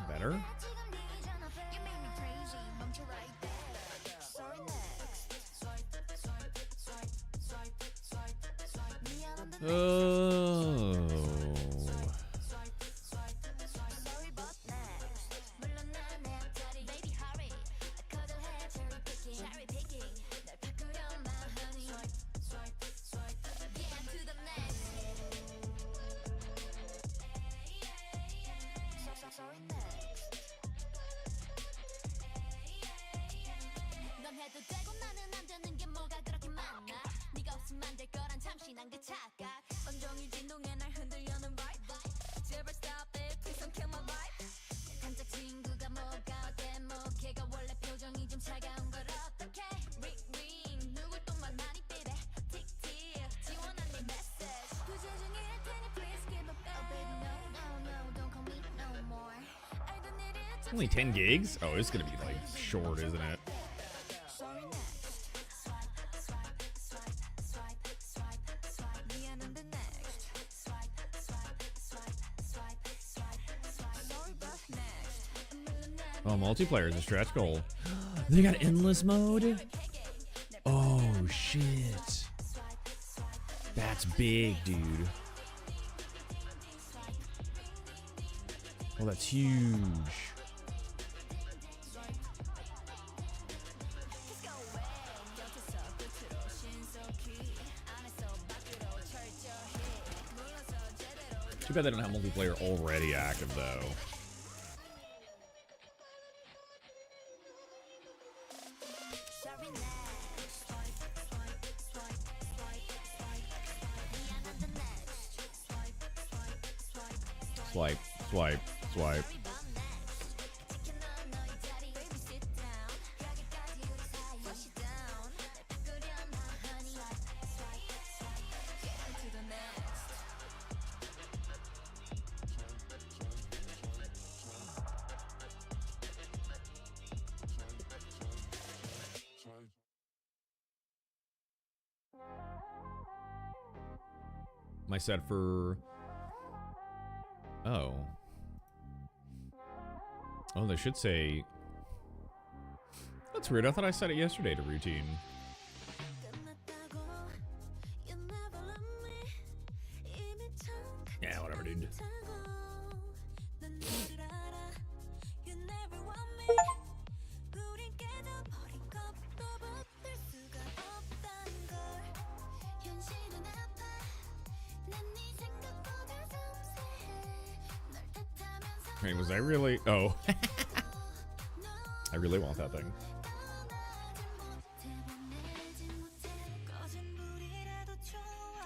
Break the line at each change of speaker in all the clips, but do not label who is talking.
Better? Oh. Only 10 gigs? Oh, it's gonna be like short, isn't it? Oh, multiplayer is a stretch goal. They got endless mode? Oh, shit. That's big, dude. Oh, that's huge. Too bad they don't have multiplayer already active, though. Swipe, swipe, swipe. Am I set for... Oh. Oh, they should say... That's weird. I thought I set it yesterday to routine. Yeah, whatever, dude. Wait, was I really? Oh. I really want that thing.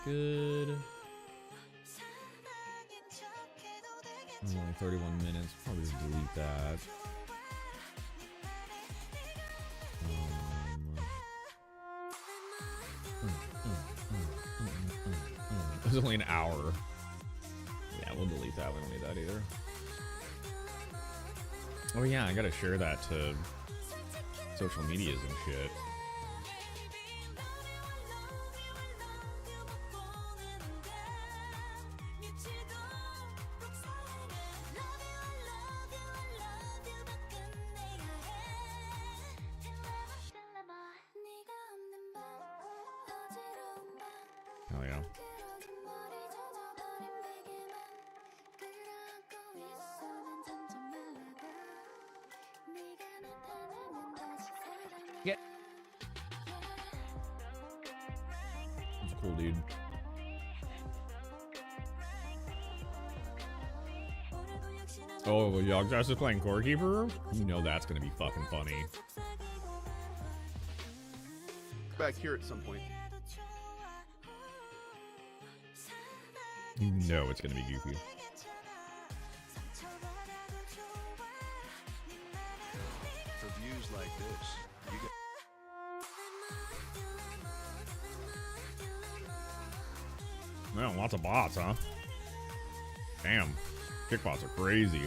Good. Only 31 minutes. Probably just delete that. It was only an hour. Yeah, we'll delete that. We don't need that either. Oh yeah, I gotta share that to social medias and shit. Oh yeah. Yeah. That's a cool dude. Oh, Yogjass is playing Core Keeper? You know that's gonna be fucking funny.
Back here at some point.
You know it's gonna be goofy.
For views like this, you get
Man, lots of bots, huh? Damn. Kickbots are crazy.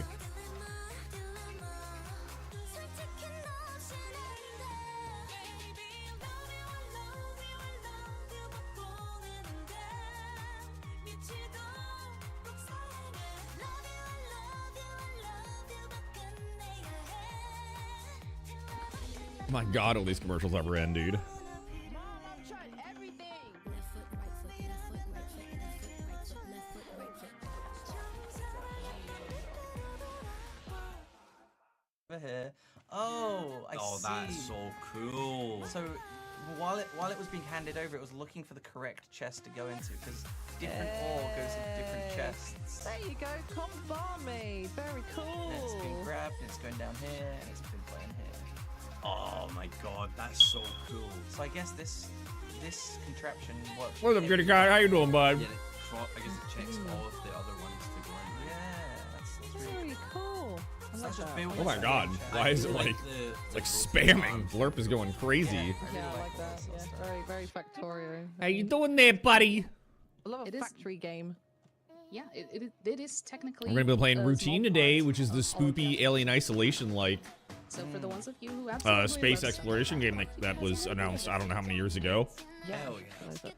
My God, all these commercials ever end, dude.
Here. Oh, I see.
That's so cool.
So while it was being handed over, it was looking for the correct chest to go into because different ore goes into different chests.
There you go, come bar me. Very cool.
And it's been grabbed and it's going down here and it's been playing here.
Oh my God, that's so cool.
So I guess this contraption works.
What's up, kitty cat? How you doing, bud?
Yeah, I guess it checks all of the other ones to go in.
Yeah, that's really
Very cool. I
So
love
that's just
that.
building
Oh my
a
God,
chest.
why is it like
the
like
rope
spamming?
arms.
Blurp is going crazy.
Yeah,
Yeah, I like
all
that.
this
Yeah,
stuff.
very, very Factorio.
How you doing there, buddy?
I love a
It is-
factory game.
Yeah, it is technically.
We're gonna be playing
a
Routine
small
today,
part
which is the
of all of
spoopy
them.
Alien Isolation like
So for the ones of you who absolutely love
space
stuff
exploration
like
game that was announced I don't know how many years ago.
Hell
I
yeah.
love it.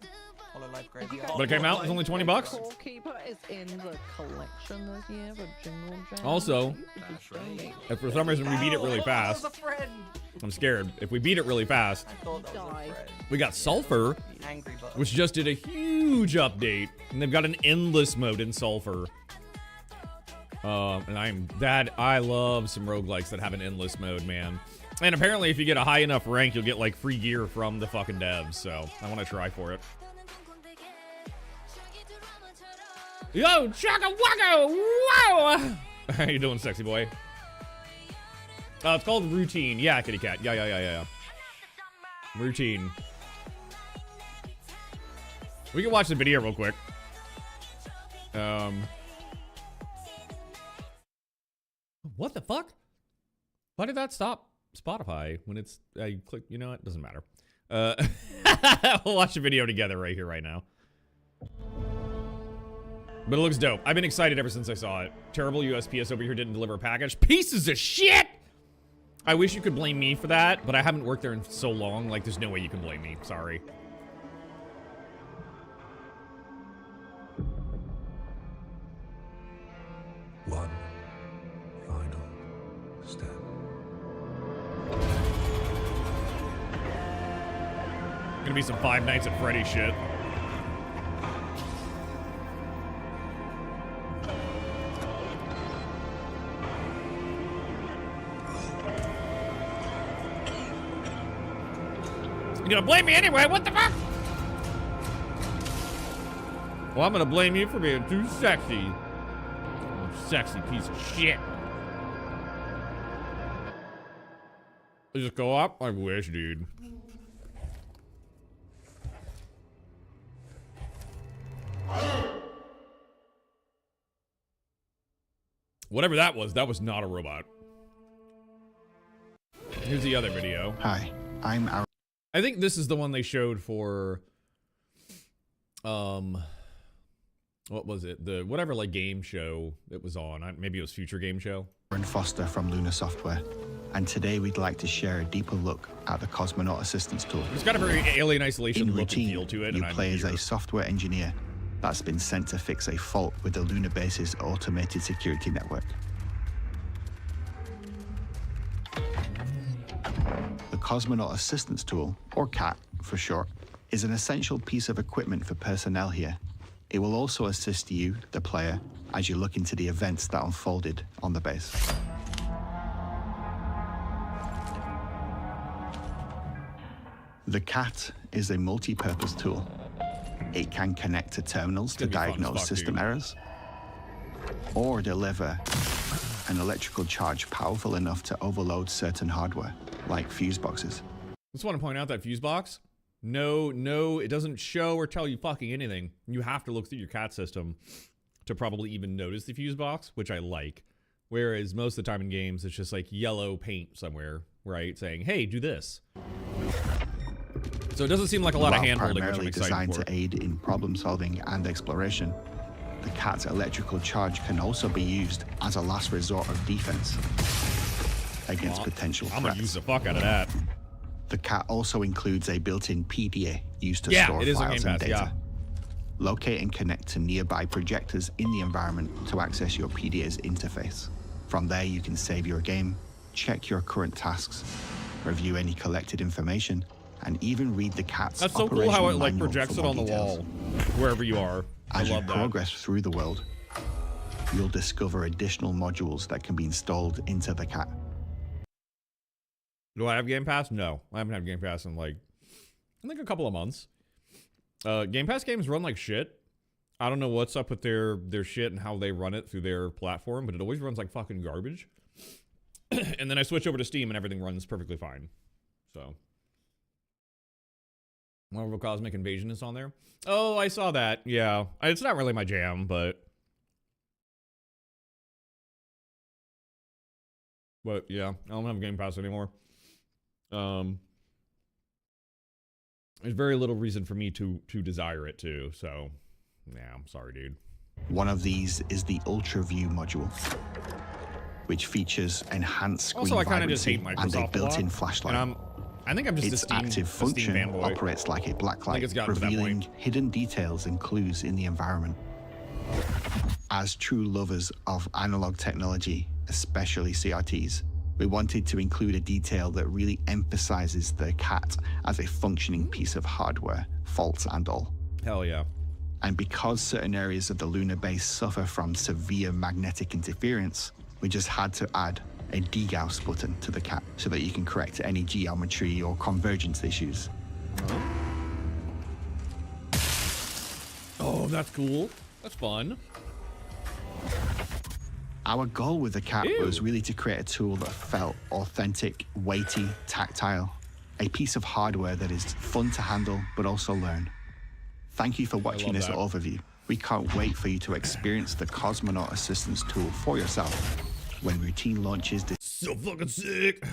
Hololive
you
Graveyard.
guys-
But it came out, it was only 20 bucks.
Core Keeper is in the collection this year for Jingle Jam.
Also,
You could just
That's right.
donate.
if for some reason we beat it really
That
fast,
was a friend.
I'm scared. If we beat it really fast,
I thought that was
Die.
a friend.
we got Sulfur,
The angry button.
which just did a huge update, and they've got an endless mode in Sulfur. And I love some roguelikes that have an endless mode, man. And apparently, if you get a high enough rank, you'll get like free gear from the fucking devs. So I want to try for it. Yo, chugga wugga, wow! How you doing, sexy boy? It's called Routine. Yeah, kitty cat. Yeah. Routine. We can watch the video real quick. What the fuck? Why did that stop Spotify when it's I click? You know what? Doesn't matter. We'll watch the video together right here, right now. But it looks dope. I've been excited ever since I saw it. Terrible USPS over here didn't deliver a package. Pieces of shit! I wish you could blame me for that, but I haven't worked there in so long. Like, there's no way you can blame me. Sorry.
One final step.
Gonna be some Five Nights at Freddy's shit. You gonna blame me anyway? What the fuck? Well, I'm gonna blame you for being too sexy. You sexy piece of shit. Just go up? I wish, dude. Whatever that was not a robot. Here's the other video.
Hi, I'm Aaron.
I think this is the one they showed for, what was it? The whatever like game show it was on. Maybe it was Future Game Show.
Foster from Luna Software, and today we'd like to share a deeper look at the Cosmonaut Assistance Tool.
It's got a very Alien Isolation
In
look and
Routine,
feel to it,
you
and I'm
play as
eager.
a software engineer that's been sent to fix a fault with the Luna base's automated security network. The Cosmonaut Assistance Tool, or CAT for short, is an essential piece of equipment for personnel here. It will also assist you, the player, as you look into the events that unfolded on the base. The CAT is a multi-purpose tool. It can connect to terminals to
gonna be fun as
diagnose
fuck,
system
dude.
errors, or deliver an electrical charge powerful enough to overload certain hardware, like fuse boxes.
Just want to point out that fuse box. No, it doesn't show or tell you fucking anything. You have to look through your CAT system to probably even notice the fuse box, which I like. Whereas most of the time in games, it's just like yellow paint somewhere, right? Saying, hey, do this. So it doesn't seem like a lot of
While
hand-holding, which I'm
primarily
excited
designed
for.
to aid in problem solving and exploration, the cat's electrical charge can also be used as a last resort of defense against potential
I'm gonna use
threats.
the fuck out of that.
The cat also includes a built-in PDA used to
Yeah,
store
it is on
files
Game
and
Pass,
data.
yeah.
Locate and connect to nearby projectors in the environment to access your PDA's interface. From there, you can save your game, check your current tasks, review any collected information, and even read the cat's
That's so cool how it
operational
like
manual
projects
for
it
more
on the
details.
wall, wherever you are. I
As you
love that.
progress through the world, you'll discover additional modules that can be installed into the cat.
Do I have Game Pass? No, I haven't had Game Pass in like, I think a couple of months. Game Pass games run like shit. I don't know what's up with their shit and how they run it through their platform, but it always runs like fucking garbage. And then I switch over to Steam and everything runs perfectly fine. So, Marvel Cosmic Invasion is on there. Oh, I saw that. Yeah, it's not really my jam, but yeah, I don't have Game Pass anymore. There's very little reason for me to desire it too. So, yeah, I'm sorry, dude.
One of these is the Ultra View module, which features enhanced screen
Also, I kind of just
vibrancy
hate
and a
Microsoft a
built-in
lot,
flashlight.
and I think I'm just
Its
a Steam,
active
a Steam
function
fanboy.
operates like a blacklight,
it's gotten to that
revealing
point.
hidden details and clues in the environment. As true lovers of analog technology, especially CRTs, we wanted to include a detail that really emphasizes the cat as a functioning piece of hardware, faults and all.
Hell yeah.
And because certain areas of the lunar base suffer from severe magnetic interference, we just had to add a degauss button to the cat so that you can correct any geometry or convergence issues.
Oh, that's cool. That's fun.
Our goal with the cat
Ew.
was really to create a tool that felt authentic, weighty, tactile, a piece of hardware that is fun to handle but also learn. Thank you for watching
love
this
that.
overview. We can't wait for you to experience the Cosmonaut Assistance tool for yourself when routine launches this
So fucking sick.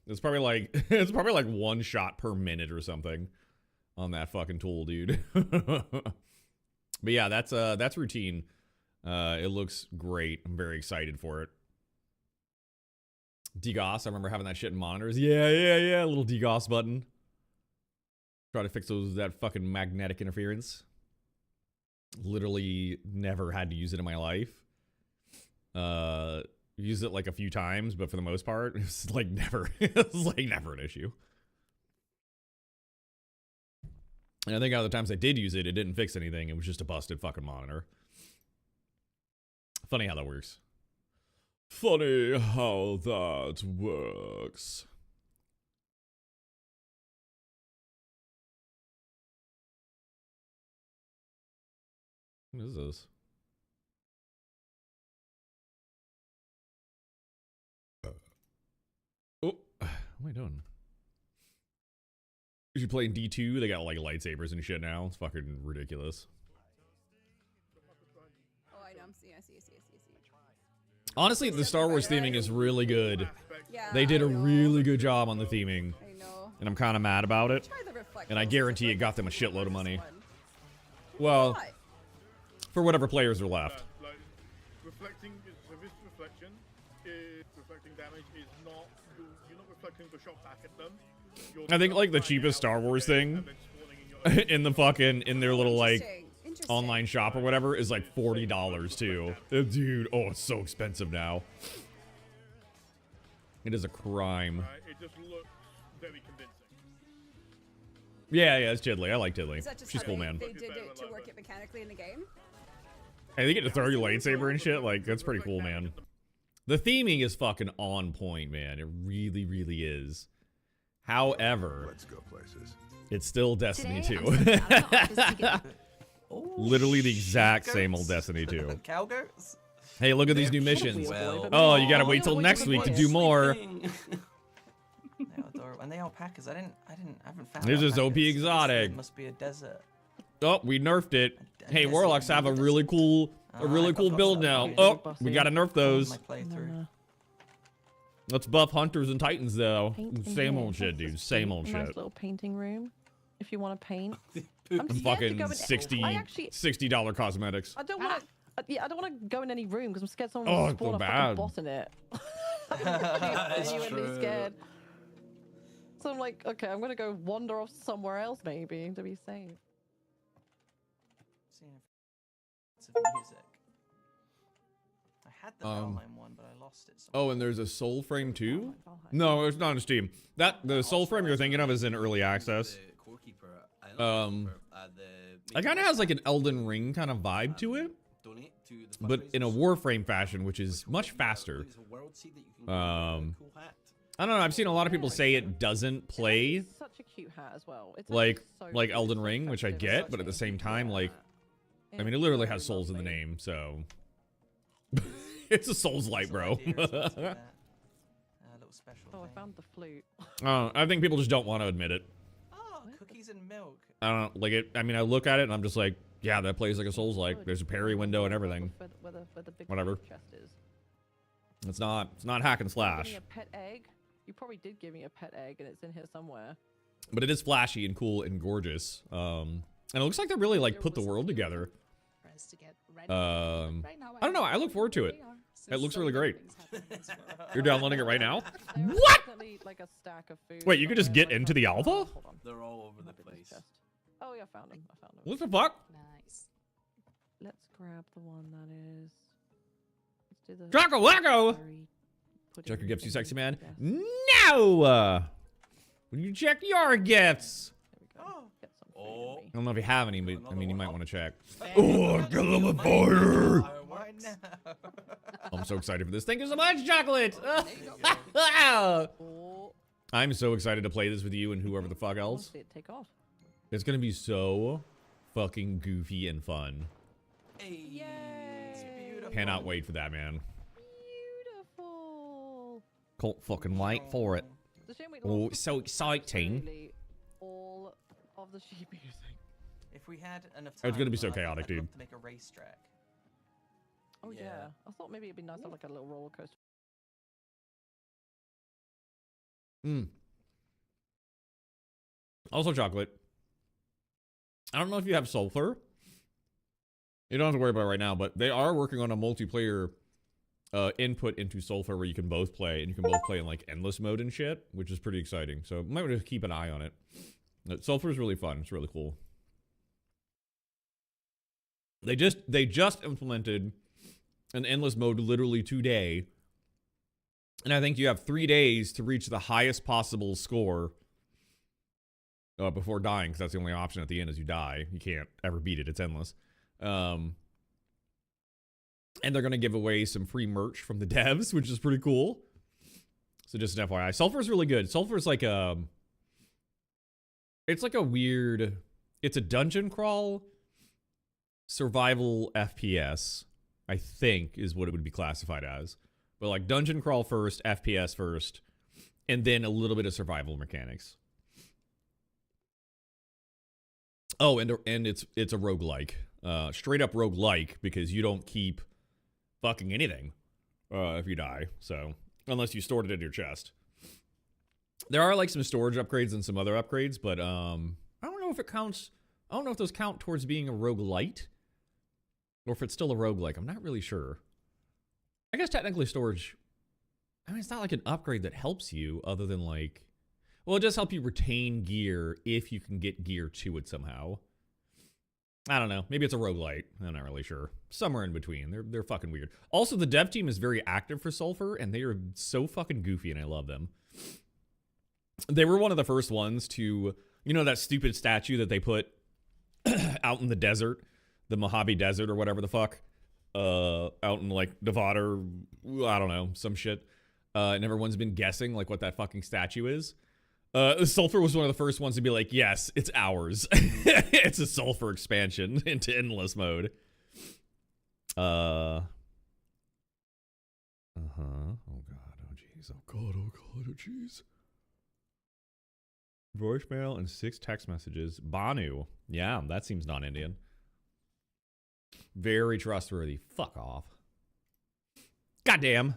It's probably like one shot per minute or something on that fucking tool, dude. But yeah, that's routine. It looks great. I'm very excited for it. Degauss, I remember having that shit in monitors. Yeah, little degauss button. Try to fix that fucking magnetic interference. Literally never had to use it in my life. Used it like a few times, but for the most part, it's like never. It's like never an issue. And I think out of the times I did use it, it didn't fix anything. It was just a busted fucking monitor. Funny how that works. Funny how that works. What is this? Oh, what am I doing? Is you playing D2? They got like lightsabers and shit now. It's fucking ridiculous.
Oh, I know. I see.
Honestly, the Star Wars theming is really good.
Yeah,
They did
I
a
know.
really good job on the theming,
I know.
and I'm kind of mad about it.
Try the reflect
And I
mode.
guarantee it got them a shitload of money. Well,
Why?
for whatever players are left.
Like, reflecting, so this reflection is, reflecting damage is not, you're not reflecting the shot back at them. You're
I think like the
finding
cheapest
out
Star Wars
where
thing
and then spawning in your
in their little like
Interesting.
online shop or whatever is like $40 too. Dude, oh, it's so expensive now. It is a crime.
it just looks very convincing.
Yeah, it's Tiddly. I like Tiddly.
Is that just
She's
how
cool,
they,
man.
They did it to work it mechanically in the game.
Hey, they get to throw your lightsaber and shit. Like, that's pretty cool, man. The theming is fucking on point, man. It really, really is. However,
Let's go places.
it's still Destiny 2.
Oh,
Literally the exact
goats.
same old Destiny 2.
Cow goats.
Hey, look at these new
They're
missions.
Well,
Oh, you gotta wait till next week to do more.
They are adorable. And the alpacas. I haven't found.
There's this OP
alpacas.
exotic.
It must be a desert.
Oh, we nerfed it.
A
Hey,
desert
Warlocks have a
desert.
really cool,
Oh,
a
I
cool
forgot
build
that
now.
one.
Oh, we gotta nerf those.
My playthrough.
Let's buff Hunters and Titans though.
Paint in
Same
here.
old shit,
That's
dude.
just
Same
cute.
old
A nice
shit.
little painting room. if you want to paint.
Poopy.
I'm scared to
Fucking
go in.
$60 cosmetics.
I don't want to. Yeah, I don't want to go in any room because I'm scared someone
Oh,
will
it's so
spawn a
bad.
fucking bot in it.
That's
I'm genuinely
true.
scared. So I'm like, okay, I'm gonna go wander off somewhere else maybe to be safe.
Seeing if it's of music. I had the Valheim one, but I lost it.
Oh, and there's a Soul Frame too?
Valheim.
No, it's not on Steam. The Soul Frame you're thinking of is in early access.
The core keeper, the
It kind of has like an Elden Ring kind of vibe to it,
donate to the
but in a Warframe fashion, which is much faster.
It's a world seed that you can get with a cool hat.
I don't know. I've seen a lot of people say it doesn't play
It's such a cute hat as well. It's
like
actually so
Elden
so
Ring, which I
festive,
get,
so
but at the same
cute.
time, like, I mean, it
It's
literally
so
has souls in the
lovely.
name, so it's a Souls light, bro.
Little special
Oh, I
thing.
found the flute.
I think people just don't want to admit it.
Oh, cookies and milk.
I don't like it. I mean, I look at it and I'm just like, yeah, that plays like a Souls like. There's a parry window and everything.
Where the big
Whatever.
chest is.
It's not hack and
Give me
slash,
a pet egg. You probably did give me a pet egg, and it's in here somewhere.
but it is flashy and cool and gorgeous. And it looks like they really like put the world together.
Press to get ready. Right now,
I don't know. I look forward to it.
they are,
It
since
looks
so
really
many
great.
things happen in this world.
You're downloading it right now?
There is
What?
definitely, like a stack of food
Wait, you could just
somewhere,
get
like
into the alpha?
Hold on.
They're all over the
Might be this
place.
chest. Oh yeah, I found him.
What the fuck?
Nice.
Let's grab the one that is. Let's do the.
Jocko Wacko!
berry pudding
Check your gifts, you
thing,
sexy man.
yes.
No! Will you check your gifts?
There we go. Get some food in
Oh.
me.
I don't know if you have any, but I
Another
mean, you
one.
might want to check.
Oh,
get them a fire!
Why now?
I'm so excited for this. Thank you so much, Chocolate!
Oh,
I'm so excited to play this with you and whoever the fuck
I wanna
else.
see it take off.
It's gonna be so fucking goofy and fun.
Hey,
Yay!
it's beautiful.
Cannot wait for that, man.
Beautiful.
Can't fucking wait for it.
It's a shame we
Oh,
lost
it's so exciting.
absolutely all of the sheep music.
If we had enough time,
Oh, it's gonna be so
I'd
chaotic,
love
dude.
to make a racetrack.
Oh yeah.
Yeah.
I thought maybe it'd be nice to have like a little roller coaster.
Also, Chocolate. I don't know if you have Sulfur. You don't have to worry about it right now, but they are working on a multiplayer input into Sulfur where you can both play, and you can both play in like endless mode and shit, which is pretty exciting. So might want to keep an eye on it. Sulfur is really fun. It's really cool. They just implemented an endless mode literally today, and I think you have 3 days to reach the highest possible score before dying, because that's the only option at the end is you die. You can't ever beat it. It's endless. And they're going to give away some free merch from the devs, which is pretty cool. So just an FYI. Sulfur's really good. Sulfur's like it's like a weird, it's a dungeon crawl survival FPS, I think is what it would be classified as. But like dungeon crawl first, FPS first, and then a little bit of survival mechanics. Oh, and it's a roguelike. Straight up roguelike, because you don't keep fucking anything if you die. So, unless you stored it in your chest. There are like some storage upgrades and some other upgrades, but I don't know if it counts. I don't know if those count towards being a roguelite, or if it's still a roguelike. I'm not really sure. I guess technically storage, I mean, it's not like an upgrade that helps you other than like, well, it does help you retain gear if you can get gear to it somehow. I don't know. Maybe it's a roguelite. I'm not really sure. Somewhere in between. They're fucking weird. Also, the dev team is very active for Sulfur, and they are so fucking goofy, and I love them. They were one of the first ones to, you know, that stupid statue that they put out in the desert, the Mojave Desert or whatever the fuck, out in like Nevada, or, I don't know, some shit. And everyone's been guessing like what that fucking statue is. Sulfur was one of the first ones to be like, yes, it's ours. It's a Sulfur expansion into endless mode. Oh god. Oh jeez. Oh god. Oh god. Oh jeez. Voicemail and 6 text messages. Banu. Yeah, that seems non-Indian. Very trustworthy. Fuck off. Goddamn.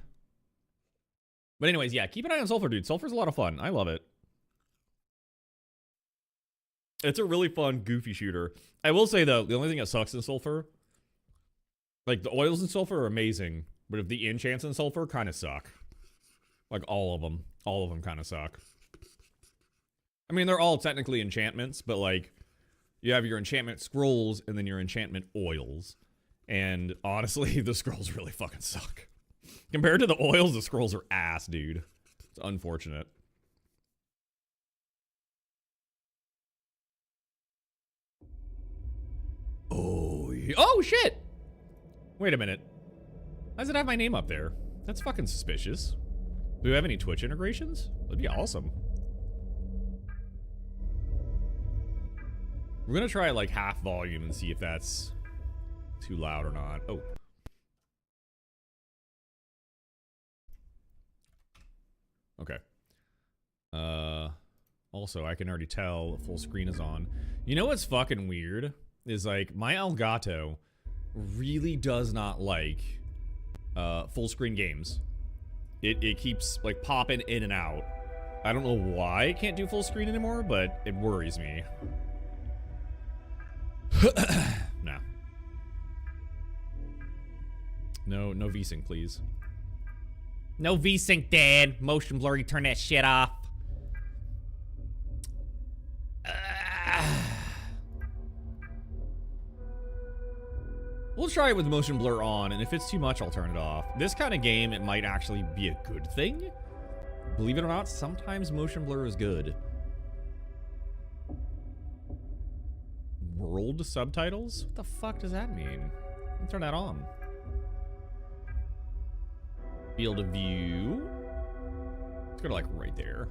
But anyways, yeah, keep an eye on Sulfur, dude. Sulfur's a lot of fun. I love it. It's a really fun, goofy shooter. I will say, though, the only thing that sucks in Sulfur, like, the oils in Sulfur are amazing, but if the enchants in Sulfur kind of suck. Like, all of them. All of them kind of suck. I mean, they're all technically enchantments, but, like, you have your enchantment scrolls and then your enchantment oils. And, honestly, the scrolls really fucking suck. Compared to the oils, the scrolls are ass, dude. It's unfortunate. Oh, shit! Wait a minute. Why does it have my name up there? That's fucking suspicious. Do we have any Twitch integrations? That'd be awesome. We're gonna try like half volume and see if that's too loud or not. Oh. Okay. Also, I can already tell the full screen is on. You know what's fucking weird? Is like, my Elgato really does not like full screen games. It keeps like popping in and out. I don't know why it can't do full screen anymore, but it worries me. No. No VSync, please. No VSync, Dad. Motion blurry, turn that shit off. We'll try it with motion blur on, and if it's too much, I'll turn it off. This kind of game, it might actually be a good thing. Believe it or not, sometimes motion blur is good. World subtitles? What the fuck does that mean? Let me turn that on. Field of view. Let's go to like right there.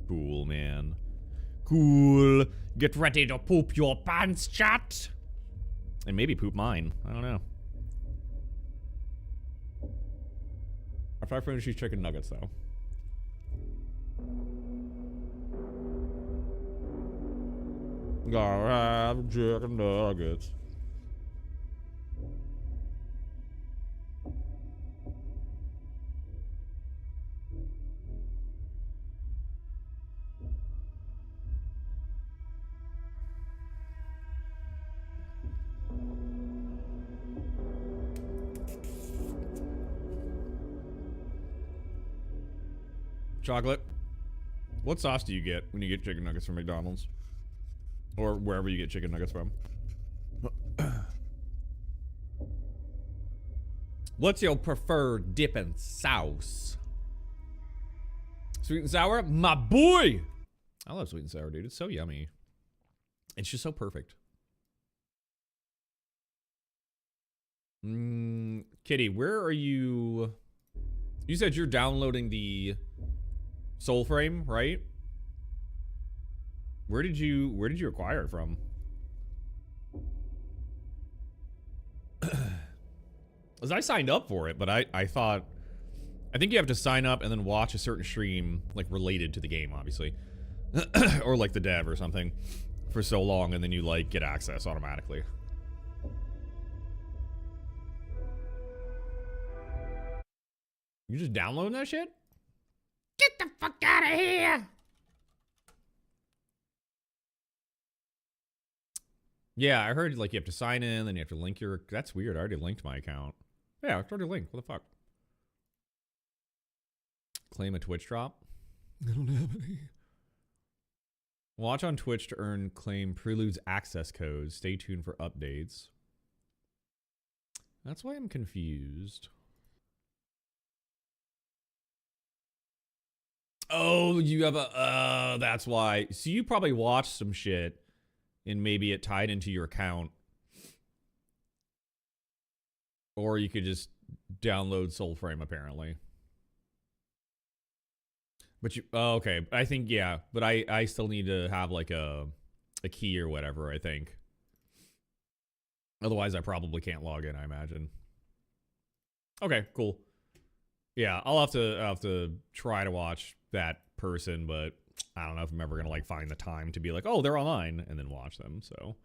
Cool, man. Cool. Get ready to poop your pants, chat. And maybe poop mine. I don't know. After I finish these chicken nuggets, though. Gotta have chicken nuggets. Chocolate. What sauce do you get when you get chicken nuggets from McDonald's? Or wherever you get chicken nuggets from? What's your preferred dipping sauce? Sweet and sour? My boy! I love sweet and sour, dude. It's so yummy. It's just so perfect. Kitty, where are you? You said you're downloading the Soul Frame, right? Where did you acquire it from? Because I signed up for it, but I think you have to sign up and then watch a certain stream like related to the game, obviously. Or like the dev or something for so long, and then you like get access automatically. You just downloading that shit? Get the fuck out of here! Yeah, I heard like you have to sign in, then you have to link your. That's weird. I already linked my account. Yeah, it's already linked. What the fuck? Claim a Twitch drop? I don't have any. Watch on Twitch to earn claim Prelude's access codes. Stay tuned for updates. That's why I'm confused. Oh, you have a, that's why. So you probably watched some shit and maybe it tied into your account. Or you could just download Soulframe, apparently. But you, oh, okay. I think, yeah. But I still need to have like a key or whatever, I think. Otherwise, I probably can't log in, I imagine. Okay, cool. Yeah, I'll have to try to watch that person, but I don't know if I'm ever gonna like find the time to be like, oh, they're online, and then watch them. So,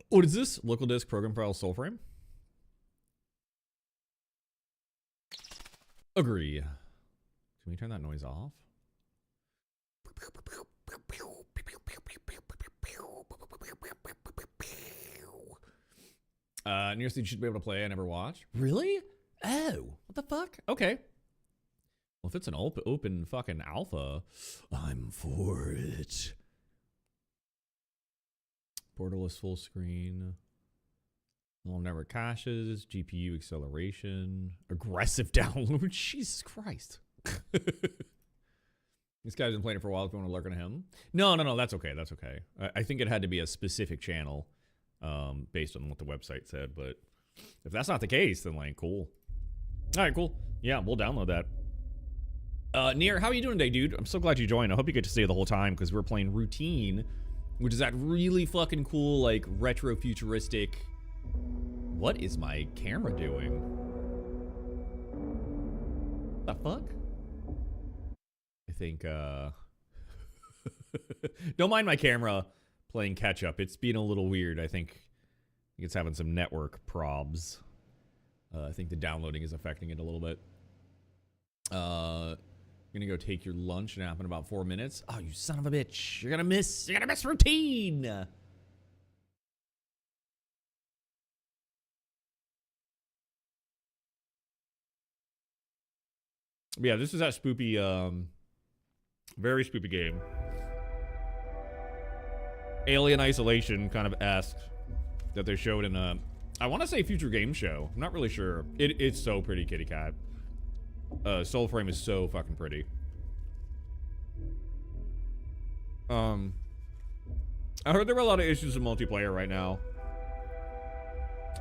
what is this? Local disk program file Soulframe. Agree. Can we turn that noise off? Nearest you should be able to play. I never watched. Really? Oh, what the fuck? Okay. Well, if it's an open fucking alpha, I'm for it. Portal is full screen. Long network caches, GPU acceleration, aggressive download. Jesus Christ. This guy's been playing it for a while. If you want to lurk on him. No, that's okay. That's okay. I think it had to be a specific channel based on what the website said. But if that's not the case, then like, cool. All right, cool. Yeah, we'll download that. Near, how are you doing today, dude? I'm so glad you joined. I hope you get to stay the whole time because we're playing Routine, which is that really fucking cool, like, retro futuristic. What is my camera doing? The fuck? I think, don't mind my camera playing catch up. It's being a little weird. I think it's having some network probs. I think the downloading is affecting it a little bit. Gonna go take your lunch nap in about 4 minutes. Oh, you son of a bitch. You're gonna miss Routine. Yeah, this is that spoopy, very spoopy game. Alien Isolation kind of esque that they showed in a, I want to say Future Game Show. I'm not really sure. It's so pretty, kitty cat. Soul Frame is so fucking pretty. I heard there were a lot of issues in multiplayer right now.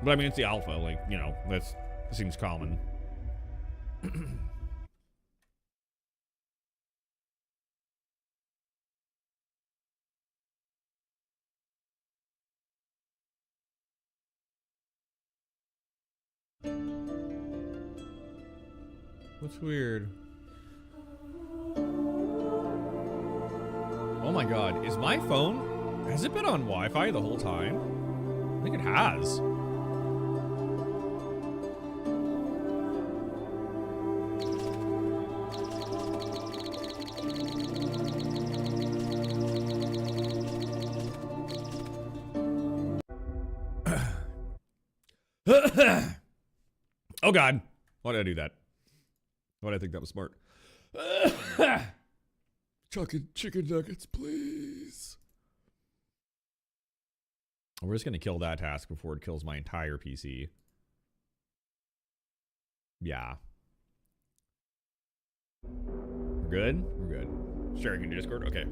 But I mean, it's the alpha, like, you know, that seems common. What's weird? Oh my god, is my phone, has it been on Wi-Fi the whole time? I think it has. Oh god, why did I do that? Why did I think that was smart? Chicken nuggets, please. We're just gonna kill that task before it kills my entire PC. Yeah. We're good? We're good. Sharing in Discord? Okay.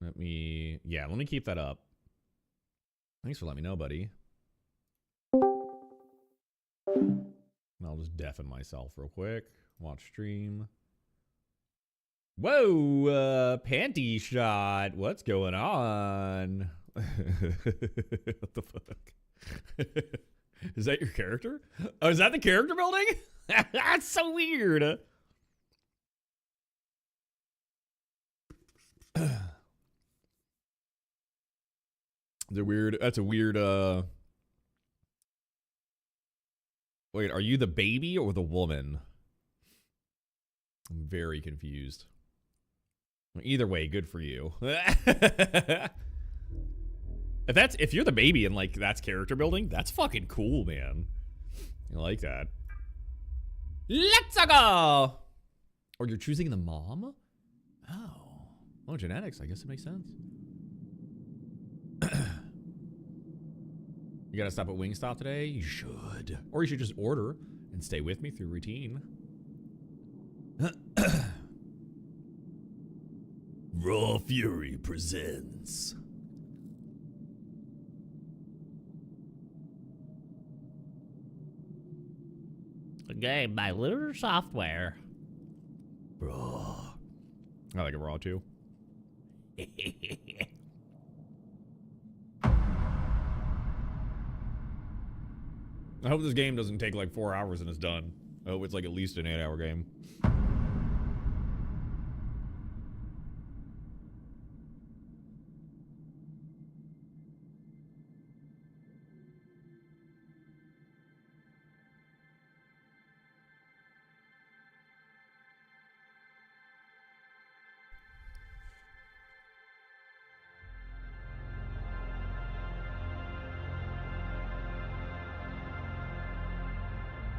Let me keep that up. Thanks for letting me know, buddy. I'll just deafen myself real quick. Watch stream. Whoa, panty shot. What's going on? What the fuck? Is that your character? Oh, is that the character building? That's so weird. That's a weird, wait, are you the baby or the woman? I'm very confused. Either way, good for you. If you're the baby and like that's character building, that's fucking cool, man. I like that. Let's go. Or you're choosing the mom? Oh, genetics. I guess it makes sense. You gotta stop at Wingstop today? You should. Or you should just order and stay with me through routine. Raw Fury presents. A game by Looter Software. Raw. I like it raw too. I hope this game doesn't take like 4 hours and it's done. I hope it's like at least an 8-hour game.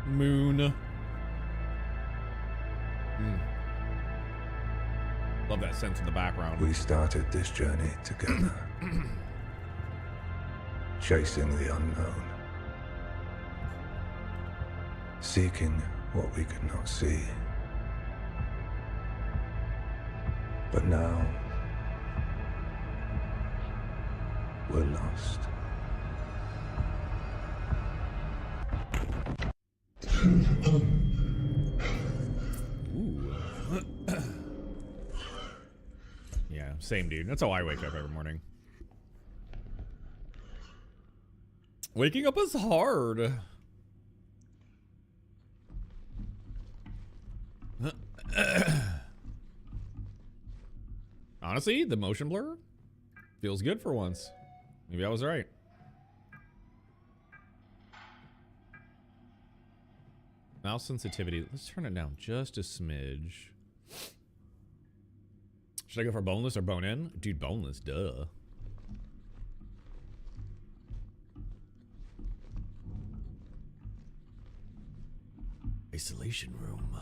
Moon. Love that sense in the background.
We started this journey together, chasing the unknown, seeking what we could not see. But now, we're lost.
Ooh. Yeah, same dude. That's how I wake up every morning. Waking up is hard. Honestly, the motion blur feels good for once. Maybe I was right. Mouse sensitivity. Let's turn it down just a smidge. Should I go for boneless or bone in? Dude, boneless, duh. Isolation room.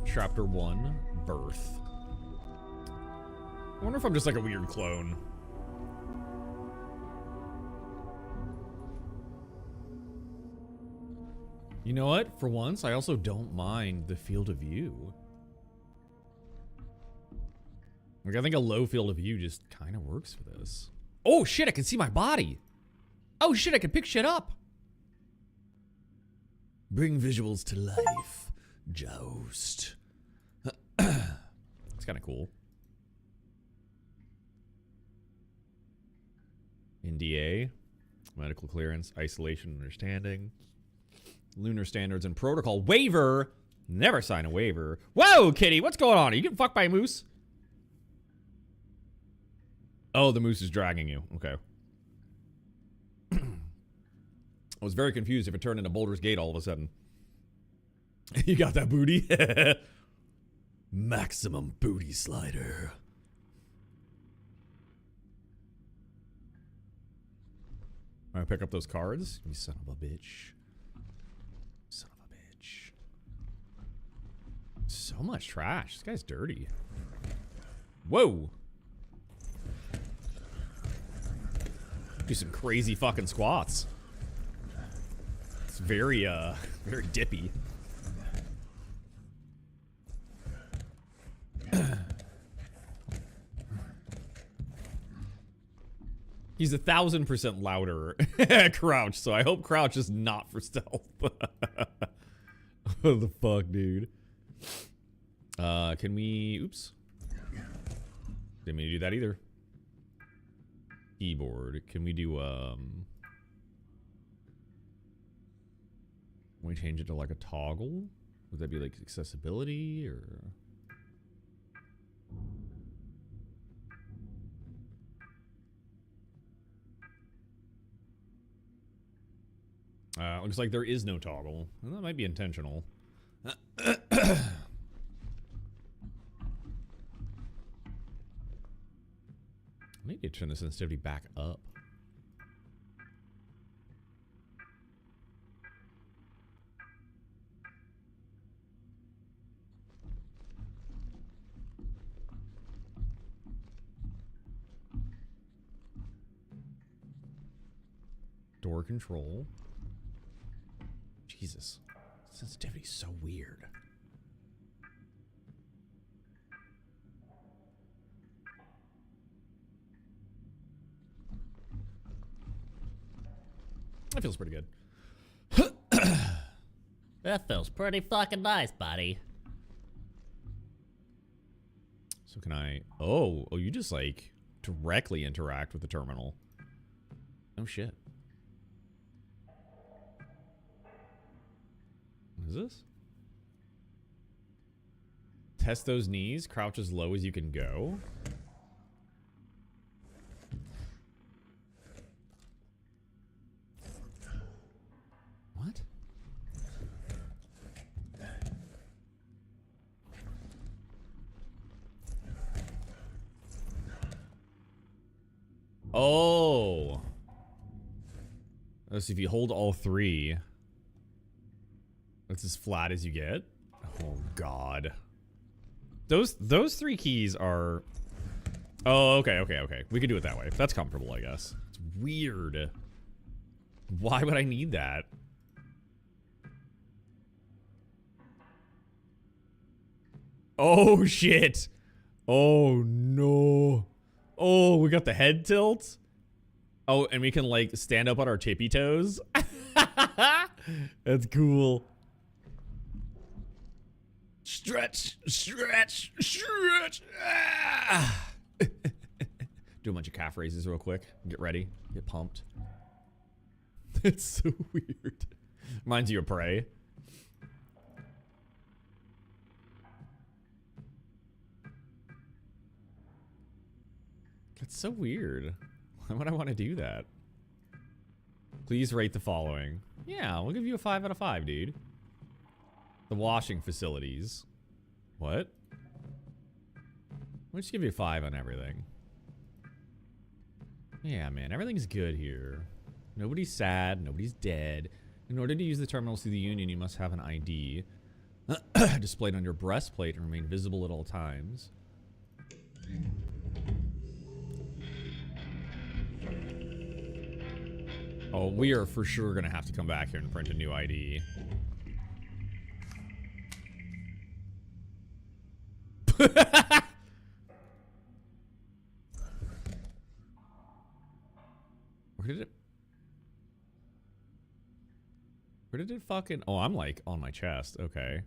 Chapter 1, Birth. I wonder if I'm just like a weird clone. You know what? For once, I also don't mind the field of view. Like, I think a low field of view just kind of works for this. Oh shit, I can see my body. Oh shit, I can pick shit up. Bring visuals to life. Joust. It's kind of cool. NDA. Medical clearance. Isolation. Understanding. Lunar standards and protocol. Waiver. Never sign a waiver. Whoa, kitty. What's going on? Are you getting fucked by a moose? Oh, the moose is dragging you. Okay. I was very confused if it turned into Boulder's Gate all of a sudden. You got that booty? Maximum booty slider. I'm gonna pick up those cards. You son of a bitch. Son of a bitch. So much trash. This guy's dirty. Whoa. Do some crazy fucking squats. It's very, very dippy. He's 1,000% louder Crouch, so I hope Crouch is not for stealth. What the fuck, dude? Can we... Oops. Didn't mean to do that either. Keyboard. Can we do, Can we change it to like a toggle? Would that be like accessibility or... Looks like there is no toggle. Well, that might be intentional. I need to turn the sensitivity back up. Door control. Jesus. Sensitivity's so weird. That feels pretty good.
That feels pretty fucking nice, buddy.
So can I... Oh, you just like directly interact with the terminal. Oh shit. What is this? Test those knees. Crouch as low as you can go. What? Oh. Let's see, if you hold all three, that's as flat as you get. Oh God. Those three keys are. Oh, okay. We can do it that way. That's comfortable, I guess. It's weird. Why would I need that? Oh shit. Oh no. Oh, we got the head tilt. Oh, and we can like stand up on our tippy toes. That's cool. Stretch. Ah. Do a bunch of calf raises real quick. Get ready. Get pumped. It's so weird. Reminds you of Prey. That's so weird. Why would I want to do that? Please rate the following. Yeah, we'll give you a 5 out of 5, dude. The washing facilities. What? We'll just give you a 5 on everything. Yeah, man, everything's good here. Nobody's sad, nobody's dead. In order to use the terminals through the Union, you must have an ID displayed on your breastplate and remain visible at all times. Oh, we are for sure gonna have to come back here and print a new ID. Where did it fucking... Oh, I'm like on my chest. Okay.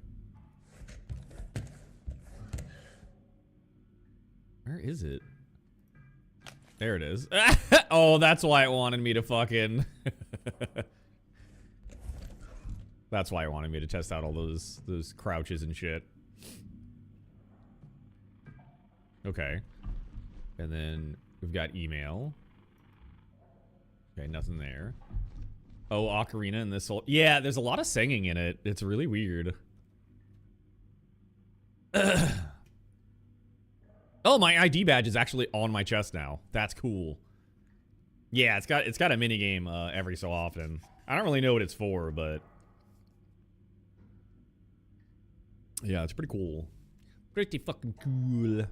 Where is it? There it is. Oh, that's why it wanted me to fucking... That's why it wanted me to test out all those crouches and shit. Okay. And then we've got email. Okay, nothing there. Oh, ocarina in this whole... Yeah, there's a lot of singing in it. It's really weird. Oh, my ID badge is actually on my chest now. That's cool. Yeah, it's got a mini game every so often. I don't really know what it's for, but yeah, it's pretty cool. Pretty fucking cool.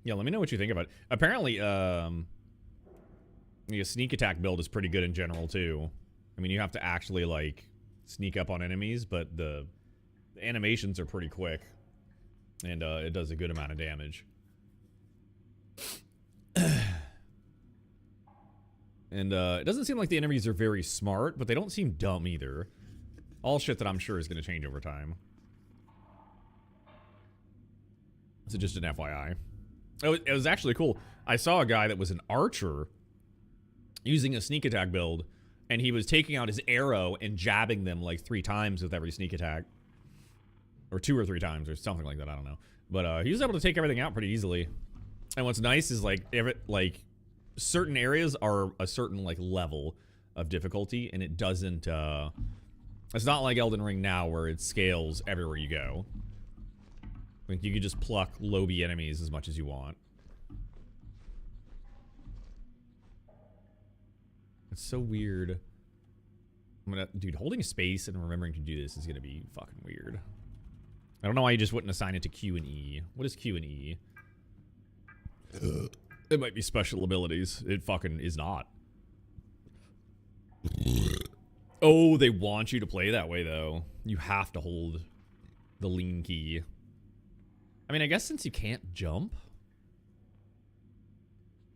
Yeah, let me know what you think about it. Apparently, the sneak attack build is pretty good in general too. I mean, you have to actually like sneak up on enemies, but the animations are pretty quick. And it does a good amount of damage. And it doesn't seem like the enemies are very smart, but they don't seem dumb either. All shit that I'm sure is going to change over time. So just an FYI. Oh, it was actually cool. I saw a guy that was an archer using a sneak attack build, and he was taking out his arrow and jabbing them like 3 times with every sneak attack. Or 2 or 3 times or something like that, I don't know. But he was able to take everything out pretty easily. And what's nice is like certain areas are a certain like level of difficulty, and it doesn't it's not like Elden Ring now where it scales everywhere you go. Like you could just pluck low-B enemies as much as you want. It's so weird. Dude, holding space and remembering to do this is gonna be fucking weird. I don't know why you just wouldn't assign it to Q and E. What is Q and E? It might be special abilities. It fucking is not. Oh, they want you to play that way, though. You have to hold the lean key. I mean, I guess since you can't jump,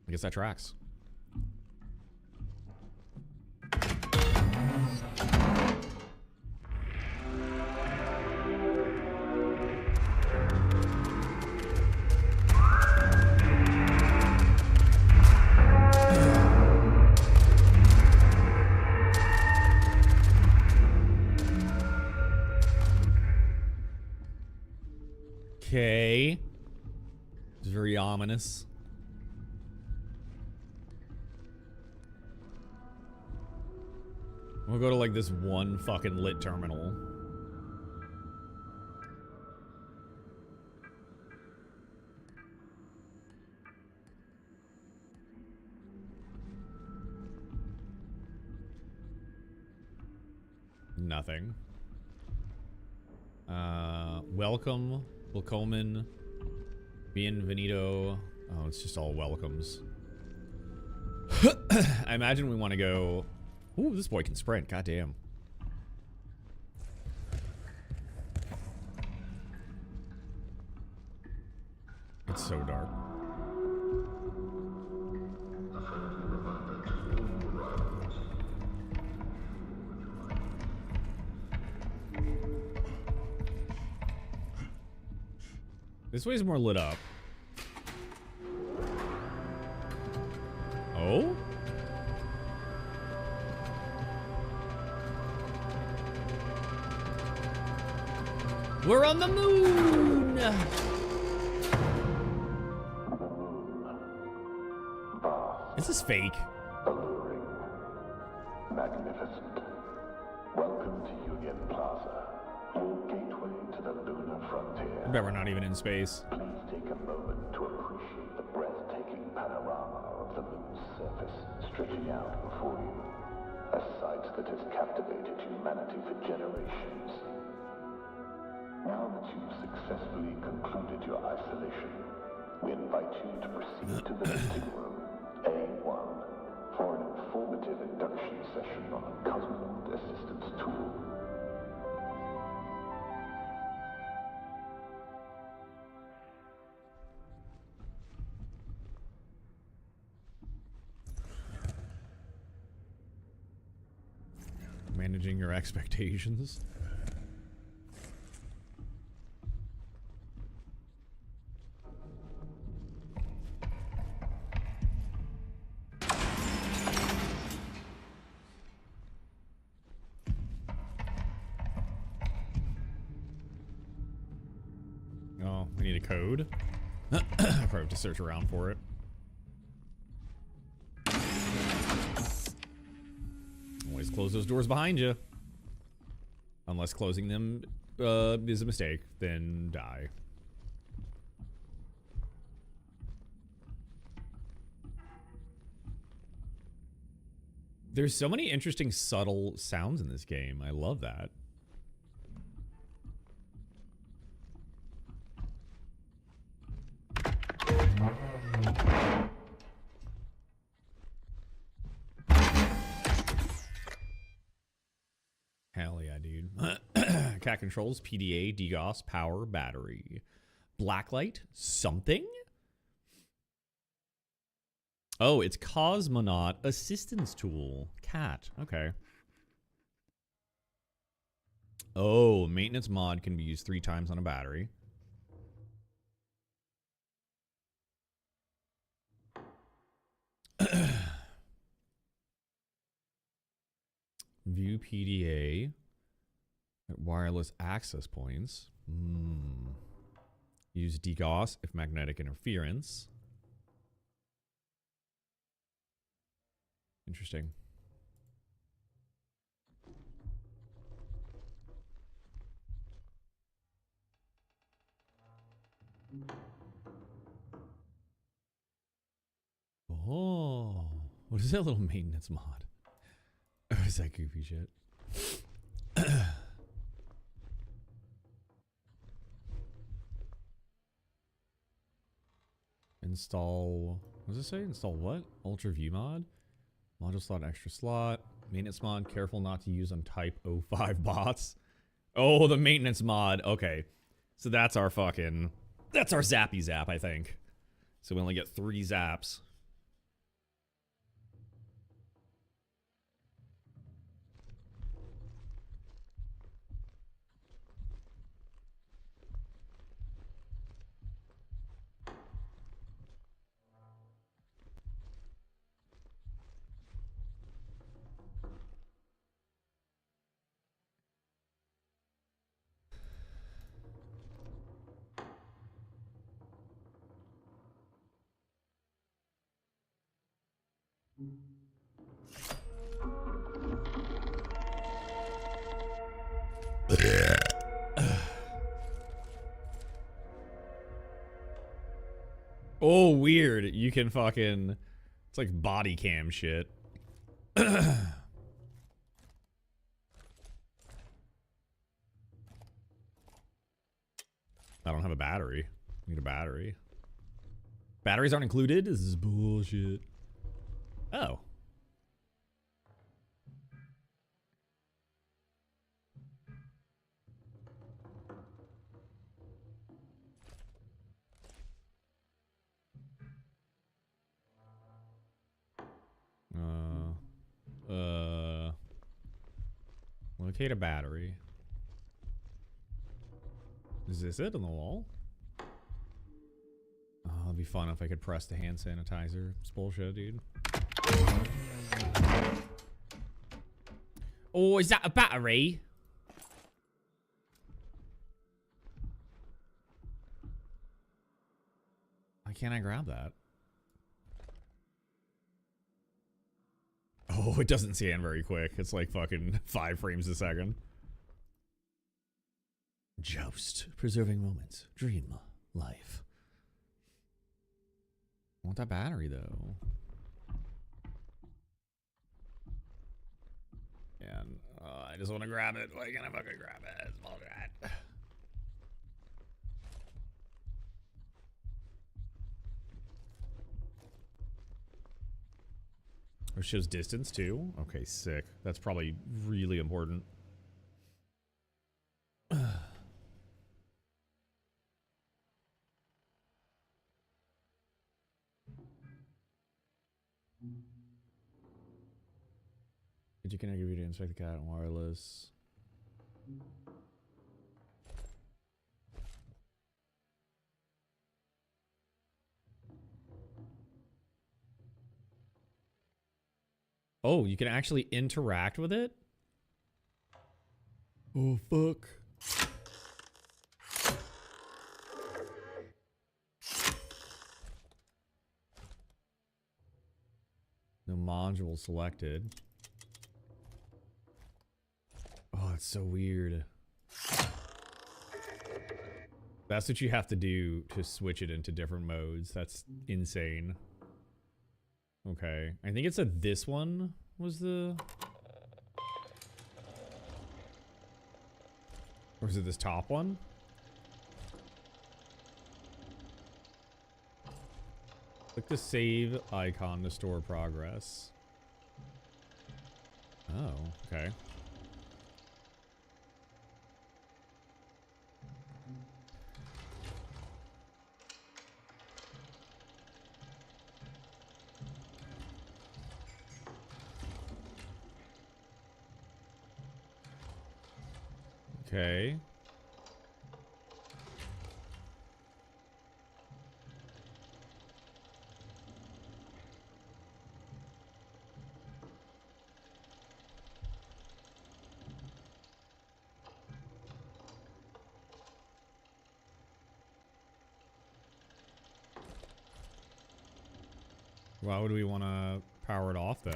I guess that tracks. Okay. It's very ominous. We'll go to like this one fucking lit terminal. Nothing. Welcome. Willkommen. Bienvenido. Oh, it's just all welcomes. I imagine we want to go... Ooh, this boy can sprint. Goddamn. It's so dark. This way's more lit up. Oh? We're on the moon! Is this fake?
Alluring. Magnificent. Welcome to Union Plaza, your gateway to the lunar frontier.
I bet we're not even in space.
Please take a moment to appreciate the breathtaking panorama of the moon's surface stretching out before you. A sight that has captivated humanity for generations. Now that you've successfully concluded your isolation, we invite you to proceed to the meeting room, A1, for an informative induction session on the Cosmonaut Assistance Tool.
Managing your expectations. Oh, we need a code. I probably have to search around for it. Always close those doors behind you. Unless closing them is a mistake, then die. There's so many interesting subtle sounds in this game. I love that. Hell yeah, dude. Cat controls, PDA, DGOS, power, battery. Blacklight, something? Oh, it's Cosmonaut Assistance Tool. Cat, okay. Oh, maintenance mod can be used 3 times on a battery. View PDA at wireless access points. Use DGOS if magnetic interference. Interesting. Oh, what is that little maintenance mod? What is that goofy shit? Install, what does it say? Install what? Ultra view mod? Module slot, extra slot. Maintenance mod, careful not to use on type 05 bots. Oh, the maintenance mod. Okay. So that's our fucking, that's our zappy zap, I think. So we only get 3 zaps. Oh, weird. You can fucking... It's like body cam shit. I don't have a battery. I need a battery. Batteries aren't included? This is bullshit. Oh. Locate a battery. Is this it on the wall? Oh, it'd be fun if I could press the hand sanitizer. It's bullshit, dude. Oh, is that a battery? Why can't I grab that? Oh, it doesn't scan very quick. It's like fucking 5 frames a second. Joust. Preserving moments. Dream. Life. I want that battery, though. And I just want to grab it. Why can't I fucking grab it? It's bullshit. It shows distance too. Okay, sick. That's probably really important. Did you connect your video to inspect the cat on wireless? Oh, you can actually interact with it? Oh, fuck. No module selected. Oh, it's so weird. That's what you have to do to switch it into different modes. That's insane. Okay. I think it said this one was the... Or is it this top one? Click the save icon to store progress. Oh, okay. Okay. Why would we want to power it off, though?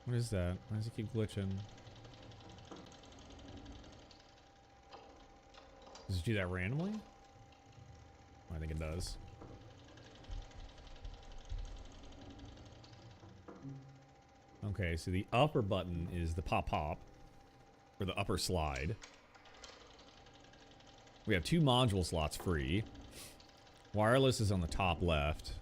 What is that? Why does it keep glitching? Does it do that randomly? I think it does. Okay, so the upper button is the pop-pop, or the upper slide. We have 2 module slots free. Wireless is on the top left.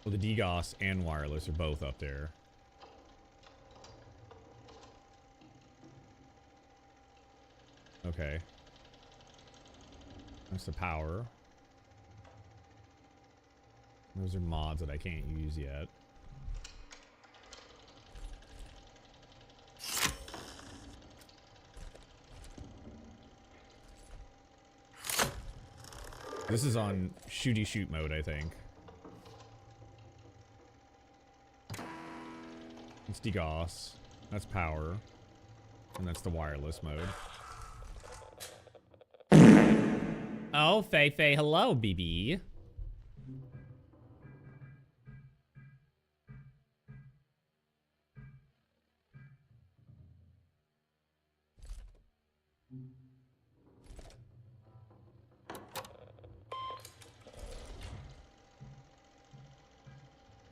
Well, the DGOS and wireless are both up there. Okay. That's the power. Those are mods that I can't use yet. This is on shooty shoot mode, I think. It's degauss. That's power. And that's the wireless mode. Oh, Fei Fei, hello, BB.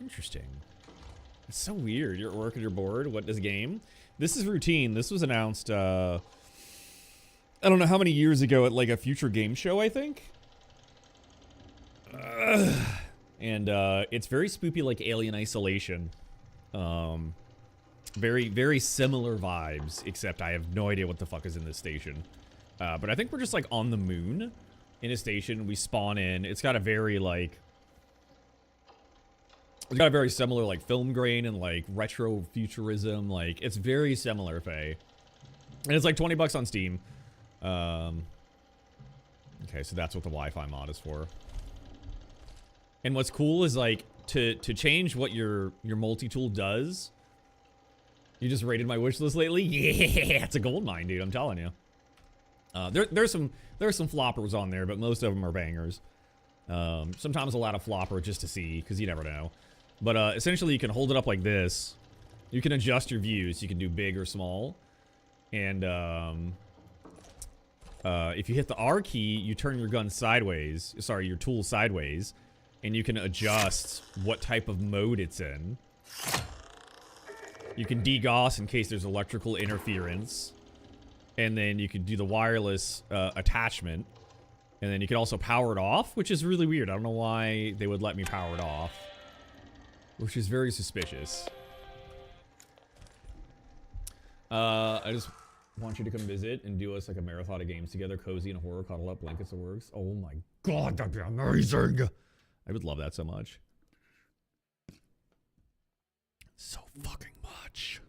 Interesting. It's so weird. You're at work and you're bored. What is game? This is routine. This was announced, I don't know how many years ago at like a future game show, I think. And it's very spoopy, like Alien Isolation. Very, very similar vibes, except I have no idea what the fuck is in this station. But I think we're just like on the moon in a station. We spawn in. It's got a very like... It's got a very similar like film grain and like retro futurism. Like it's very similar, Faye. And it's like 20 bucks on Steam. Okay, so that's what the Wi-Fi mod is for. And what's cool is like to change what your multi-tool does. You just rated my wish list lately? Yeah, it's a gold mine, dude. I'm telling you. There's some floppers on there, but most of them are bangers. Sometimes a lot of flopper just to see, because you never know. But essentially, you can hold it up like this. You can adjust your views. You can do big or small. And if you hit the R key, you turn your gun sideways. Sorry, your tool sideways. And you can adjust what type of mode it's in. You can degauss in case there's electrical interference. And then you can do the wireless attachment. And then you can also power it off, which is really weird. I don't know why they would let me power it off. Which is very suspicious. I just want you to come visit and do us like a marathon of games together. Cozy and horror, cuddle up, blankets, the works. Oh my god, that'd be amazing. I would love that so much. So fucking much.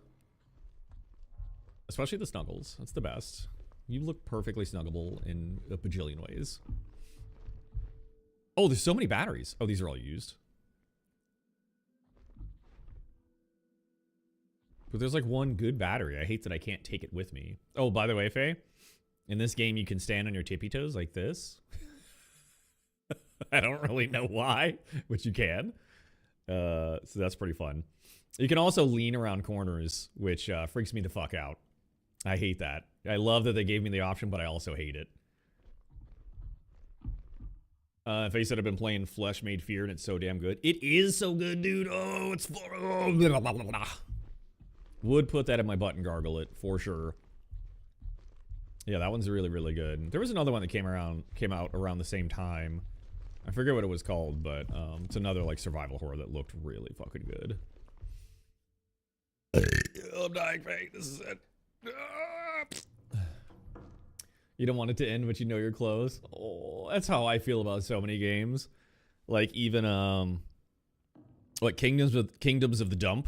Especially the snuggles. That's the best. You look perfectly snuggable in a bajillion ways. Oh, there's so many batteries. Oh, these are all used. But there's like one good battery. I hate that I can't take it with me. Oh, by the way, Faye, in this game you can stand on your tippy toes like this. I don't really know why, but you can. So that's pretty fun. You can also lean around corners, which freaks me the fuck out. I hate that. I love that they gave me the option, but I also hate it. Faye said I've been playing Flesh Made Fear and it's so damn good. It is so good, dude. Oh, it's fun. Oh, blah, blah, blah, blah. Would put that in my butt and gargle it for sure. Yeah, that one's really, really good. There was another one that came out around the same time. I forget what it was called, but it's another like survival horror that looked really fucking good. I'm dying, Faye. This is it. You don't want it to end, but you know you're close. Oh, that's how I feel about so many games. Like even what Kingdoms of the Dump.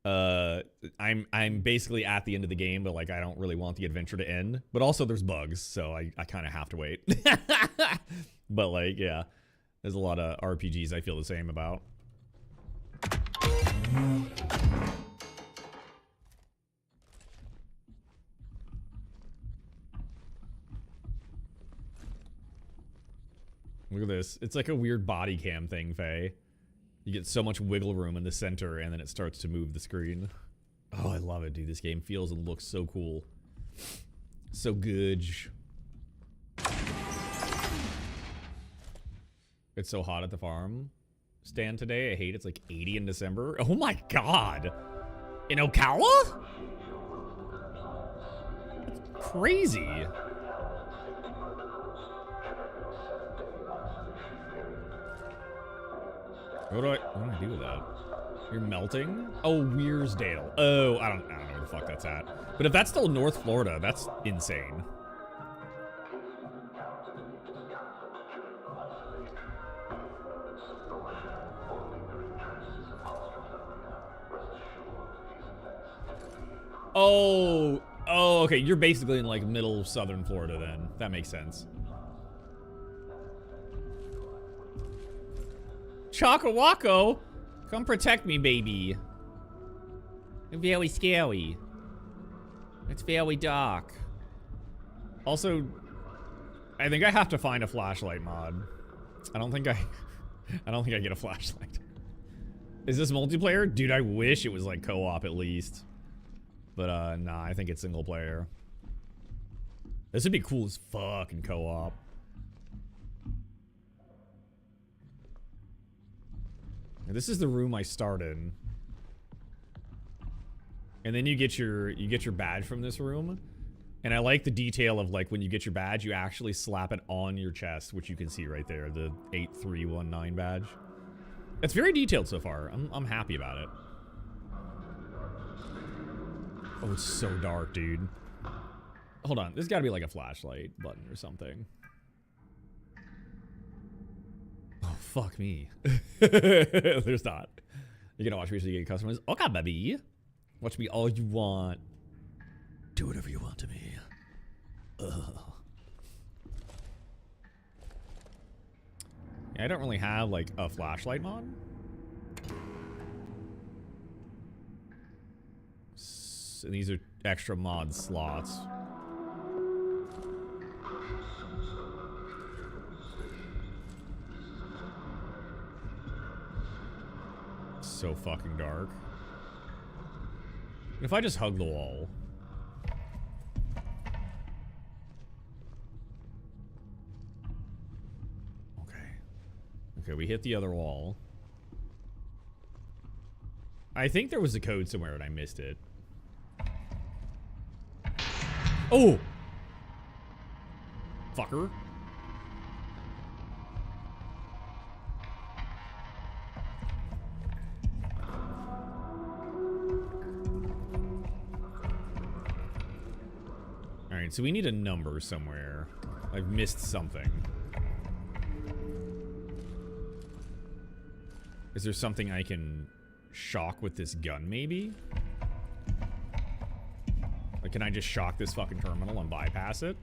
I'm basically at the end of the game, but like I don't really want the adventure to end. But also there's bugs, so I kind of have to wait. But like, yeah, there's a lot of RPGs I feel the same about. Look at this. It's like a weird body cam thing, Faye. You get so much wiggle room in the center, and then it starts to move the screen. Oh, I love it, dude. This game feels and looks so cool. So good. It's so hot at the farm stand today. I hate it's like 80 in December. Oh my god. In Ocala? That's crazy. What do I do with that? You're melting? Oh, Weirsdale. Oh, I don't know where the fuck that's at. But if that's still North Florida, that's insane. Oh, okay. You're basically in like middle southern Florida then. That makes sense. Chakawako, come protect me, baby. Very scary. It's very dark. Also, I think I have to find a flashlight mod. I don't think I get a flashlight. Is this multiplayer? Dude, I wish it was like co-op at least. But nah, I think it's single player. This would be cool as fuck in co-op. This is the room I start in. And then you get your badge from this room. And I like the detail of like when you get your badge, you actually slap it on your chest, which you can see right there, the 8319 badge. It's very detailed so far. I'm happy about it. Oh, it's so dark, dude. Hold on, there's gotta be like a flashlight button or something. Oh, fuck me. There's not. You're gonna watch me so you get customers? Okay, baby. Watch me all you want. Do whatever you want to me. Ugh. Yeah, I don't really have like a flashlight mod. And these are extra mod slots. So fucking dark. If I just hug the wall. Okay, we hit the other wall. I think there was a code somewhere and I missed it. Oh! Fucker. Alright, so we need a number somewhere. I've missed something. Is there something I can shock with this gun, maybe? Like, can I just shock this fucking terminal and bypass it?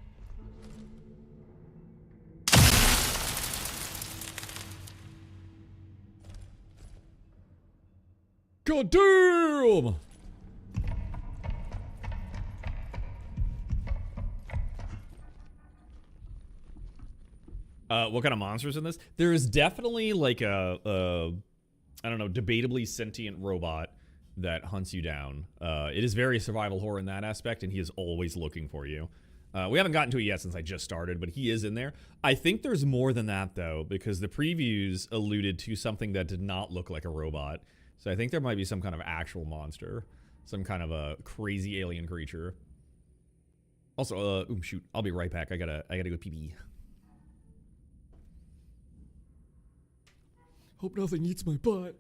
God damn! What kind of monsters in this? There is definitely like a I don't know, debatably sentient robot that hunts you down. It is very survival horror in that aspect, and he is always looking for you. We haven't gotten to it yet since I just started, but he is in there. I think there's more than that, though, because the previews alluded to something that did not look like a robot. So I think there might be some kind of actual monster. Some kind of a crazy alien creature. Also, shoot, I'll be right back. I gotta go pee-pee. Hope nothing eats my butt.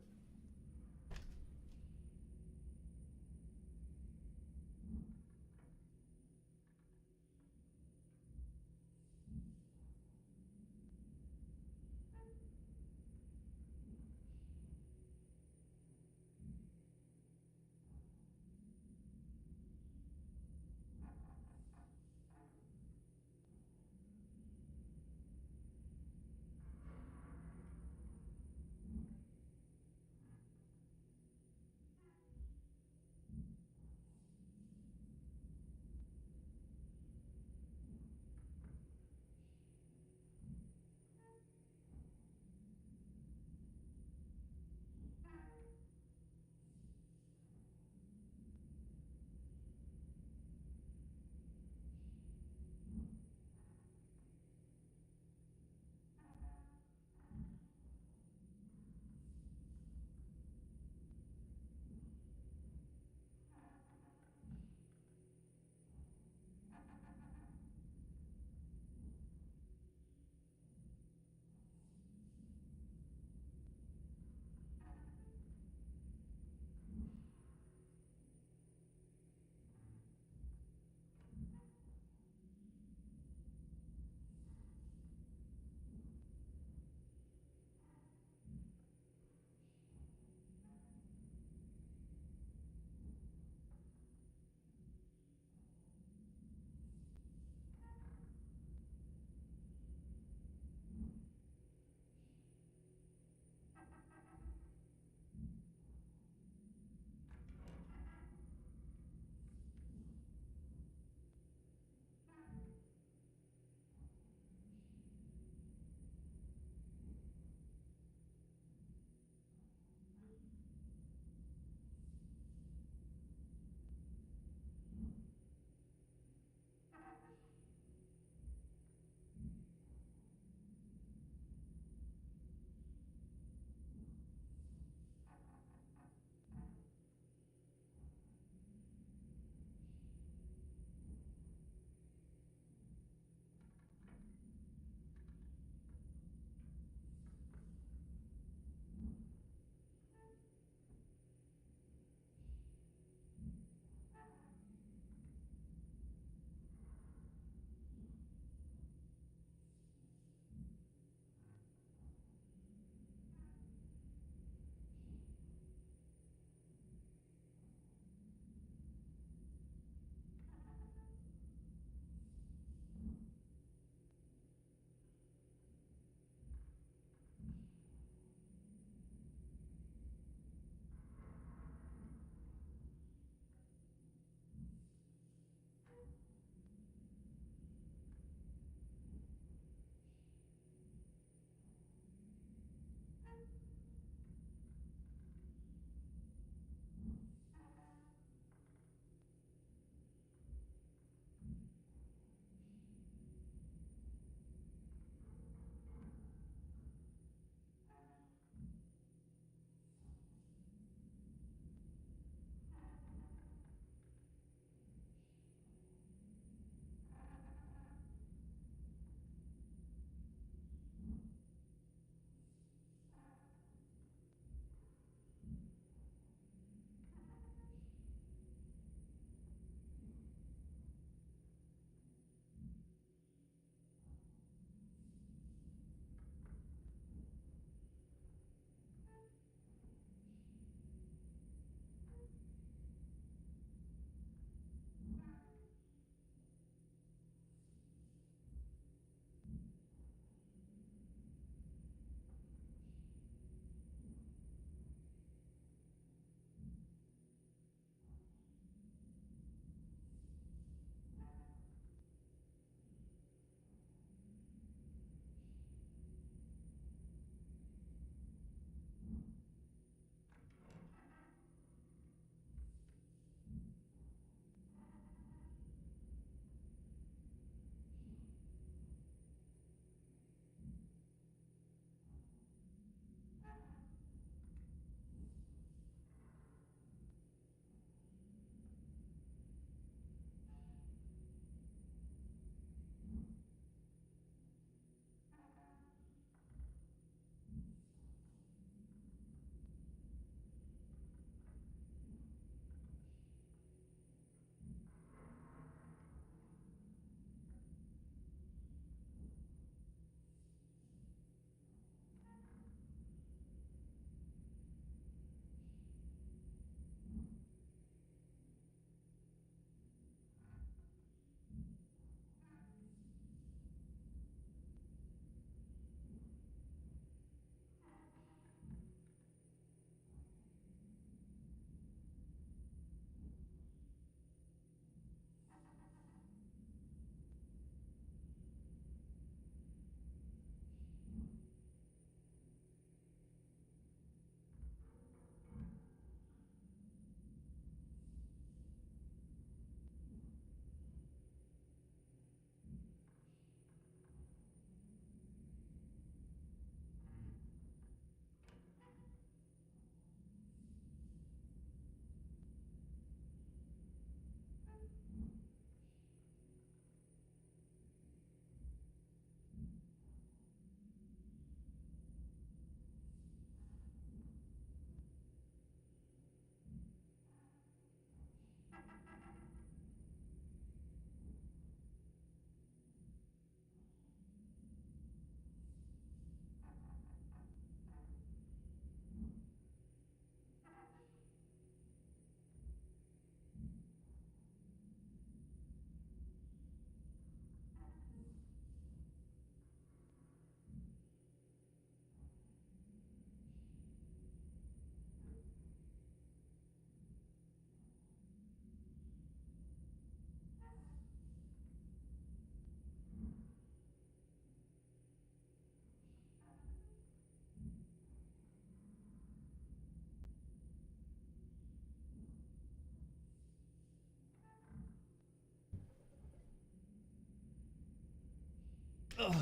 Ugh.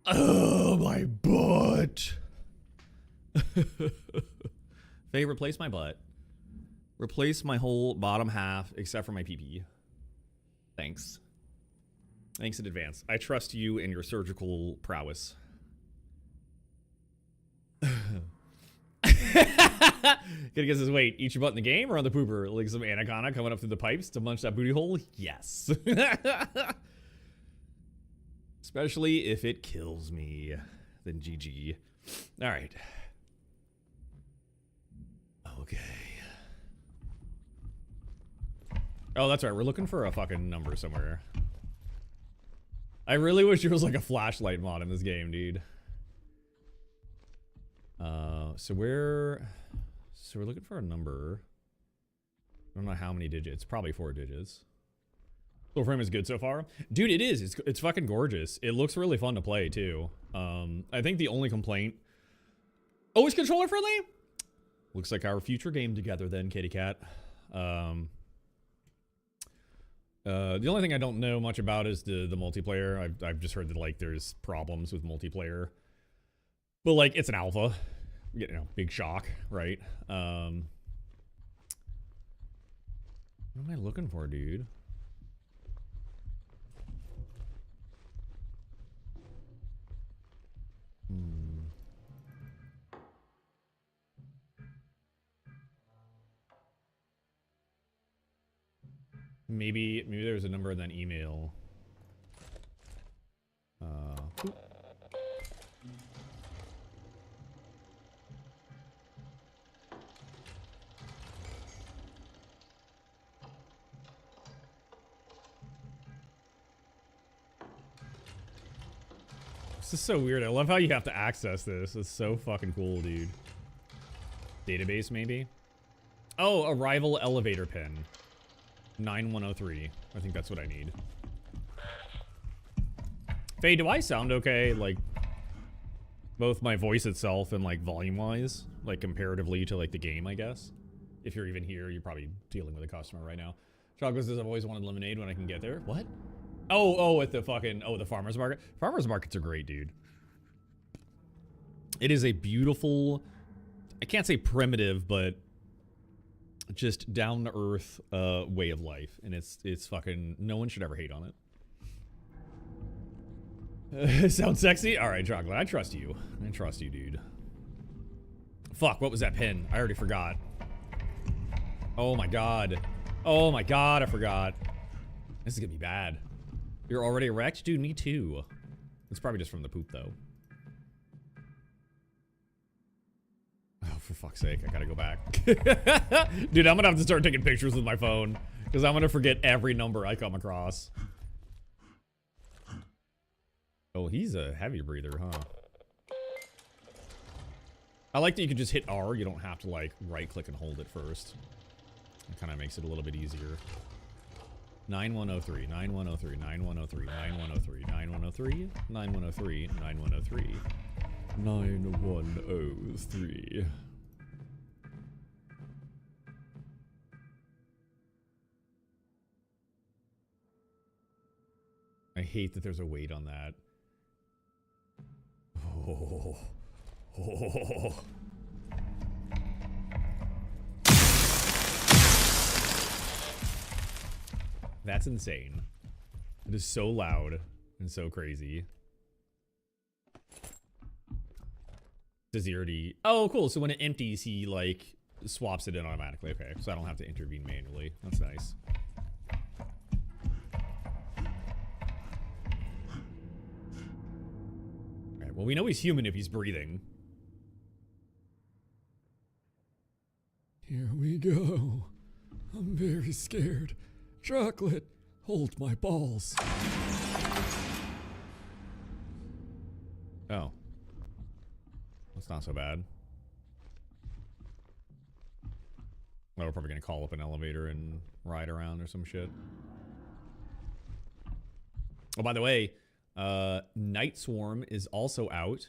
Oh, my butt. Faye, replace my butt. Replace my whole bottom half except for my pee-pee. Thanks. Thanks in advance. I trust you and your surgical prowess. Gonna guess his weight. Eat your butt in the game or on the pooper? Like some anaconda coming up through the pipes to munch that booty hole? Yes. Especially if it kills me. Then GG. Alright. Okay. Oh, that's right. We're looking for a fucking number somewhere. I really wish there was like a flashlight mod in this game, dude. So we're looking for a number. I don't know how many digits. Probably 4 digits. Full frame is good so far. Dude, it is. It's fucking gorgeous. It looks really fun to play too. I think the only complaint... Oh, it's controller friendly? Looks like our future game together then, kitty cat. The only thing I don't know much about is the multiplayer. I've just heard that like there's problems with multiplayer. But like it's an alpha. You know, big shock, right? What am I looking for, dude? Maybe there's a number in that email. This is so weird. I love how you have to access this. It's so fucking cool, dude. Database, maybe? Oh, arrival elevator pin. 9103. I think that's what I need. Faye, do I sound okay? Like, both my voice itself and, like, volume-wise? Like, comparatively to, like, the game, I guess? If you're even here, you're probably dealing with a customer right now. Chocolate says, I've always wanted lemonade when I can get there. What? Oh, at the fucking... Oh, the farmer's market? Farmer's markets are great, dude. It is a beautiful... I can't say primitive, but... just down-to-earth way of life. And it's fucking... No one should ever hate on it. Sounds sexy? Alright, Chocolate. I trust you. I trust you, dude. Fuck, what was that pin? I already forgot. Oh my god. Oh my god, I forgot. This is gonna be bad. You're already erect? Dude, me too. It's probably just from the poop, though. Oh, for fuck's sake, I gotta go back. Dude, I'm gonna have to start taking pictures with my phone. Because I'm gonna forget every number I come across. Oh, he's a heavy breather, huh? I like that you can just hit R. You don't have to, like, right-click and hold it first. It kind of makes it a little bit easier. 9103, 9103, 9103, 9103, 9103, 9103, 9103, 9103. I hate that there's a weight on that. Oh. Oh. That's insane. It is so loud and so crazy. Does he already... Oh, cool. So when it empties, he, like, swaps it in automatically. Okay, so I don't have to intervene manually. That's nice. Alright, well, we know he's human if he's breathing.
Here we go. I'm very scared. Chocolate, hold my balls.
Oh. That's not so bad. Well, we're probably gonna call up an elevator and ride around or some shit. Oh, by the way, Night Swarm is also out.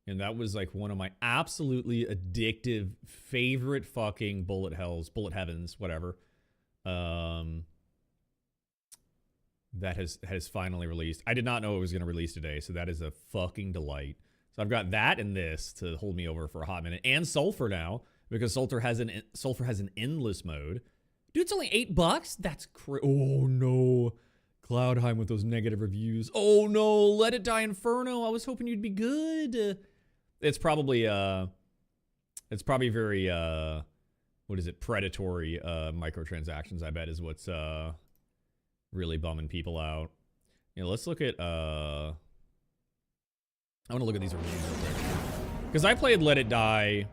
And that was like one of my absolutely addictive favorite fucking bullet heavens, whatever. that has finally released. I did not know it was going to release today, so that is a fucking delight. So I've got that and this to hold me over for a hot minute, and Sulfur now, because Sulfur has an endless mode. Dude, it's only $8. That's oh no, Cloudheim with those negative reviews. Oh no, Let It Die Inferno. I was hoping you'd be good. It's probably very what is it? Predatory microtransactions. I bet is what's really bumming people out. You know, let's look at I want to look at these reviews real quick, because I played Let It Die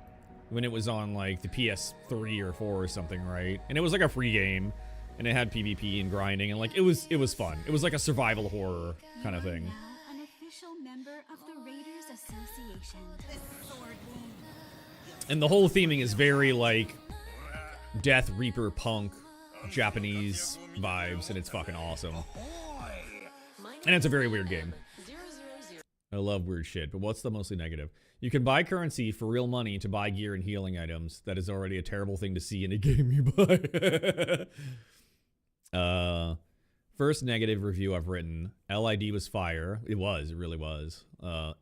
when it was on like the PS3 or 4 or something, right? And it was like a free game, and it had PvP and grinding, and like it was fun. It was like a survival horror kind of thing.
An official member of the Raiders Association.
And the whole theming is very like Death Reaper punk Japanese vibes, and it's fucking awesome. And it's a very weird game. I love weird shit, but what's the mostly negative? You can buy currency for real money to buy gear and healing items. That is already a terrible thing to see in a game you buy. First negative review I've written. LID was fire. It really was.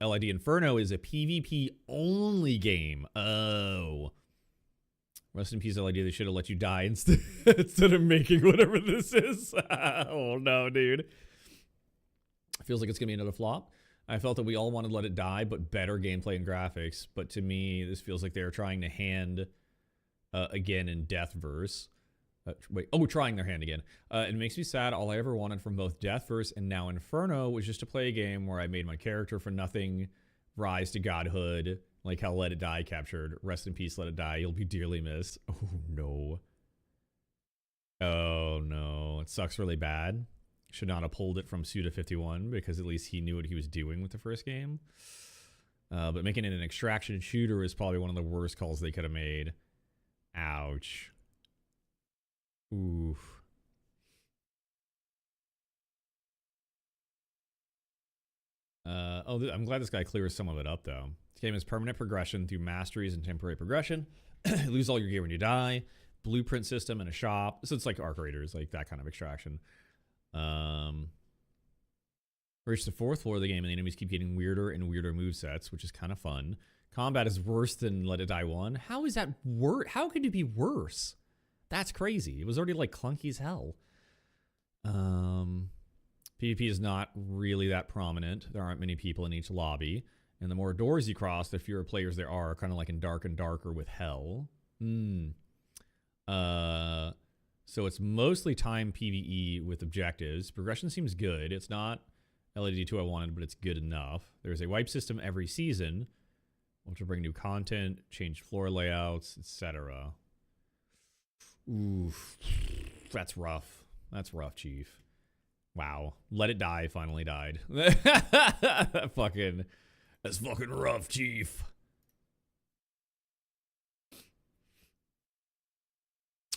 LID Inferno is a PvP only game. Oh. Rest in peace, LID. They should have let you die instead of making whatever this is. Oh no, dude. Feels like it's gonna be another flop. I felt that we all wanted Let It Die, but better gameplay and graphics. But to me, this feels like they're trying to hand again in Deathverse. Trying their hand again. It makes me sad. All I ever wanted from both Deathverse and now Inferno was just to play a game where I made my character for nothing rise to godhood, like how Let It Die captured. Rest in peace, Let It Die. You'll be dearly missed. Oh, no. Oh, no. It sucks really bad. Should not have pulled it from Suda51, because at least he knew what he was doing with the first game. But making it an extraction shooter is probably one of the worst calls they could have made. Ouch. Oof. I'm glad this guy clears some of it up, though. This game is permanent progression through masteries and temporary progression. You lose all your gear when you die. Blueprint system and a shop. So it's like Arc Raiders, like that kind of extraction. Reach the 4th floor of the game, and the enemies keep getting weirder and weirder movesets, which is kind of fun. Combat is worse than Let It Die 1. How is that worse? How could it be worse? That's crazy. It was already like clunky as hell. PvP is not really that prominent. There aren't many people in each lobby. And the more doors you cross, the fewer players there are, kind of like in Dark and Darker with Hell. So it's mostly time PvE with objectives. Progression seems good. It's not LED 2 I wanted, but it's good enough. There's a wipe system every season, which will bring new content, change floor layouts, etc. Oof. That's rough. That's rough, Chief. Wow. Let It Die finally died. That's fucking rough, Chief.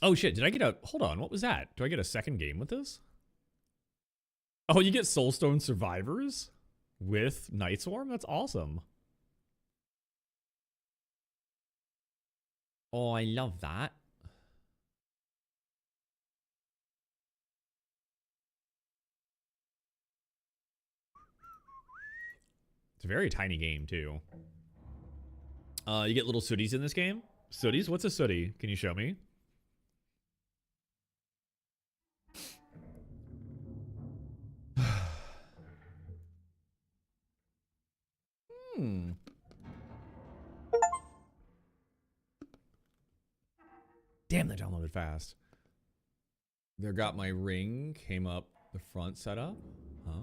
Oh shit, did I get a... Hold on, what was that? Do I get a second game with this? Oh, you get Soulstone Survivors with Night Swarm? That's awesome. Oh, I love that. It's a very tiny game, too. You get little sooties in this game? Sooties? What's a sooty? Can you show me? Damn, that downloaded fast. There got my ring, came up the front setup. Huh?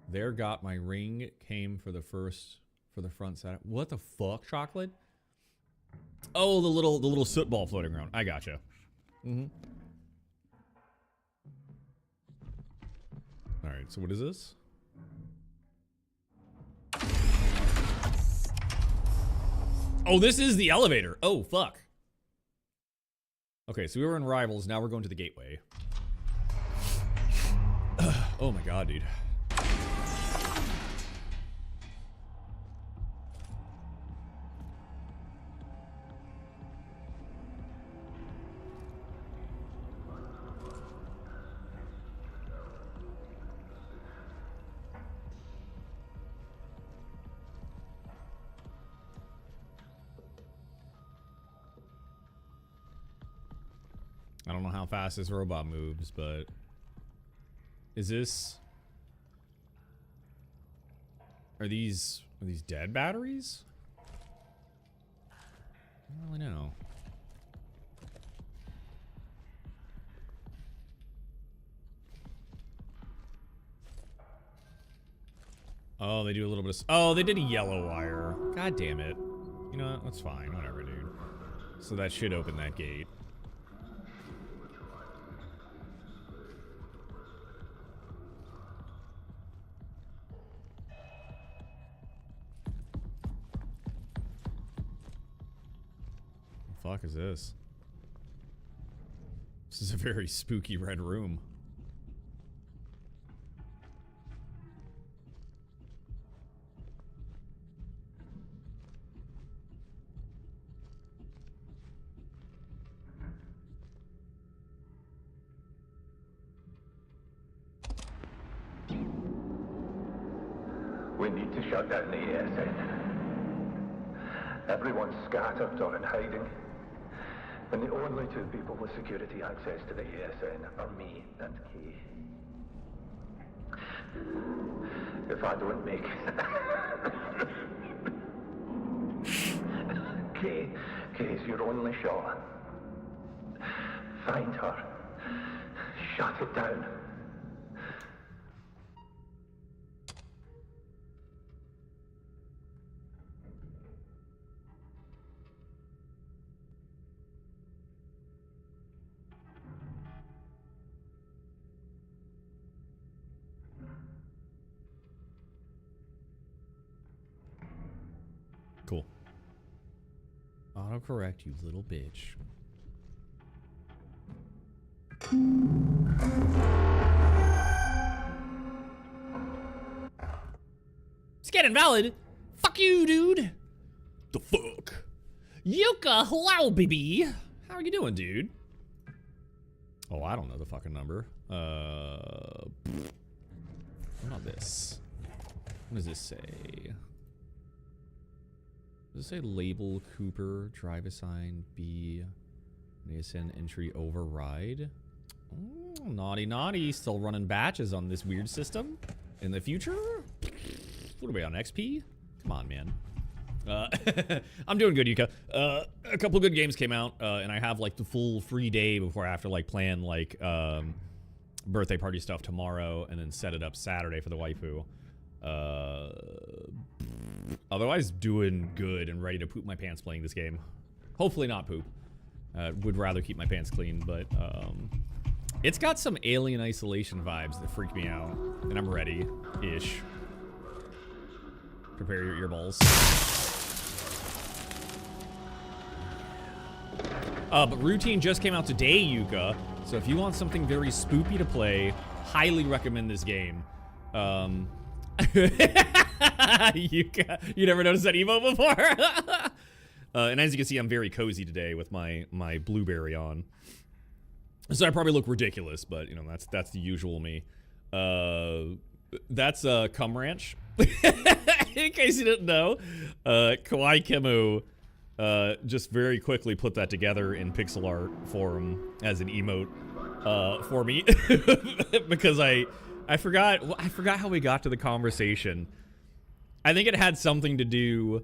There got my ring, came for the front setup. What the fuck, chocolate? Oh, the little soot ball floating around. I gotcha. Alright, so what is this? Oh, this is the elevator. Oh, fuck. Okay, so we were in Rivals. Now we're going to the Gateway. Oh my god, dude. I don't know how fast this robot moves, but is this? Are these dead batteries? I don't really know. Oh, they do a little bit of... Oh, they did a yellow wire. God damn it. You know what? That's fine. Whatever, dude. So that should open that gate. The fuck is this? This is a very spooky red room.
We need to shut down the ASN. Everyone's scattered or in hiding. And the only two people with security access to the ASN are me and Kay. If I don't make Kay's your only shot. Find her. Shut it down.
Cool. Autocorrect, you little bitch.
Scan invalid. Fuck you, dude.
The fuck?
Yuka, hello, baby.
How are you doing, dude? Oh, I don't know the fucking number. Not this. What does this say? Does it say label Cooper, drive assign B, ASN entry override? Oh, naughty, naughty. Still running batches on this weird system in the future? What are we on, XP? Come on, man. I'm doing good, Yuka. A couple good games came out, and I have like the full free day before I have to like plan like birthday party stuff tomorrow and then set it up Saturday for the waifu. Otherwise, doing good and ready to poop my pants playing this game. Hopefully not poop. Would rather keep my pants clean, but it's got some Alien Isolation vibes that freak me out, and I'm ready-ish. Prepare your earballs. But Routine just came out today, Yuka. So if you want something very spoopy to play, highly recommend this game. Yuka, you never noticed that emote before? And as you can see, I'm very cozy today with my blueberry on. So I probably look ridiculous, but you know that's the usual me. That's Cum Ranch. In case you didn't know, Kawaii Kemu just very quickly put that together in pixel art form as an emote for me because I forgot how we got to the conversation. I think it had something to do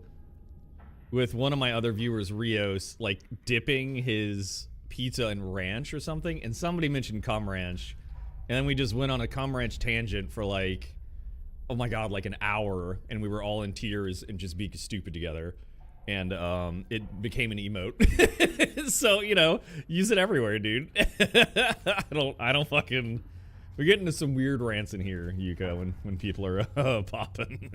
with one of my other viewers, Rios, like dipping his pizza in ranch or something, and somebody mentioned Cum Ranch, and then we just went on a Cum Ranch tangent for like, oh my god, like an hour, and we were all in tears and just being stupid together, and it became an emote. So, you know, use it everywhere, dude. I don't fucking... We're getting to some weird rants in here, Yuka, when people are popping.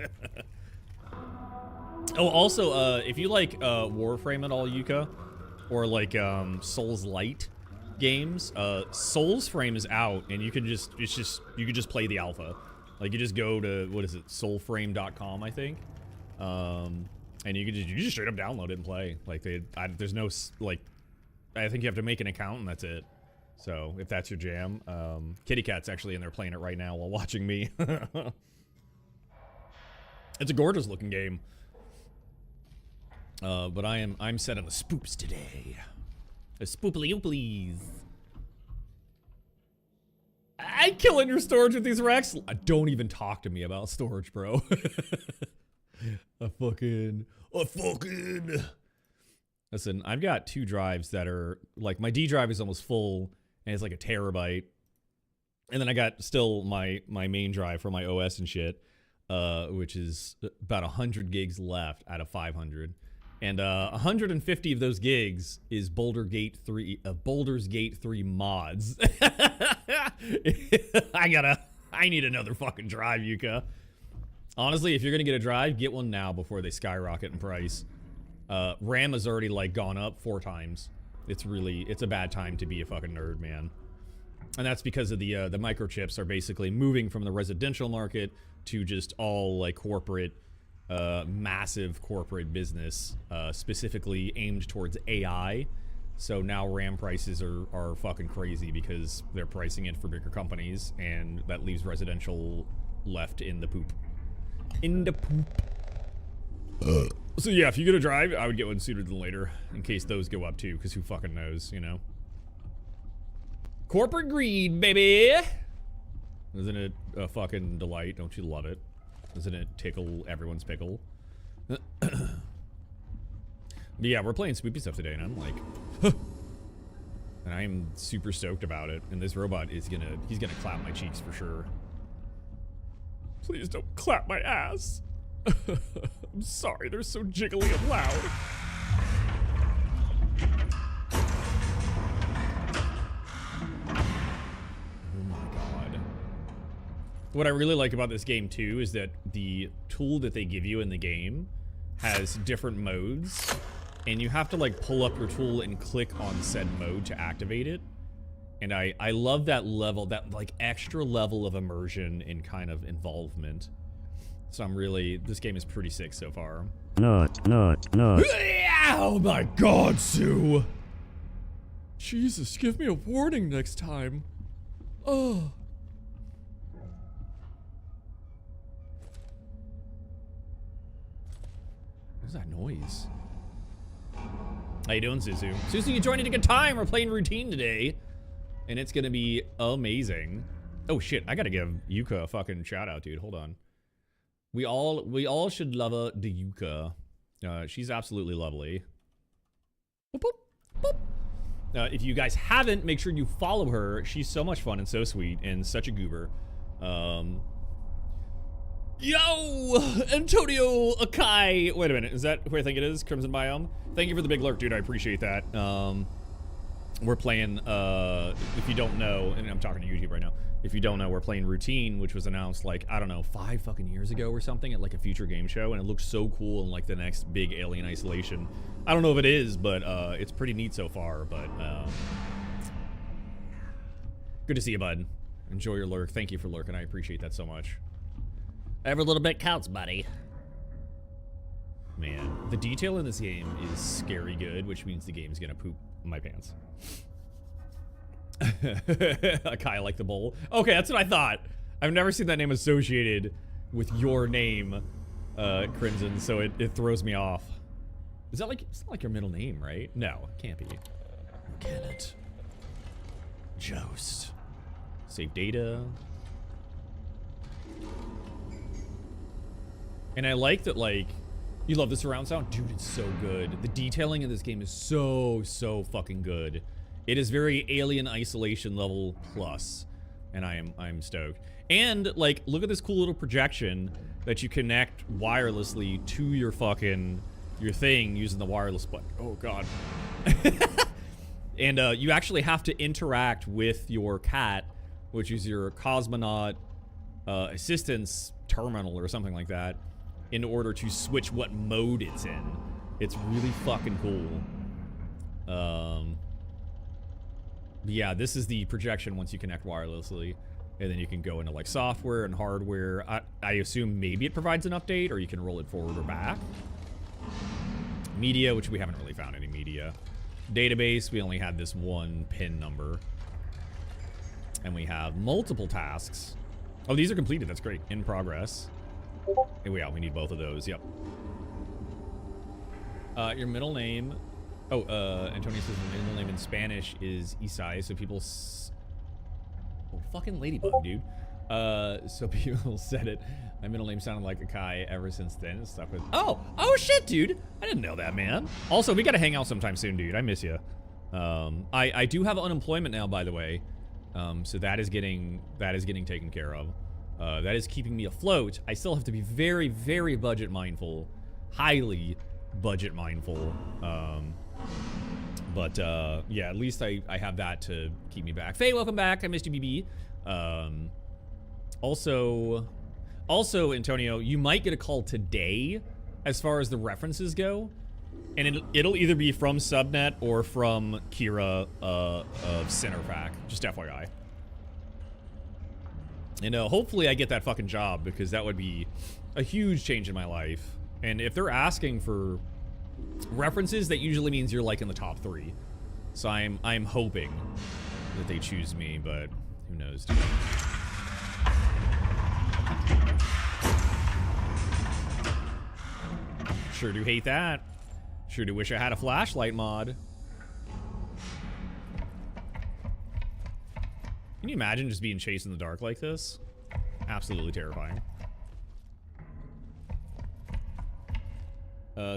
Oh, also, if you like Warframe at all, Yuka, or like Souls Light games, Souls Frame is out, and you can just play the alpha. Like you just go to, what is it, soulframe.com, I think, and you just straight up download it and play. Like there's no like, I think you have to make an account and that's it. So if that's your jam, Kitty Cat's actually in there playing it right now while watching me. It's a gorgeous looking game. But I'm set on the spoops today. The spoopily ooplies. I'd kill in your storage with these Rex. Don't even talk to me about storage, bro. I fucking. Listen, I've got 2 drives that are like my D drive is almost full and it's like a terabyte. And then I got still my main drive for my OS and shit, which is about 100 gigs left out of 500. And 150 of those gigs is Baldur's Gate 3 mods. I need another fucking drive, Yuka. Honestly, if you're gonna get a drive, get one now before they skyrocket in price. RAM has already like gone up 4 times. It's a bad time to be a fucking nerd, man. And that's because of the microchips are basically moving from the residential market to just all like corporate, massive corporate business, specifically aimed towards AI. So now RAM prices are fucking crazy because they're pricing it for bigger companies, and that leaves residential left in the poop. In the poop. So yeah, if you get a drive, I would get one sooner than later, in case those go up too, because who fucking knows, you know? Corporate greed, baby! Isn't it a fucking delight? Don't you love it? Doesn't it tickle everyone's pickle? But yeah, we're playing Spoopy stuff today, and I'm like, huh. And I'm super stoked about it. And this robot is he's gonna clap my cheeks for sure. Please don't clap my ass. I'm sorry, they're so jiggly and loud. Oh my god. What I really like about this game too is that the tool that they give you in the game has different modes, and you have to like pull up your tool and click on said mode to activate it. And I love that level, that like extra level of immersion and kind of involvement. So this game is pretty sick so far.
No.
Oh my god, Sue!
Jesus, give me a warning next time. Oh.
What's that noise? How you doing, Susu? Susu, you joined at a good time. We're playing routine today, and it's gonna be amazing. Oh shit, I gotta give Yuka a fucking shout out, dude. Hold on. We all should love the Yuka. She's absolutely lovely. Boop, boop, boop. If you guys haven't, make sure you follow her. She's so much fun and so sweet and such a goober. Yo, Antonio Akai. Wait a minute, is that who I think it is? Crimson Biome. Thank you for the big lurk, dude. I appreciate that. We're playing. If you don't know, and I'm talking to YouTube right now. If you don't know, we're playing Routine, which was announced like, I don't know, 5 fucking years ago or something at like a future game show, and it looks so cool in like the next big Alien Isolation. I don't know if it is, but it's pretty neat so far. But good to see you, bud. Enjoy your lurk. Thank you for lurking. I appreciate that so much.
Every little bit counts, buddy.
Man, the detail in this game is scary good, which means the game's gonna poop my pants. Kai like the bowl. Okay, that's what I thought. I've never seen that name associated with your name, Crimson, so it throws me off. Is that like, it's not like your middle name, right? No, it can't be. Can it? Jost. Save data. And I like that, like, you love the surround sound? Dude, it's so good. The detailing in this game is so fucking good. It is very Alien Isolation level plus, and I'm stoked. And like, look at this cool little projection that you connect wirelessly to your thing using the wireless button. Oh god. And you actually have to interact with your cat, which is your cosmonaut assistance terminal or something like that, in order to switch what mode it's in. It's really fucking cool. Yeah, this is the projection once you connect wirelessly, and then you can go into like software and hardware. I assume maybe it provides an update, or you can roll it forward or back. Media, which we haven't really found any media. Database, we only had this one pin number. And we have multiple tasks. Oh, these are completed, that's great. In progress. Here we are, we need both of those, yep. Your middle name. Oh, Antonio says the middle name in Spanish is Isai, so people Oh, fucking ladybug, dude. So people said it. My middle name sounded like a Kai ever since then. It's stuck with. Oh shit, dude. I didn't know that, man. Also, we gotta hang out sometime soon, dude. I miss you. I do have unemployment now, by the way. So that is getting taken care of. That is keeping me afloat. I still have to be very, very budget mindful, highly budget mindful. But yeah, at least I have that to keep me back. Faye, welcome back. I missed you, BB. Also, Antonio, you might get a call today as far as the references go. And it'll either be from Subnet or from Kira of Centerpack. Just FYI. And hopefully I get that fucking job, because that would be a huge change in my life. And if they're asking for references, that usually means you're like in the top 3. So I'm hoping that they choose me, but who knows, dude. Sure do hate that. Sure do wish I had a flashlight mod. Can you imagine just being chased in the dark like this? Absolutely terrifying.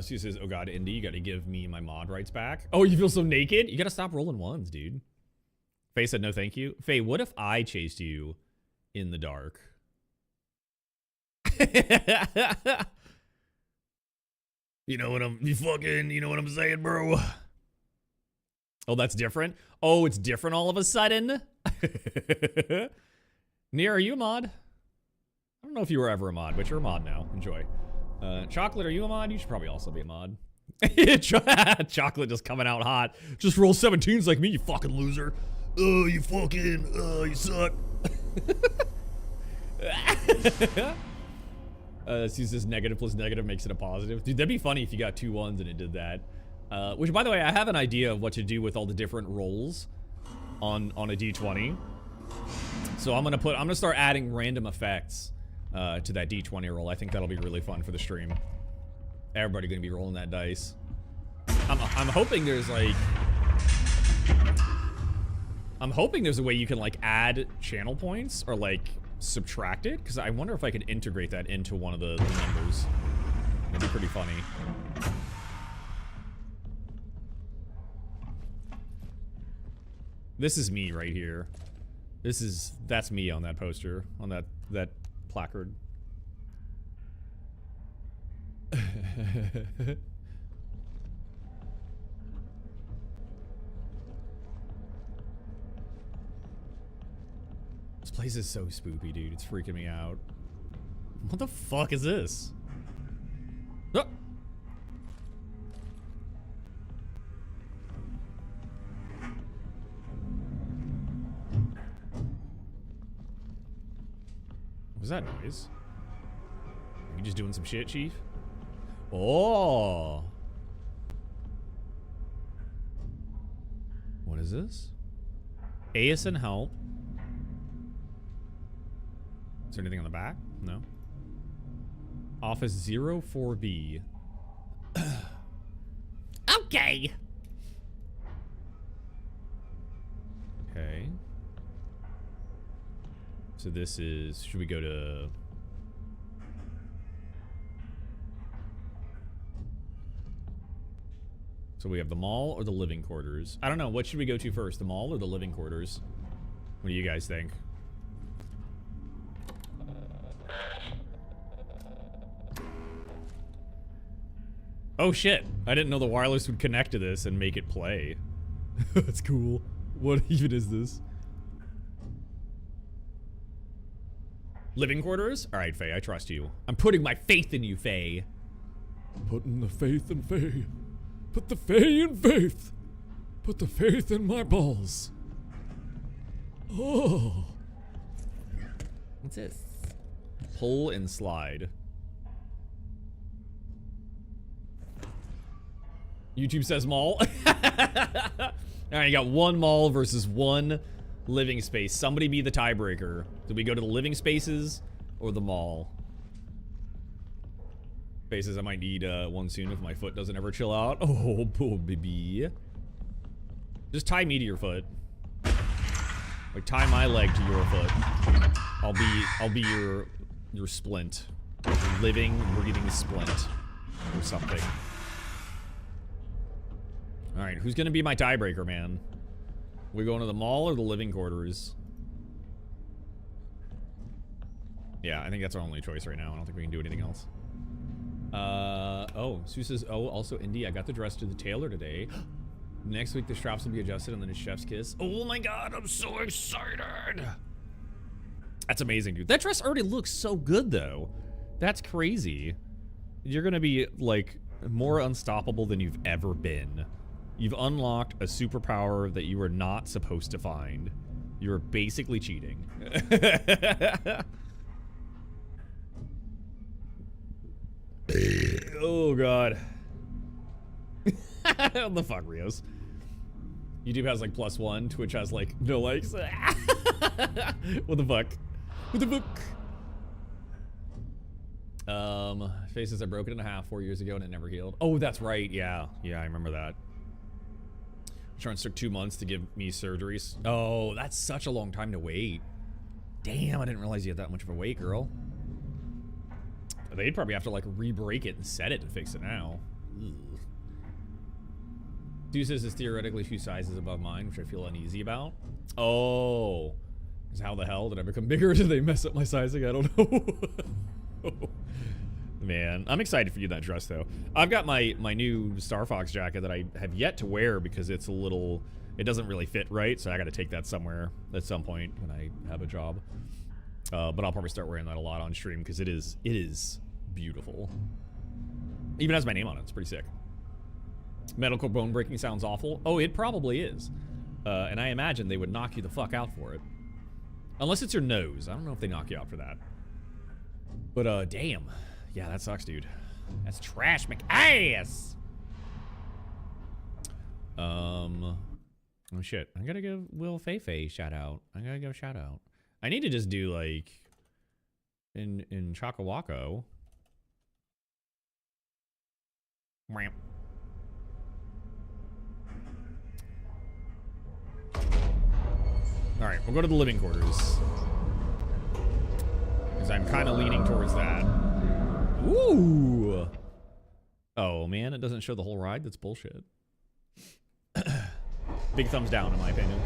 Sue says, oh god, Indy, you gotta give me my mod rights back. Oh, you feel so naked? You gotta stop rolling ones, dude. Faye said no thank you. Faye, what if I chased you in the dark? You know what I'm saying, bro? Oh, that's different? Oh, it's different all of a sudden? Nier, are you a mod? I don't know if you were ever a mod, but you're a mod now. Enjoy. Chocolate, are you a mod? You should probably also be a mod. Chocolate just coming out hot. Just roll 17s like me, you fucking loser. Oh, you suck. Sees this negative plus negative makes it a positive. Dude, that'd be funny if you got 2 1s and it did that. Which, by the way, I have an idea of what to do with all the different rolls on a D20. So I'm gonna start adding random effects to that D20 roll. I think that'll be really fun for the stream. Everybody gonna be rolling that dice. I'm hoping there's like, I'm hoping there's a way you can like add channel points or like subtract it, because I wonder if I could integrate that into one of the numbers. It'd be pretty funny. This is me right here. That's me on that poster, on that placard. This place is so spoopy, dude. It's freaking me out. What the fuck is this? Oh. What was that noise? Are you just doing some shit, Chief? Oh. What is this? ASN help. Is there anything on the back? No. Office 04B.
Okay.
Okay. So this is, should we go to... So we have the mall or the living quarters? I don't know, what should we go to first? The mall or the living quarters? What do you guys think? Oh shit, I didn't know the wireless would connect to this and make it play. That's cool. What even is this? Living quarters? Alright, Faye, I trust you. I'm putting my faith in you, Faye.
Putting the faith in Faye. Put the Faye in faith. Put the faith in my balls. Oh.
What's this? Pull and slide. YouTube says mall. Alright, you got one mall versus one living space. Somebody be the tiebreaker. Do we go to the living spaces or the mall? Spaces, I might need one soon if my foot doesn't ever chill out. Oh, poor baby. Just tie me to your foot. Like, tie my leg to your foot. I'll be your splint. Your living, breathing splint. Or something. Alright, who's gonna be my tiebreaker, man? We going to the mall or the living quarters? Yeah, I think that's our only choice right now. I don't think we can do anything else. Oh, Sue says, oh, also, Indy, I got the dress to the tailor today. Next week, the straps will be adjusted and then a chef's kiss. Oh my god, I'm so excited! That's amazing, dude. That dress already looks so good, though. That's crazy. You're gonna be, like, more unstoppable than you've ever been. You've unlocked a superpower that you were not supposed to find. You're basically cheating. Oh, God. What the fuck, Rios? YouTube has, like, +1. Twitch has, like, no likes. What the fuck? What the fuck? Faces, I broke it in half 4 years ago and it never healed. Oh, that's right. Yeah. Yeah, I remember that. Insurance took 2 months to give me surgeries. Oh, that's such a long time to wait. Damn, I didn't realize you had that much of a wait, girl. They'd probably have to, like, re-break it and set it to fix it now. Ugh. Deuces is theoretically 2 sizes above mine, which I feel uneasy about. Oh. Because how the hell did I become bigger? Did they mess up my sizing? I don't know. Man, I'm excited for you in that dress, though. I've got my new Star Fox jacket that I have yet to wear because it's a little... It doesn't really fit right, so I got to take that somewhere at some point when I have a job. But I'll probably start wearing that a lot on stream because it is beautiful. Even has my name on it. It's pretty sick. Medical bone breaking sounds awful. Oh, it probably is. And I imagine they would knock you the fuck out for it. Unless it's your nose. I don't know if they knock you out for that. But, damn. Yeah, that sucks, dude. That's trash McAss! Oh, shit. I gotta give Will Feifei shout out. I gotta give a shout out. I need to just do, like... In Chakawako. Wham. Alright, we'll go to the living quarters. Because I'm kind of leaning towards that. Ooh! Oh, man, it doesn't show the whole ride? That's bullshit. Big thumbs down, in my opinion.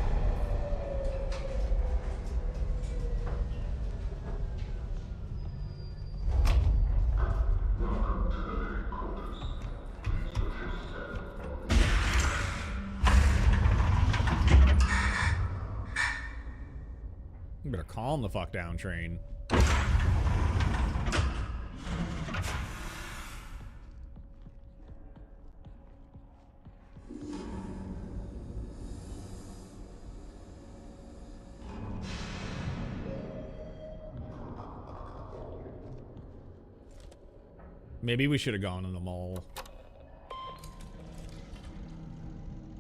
You better calm the fuck down, train. Maybe we should have gone in the mall.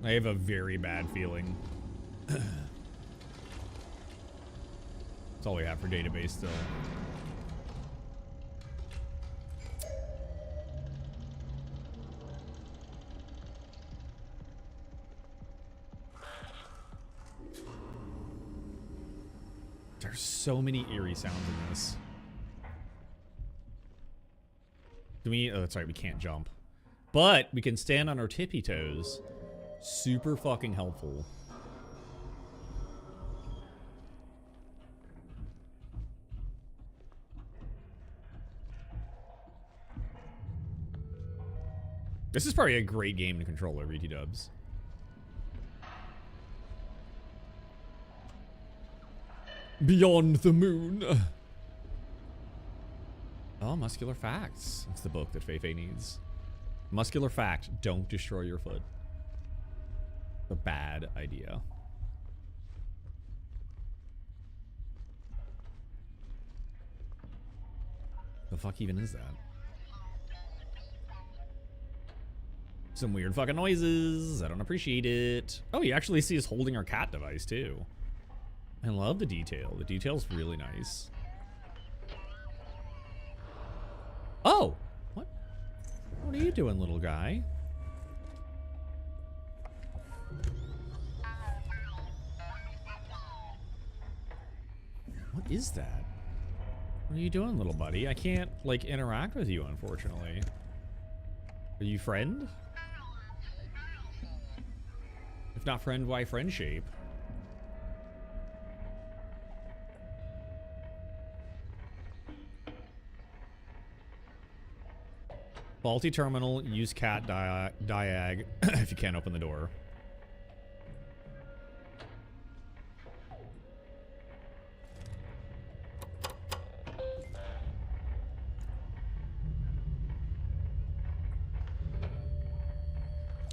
I have a very bad feeling. That's all we have for database still. There's so many eerie sounds in this. Can we? Oh, that's right. We can't jump, but we can stand on our tippy toes. Super fucking helpful. This is probably a great game to control over ET Dubs. Beyond the moon. Oh, Muscular Facts. That's the book that Feifei needs. Muscular Fact, don't destroy your foot. A bad idea. The fuck even is that? Some weird fucking noises. I don't appreciate it. Oh, you actually see us holding our cat device too. I love the detail. The detail's really nice. Oh! What? What are you doing, little guy? is that? What are you doing, little buddy? I can't, like, interact with you, unfortunately. Are you friend? If not friend, why friend shape? Faulty terminal, use cat diag if you can't open the door.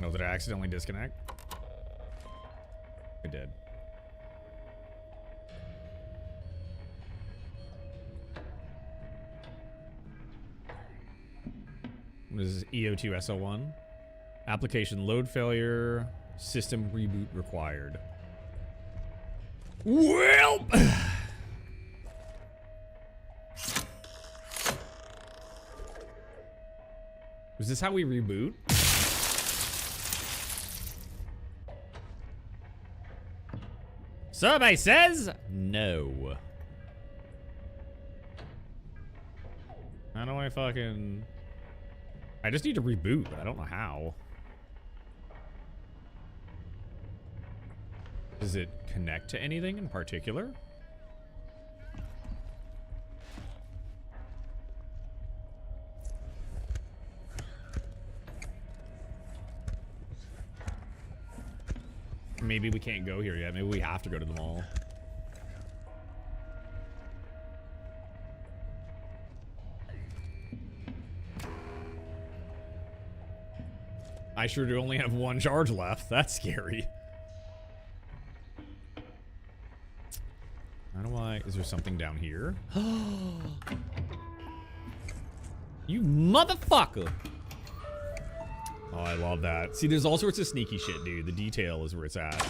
Oh, did I accidentally disconnect? I did. This is EO2SO1. Application load failure. System reboot required. Well, is this how we reboot? Somebody says no. How do I fucking... I just need to reboot, but I don't know how. Does it connect to anything in particular? Maybe we can't go here yet. Maybe we have to go to the mall. I sure do only have one charge left. That's scary. How do I... Is there something down here? You motherfucker! Oh, I love that. See, there's all sorts of sneaky shit, dude. The detail is where it's at.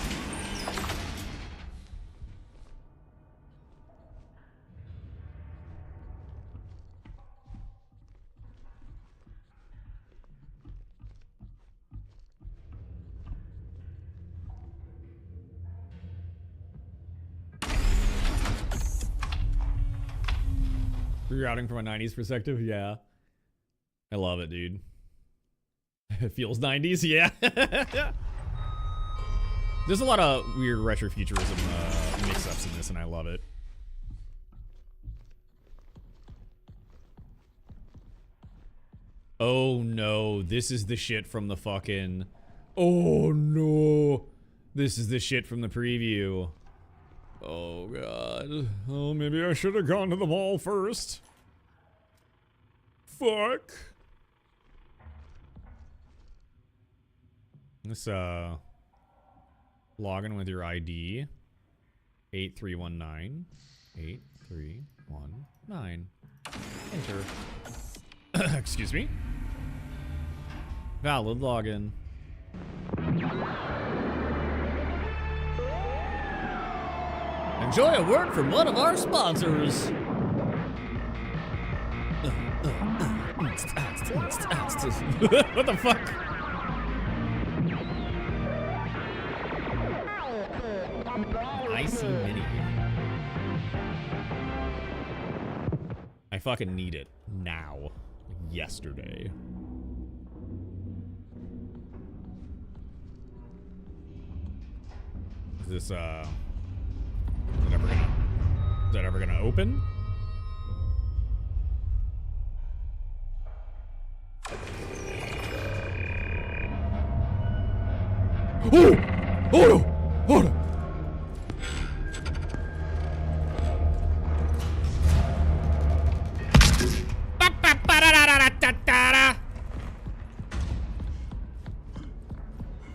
Rerouting from a 90s perspective? Yeah. I love it, dude. It feels 90s, yeah. There's a lot of weird retrofuturism mix-ups in this, and I love it. Oh no, this is the shit from the fucking... Oh no, this is the shit from the preview. Oh god. Oh, maybe I should have gone to the mall first. Fuck. Let's log in with your ID. 8319. 8319. Enter. Excuse me. Valid login. Enjoy a word from one of our sponsors. What the fuck? I see mini. I fucking need it now. Yesterday. Is this is that ever gonna open?
Oh! Oh no! Oh no!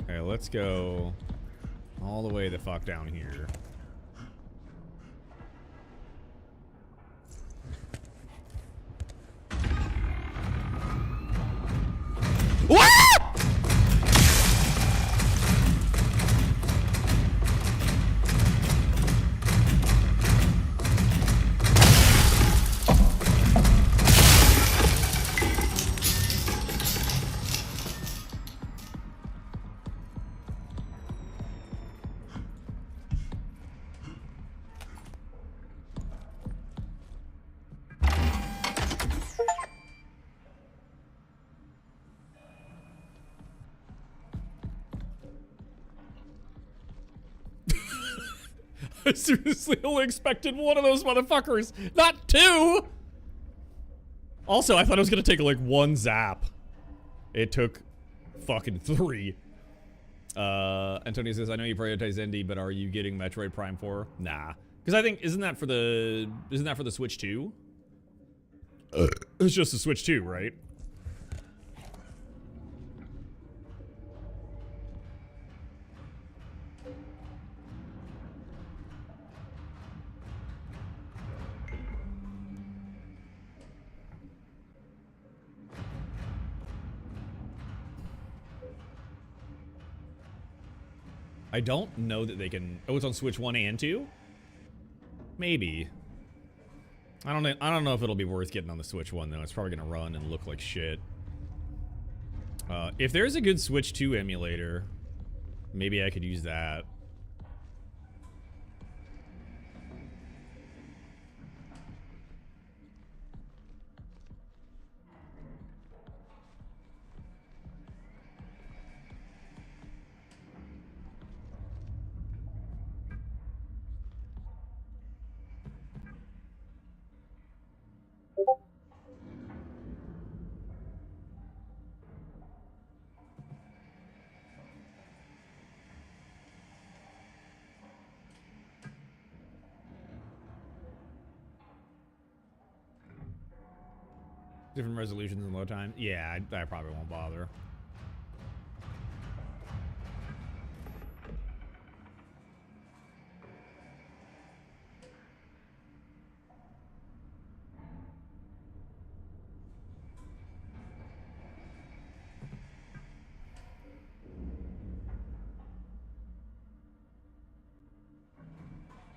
Okay, let's go all the way the fuck down here. What? I seriously only expected one of those motherfuckers, not two! Also, I thought it was gonna take like one zap. It took fucking 3. Antonio says, I know you prioritize indie, but are you getting Metroid Prime 4? Nah. Because I think, isn't that for the Switch 2? It's just the Switch 2, right? I don't know that they can. Oh, it's on Switch 1 and 2? Maybe. I don't know if it'll be worth getting on the Switch 1 though. It's probably gonna run and look like shit. If there's a good Switch 2 emulator, maybe I could use that. Different resolutions and load time. Yeah, I probably won't bother.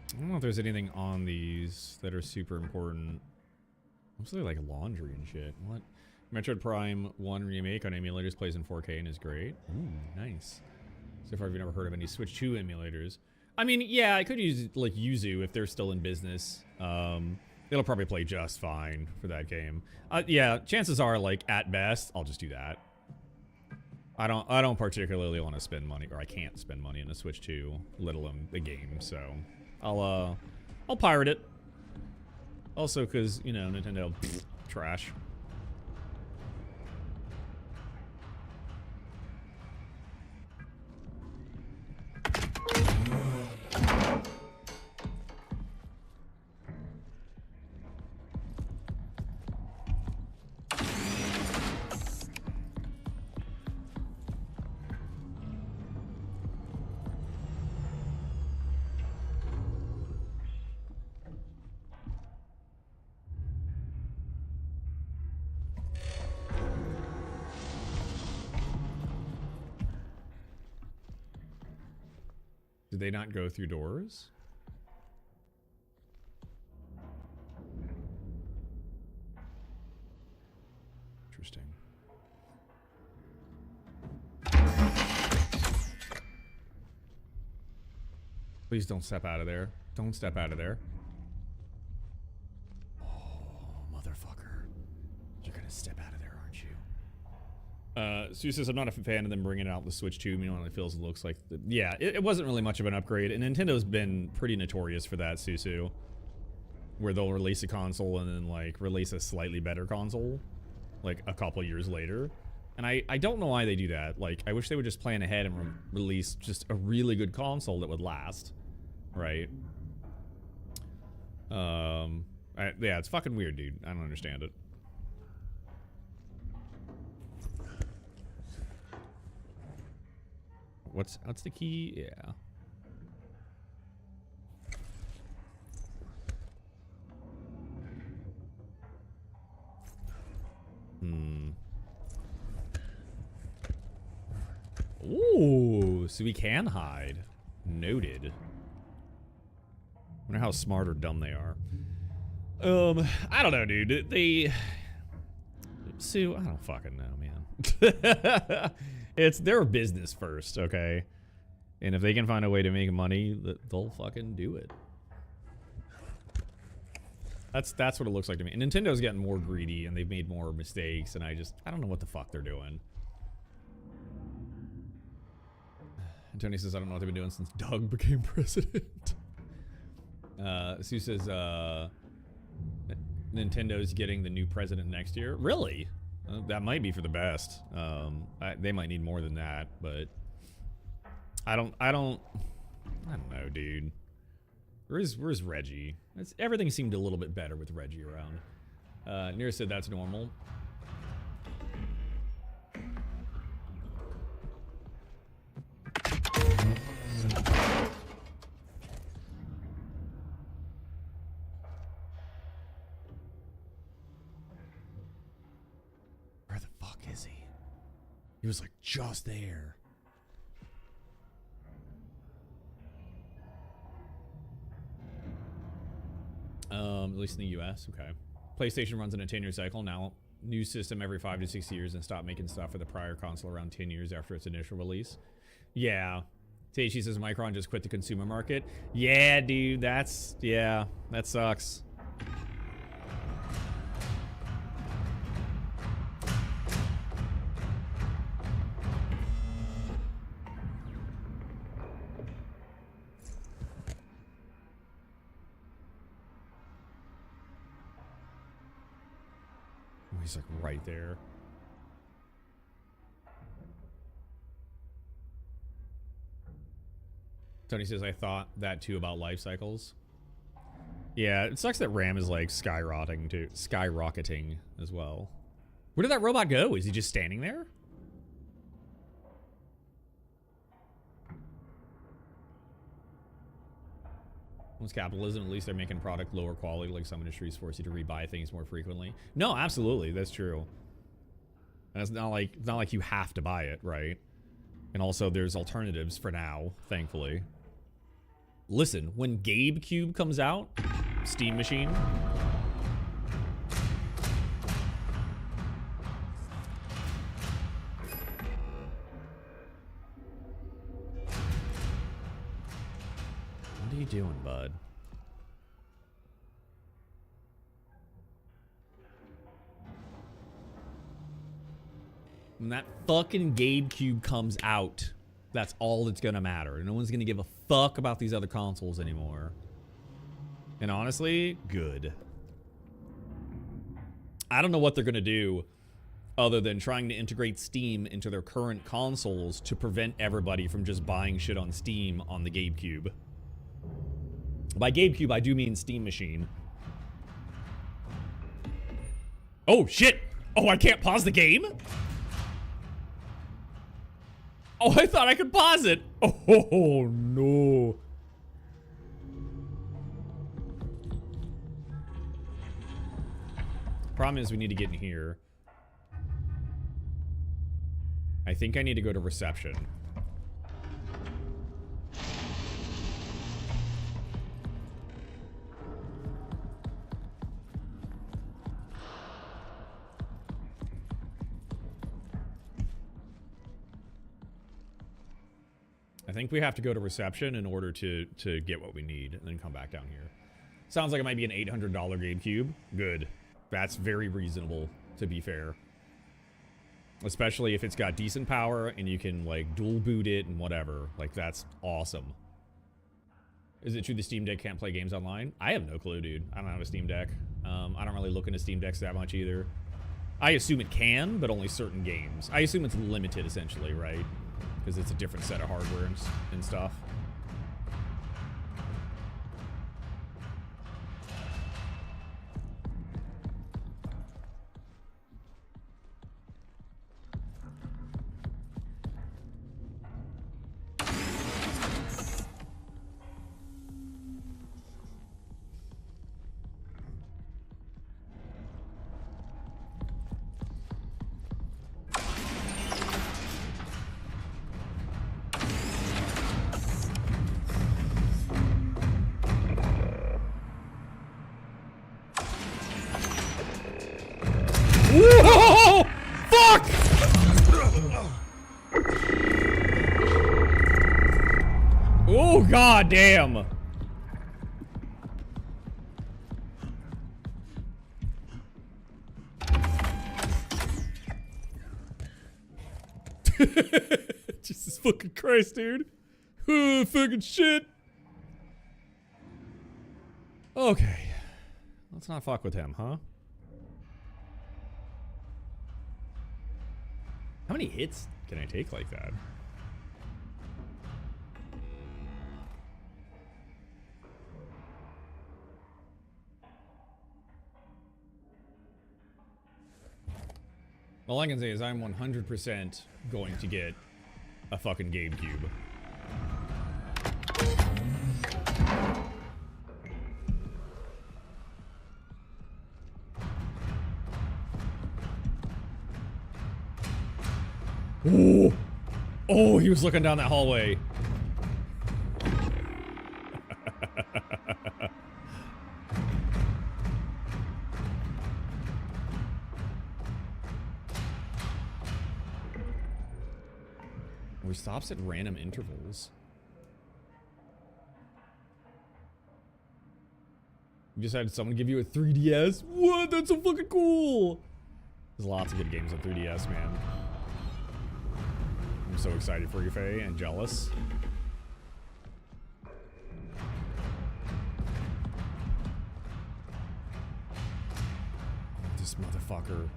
I don't know if there's anything on these that are super important. Mostly like laundry and shit. What? Metroid Prime 1 remake on emulators plays in 4K and is great. Ooh, nice. So far, I've never heard of any Switch 2 emulators. I mean, yeah, I could use like Yuzu if they're still in business. It'll probably play just fine for that game. Yeah, chances are, like at best, I'll just do that. I don't particularly want to spend money, or I can't spend money in a Switch 2, let alone the game. So I'll pirate it. Also, because, you know, Nintendo, trash. Did they not go through doors? Interesting. Please don't step out of there. Don't step out of there. Oh, motherfucker. You're gonna step out of there, aren't you? Sue says, I'm not a fan of them bringing out the Switch 2. Meanwhile, it feels and looks like... yeah, it wasn't really much of an upgrade. And Nintendo's been pretty notorious for that, Susu. Where they'll release a console and then, like, release a slightly better console. Like, a couple years later. And I don't know why they do that. Like, I wish they would just plan ahead and release just a really good console that would last. Right? Yeah, it's fucking weird, dude. I don't understand it. What's the key? Yeah. Ooh, so we can hide. Noted. Wonder how smart or dumb they are. I don't know, dude. Sue, I don't fucking know, man. It's their business first, okay? And if they can find a way to make money, they'll fucking do it. That's what it looks like to me. And Nintendo's getting more greedy and they've made more mistakes and I don't know what the fuck they're doing. And Tony says, I don't know what they've been doing since Doug became president. Sue says, Nintendo's getting the new president next year. Really? That might be for the best. They might need more than that, but I don't know, dude. Where's Reggie? Everything seemed a little bit better with Reggie around. Nira said that's normal. Where the fuck is he? He was like just there. At least in the US, okay. PlayStation runs in a 10-year cycle now. New system every 5 to 6 years and stop making stuff for the prior console around 10 years after its initial release. Yeah. Teishi says Micron just quit the consumer market. Yeah, dude, that sucks. He's like right there. Tony says, I thought that too about life cycles. Yeah, it sucks that RAM is like skyrocketing as well. Where did that robot go? Is he just standing there? Once capitalism, at least they're making product lower quality, like some industries force you to rebuy things more frequently. No, absolutely, that's true. And it's not like you have to buy it, right? And also there's alternatives for now, thankfully. Listen, when GameCube comes out, Steam Machine. What are you doing, bud? When that fucking GameCube comes out, that's all that's gonna matter. No one's gonna give a fuck about these other consoles anymore. And honestly, good. I don't know what they're gonna do other than trying to integrate Steam into their current consoles to prevent everybody from just buying shit on Steam on the GameCube. By GameCube, I do mean Steam Machine. Oh, shit! Oh, I can't pause the game? Oh, I thought I could pause it! Oh, no. Problem is we need to get in here. I think I need to go to reception. I think we have to go to reception in order to get what we need and then come back down here. Sounds like it might be an $800 GameCube. Good. That's very reasonable, to be fair. Especially if it's got decent power and you can, like, dual boot it and whatever. Like, that's awesome. Is it true the Steam Deck can't play games online? I have no clue, dude. I don't have a Steam Deck. I don't really look into Steam Decks that much either. I assume it can, but only certain games. I assume it's limited, essentially, right? Because it's a different set of hardware and stuff. Whoa! Fuck! Oh, god damn. Jesus fucking Christ, dude. Oh, fucking shit. Okay. Let's not fuck with him, huh? How many hits can I take like that? All I can say is I'm 100% going to get a fucking GameCube. Oh! Oh, he was looking down that hallway. Oh, he stops at random intervals. You just had someone give you a 3DS? What? That's so fucking cool! There's lots of good games on 3DS, man. I'm so excited for you, Faye, and jealous. This motherfucker.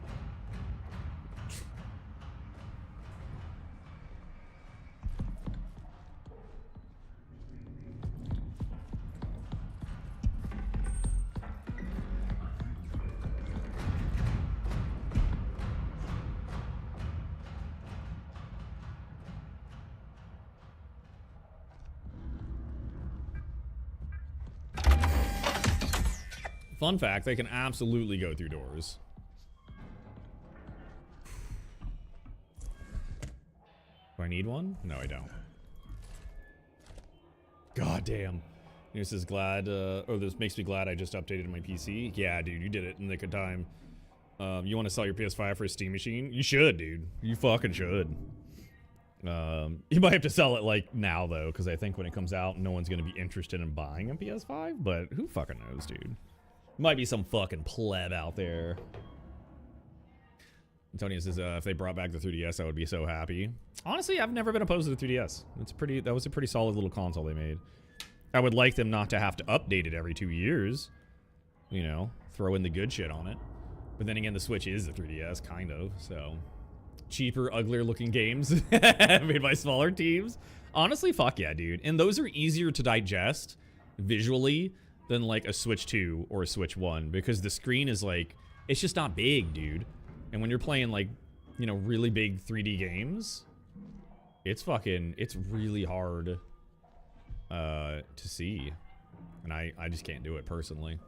Fun fact, they can absolutely go through doors. Do I need one? No, I don't. God damn. This is glad, this makes me glad I just updated my PC. Yeah, dude, you did it in the nick of time. You want to sell your PS5 for a Steam machine? You should, dude. You fucking should. You might have to sell it, like, now, though, because I think when it comes out, no one's going to be interested in buying a PS5, but who fucking knows, dude? Might be some fucking pleb out there. Antonio says, if they brought back the 3DS, I would be so happy. Honestly, I've never been opposed to the 3DS. That was a pretty solid little console they made. I would like them not to have to update it every 2 years. You know, throw in the good shit on it. But then again, the Switch is the 3DS, kind of, so. Cheaper, uglier looking games made by smaller teams. Honestly, fuck yeah, dude. And those are easier to digest visually than like a Switch 2 or a Switch 1, because the screen is like, it's just not big, dude. And when you're playing like, you know, really big 3D games, it's really hard to see. And I just can't do it personally.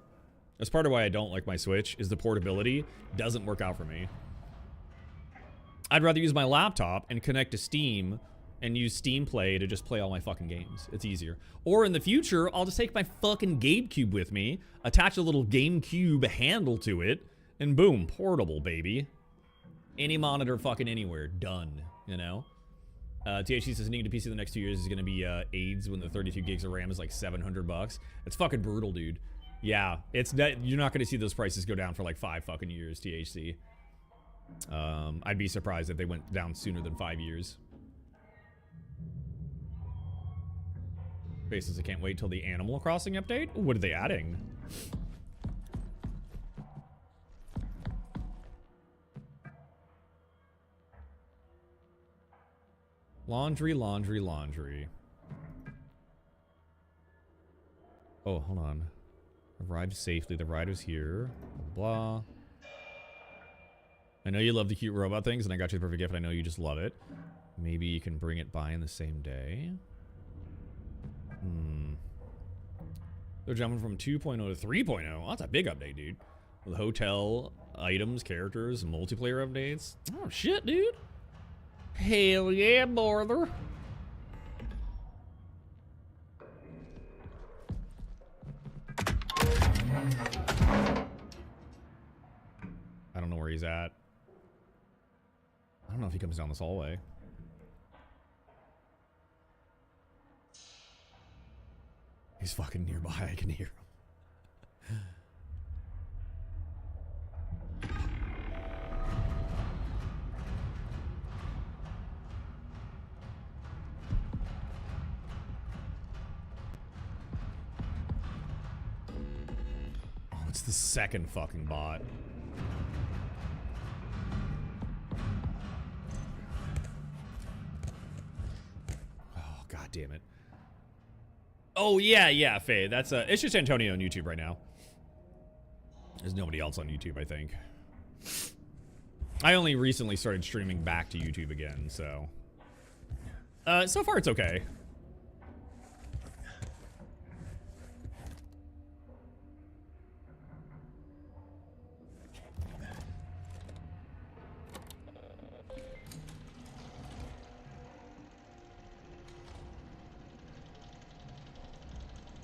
That's part of why I don't like my Switch, is the portability doesn't work out for me. I'd rather use my laptop and connect to Steam and use Steam Play to just play all my fucking games. It's easier. Or in the future, I'll just take my fucking GameCube with me, attach a little GameCube handle to it, and boom, portable, baby. Any monitor fucking anywhere, done, you know? THC says needing a PC the next 2 years is gonna be AIDS when the 32 gigs of RAM is like $700. It's fucking brutal, dude. Yeah, you're not gonna see those prices go down for like 5 fucking years, THC. I'd be surprised if they went down sooner than 5 years. Faces, I can't wait till the Animal Crossing update. Ooh, what are they adding? Laundry, laundry, laundry. Oh, hold on. Arrived safely. The rider's here. Blah, blah. I know you love the cute robot things, and I got you the perfect gift. I know you just love it. Maybe you can bring it by in the same day. They're jumping from 2.0 to 3.0. Oh, that's a big update, dude. With hotel, items, characters, multiplayer updates. Oh, shit, dude. Hell yeah, brother. I don't know where he's at. I don't know if he comes down this hallway. He's fucking nearby. I can hear him. It's the second fucking bot. Oh, god damn it. Oh, yeah, Faye. That's it's just Antonio on YouTube right now. There's nobody else on YouTube, I think. I only recently started streaming back to YouTube again, so. So far it's okay.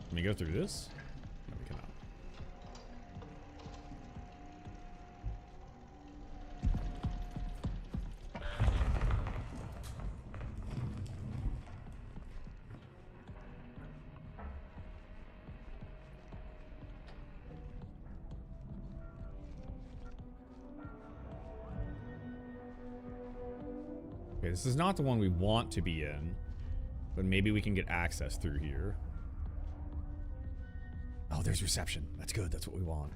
Let me go through this. No, we cannot. Okay, this is not the one we want to be in, but maybe we can get access through here. Oh, there's reception. That's good. That's what we want.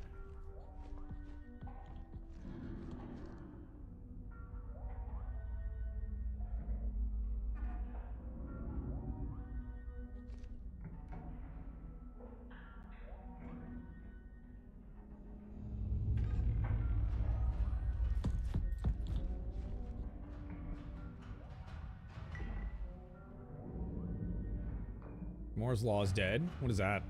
Moore's Law is dead. What is that?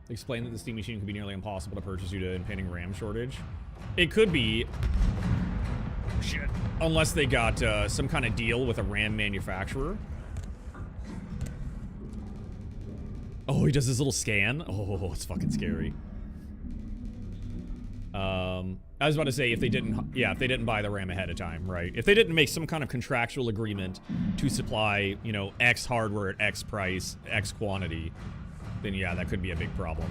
Explain that the Steam Machine could be nearly impossible to purchase due to impending RAM shortage. It could be. Shit. Unless they got some kind of deal with a RAM manufacturer. Oh, he does this little scan. Oh, it's fucking scary. I was about to say if they didn't buy the RAM ahead of time, right? If they didn't make some kind of contractual agreement to supply, you know, X hardware at X price, X quantity, then yeah, that could be a big problem.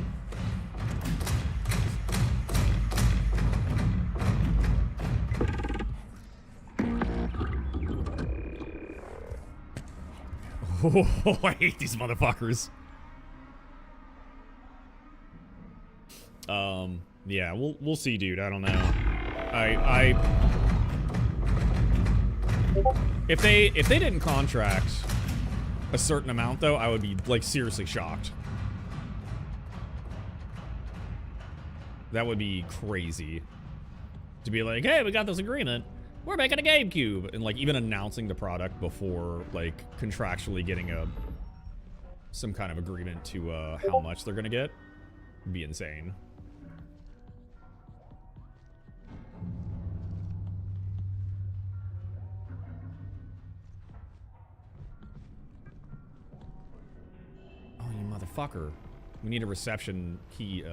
Oh, I hate these motherfuckers. Yeah, we'll see, dude. I don't know. If they didn't contract a certain amount, though, I would be like seriously shocked. That would be crazy. To be like, hey, we got this agreement. We're making a GameCube. And like even announcing the product before like contractually getting some kind of agreement to how much they're gonna get would be insane. Oh, you motherfucker. We need a reception key,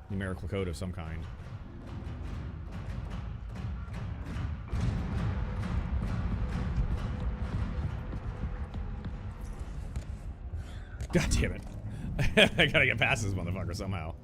numerical code of some kind. God damn it. I gotta get past this motherfucker somehow.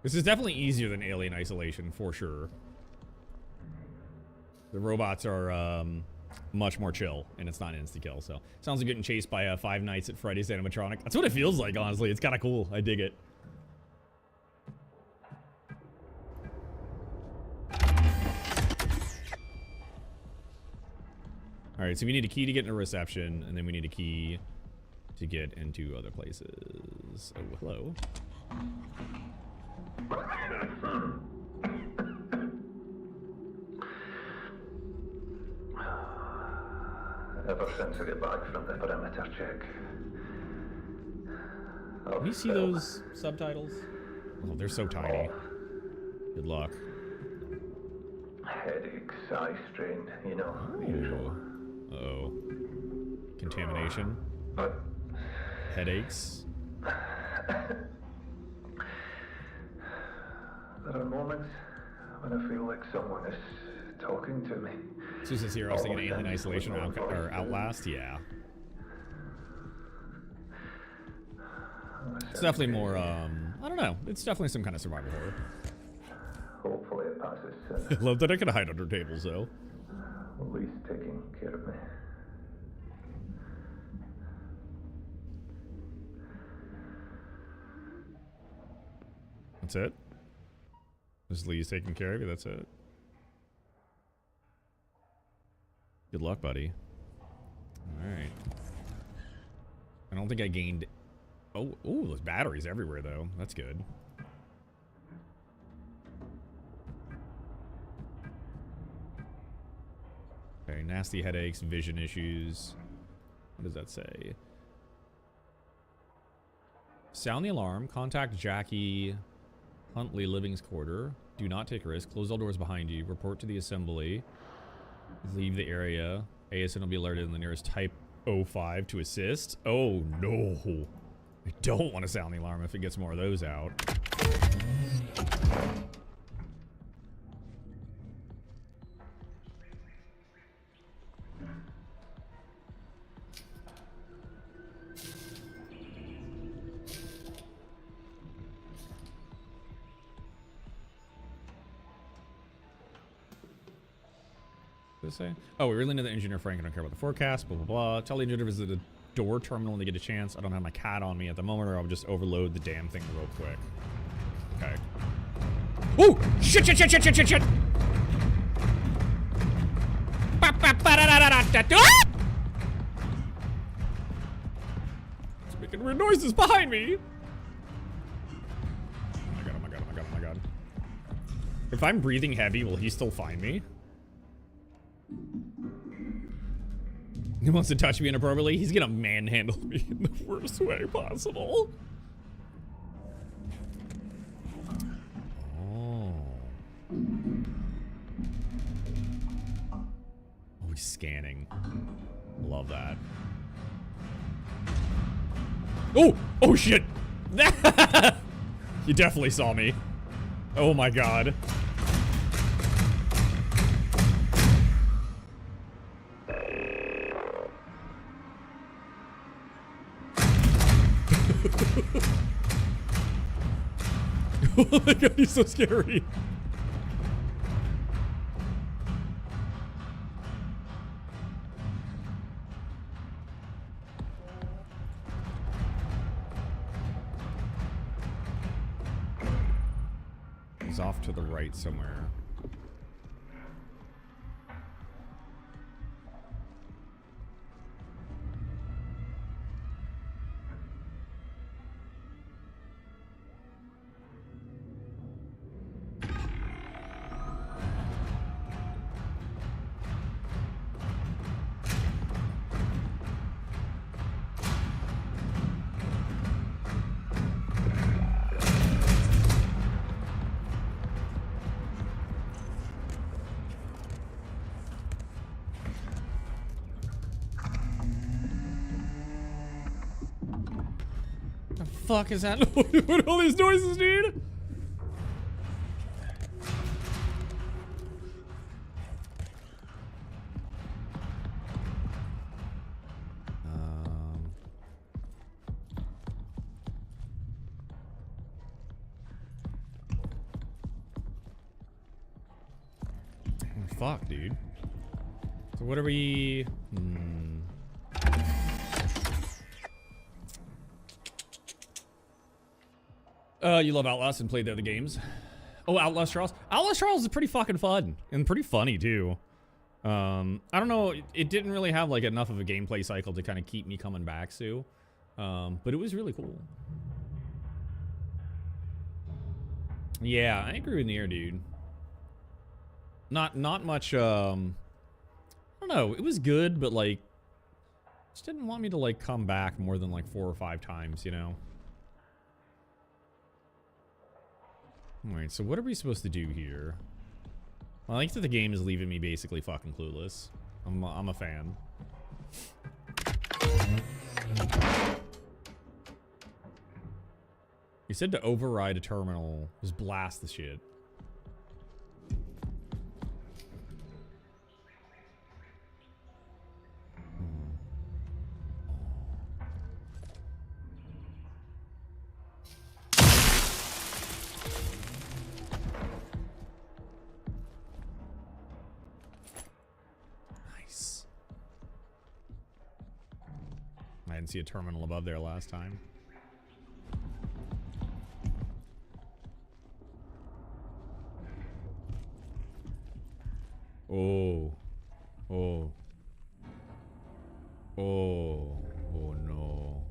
This is definitely easier than Alien Isolation, for sure. The robots are much more chill, and it's not an insta-kill, so. Sounds like getting chased by Five Nights at Freddy's animatronic. That's what it feels like, honestly. It's kind of cool. I dig it. Alright, so we need a key to get into reception, and then we need a key to get into other places. Oh, hello.
Ever since I get back from the perimeter check.
Can you see those subtitles? Oh, they're so tiny. Good luck.
Headaches, eye strain, you know, the usual.
Uh-oh. Contamination.
But
Headaches.
there are moments when I feel like someone is talking to me.
Susan here, I was thinking Alien Isolation or Outlast. Yeah. It's definitely more, I don't know. It's definitely some kind of survival horror.
Hopefully it passes soon.
I love that I can hide under tables, though.
At least taking care of me.
That's it? Just Lee's taking care of you, that's it. Good luck, buddy. Alright. I don't think I gained... Oh, there's batteries everywhere, though. That's good. Okay, nasty headaches, vision issues. What does that say? Sound the alarm. Contact Jackie Huntley Living's quarter. Do not take a risk. Close all doors behind you. Report to the assembly. Leave the area. ASN will be alerted in the nearest Type 05 to assist. Oh, no. I don't want to sound the alarm if it gets more of those out. Say? Oh, we really need the engineer Frank. I don't care about the forecast. Blah blah blah. Tell the engineer to visit the door terminal when they get a chance. I don't have my cat on me at the moment, or I'll just overload the damn thing real quick. Okay. Oh shit! Shit! Shit! Shit! Shit! Shit! Shit! It's making weird noises behind me. Oh my god! Oh my god! Oh my god! Oh my god! If I'm breathing heavy, will he still find me? He wants to touch me inappropriately. He's gonna manhandle me in the worst way possible. Oh. Oh, he's scanning. Love that. Oh! Oh shit! He definitely saw me. Oh my god. Oh my god, he's so scary. He's off to the right somewhere. Fuck is that? What are all these noises, dude? Fuck, dude. So what are we? You love Outlast and played the other games. Oh, Outlast Trials. Outlast Trials is pretty fucking fun and pretty funny too. I don't know. It didn't really have like enough of a gameplay cycle to kind of keep me coming back to. But it was really cool. Yeah, I agree with Nier, dude. Not much. I don't know. It was good, but like, just didn't want me to like come back more than like 4 or 5 times, you know. Alright, so what are we supposed to do here? I like that the game is leaving me basically fucking clueless. I'm a fan. You said to override a terminal, just blast the shit. Nice. I didn't see a terminal above there last time. Oh. Oh. Oh. Oh no.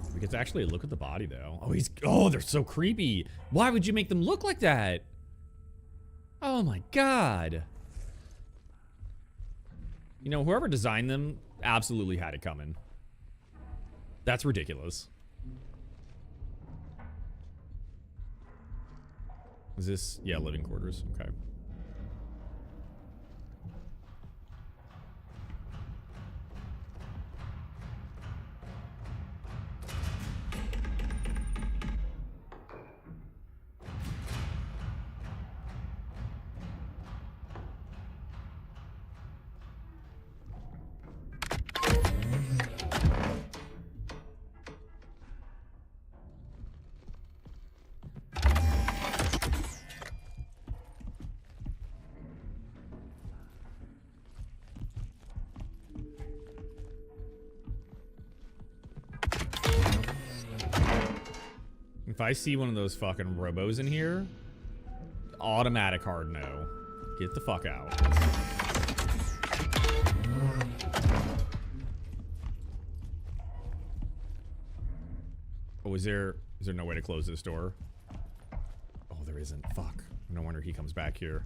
Oh, we get to actually look at the body though. Oh, they're so creepy. Why would you make them look like that? Oh my god. You know, whoever designed them absolutely had it coming. That's ridiculous. Is this, yeah, living quarters, okay. If I see one of those fucking robos in here, automatic hard no. Get the fuck out. Oh, is there no way to close this door? Oh, there isn't. Fuck. No wonder he comes back here.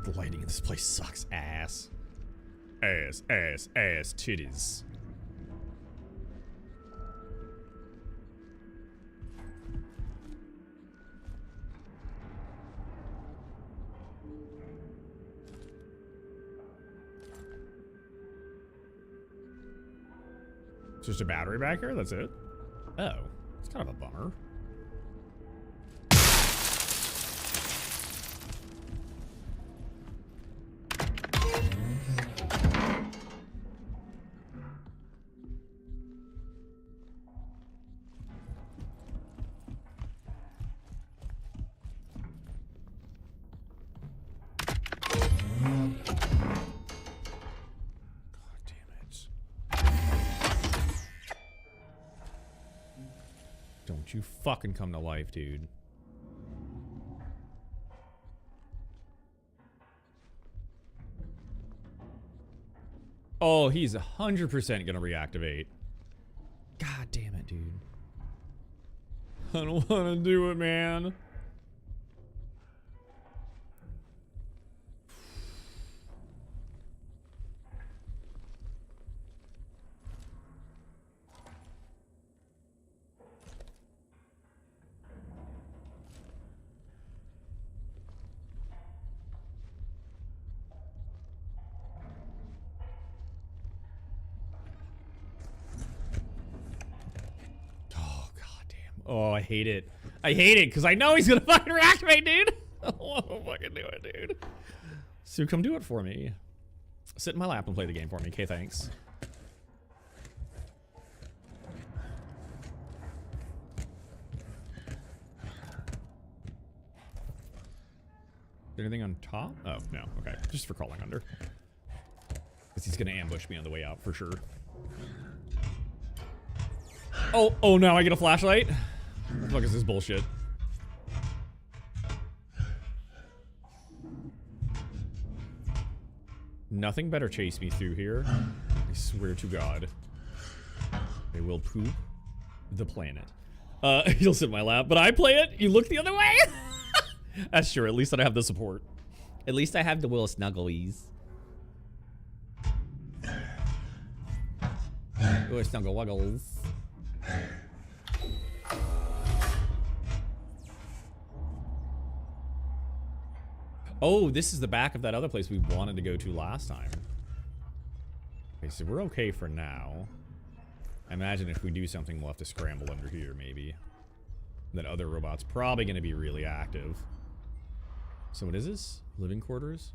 The lighting in this place sucks ass. Ass, ass, ass, titties. It's just a battery back here? That's it? Oh, it's kind of a bummer. Don't you fucking come to life, dude. Oh, he's 100% gonna reactivate. God damn it, dude. I don't want to do it, man. Oh, I hate it. I hate it because I know he's gonna fucking reactivate, dude. I don't want to fucking do it, dude. So come do it for me. Sit in my lap and play the game for me. Okay, thanks. Is there anything on top? Oh, no. Okay. Just for crawling under. Because he's gonna ambush me on the way out for sure. Oh, now I get a flashlight? What the fuck is this bullshit? Nothing better chase me through here. I swear to God. They will poop the planet. You'll sit in my lap, but I play it. You look the other way. That's true. At least I have the support. At least I have the Will Snugglies. Will Snuggle Wuggles. Oh, this is the back of that other place we wanted to go to last time. Okay, so we're okay for now. I imagine if we do something, we'll have to scramble under here, maybe. That other robot's probably going to be really active. So what is this? Living quarters?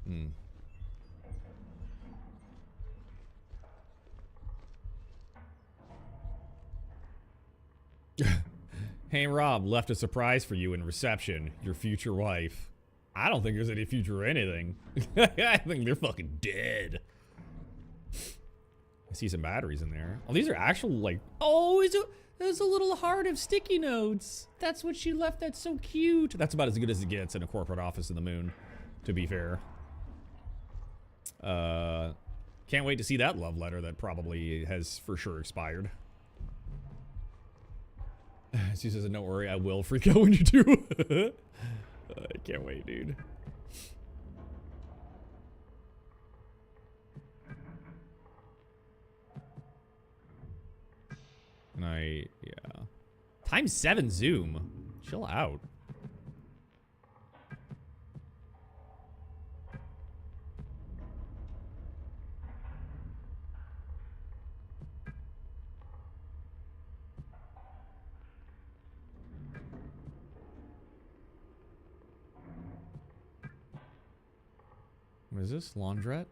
Hmm. Hey Rob, left a surprise for you in reception. Your future wife. I don't think there's any future or anything. I think they're fucking dead. I see some batteries in there. Oh, these are actual, like... Oh, there's a little heart of sticky notes. That's what she left. That's so cute. That's about as good as it gets in a corporate office in the moon, to be fair. Can't wait to see that love letter that probably has for sure expired. She says, don't worry, I will freak out when you do. I can't wait, dude. Yeah. Times 7 zoom. Chill out. What is this? Laundrette?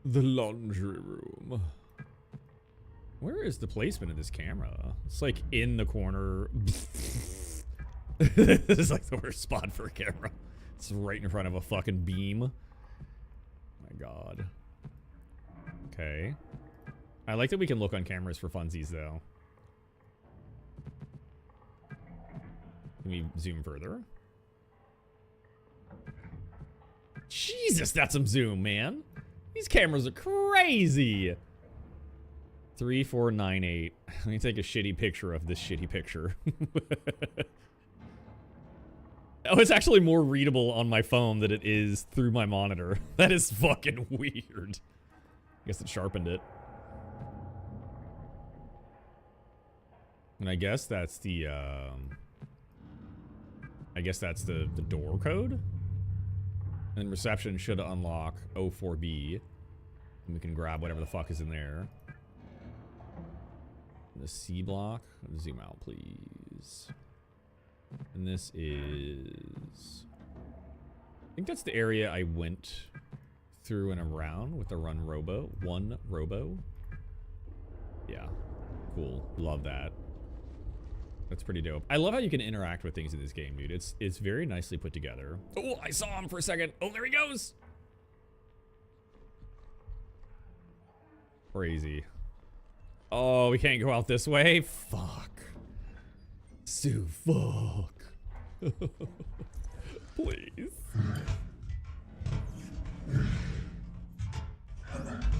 The laundry room. Where is the placement of this camera? It's like in the corner. This is like the worst spot for a camera. It's right in front of a fucking beam. My god. Okay. I like that we can look on cameras for funsies though. Can we zoom further? Jesus, that's some zoom, man. These cameras are crazy. 3498. Let me take a shitty picture of this shitty picture. Oh, it's actually more readable on my phone than it is through my monitor. That is fucking weird. I guess it sharpened it. And I guess that's the, the door code. And reception should unlock 04B. And we can grab whatever the fuck is in there. The C block. Zoom out, please. And this is... I think that's the area I went through and around with the one robo. Yeah. Cool. Love that. That's pretty dope. I love how you can interact with things in this game, dude. It's very nicely put together. Oh, I saw him for a second. Oh, there he goes. Crazy. Oh, we can't go out this way? Fuck. Sue, fuck. Please.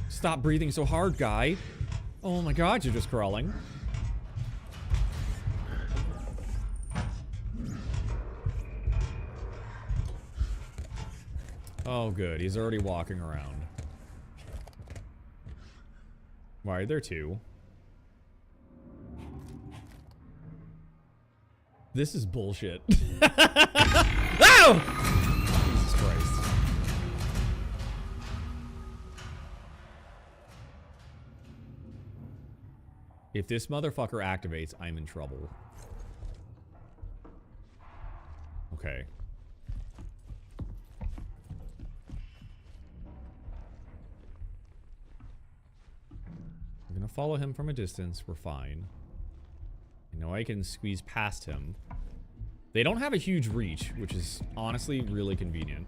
Stop breathing so hard, guy. Oh my god, you're just crawling. Oh, good. He's already walking around. Why are there two? This is bullshit. Oh! Jesus Christ. If this motherfucker activates, I'm in trouble. Okay. I'm gonna follow him from a distance. We're fine. I know I can squeeze past him. They don't have a huge reach, which is honestly really convenient.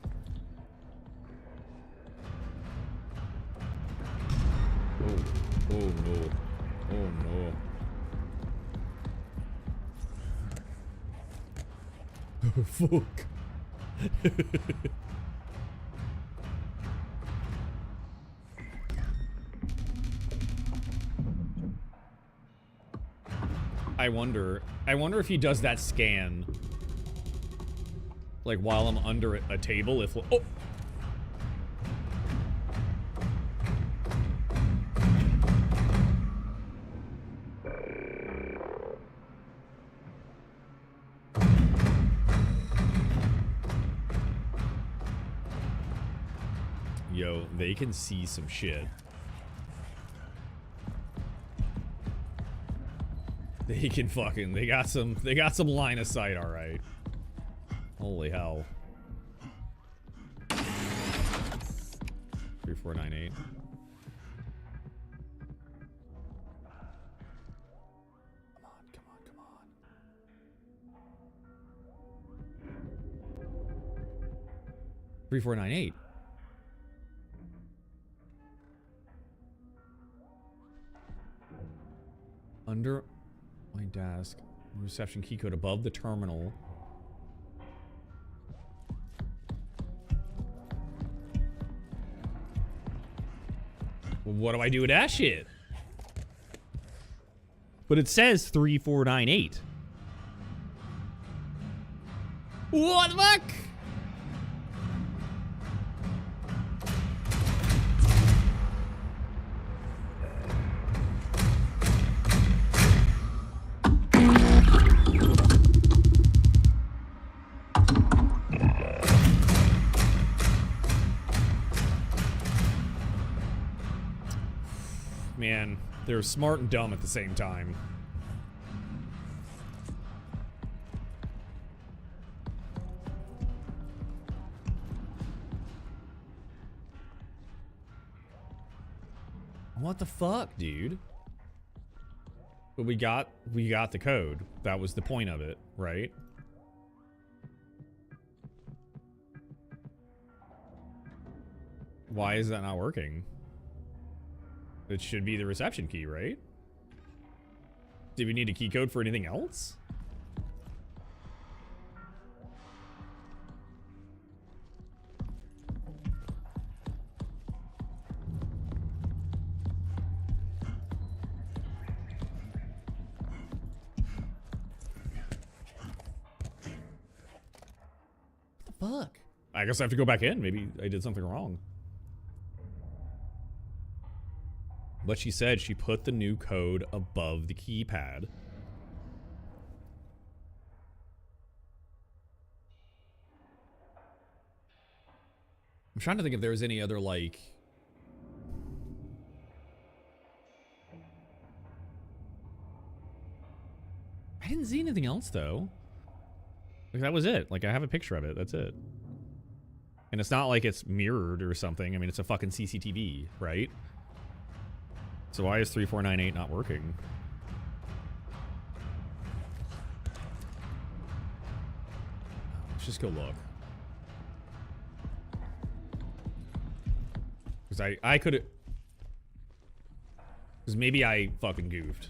Oh, oh no. Oh no. Oh fuck. I wonder if he does that scan. Like while I'm under a table, if oh. Yo, they can see some shit. They can fucking, they got some line of sight, all right. Holy hell. 3498. Come on. 3498. Under my desk, reception key code above the terminal. What do I do with that shit? But it says 3498. What the fuck? Man, they're smart and dumb at the same time. What the fuck, dude? But we got the code. That was the point of it, right? Why is that not working? It should be the reception key, right? Do we need a key code for anything else? What the fuck? I guess I have to go back in. Maybe I did something wrong. But she said she put the new code above the keypad. I'm trying to think if there was any other, like... I didn't see anything else, though. Like, that was it. Like, I have a picture of it. That's it. And it's not like it's mirrored or something. I mean, it's a fucking CCTV, right? So why is 3498 not working? Let's just go look. Because I could... Because maybe I fucking goofed.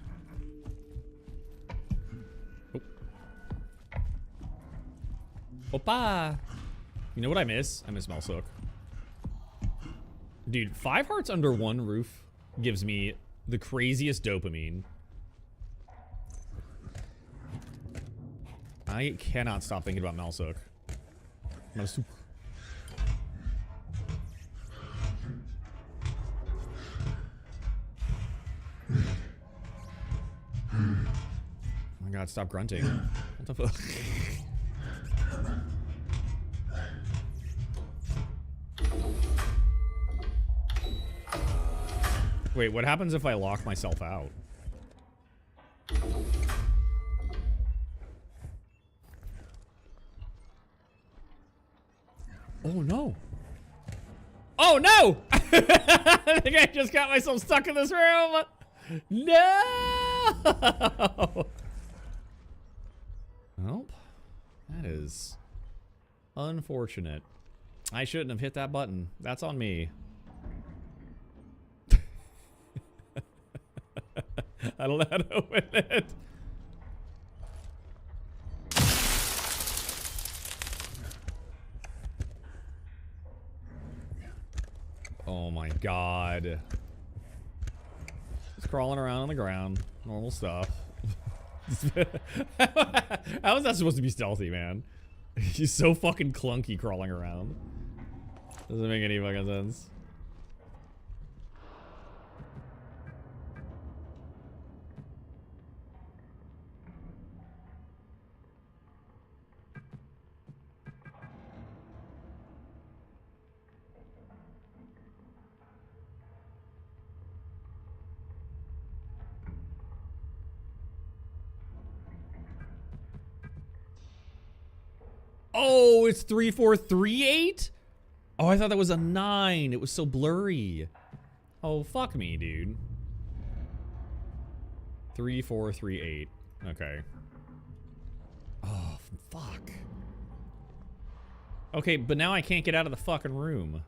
Oh. Opa! You know what I miss? I miss Melsook. Dude, 5 hearts under one roof gives me the craziest dopamine. I cannot stop thinking about Melsook. Melsook. Oh my god, stop grunting. What the fuck? Wait, what happens if I lock myself out? Oh no. Oh no! I think I just got myself stuck in this room. No! Nope. That is unfortunate. I shouldn't have hit that button. That's on me. I don't know how to open it. Oh my god. Just crawling around on the ground. Normal stuff. How is that supposed to be stealthy, man? He's so fucking clunky crawling around. Doesn't make any fucking sense. Oh, it's 3438? Oh, I thought that was a 9. It was so blurry. Oh, fuck me, dude. 3438. Okay. Oh, fuck. Okay, but now I can't get out of the fucking room.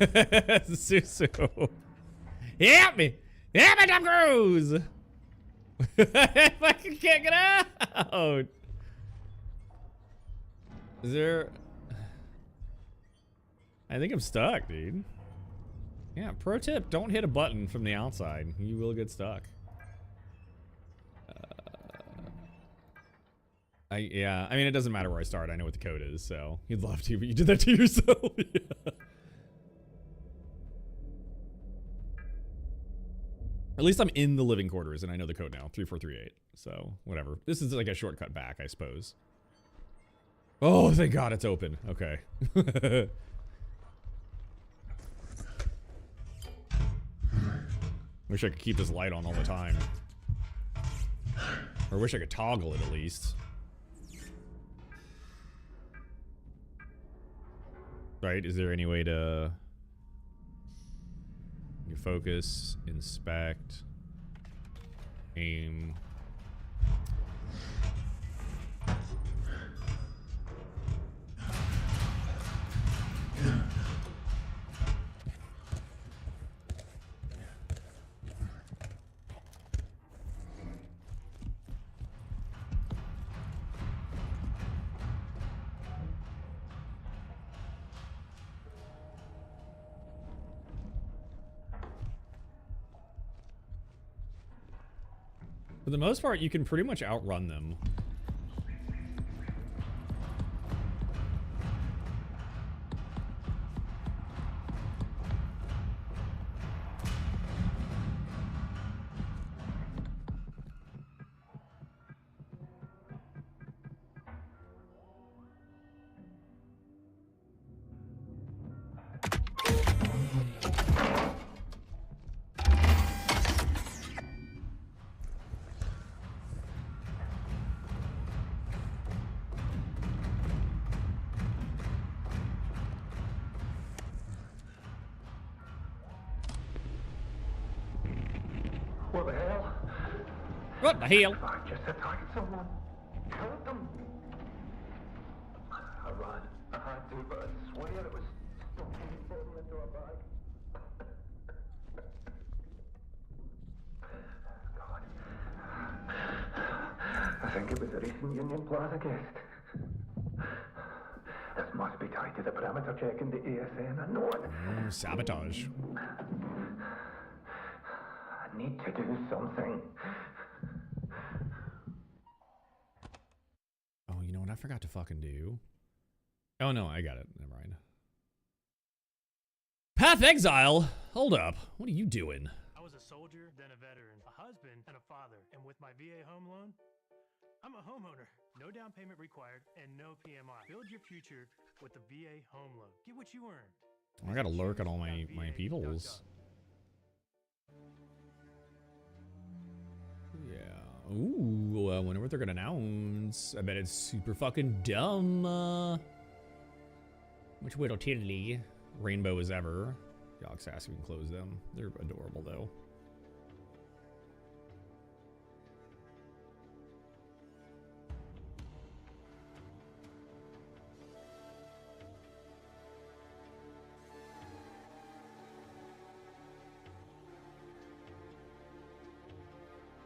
Susu. Help me! Help me, Tom Cruise! I fucking can't get out! Is there... I think I'm stuck, dude. Yeah, pro tip, don't hit a button from the outside. You will get stuck. Yeah, I mean, it doesn't matter where I start. I know what the code is, so you'd love to, but you did that to yourself. Yeah. At least I'm in the living quarters, and I know the code now, 3438. So, whatever. This is like a shortcut back, I suppose. Oh, thank God it's open. Okay. Wish I could keep this light on all the time. Or wish I could toggle it at least. Right, is there any way to... You focus, inspect, aim. For the most part, you can pretty much outrun them.
What the hell?
What the hell?
I just attacked someone. Killed them. I ran. I had to, but I swear it was stuffing the bottle into a bag. God. I think it was a recent Union Plaza guest. This must be tied to the perimeter check in the ASN. I know it.
Sabotage.
I need to do something.
Oh, you know what I forgot to fucking do? Oh no, I got it. Never mind. Path Exile? Hold up. What are you doing?
I was a soldier, then a veteran, a husband, and a father. And with my VA home loan, I'm a homeowner. No down payment required and no PMI. Build your future with the VA home loan. Get what you earn.
I gotta lurk on all my peoples. Yeah. Ooh, I wonder what they're gonna announce. I bet it's super fucking dumb. Which way to tiddly? Rainbow as ever. Yox ass, we can close them. They're adorable though.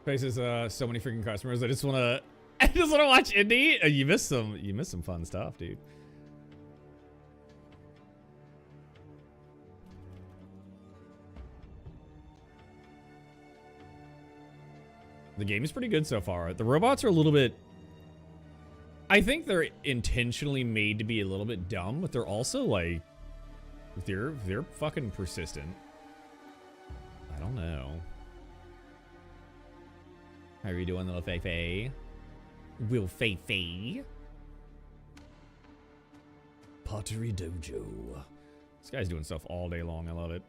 Faces so many freaking customers. I just wanna watch indie. You missed some fun stuff, dude. The game is pretty good so far. The robots are a little bit... I think they're intentionally made to be a little bit dumb, but they're also like... They're fucking persistent. I don't know. How are you doing, little Fei-Fei? Will Fei-Fei? Pottery Dojo. This guy's doing stuff all day long. I love it.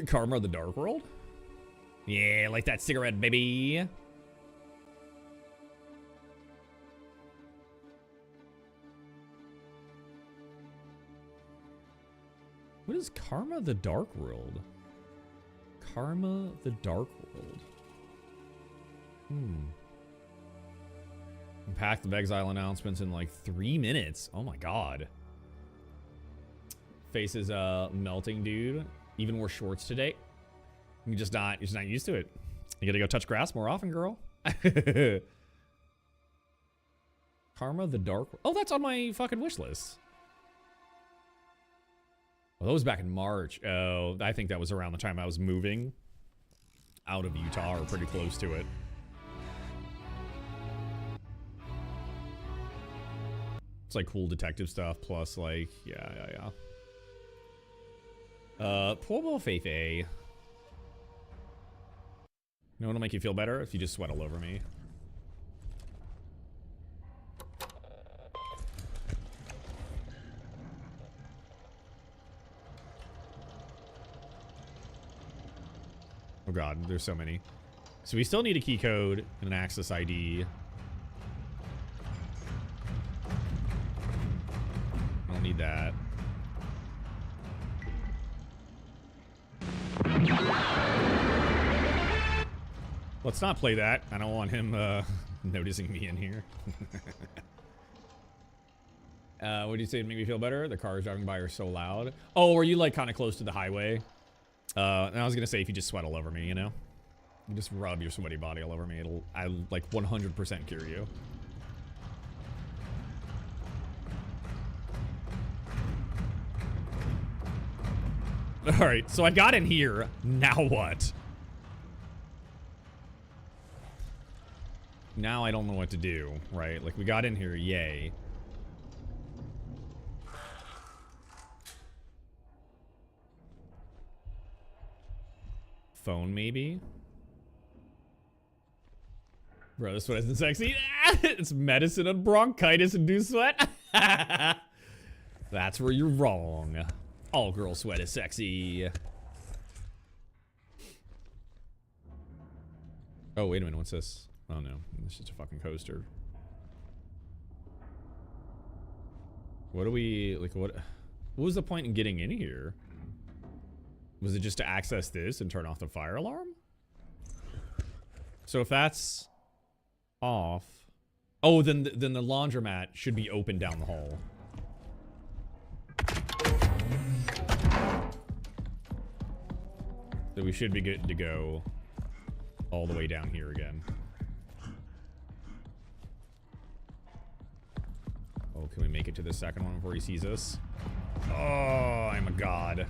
Karma of the Dark World? Yeah, like that cigarette, baby. What is Karma the Dark World? Karma the Dark World. Path of Exile announcements in like 3 minutes. Oh my god. Face is melting, dude. Even wore shorts today. You're just not used to it. You gotta go touch grass more often, girl. Karma the Dark. Oh, that's on my fucking wish list. Well, that was back in March. Oh, I think that was around the time I was moving out of Utah, or pretty close to it. It's like cool detective stuff, plus like, yeah. Poor little Fei-Fei. You know what'll make you feel better? If you just sweat all over me. Oh god, there's so many. So we still need a key code and an access ID. I don't need that. Let's not play that. I don't want him noticing me in here. What do you say to make me feel better? The cars driving by are so loud. Oh, were you like kind of close to the highway? And I was gonna say, if you just sweat all over me, you know? You just rub your sweaty body all over me. I'll like 100% cure you. Alright, so I got in here. Now what? Now I don't know what to do, right? Like, we got in here, yay. Phone, maybe? Bro, this sweat isn't sexy. It's medicine on bronchitis-induced sweat. That's where you're wrong. All girl sweat is sexy. Oh, wait a minute, what's this? Oh no, it's just a fucking coaster. What do we, like, what was the point in getting in here? Was it just to access this and turn off the fire alarm? So if that's off, oh, then the laundromat should be open down the hall. So we should be good to go all the way down here again. Oh, can we make it to the second one before he sees us? Oh, I'm a god.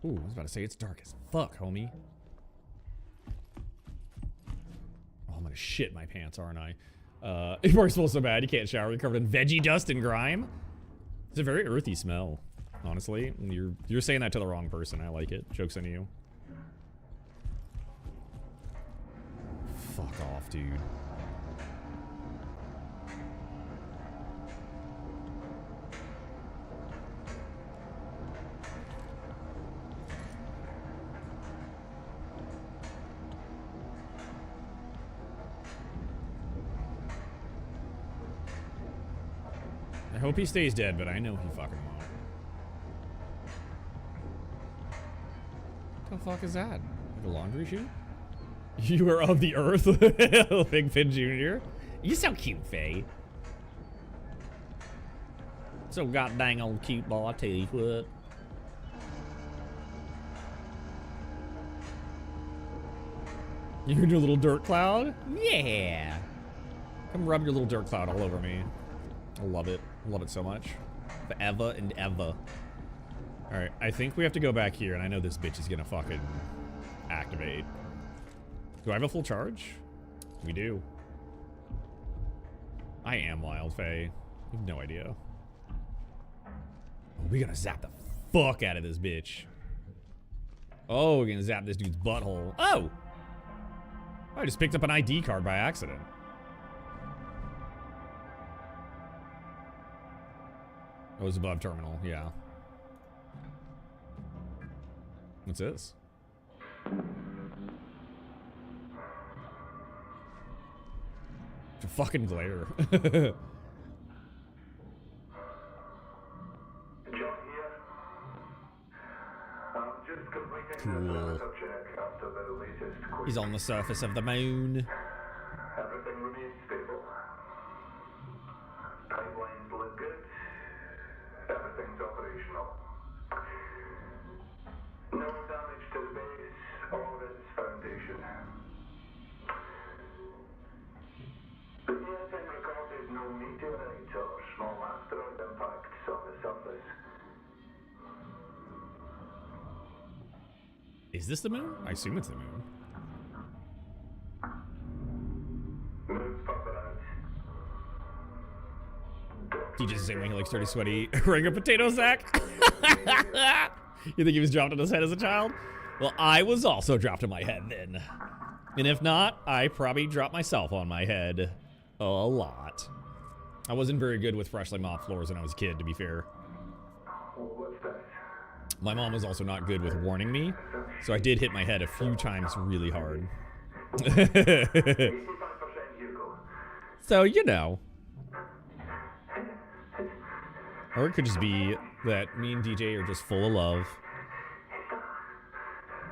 Ooh, I was about to say it's dark as fuck, homie. Oh, I'm gonna shit my pants, aren't I? It works well so bad you can't shower. You're covered in veggie dust and grime. It's a very earthy smell, honestly. You're saying that to the wrong person. I like it. Joke's on you. Fuck off, dude. I hope he stays dead, but I know he fucking won't. What the fuck is that? Like a laundry chute? You are of the earth? Big Finn Jr. You're so cute, Faye. So goddamn old cute boy, I tell you what. You're your little dirt cloud? Yeah. Come rub your little dirt cloud all over me. I love it. I love it so much. Forever and ever. Alright, I think we have to go back here, and I know this bitch is gonna fucking activate. Do I have a full charge? We do. I am Wild Fae. You have no idea. We're gonna zap the fuck out of this bitch. Oh, we're gonna zap this dude's butthole. Oh! I just picked up an ID card by accident. Oh, it was above terminal, yeah. What's this? It's a fucking glare. Cool. He's on the surface of the moon.
Everything remains stable. Pipelines look good. Everything's operational. No damage to the base or its foundation. The ESN recorded no meteorite or small asteroid impacts on the surface.
Is this the moon? I assume it's the moon. He just saying when he likes dirty, sweaty, wearing a potato sack. You think he was dropped on his head as a child? Well, I was also dropped on my head then. And if not, I probably dropped myself on my head a lot. I wasn't very good with freshly mopped floors when I was a kid, to be fair. My mom was also not good with warning me, so I did hit my head a few times really hard. So, you know. Or it could just be that me and DJ are just full of love.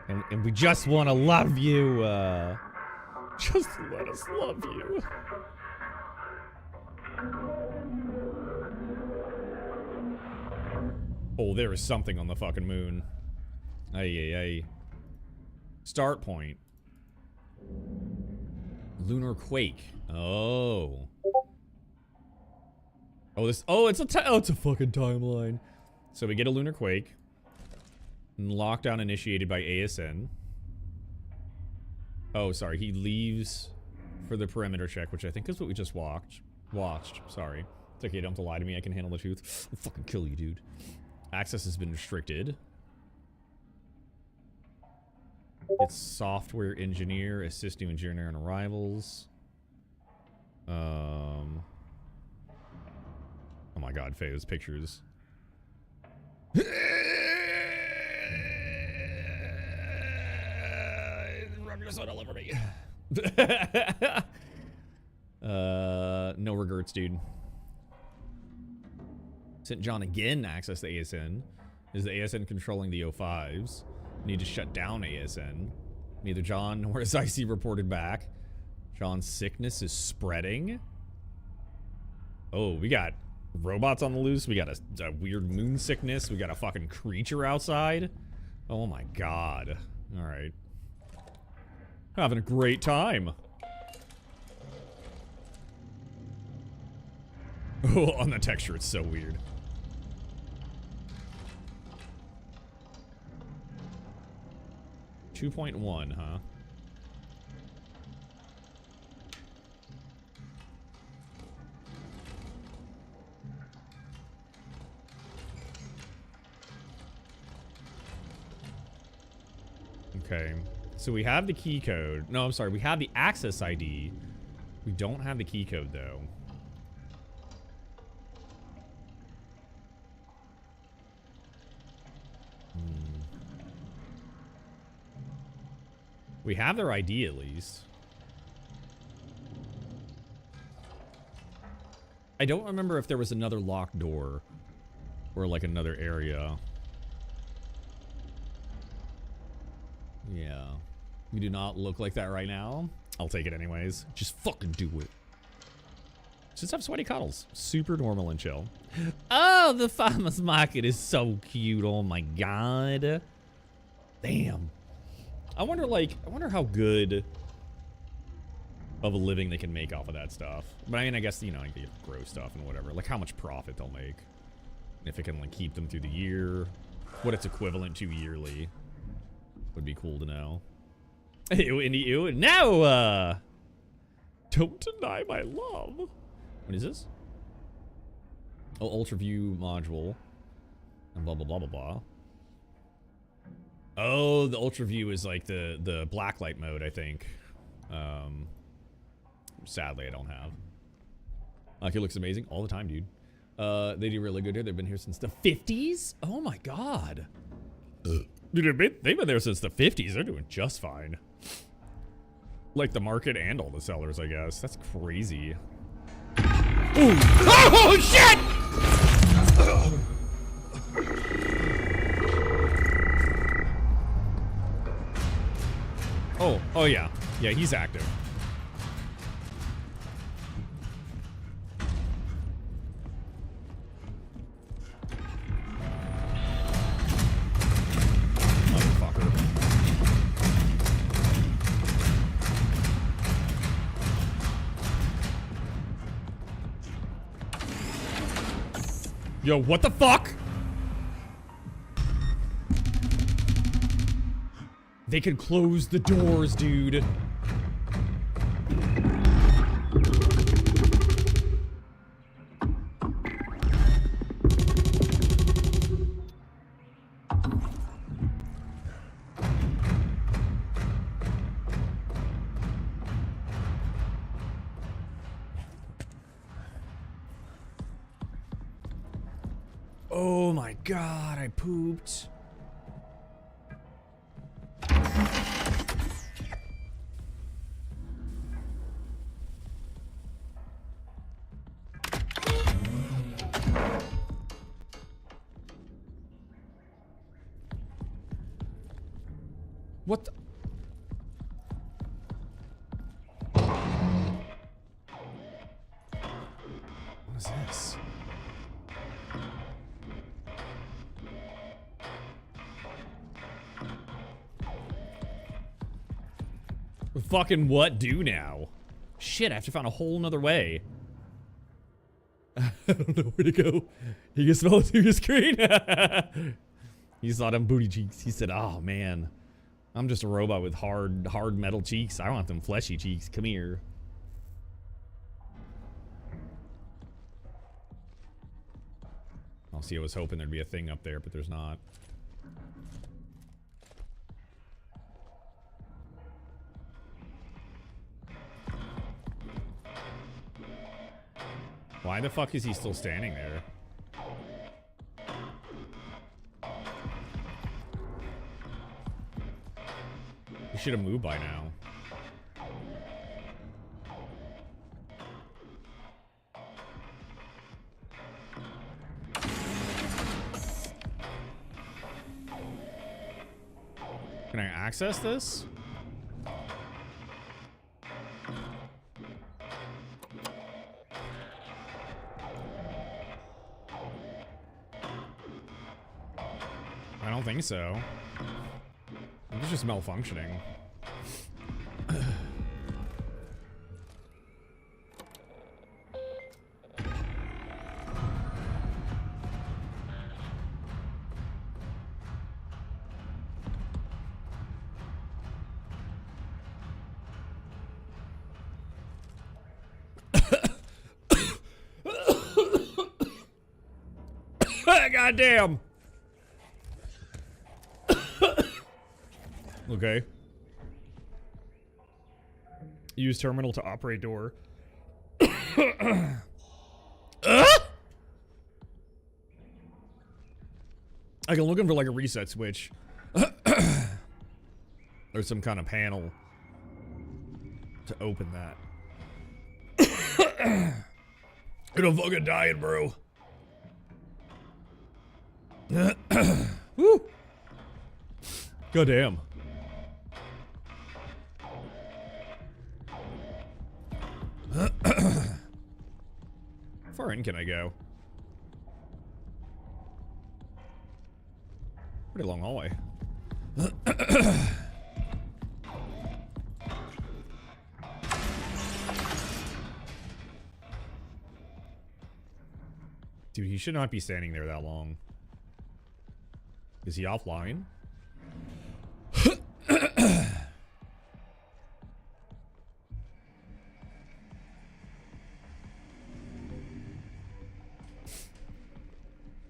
And we just want to love you. Just let us love you. Oh, there is something on the fucking moon. Ay. Start point. Lunar quake. Oh. It's a fucking timeline. So we get a lunar quake. Lockdown initiated by ASN. Oh, sorry. He leaves for the perimeter check, which I think is what we just watched. Sorry. It's okay. Don't have to lie to me. I can handle the truth. I'll fucking kill you, dude. Access has been restricted. It's software engineer, assist new engineer on arrivals. Oh my god, Faye, those pictures. Rub your soda all over me. No regrets, dude. St. John again access the ASN. Is the ASN controlling the O5s? Need to shut down ASN. Neither John nor his IC reported back. John's sickness is spreading. Oh, we got robots on the loose. We got a weird moon sickness. We got a fucking creature outside. Oh my god. Alright. Having a great time. Oh, on the texture, it's so weird. .1, huh? Okay, so we have the key code. No, I'm sorry, we have the access ID. We don't have the key code, though. We have their ID, at least. I don't remember if there was another locked door or, like, another area. Yeah. We do not look like that right now. I'll take it anyways. Just fucking do it. Just have sweaty cuddles. Super normal and chill. Oh, the farmer's market is so cute. Oh my god. Damn. I wonder how good of a living they can make off of that stuff. But I mean, I guess, you know, you can grow stuff and whatever. Like how much profit they'll make. If it can like keep them through the year. What it's equivalent to yearly. Would be cool to know. Ew, ew, no! Don't deny my love. What is this? Oh, ultra view module. And blah, blah, blah, blah, blah. Oh, the ultra view is like the blacklight mode, I think. Sadly, I don't have. It looks amazing all the time, dude. They do really good here. They've been here since the 50s? Oh my god. Dude, they've been there since the 50s. They're doing just fine. Like the market and all the sellers, I guess. That's crazy. Ooh. Oh, shit! Oh yeah. Yeah, he's active. Motherfucker. Yo, what the fuck? They can close the doors, dude. Oh my god, I pooped. What the? What is this? Fucking what do now? Shit, I have to find a whole nother way. I don't know where to go. He can smell it through your screen. He saw them booty cheeks. He said, oh man, I'm just a robot with hard metal cheeks. I want them fleshy cheeks. Come here. I'll see. I was hoping there'd be a thing up there, but there's not. Why the fuck is he still standing there? He should have moved by now. Can I access this? I don't think so. I think it's just malfunctioning. God damn. Okay. Use terminal to operate door. There's I'm looking for like a reset switch. Or some kind of panel to open that. I'm fucking dying, bro. Woo! God damn. How far in can I go? Pretty long hallway. Dude, he should not be standing there that long. Is he offline?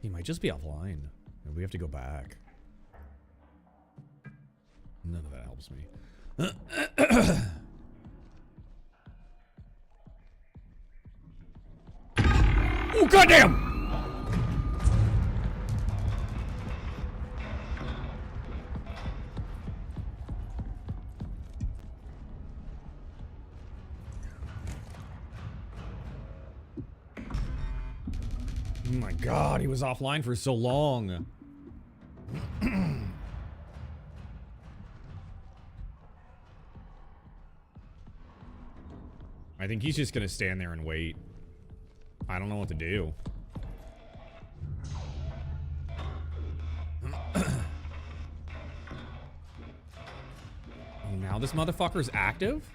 He might just be offline. We have to go back. None of that helps me. Oh, goddamn! Oh my god, he was offline for so long. I think he's just gonna stand there and wait. I don't know what to do. Oh, now this motherfucker's active?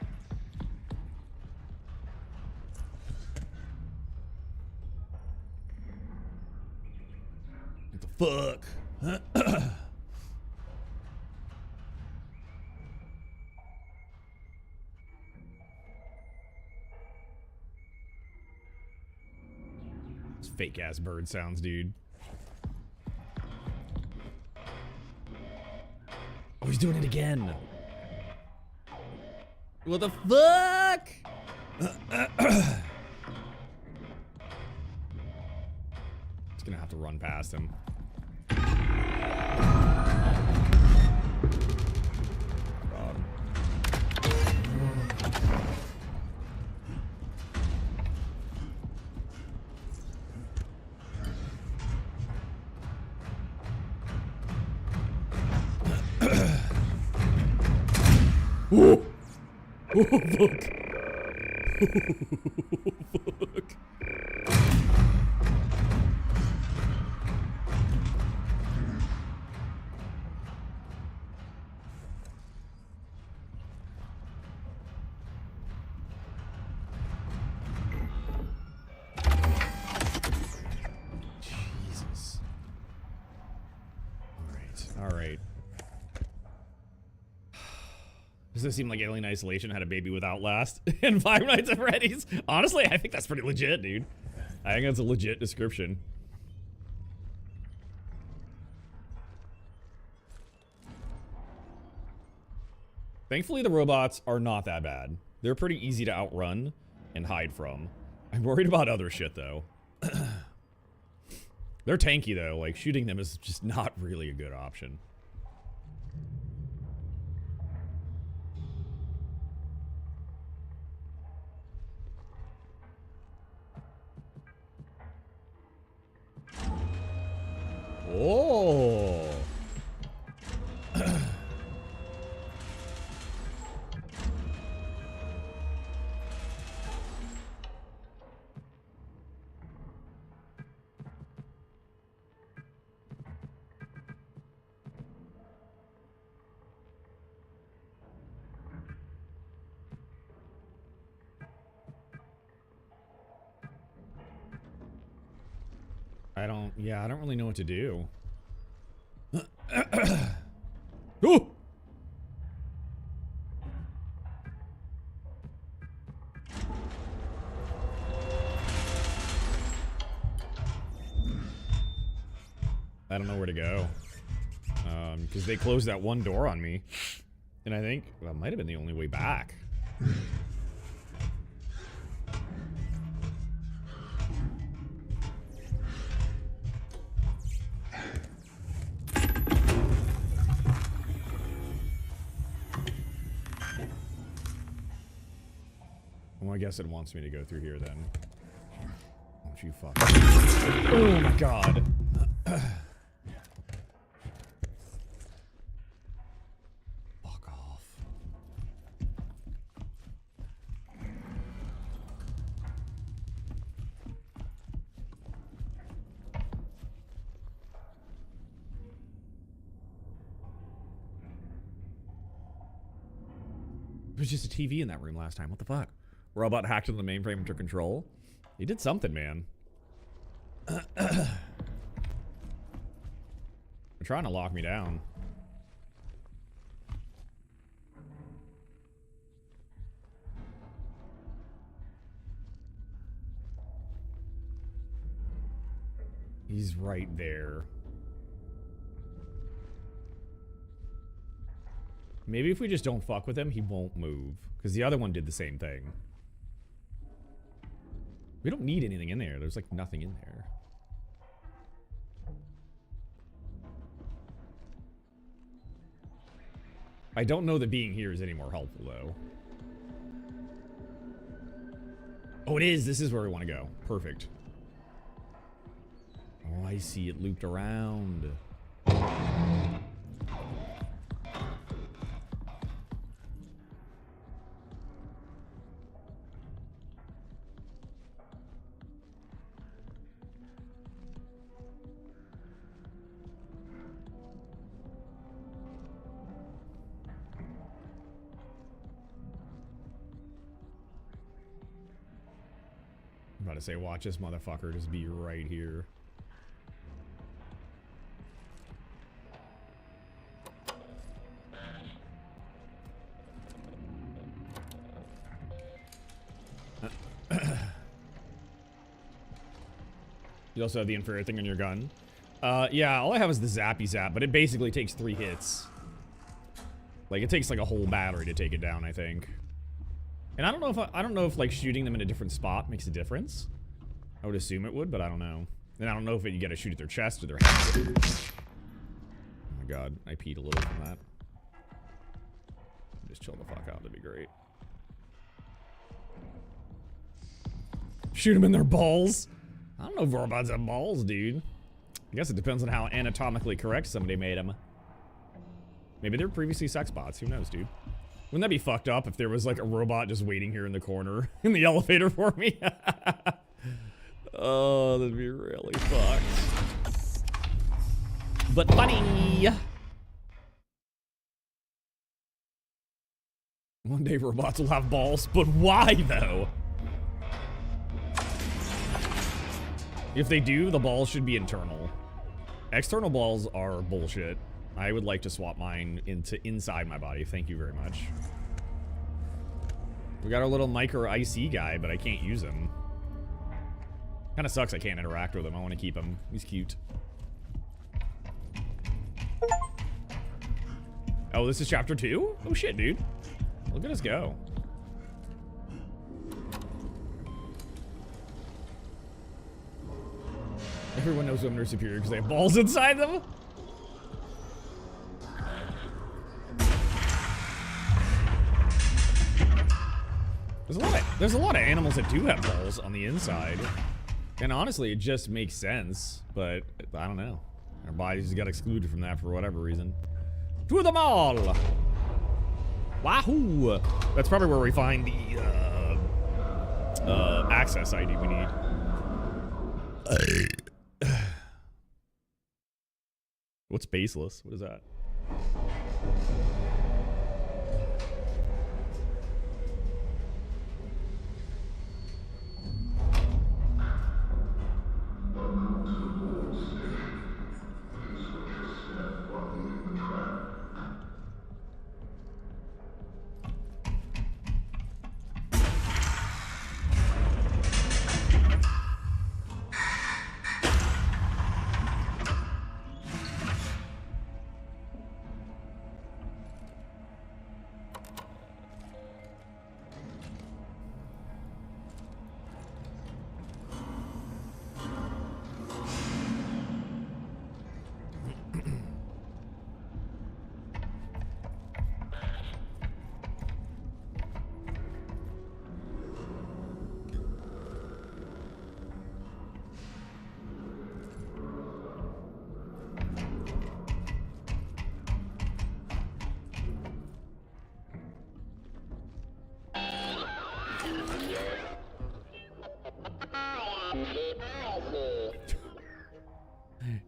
What the fuck? Fake ass bird sounds, dude. Oh, he's doing it again. What the fuck? It's gonna have to run past him. Oh, oh fuck. Oh, fuck. Jesus. All right. Does it seem like Alien Isolation had a baby with Outlast and Five Nights at Freddy's? Honestly, I think that's pretty legit, dude. I think that's a legit description. Thankfully, the robots are not that bad. They're pretty easy to outrun and hide from. I'm worried about other shit, though. They're tanky, though. Like, shooting them is just not really a good option. Oh. I don't really know what to do. Oh! I don't know where to go. Because they closed that one door on me. And I think that might have been the only way back. Well, I guess it wants me to go through here then. Don't you fuck. Oh my god. Fuck off. There was just a TV in that room last time. What the fuck? Robot hacked into the mainframe and took control. He did something, man. They're trying to lock me down. He's right there. Maybe if we just don't fuck with him, he won't move. Because the other one did the same thing. We don't need anything in there. There's like nothing in there. I don't know that being here is any more helpful, though. Oh, it is. This is where we want to go. Perfect. Oh, I see. It looped around. I'm about to say, watch this motherfucker just be right here. You also have the infrared thing on your gun. Yeah, all I have is the zappy zap, but it basically takes 3 hits. Like, it takes like a whole battery to take it down, I think. And I don't know if like shooting them in a different spot makes a difference. I would assume it would, but I don't know. And I don't know if you gotta shoot at their chest or their head. Oh my god, I peed a little from that. Just chill the fuck out, that'd be great. Shoot them in their balls. I don't know if robots have balls, dude. I guess it depends on how anatomically correct somebody made them. Maybe they were previously sex bots. Who knows, dude? Wouldn't that be fucked up if there was like a robot just waiting here in the corner in the elevator for me? Oh, that'd be really fucked. But funny. One day robots will have balls, but why though? If they do, the balls should be internal. External balls are bullshit. I would like to swap mine into inside my body. Thank you very much. We got our little micro IC guy, but I can't use him. Kind of sucks I can't interact with him. I want to keep him. He's cute. Oh, this is chapter 2? Oh shit, dude. Look at us go. Everyone knows women are superior because they have balls inside them. There's a lot of animals that do have balls on the inside. And honestly, it just makes sense. But I don't know. Our bodies got excluded from that for whatever reason. To the mall! Wahoo! That's probably where we find the access ID we need. What's baseless? What is that?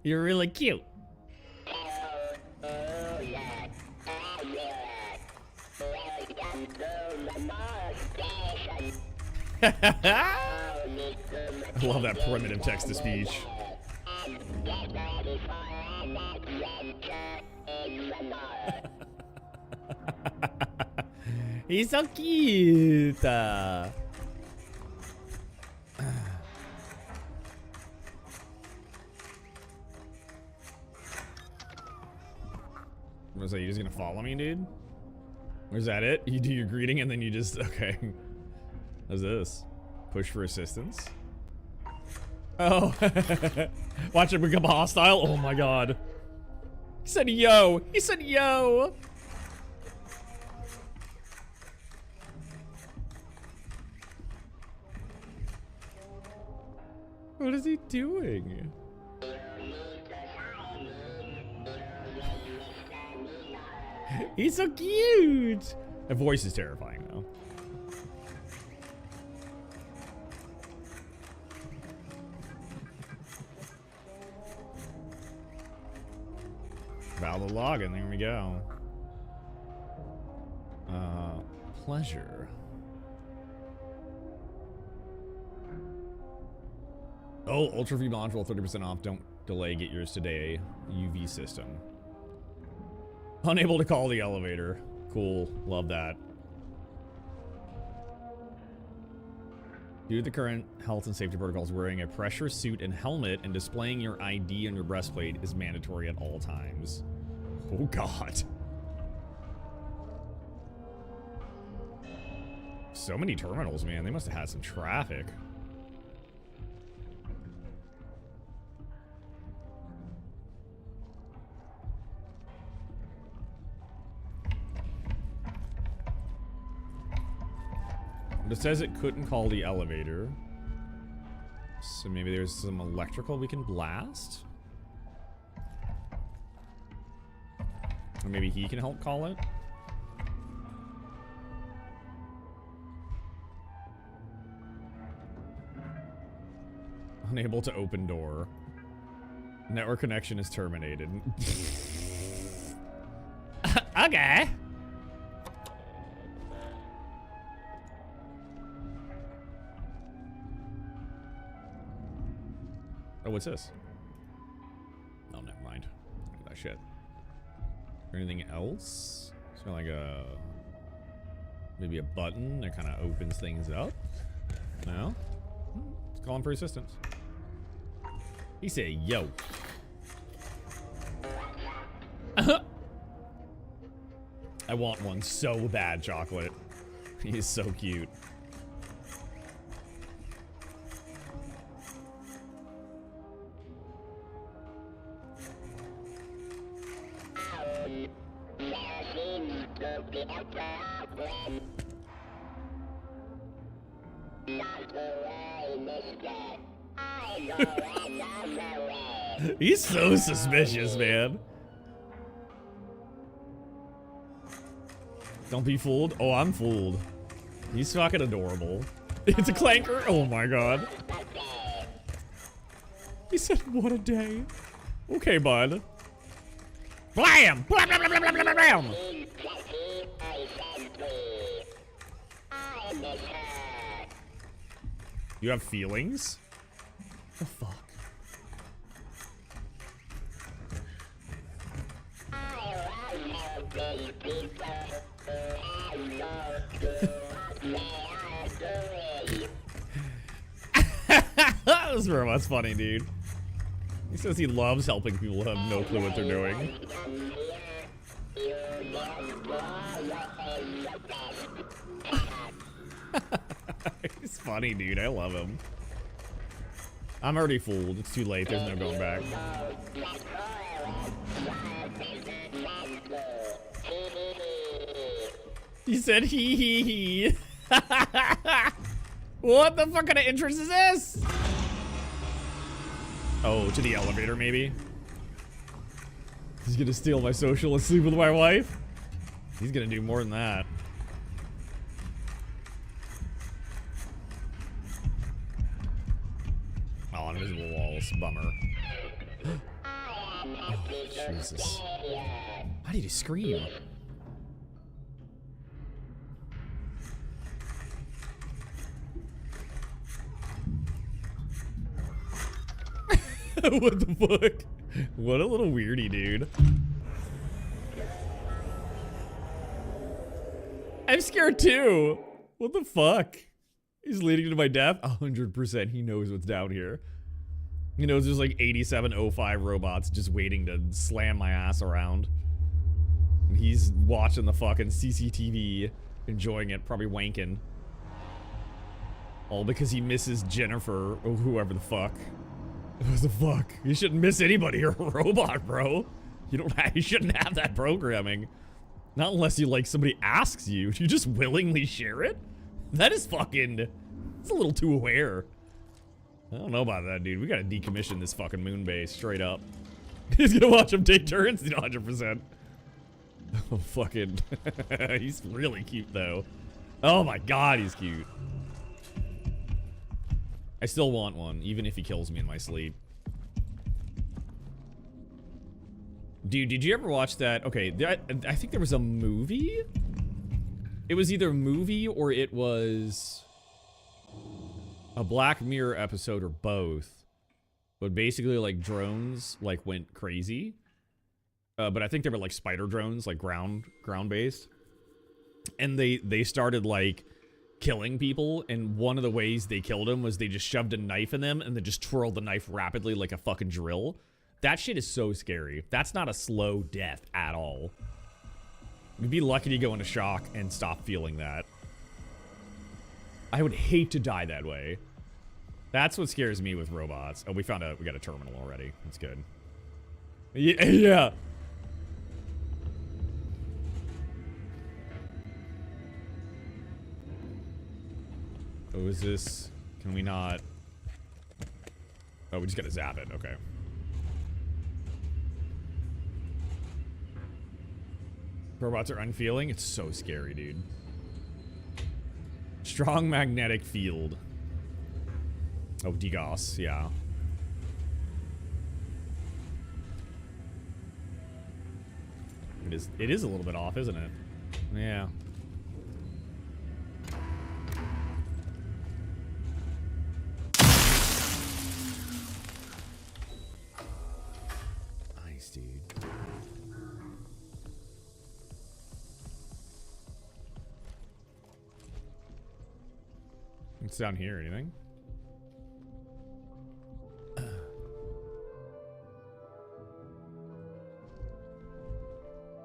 You're really cute. I love that primitive text-to-speech. He's so cute. Was that, you just gonna follow me, dude? Or is that it? You do your greeting and then you just, okay. What's this? Push for assistance? Oh. Watch it become hostile? Oh my god. He said yo. He said yo. What is he doing? He's so cute. The voice is terrifying though. Valid login, there we go. Pleasure. Oh, Ultra V module 30% off. Don't delay, get yours today. UV system. Unable to call the elevator. Cool, love that. Due to the current health and safety protocols, wearing a pressure suit and helmet and displaying your ID on your breastplate is mandatory at all times. Oh god. So many terminals, man. They must have had some traffic. It says it couldn't call the elevator. So maybe there's some electrical we can blast? Or maybe he can help call it? Unable to open door. Network connection is terminated. Okay. Oh, what's this? Oh, never mind. Look at that shit. Is there anything else? It's kind of like a... maybe a button that kind of opens things up? No? Let's call him for assistance. He said, yo. I want one so bad, Chocolate. He is so cute. He's so suspicious, man. Don't be fooled. Oh, I'm fooled. He's fucking adorable. It's a clanker. Oh my god. He said, what a day. Okay, bud. Blam! Blam, blam, blam, blam, blam, blam, blam. You have feelings? The fuck? That was very much funny, dude. He says he loves helping people who have no clue what they're doing. He's funny, dude. I love him. I'm already fooled. It's too late. There's no going back. He said he. What the fuck kind of entrance is this? Oh, to the elevator, maybe? He's gonna steal my social and sleep with my wife? He's gonna do more than that. Oh, invisible walls. Bummer. Oh, Jesus. Why did he scream? What the fuck? What a little weirdy dude. I'm scared too. What the fuck? He's leading to my death? 100% he knows what's down here. He knows there's like 8705 robots just waiting to slam my ass around. And he's watching the fucking CCTV, enjoying it, probably wanking. All because he misses Jennifer, or whoever the fuck. What the fuck? You shouldn't miss anybody. You're a robot, bro. You shouldn't have that programming. Not unless you, like, somebody asks you. Do you just willingly share it? That is fucking... It's a little too aware. I don't know about that, dude. We gotta decommission this fucking moon base, straight up. He's gonna watch him take turns? 100%. Oh, fucking... He's really cute, though. Oh my god, he's cute. I still want one, even if he kills me in my sleep. Dude, did you ever watch that? Okay, I think there was a movie? It was either a movie or it was a Black Mirror episode or both. But basically, like, drones, like, went crazy. But I think they were, like, spider drones, like, ground-based. And they started, like, killing people, and one of the ways they killed them was they just shoved a knife in them and then just twirled the knife rapidly like a fucking drill. That shit is so scary. That's not a slow death at all. You'd be lucky to go into shock and stop feeling that. I would hate to die that way. That's what scares me with robots. Oh, we got a terminal already. That's good. Yeah. Oh, is this... Can we not... Oh, we just gotta zap it. Okay. Robots are unfeeling? It's so scary, dude. Strong magnetic field. Oh, DGOS, yeah. It is a little bit off, isn't it? Yeah. Nice, dude. What's down here? Anything?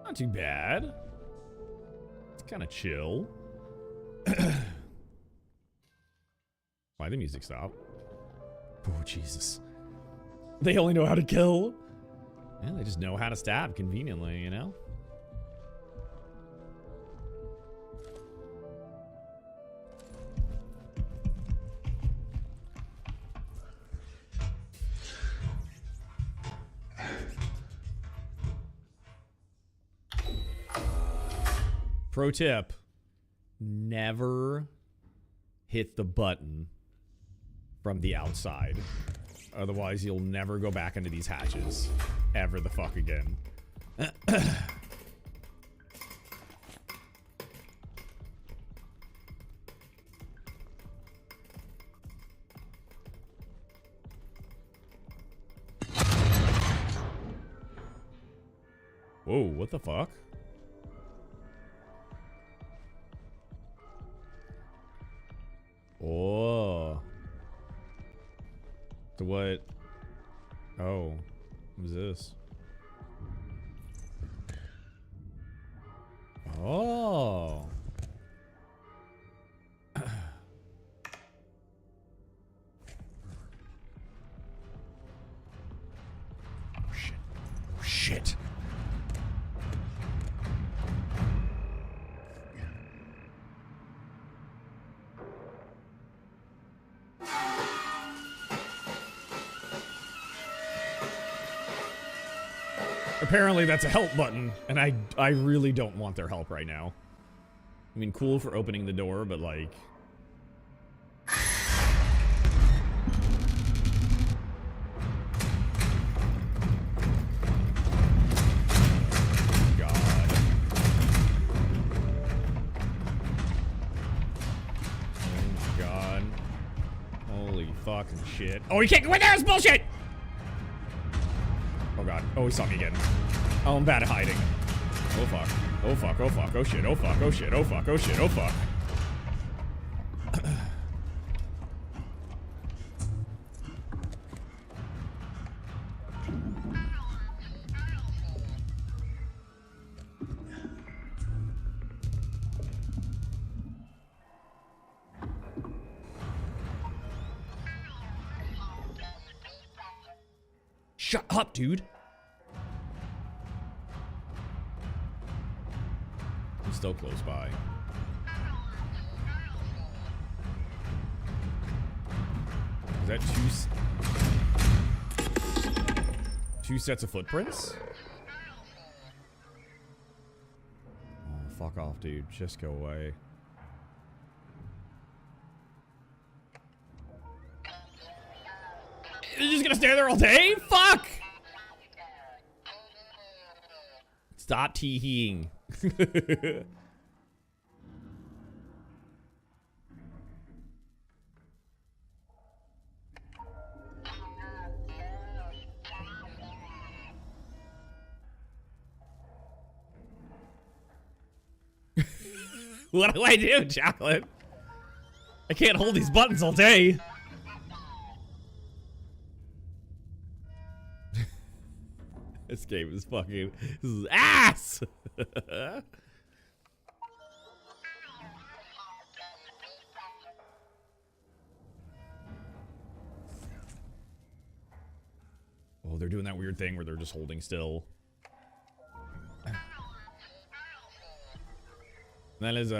Not too bad. It's kind of chill. Why the music stop? Oh, Jesus. They only know how to kill. Yeah, they just know how to stab conveniently, you know? Pro tip, never hit the button from the outside. Otherwise, you'll never go back into these hatches ever the fuck again. Whoa, what the fuck? Oh. So what? Oh. What is this? Oh. Oh shit. Oh shit. Apparently that's a help button, and I really don't want their help right now. I mean, cool for opening the door, but like... God. Oh my god. Holy fucking shit. Oh, you can't go in there! It's bullshit! Oh god. Oh, he saw me again. Oh, I'm bad at hiding. Oh fuck. Oh fuck. Oh fuck. Oh shit. Oh fuck. Oh shit. Oh fuck. Oh shit. Oh fuck. Shut up, dude. I'm still close by. Is that two sets of footprints? Oh, fuck off, dude. Just go away. You're just gonna stay there all day? Fuck! Stop teeheeing. What do I do, Chocolate? I can't hold these buttons all day. This game is fucking... This is ass! Oh, they're doing that weird thing where they're just holding still. That is,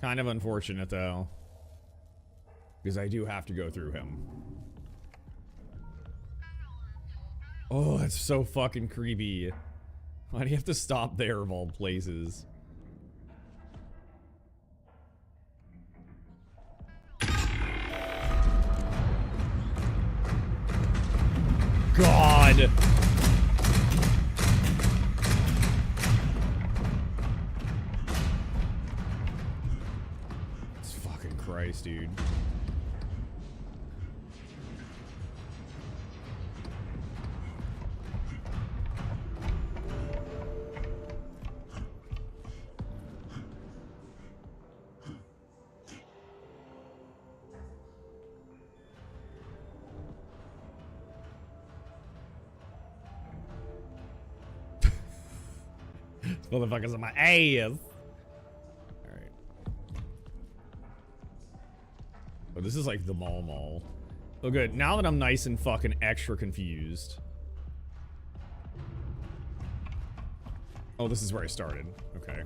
kind of unfortunate, though. Because I do have to go through him. Oh, that's so fucking creepy. Why do you have to stop there of all places? God! It's fucking Christ, dude. Motherfuckers on my ass. Alright. Oh, this is like the mall. Oh, good. Now that I'm nice and fucking extra confused. Oh, this is where I started. Okay.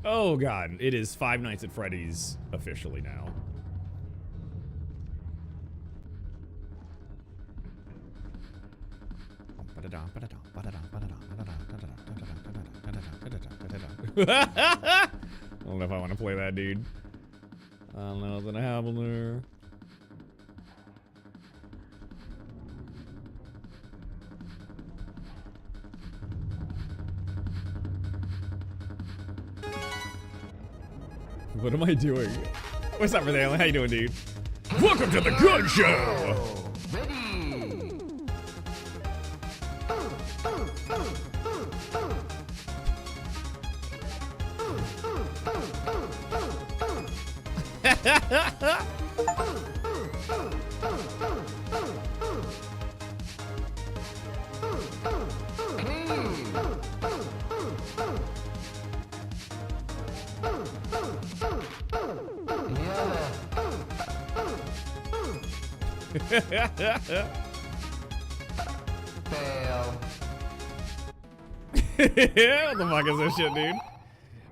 Oh god, it is Five Nights at Freddy's officially now. I don't know if I want to play that, dude. I don't know what's gonna happen there. What am I doing? What's up, Raylan? How you doing, dude? Welcome to the Gun Show!
Fail.
What the fuck is this shit, dude?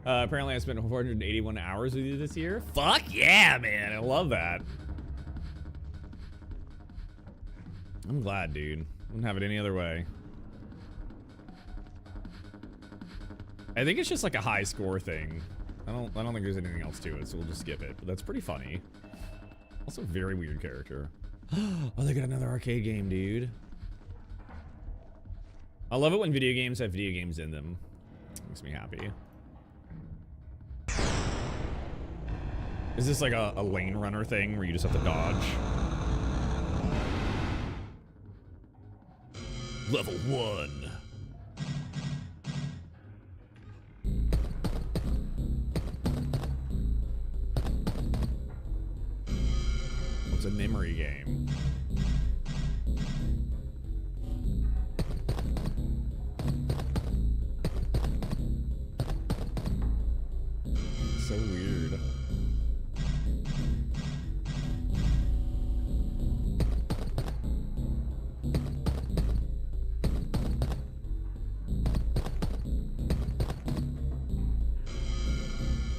Apparently I spent 481 hours with you this year. Fuck yeah, man. I love that. I'm glad, dude. I wouldn't have it any other way. I think it's just like a high score thing. I don't think there's anything else to it, so we'll just skip it. But that's pretty funny. Also, very weird character. Oh, they got another arcade game, dude. I love it when video games have video games in them. Makes me happy. Is this like a lane runner thing where you just have to dodge? Level 1. What's a memory game? So weird.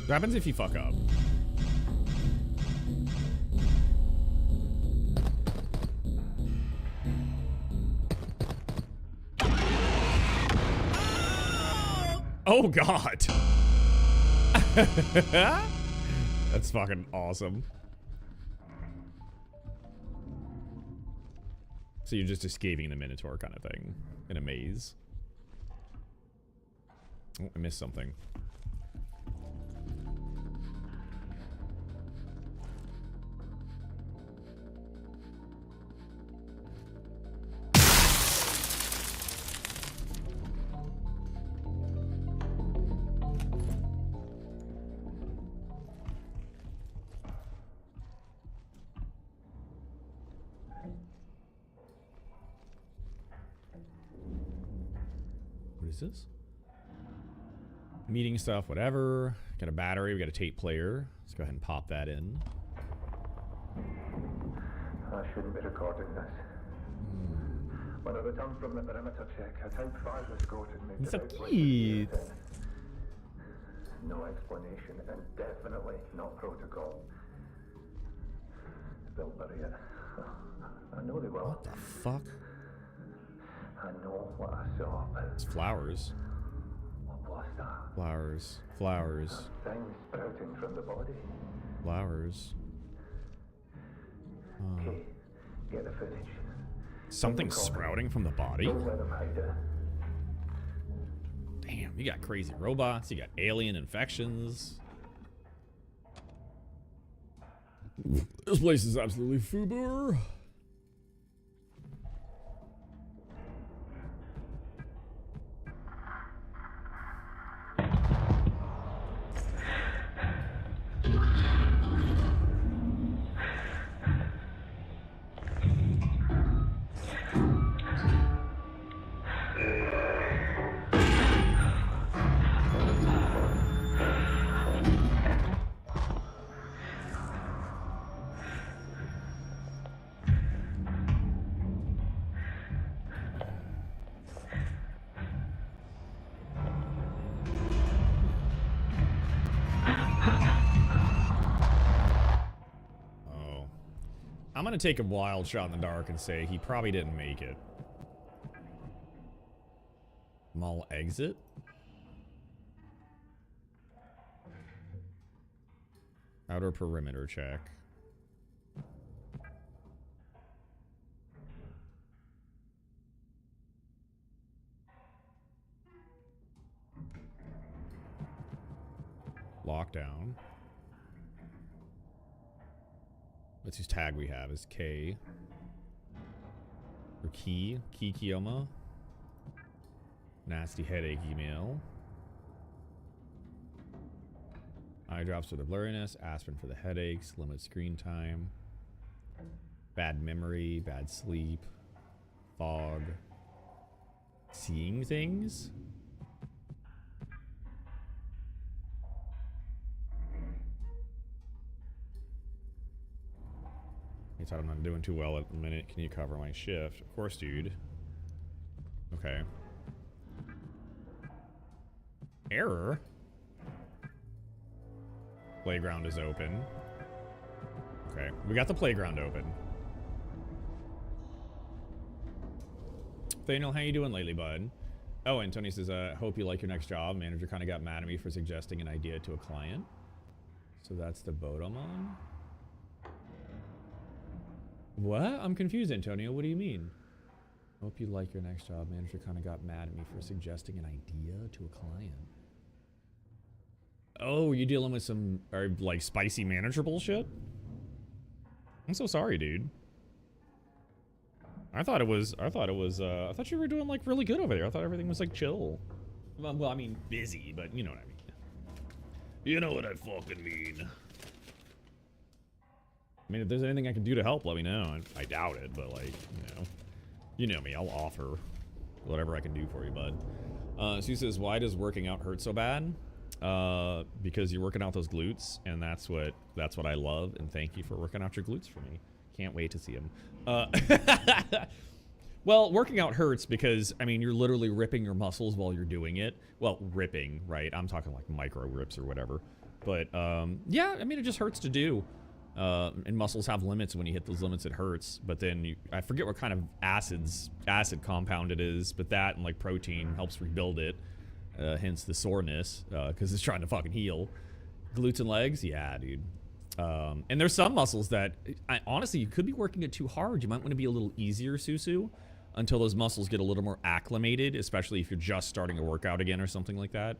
What happens if you fuck up? Oh god. That's fucking awesome. So you're just escaping the Minotaur kind of thing in a maze. Oh, I missed something. What is this? Meeting stuff, whatever. Got a battery, we got a tape player. Let's go ahead and pop that in.
I shouldn't be recording this. When I returned from the perimeter check, a Type 5 escorted me to
So
the outlet
cute.
of the No explanation, and definitely not protocol. They'll bury it. I know they will.
What the fuck?
I know what I saw, but
It's flowers.
what was that?
Flowers. Flowers.
Things sprouting from the body.
Flowers.
Okay, get the footage.
Something sprouting from the body?
Don't let them hide it.
Damn, you got crazy robots, you got alien infections.
This place is absolutely FUBU.
I'm gonna take a wild shot in the dark and say he probably didn't make it. Mall exit? Outer perimeter check. Lockdown. Let's whose tag we have is K. Or Key. Key Kiyoma. Nasty headache email. Eye drops for the blurriness. Aspirin for the headaches. Limit screen time. Bad memory. Bad sleep. Fog. Seeing things? I thought I'm not doing too well at the minute. Can you cover my shift? Of course, dude. Okay. Error? Playground is open. Okay, we got the playground open. Daniel, how you doing lately, bud? Oh, and Tony says, hope you like your next job. Manager kind of got mad at me for suggesting an idea to a client. So that's the boat I'm on. What? I'm confused, Antonio. What do you mean? Hope you like your next job. Manager kind of got mad at me for suggesting an idea to a client. Oh, are you dealing with some, like, spicy manager bullshit? I'm so sorry, dude. I thought you were doing, like, really good over there. I thought everything was, like, chill. Well, I mean, busy, but you know what I mean. You know what I fucking mean. I mean, if there's anything I can do to help, let me know. I doubt it, but, like, you know me. I'll offer whatever I can do for you, bud. Sue says, why does working out hurt so bad? Because you're working out those glutes, and that's what I love, and thank you for working out your glutes for me. Can't wait to see them. Well, working out hurts because, I mean, you're literally ripping your muscles while you're doing it. Well, ripping, right? I'm talking like micro rips or whatever. But, yeah, I mean, it just hurts to do. And muscles have limits. When you hit those limits, it hurts. But then I forget what kind of acid compound it is, but that and like protein helps rebuild it. Hence the soreness, because it's trying to fucking heal. Glutes and legs, yeah, dude. And there's some muscles that, honestly, you could be working it too hard. You might want to be a little easier, Susu, until those muscles get a little more acclimated, especially if you're just starting a workout again or something like that.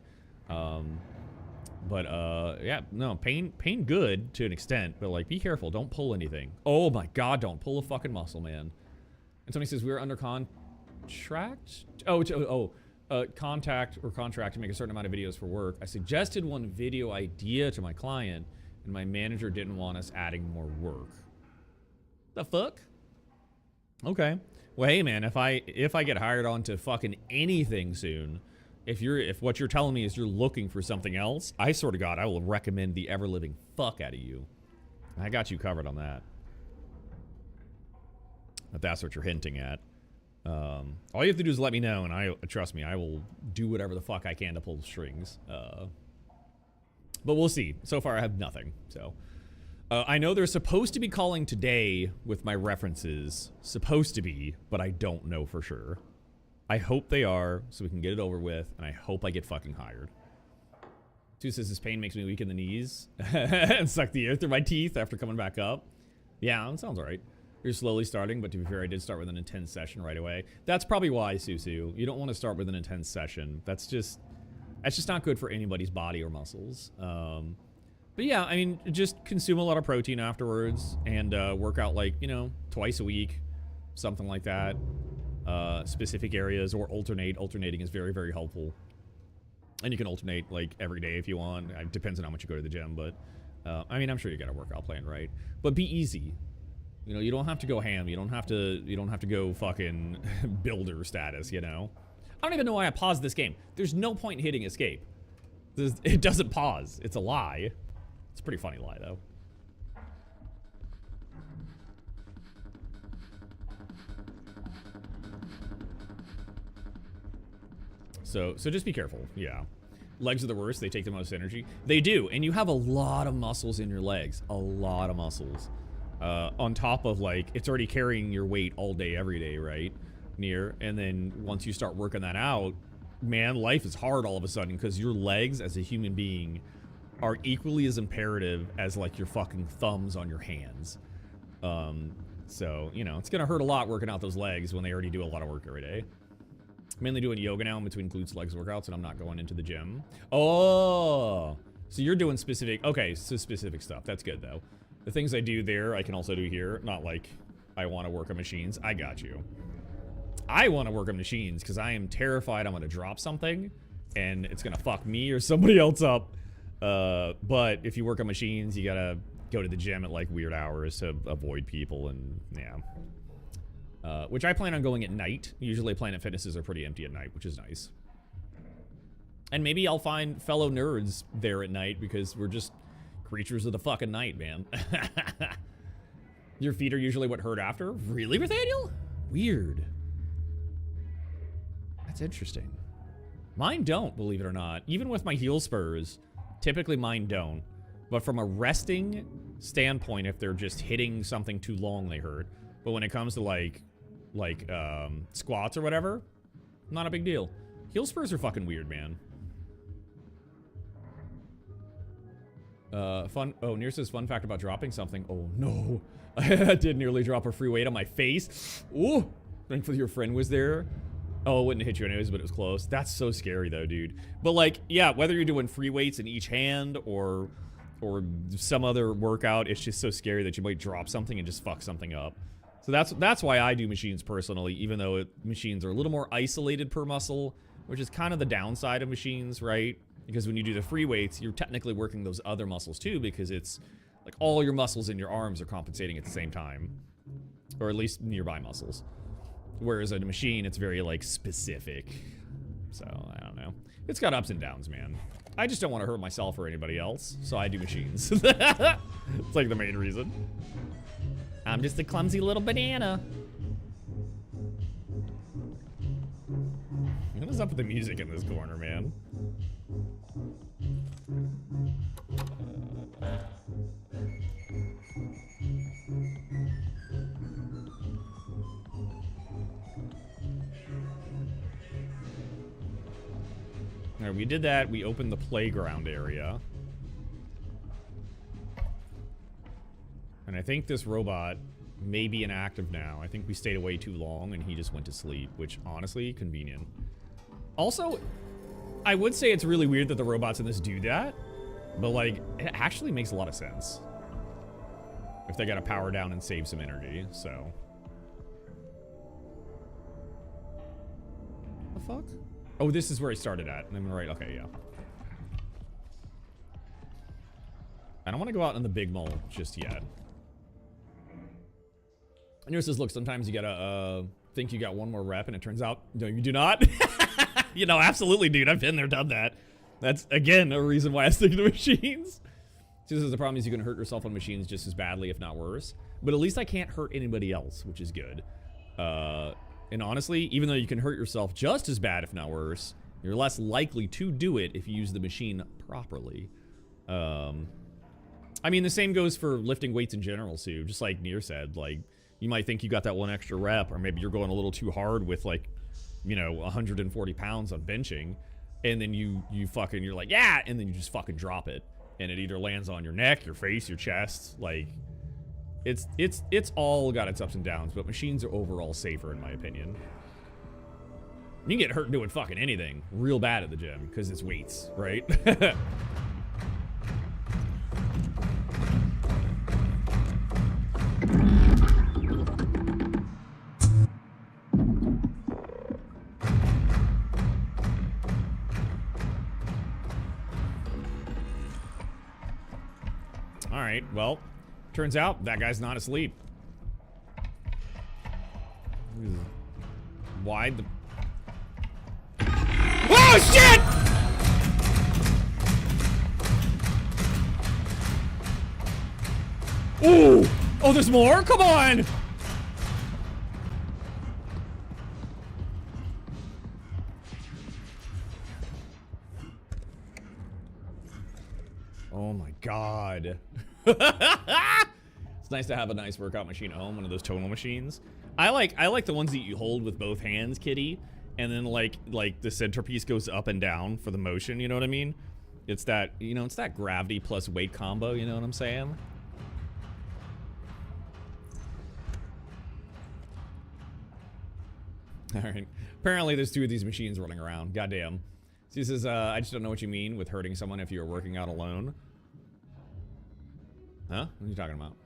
Yeah, no, pain good to an extent, but like, be careful. Don't pull anything. Oh my God, don't pull a fucking muscle, man. And somebody says, we're under contract? Contract to make a certain amount of videos for work. I suggested one video idea to my client, and my manager didn't want us adding more work. The fuck? Okay. Well, hey man, if I get hired on to fucking anything soon, if what you're telling me is you're looking for something else, I swear to God, I will recommend the ever-living fuck out of you. I got you covered on that. If that's what you're hinting at. All you have to do is let me know, and trust me, I will do whatever the fuck I can to pull the strings. But we'll see. So far, I have nothing. So, I know they're supposed to be calling today with my references. Supposed to be, but I don't know for sure. I hope they are, so we can get it over with, and I hope I get fucking hired. Two says this pain makes me weak in the knees and suck the air through my teeth after coming back up. Yeah, that sounds all right. You're slowly starting, but to be fair, I did start with an intense session right away. That's probably why, Susu. You don't want to start with an intense session. That's just not good for anybody's body or muscles. But yeah, I mean, just consume a lot of protein afterwards and work out like, twice a week, something like that. Specific areas, or alternate. Alternating is very, very helpful. And you can alternate like every day if you want. It depends on how much you go to the gym, but I mean, I'm sure you got a workout plan, right? But be easy. You don't have to go ham. You don't have to go fucking builder status, I don't even know why I paused this game. There's no point in hitting escape. It doesn't pause. It's a lie. It's a pretty funny lie, though. So just be careful. Yeah. Legs are the worst. They take the most energy. They do. And you have a lot of muscles in your legs. A lot of muscles. On top of, like, it's already carrying your weight all day, every day, right? And then once you start working that out, man, life is hard all of a sudden because your legs as a human being are equally as imperative as, like, your fucking thumbs on your hands. So, it's going to hurt a lot working out those legs when they already do a lot of work every day. I'm mainly doing yoga now in between glutes, legs workouts, and I'm not going into the gym. Oh, so you're doing specific, okay, so specific stuff. That's good, though. The things I do there, I can also do here. Not like I want to work on machines. I got you. I want to work on machines because I am terrified I'm going to drop something and it's going to fuck me or somebody else up. But if you work on machines, you got to go to the gym at like weird hours to avoid people and yeah. Which I plan on going at night. Usually Planet Fitnesses are pretty empty at night, which is nice. And maybe I'll find fellow nerds there at night because we're just creatures of the fucking night, man. Your feet are usually what hurt after? Really, Nathaniel? Weird. That's interesting. Mine don't, believe it or not. Even with my heel spurs, typically mine don't. But from a resting standpoint, if they're just hitting something too long, they hurt. But when it comes to like squats or whatever, not a big deal. Heel spurs are fucking weird, man. Near says fun fact about dropping something. Oh no. I did nearly drop a free weight on my face. Ooh. Thankfully your friend was there. Oh, it wouldn't hit you anyways, but it was close. That's so scary though, dude. But like, yeah, whether you're doing free weights in each hand or some other workout, it's just so scary that you might drop something and just fuck something up. So that's why I do machines personally, even though machines are a little more isolated per muscle, which is kind of the downside of machines, right? Because when you do the free weights, you're technically working those other muscles too, because it's like all your muscles in your arms are compensating at the same time, or at least nearby muscles. Whereas in a machine, it's very like specific. So I don't know. It's got ups and downs, man. I just don't want to hurt myself or anybody else, so I do machines. It's like the main reason. I'm just a clumsy little banana. What is up with the music in this corner, man? Alright, we did that. We opened the playground area. And I think this robot may be inactive now. I think we stayed away too long and he just went to sleep, which honestly, convenient. Also, I would say it's really weird that the robots in this do that, but like, it actually makes a lot of sense. If they gotta power down and save some energy, so. The fuck? Oh, this is where I started at. I'm right, okay, yeah. I don't want to go out in the big mall just yet. And yours says, look, sometimes you gotta think you got one more rep and it turns out, no, you do not. You know, absolutely, dude. I've been there, done that. That's, again, a reason why I stick to machines. So the problem is you can hurt yourself on machines just as badly, if not worse. But at least I can't hurt anybody else, which is good. And honestly, even though you can hurt yourself just as bad, if not worse, you're less likely to do it if you use the machine properly. I mean, the same goes for lifting weights in general, too. Just like Nier said, like, you might think you got that one extra rep, or maybe you're going a little too hard with, like, you know, 140 pounds on benching, and then you're like, yeah, and then you just fucking drop it. And it either lands on your neck, your face, your chest, like, it's all got its ups and downs, but machines are overall safer in my opinion. You can get hurt doing fucking anything real bad at the gym because it's weights, right? All right, well, turns out that guy's not asleep. Why the... Oh, shit! Ooh! Oh, there's more? Come on! Oh my god. It's nice to have a nice workout machine at home, one of those tonal machines. I like the ones that you hold with both hands, kitty, and then like the centerpiece goes up and down for the motion, you know what I mean? It's that, you know, it's that gravity plus weight combo, you know what I'm saying? All right. Apparently there's two of these machines running around. Goddamn. So he says, I just don't know what you mean with hurting someone if you're working out alone. Huh? What are you talking about?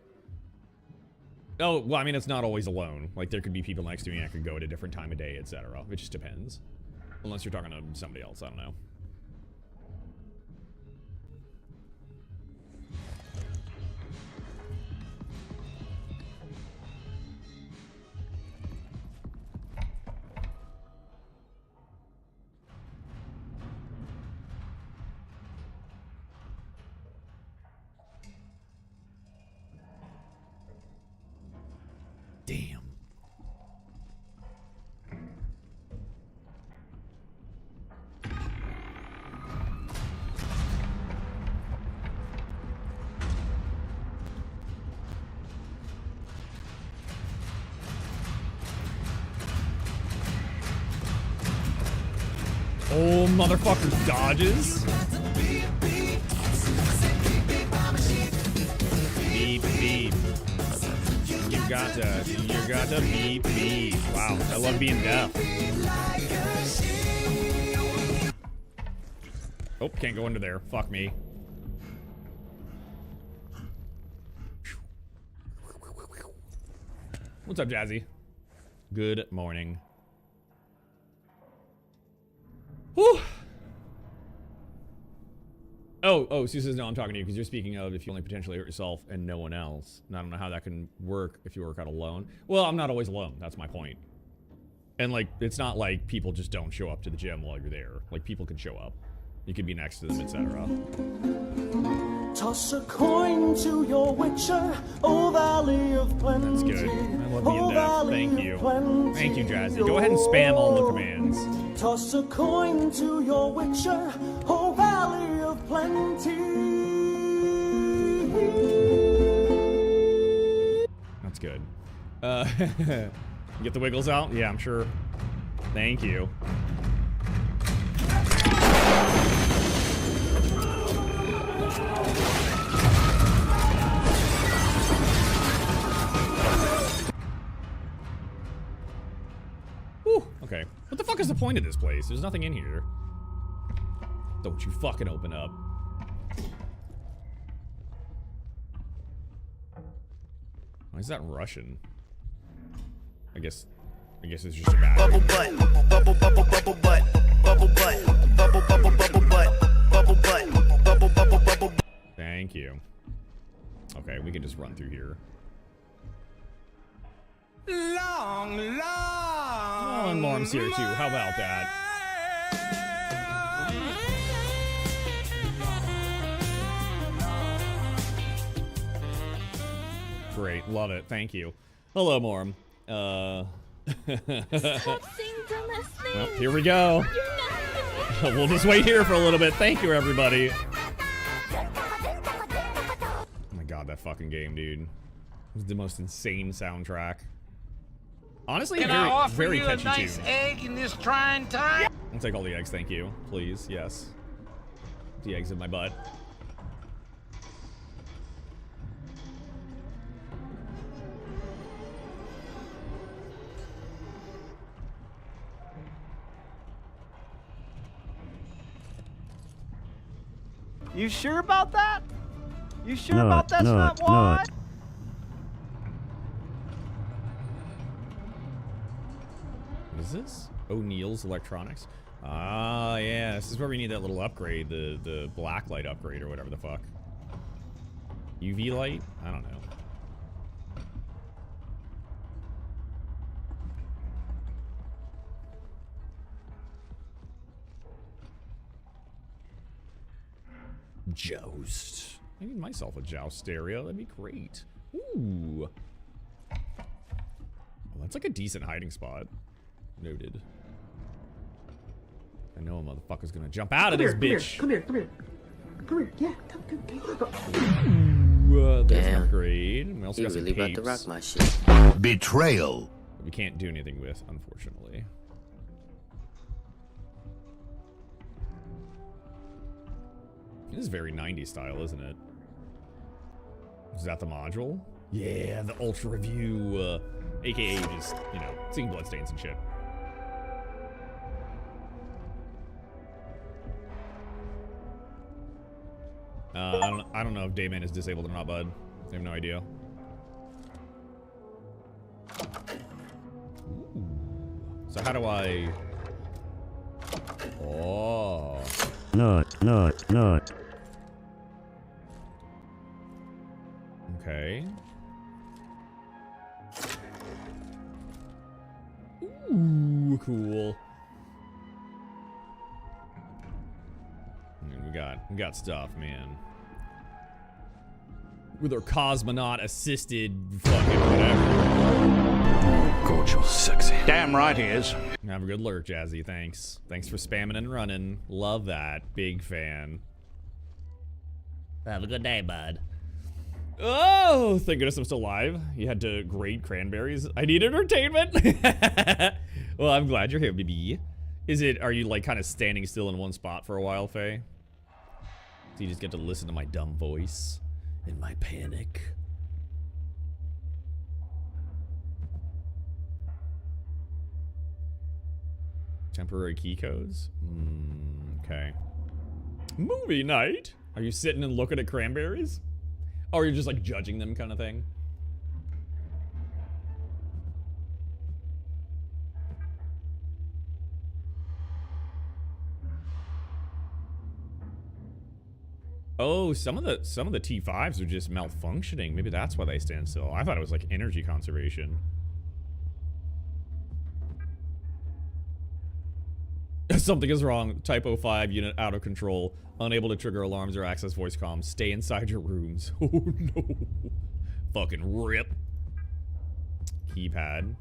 Oh, well, I mean, it's not always alone. Like, there could be people next to me, I could go at a different time of day, etc. It just depends. Unless you're talking to somebody else, I don't know. Damn. motherfucker dodges. Beep, beep. You got to beep, beep. Wow, I love being deaf. Oh, can't go into there. Fuck me. What's up, Jazzy? Good morning. Whew. Oh, Sue says, no, I'm talking to you because you're speaking of if you only potentially hurt yourself and no one else. And I don't know how that can work if you work out alone. Well, I'm not always alone. That's my point. And, like, it's not like people just don't show up to the gym while you're there. Like, people can show up. You can be next to them, etc.
Toss a coin to your witcher, oh valley of plenty.
That's good. I love being deaf. Thank you. Thank you, Jazzy. Go ahead and spam all the commands.
Toss a coin to your witcher, oh valley of plenty.
That's good. You get the wiggles out? Yeah, I'm sure. Thank you. Whew, okay. What the fuck is the point of this place? There's nothing in here. Don't you fucking open up. Why is that Russian? I guess it's just a battery.
Bubble butt, bubble bubble bubble butt, bubble butt, bubble bubble bubble butt, bubble butt, bubble bubble bubble.
Thank you. Okay, we can just run through here.
Long, long.
Oh, and Norm's here too. How about that? Great, love it. Thank you. Hello, Morm. Well, here we go. We'll just wait here for a little bit. Thank you, everybody. Oh my god, that fucking game, dude. It was the most insane soundtrack. Honestly, very catchy
nice
too.
Egg in this trying time?
I'll take all the eggs, thank you. Please, yes. The eggs in my butt.
You sure about that? You sure about that's not what?
What is this? O'Neill's Electronics. Ah, yeah. This is where we need that little upgrade, the black light upgrade or whatever the fuck. UV light? I don't know. Joust. I need myself a Joust stereo. That'd be great. Ooh. Well, that's like a decent hiding spot. Noted. I know a motherfucker's gonna jump out of this bitch.
Come here. Yeah, come.
Ooh, there's an upgrade. We also got some
about to rock
capes
my shit.
Betrayal.
that we can't do anything with, unfortunately. It is very 90s style, isn't it? Is that the module? Yeah, the Ultra Review, aka just, you know, seeing bloodstains and shit. I don't know if Dayman is disabled or not, bud. I have no idea. Ooh. So how do I... Oh.
Not.
Okay. Ooh, cool. I mean, we got stuff, man. With our cosmonaut assisted fucking whatever.
Gorgeous, sexy. Damn right he is.
Have a good lurk, Jazzy. Thanks. Thanks for spamming and running. Love that. Big fan. Have a good day, bud. Oh, thank goodness I'm still alive. You had to grade cranberries. I need entertainment. Well, I'm glad you're here, baby. Are you like kind of standing still in one spot for a while, Faye? So you just get to listen to my dumb voice and my panic. Temporary key codes? Okay. Movie night? Are you sitting and looking at cranberries? Or you're just like judging them kind of thing? Oh, some of the T5s are just malfunctioning. Maybe that's why they stand still. I thought it was like energy conservation. Something is wrong. Typo 5 unit out of control. Unable to trigger alarms or access voice comms. Stay inside your rooms. Oh no. Fucking rip. Keypad.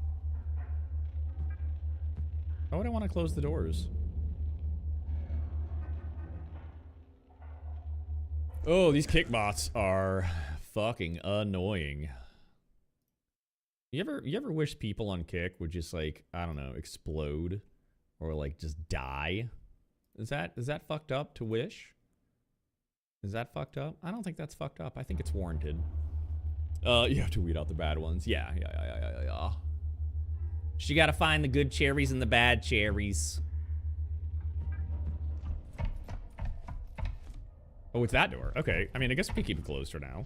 Why would I want to close the doors? Oh, these kickbots are fucking annoying. You ever wish people on Kick would just like, I don't know, explode or like just die? Is that fucked up to wish? Is that fucked up? I don't think that's fucked up. I think it's warranted. You have to weed out the bad ones. Yeah. She gotta find the good cherries and the bad cherries. Oh, it's that door. Okay. I mean, I guess we can keep it closed for now.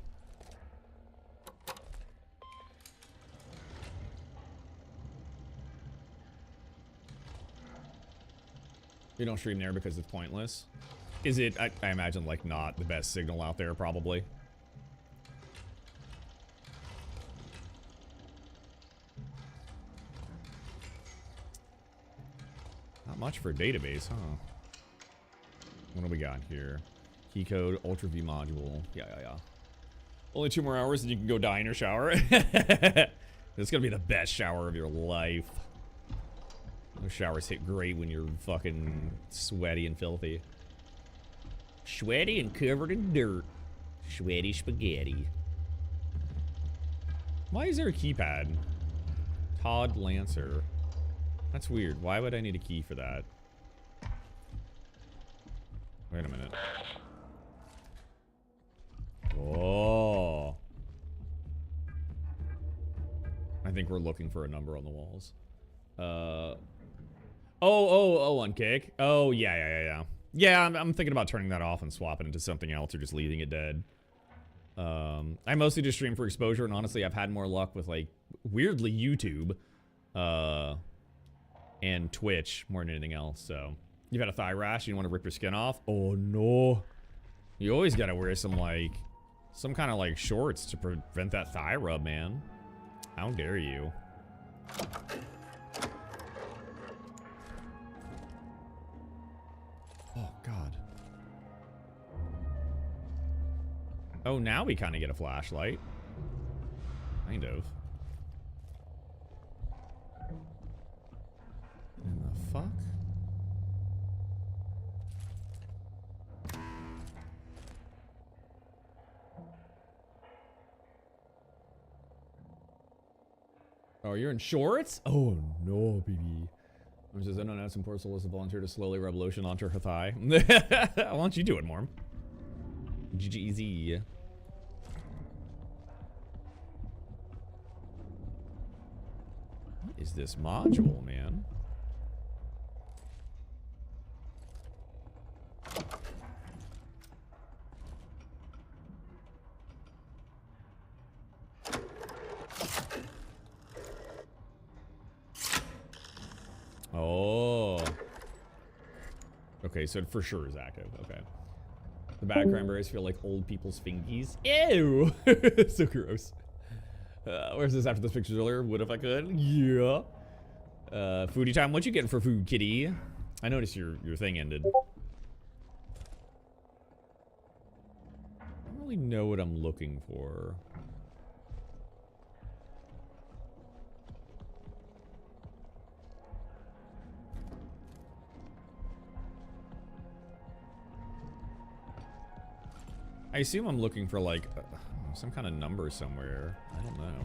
You don't stream there because it's pointless. Is it, I imagine, like, not the best signal out there, probably. Not much for a database, huh? What do we got here? Key code, Ultra V module. Yeah. Only 2 more hours and you can go die in your shower. It's gonna be the best shower of your life. Those showers hit great when you're fucking sweaty and filthy. Sweaty and covered in dirt. Sweaty spaghetti. Why is there a keypad? Todd Lancer. That's weird. Why would I need a key for that? Wait a minute. Oh. I think we're looking for a number on the walls. Oh, on Kick. Oh, yeah. Yeah, I'm thinking about turning that off and swapping it to something else or just leaving it dead. I mostly just stream for exposure, and honestly, I've had more luck with, like, weirdly, YouTube, and Twitch more than anything else, so. You've had a thigh rash, you want to rip your skin off? Oh, no. You always gotta wear some kind of, like, shorts to prevent that thigh rub, man. How dare you? Oh, God. Oh, now we kind of get a flashlight. Kind of. In the fuck? Oh, you're in shorts? Oh, no, baby. Says, I don't know, some poor soulless volunteer to slowly rub lotion onto her thigh. Why don't you do it, Morm? GGZ. What is this module, man? Oh. Okay, so it for sure is active. Okay. The bad cranberries feel like old people's fingies. Ew! So gross. Where's this after those pictures earlier? What if I could? Yeah. Foodie time. What you getting for food, kitty? I noticed your thing ended. I don't really know what I'm looking for. I assume I'm looking for, like, some kind of number somewhere. I don't know.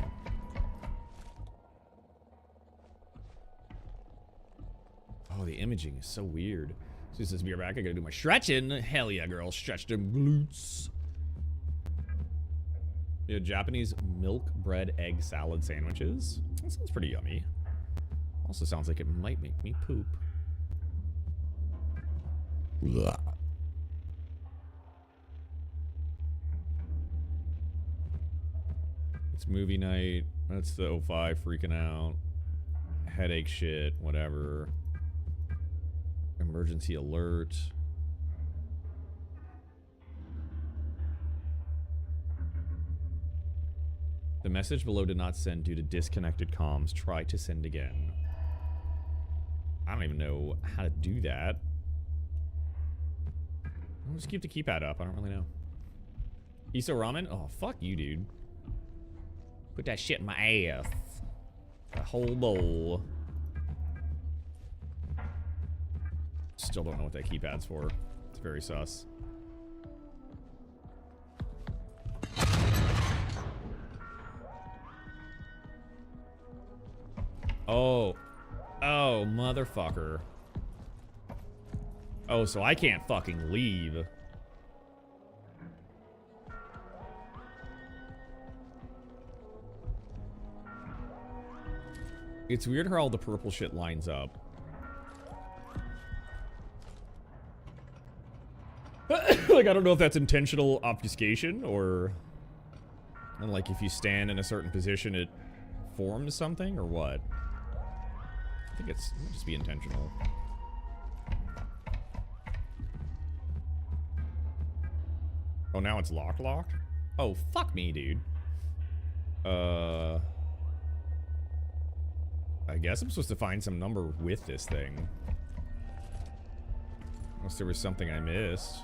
Oh, the imaging is so weird. As soon as this beer back, I gotta do my stretching. Hell yeah, girl. Stretch them glutes. Yeah, Japanese milk bread egg salad sandwiches. That sounds pretty yummy. Also sounds like it might make me poop. Blah. It's movie night. That's the 05 freaking out. Headache shit, whatever. Emergency alert. The message below did not send due to disconnected comms. Try to send again. I don't even know how to do that. I'll just keep the keypad up. I don't really know. Iso ramen? Oh, fuck you, dude. Put that shit in my ass. A whole bowl. Still don't know what that keypad's for. It's very sus. Oh. Oh, motherfucker. Oh, so I can't fucking leave. It's weird how all the purple shit lines up. Like, I don't know if that's intentional obfuscation or... And like, if you stand in a certain position, it forms something or what? I think it might just be intentional. Oh, now it's locked? Oh, fuck me, dude. I guess I'm supposed to find some number with this thing. Unless there was something I missed.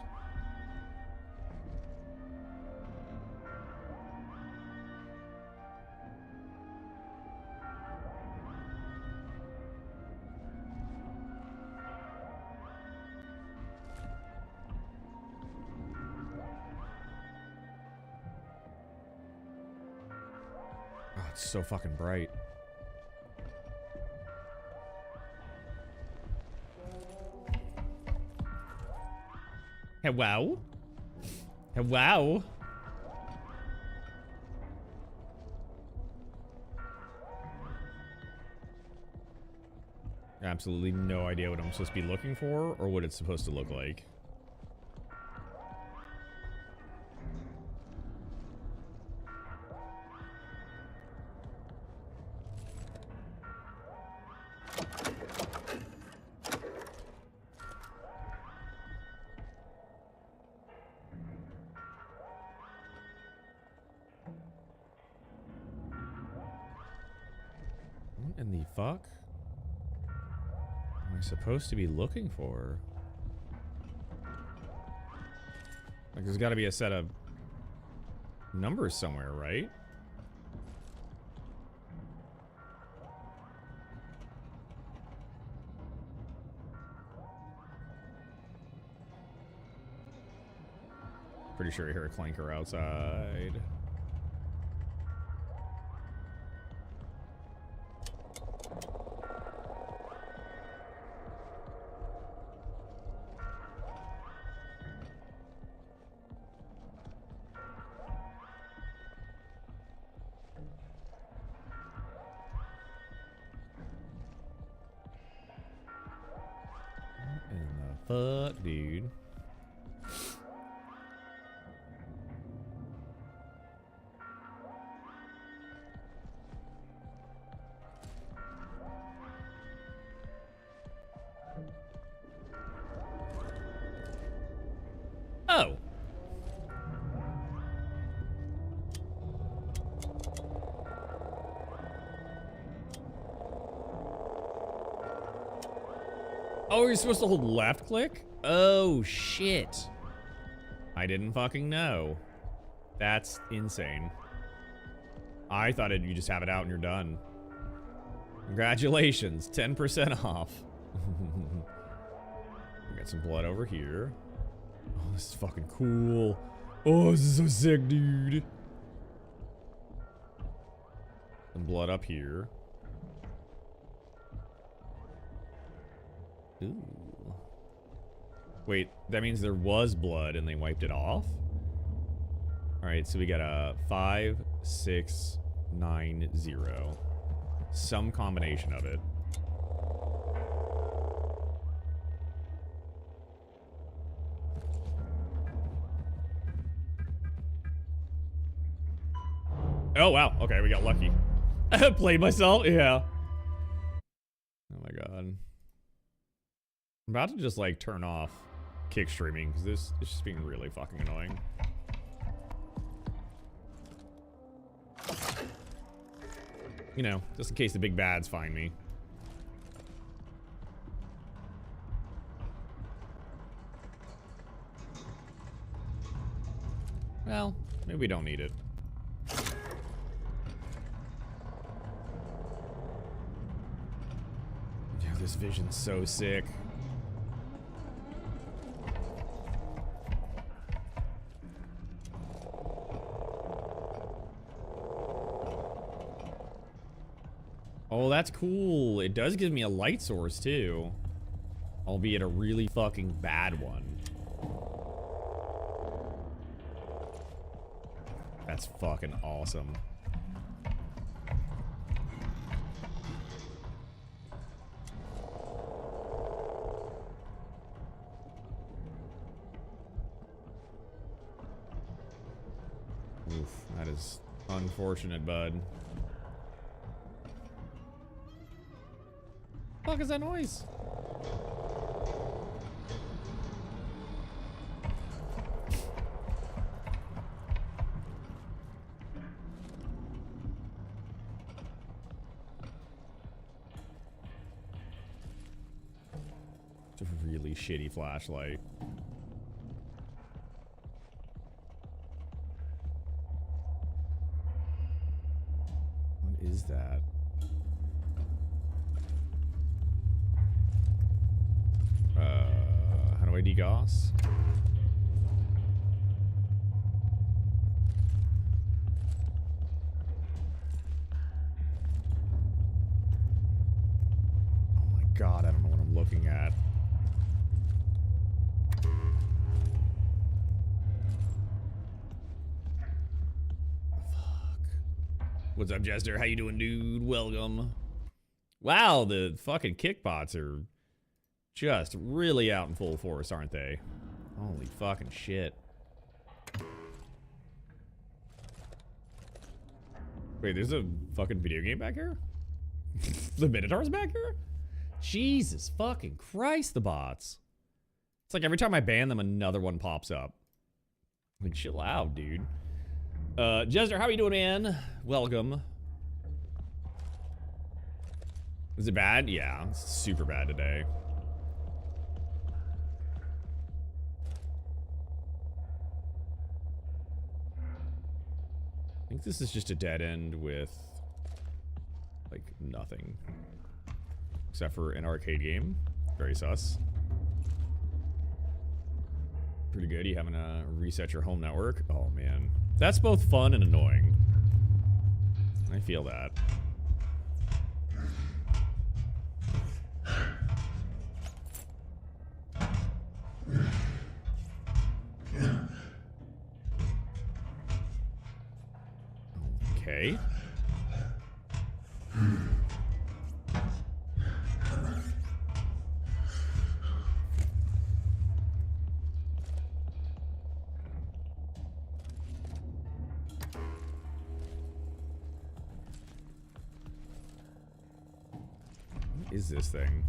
Oh, it's so fucking bright. Hello? Hello? Absolutely no idea what I'm supposed to be looking for or what it's supposed to look like. What in the fuck am I supposed to be looking for? Like, there's got to be a set of numbers somewhere, right? Pretty sure I hear a clanker outside. Fuck, dude. Oh. Oh, you're supposed to hold left click? Oh, shit. I didn't fucking know. That's insane. I thought you just have it out and you're done. Congratulations, 10% off. We got some blood over here. Oh, this is fucking cool. Oh, this is so sick, dude. Some blood up here. Ooh. Wait, that means there was blood and they wiped it off? Alright, so we got a 5, 6, 9, 0. Some combination of it. Oh, wow. Okay, we got lucky. I played myself? Yeah. Oh my god. I'm about to just, like, turn off kick streaming, because this is just being really fucking annoying. You know, just in case the big bads find me. Well, maybe we don't need it. Yeah, this vision's so sick. Oh, that's cool. It does give me a light source, too. Albeit a really fucking bad one. That's fucking awesome. Oof, that is unfortunate, bud. Fuck is that noise? It's a really shitty flashlight. What is that? How do I degauss? Oh my god, I don't know what I'm looking at. Fuck. What's up, Jester? How you doing, dude? Welcome. Wow, the fucking kickbots are just really out in full force, aren't they? Holy fucking shit. Wait, there's a fucking video game back here? The Minotaur's back here? Jesus fucking Christ, the bots. It's like every time I ban them, another one pops up. Like, chill out, dude. Jester, how are you doing, man? Welcome. Is it bad? Yeah, it's super bad today. I think this is just a dead end with, like, nothing. Except for an arcade game. Very sus. Pretty good. You having to reset your home network? Oh, man. That's both fun and annoying. I feel that. Okay. What is this thing?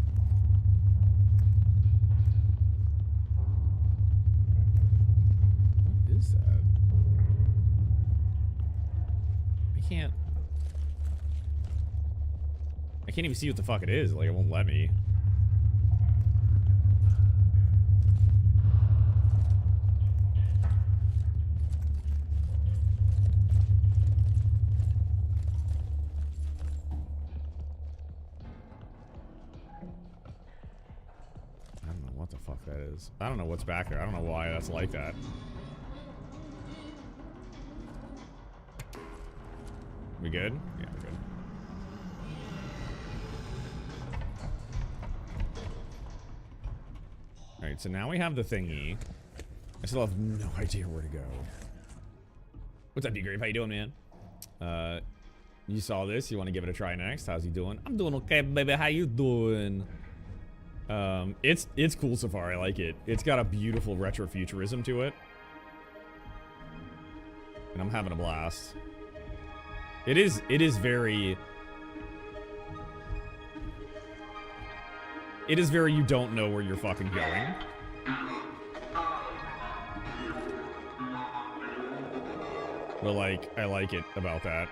What is that? I can't even see what the fuck it is. Like, it won't let me. I don't know what the fuck that is. I don't know what's back there. I don't know why that's like that. We good? Yeah, we're good. Alright, so now we have the thingy. I still have no idea where to go. What's up, D-Grape? How you doing, man? You saw this. You want to give it a try next? How's he doing? I'm doing okay, baby. How you doing? It's cool so far. I like it. It's got a beautiful retrofuturism to it. And I'm having a blast. It is very... It is very you don't know where you're fucking going. But like, I like it about that.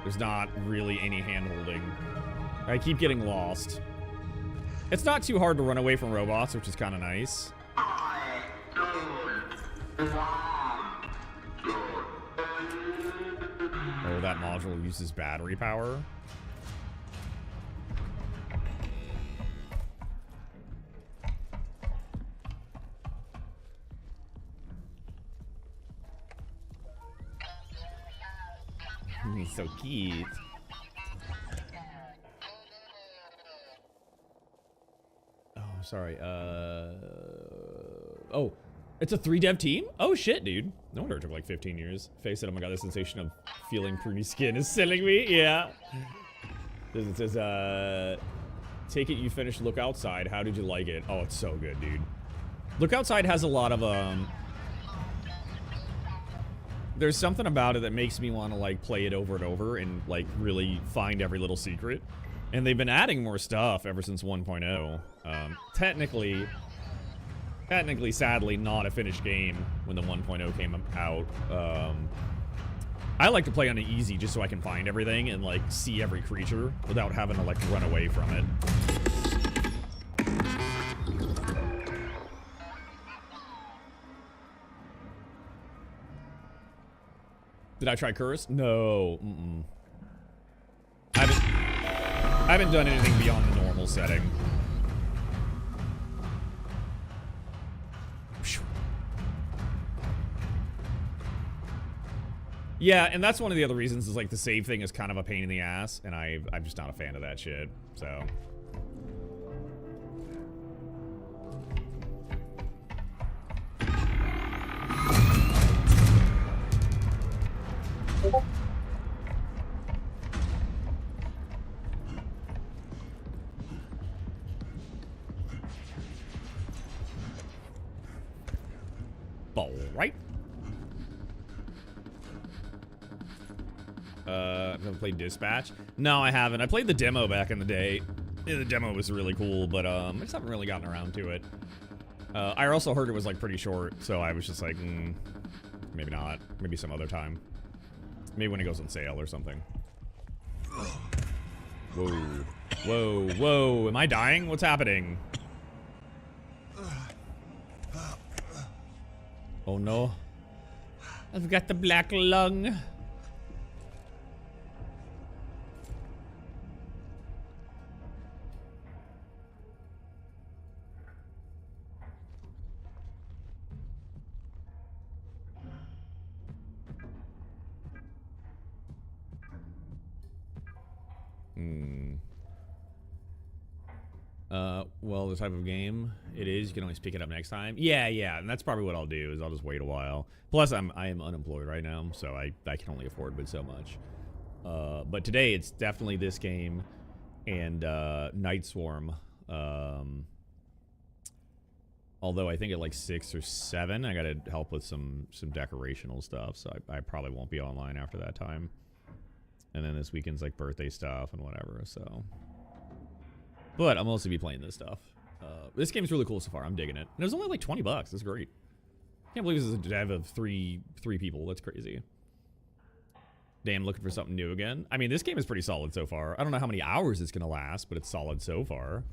There's not really any hand-holding. I keep getting lost. It's not too hard to run away from robots, which is kind of nice. Oh, that module uses battery power. He's so cute. Oh, sorry. Oh, it's a 3-dev team? Oh shit, dude. No wonder it took like 15 years. Face it, oh my god, the sensation of feeling pruny skin is selling me. Yeah. It says, take it you finished Look Outside. How did you like it? Oh, it's so good, dude. Look Outside has a lot of, there's something about it that makes me want to like play it over and over and like really find every little secret. And they've been adding more stuff ever since 1.0. Technically, sadly, not a finished game when the 1.0 came out. I like to play on the easy just so I can find everything and like see every creature without having to like run away from it. Did I try Curse? No. I haven't done anything beyond the normal setting. Yeah, and that's one of the other reasons is like the save thing is kind of a pain in the ass, and I'm just not a fan of that shit. So. All right. I've never played Dispatch. No, I haven't. I played the demo back in the day. Yeah, the demo was really cool, but I just haven't really gotten around to it. I also heard it was like pretty short, so I was just like, maybe not. Maybe some other time. Maybe when it goes on sale or something. Whoa. Whoa, whoa. Am I dying? What's happening? Oh no. I've got the black lung. Well, the type of game it is, you can always pick it up next time. Yeah, and that's probably what I'll do, is I'll just wait a while. Plus, I am unemployed right now, so I can only afford but so much. But today, it's definitely this game and Night Swarm. Although I think at like 6 or 7, I gotta help with some decorational stuff, so I probably won't be online after that time. And then this weekend's like birthday stuff and whatever, so... But I'll mostly be playing this stuff. This game's really cool so far. I'm digging it. And it was only like $20. That's great. Can't believe this is a dev of three people. That's crazy. Damn, looking for something new again. I mean, this game is pretty solid so far. I don't know how many hours it's gonna last, but it's solid so far.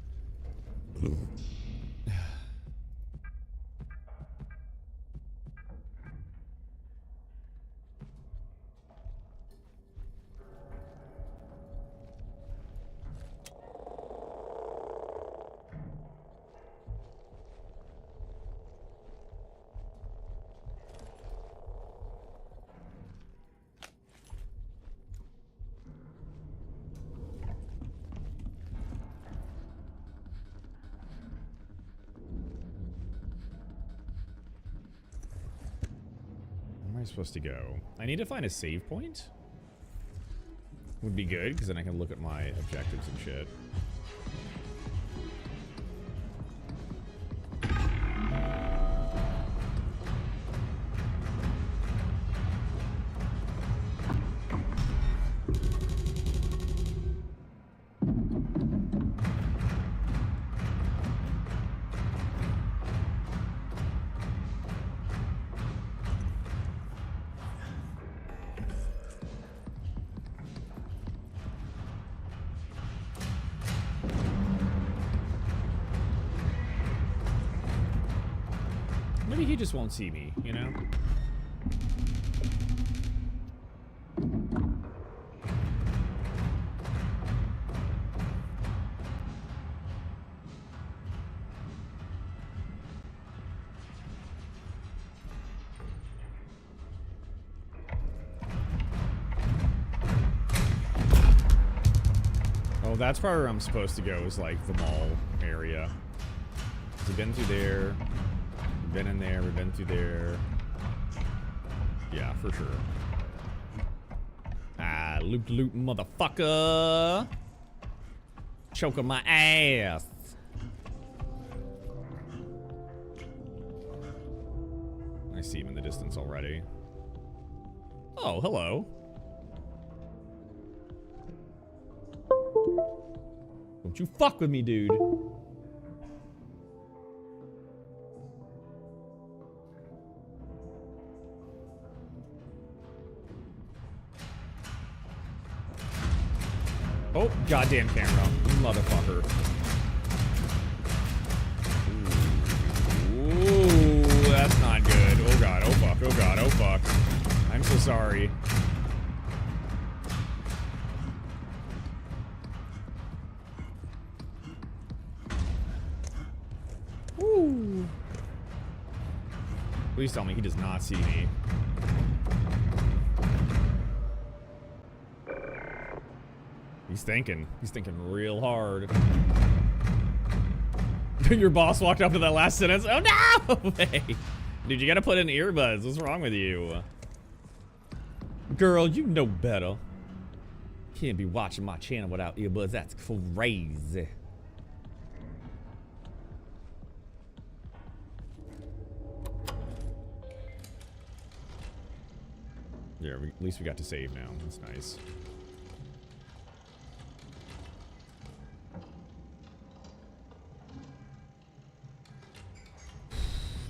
am I supposed to go? I need to find a save point. Would be good, because then I can look at my objectives and shit. Maybe he just won't see me, you know? Oh, that's probably where I'm supposed to go, is like the mall area. We've been through there. Been in there, we've been through there. Yeah, for sure. Ah, loop loop motherfucker. Choking my ass. I see him in the distance already. Oh, hello. Don't you fuck with me, dude. Oh, goddamn camera. Motherfucker. Ooh, that's not good. Oh god, oh fuck, oh god, oh fuck. I'm so sorry. Ooh. Please tell me he does not see me. He's thinking real hard. Your boss walked up to that last sentence. Oh no! Hey, dude, you gotta put in earbuds. What's wrong with you? Girl, you know better. Can't be watching my channel without earbuds. That's crazy. Yeah, at least we got to save now. That's nice.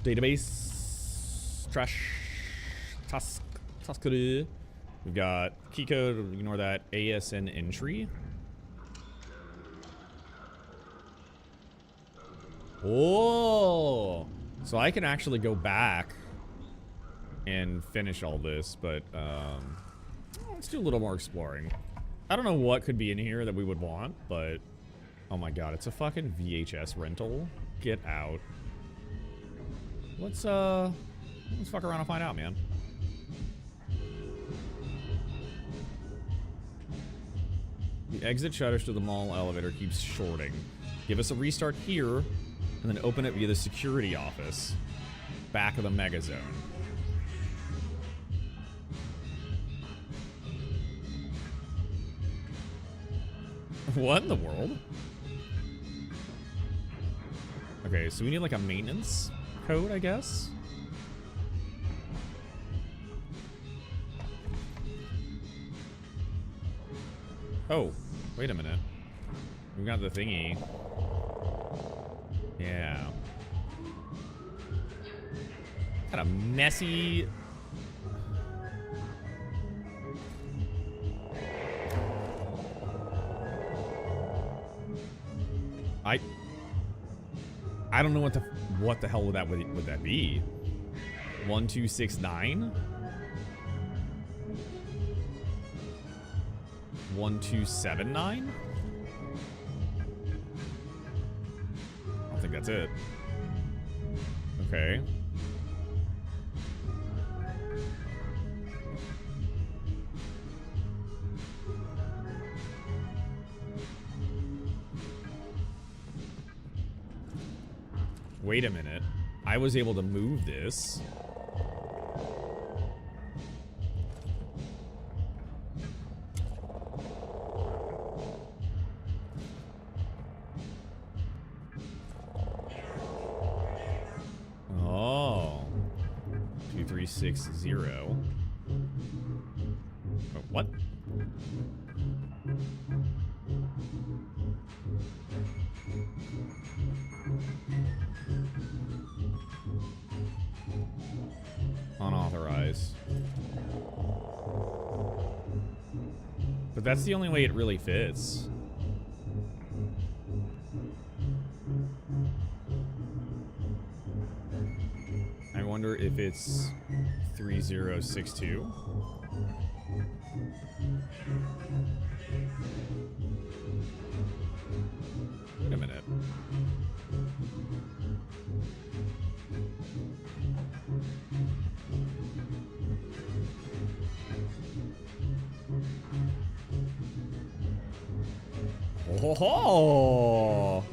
Database. Trash. Task. We've got key code. Ignore that. ASN entry. Oh. So I can actually go back and finish all this, but let's do a little more exploring. I don't know what could be in here that we would want, but oh my god, it's a fucking VHS rental. Get out. Let's fuck around and find out, man. The exit shutters to the mall elevator keeps shorting. Give us a restart here, and then open it via the security office. Back of the mega zone. What in the world? Okay, so we need like a maintenance code, I guess. Oh, wait a minute. We got the thingy. Yeah. Kind of messy. I don't know what the hell would that be? 1269? 1279? I don't think that's it. Okay. Wait a minute. I was able to move this. 360. Oh, what? Unauthorized. But that's the only way it really fits. I wonder if it's 3062. Wait a minute. Oh, ho, ho.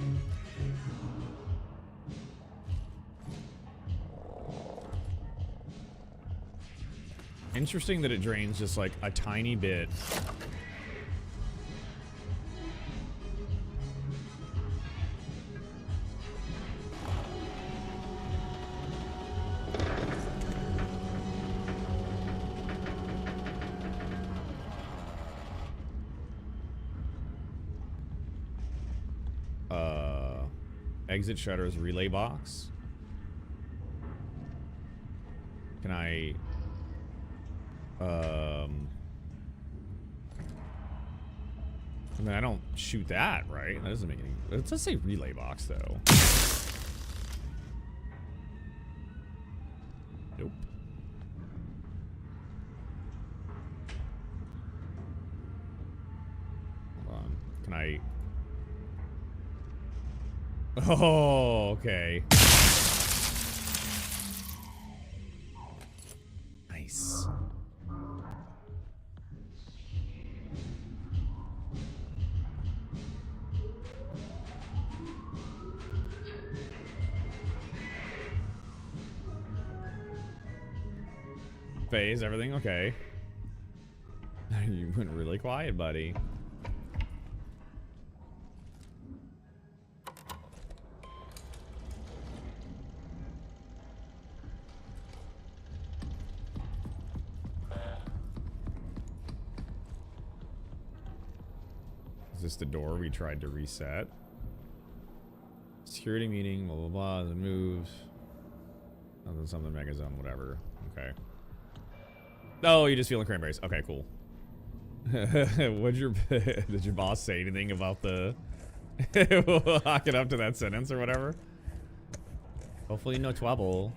Interesting that it drains just like a tiny bit. Exit shutters relay box. Can I I mean, I don't shoot that, right? That doesn't make any... It does say relay box, though. Nope. Hold on. Can I... Oh, okay. Nice. Phase, everything okay? You went really quiet, buddy. Is this the door we tried to reset? Security meeting, blah blah blah, then moves. Something mega zone, whatever. Okay. Oh, you're just feeling cranberries. Okay, cool. Did your boss say anything about the lock it up to that sentence or whatever? Hopefully no trouble.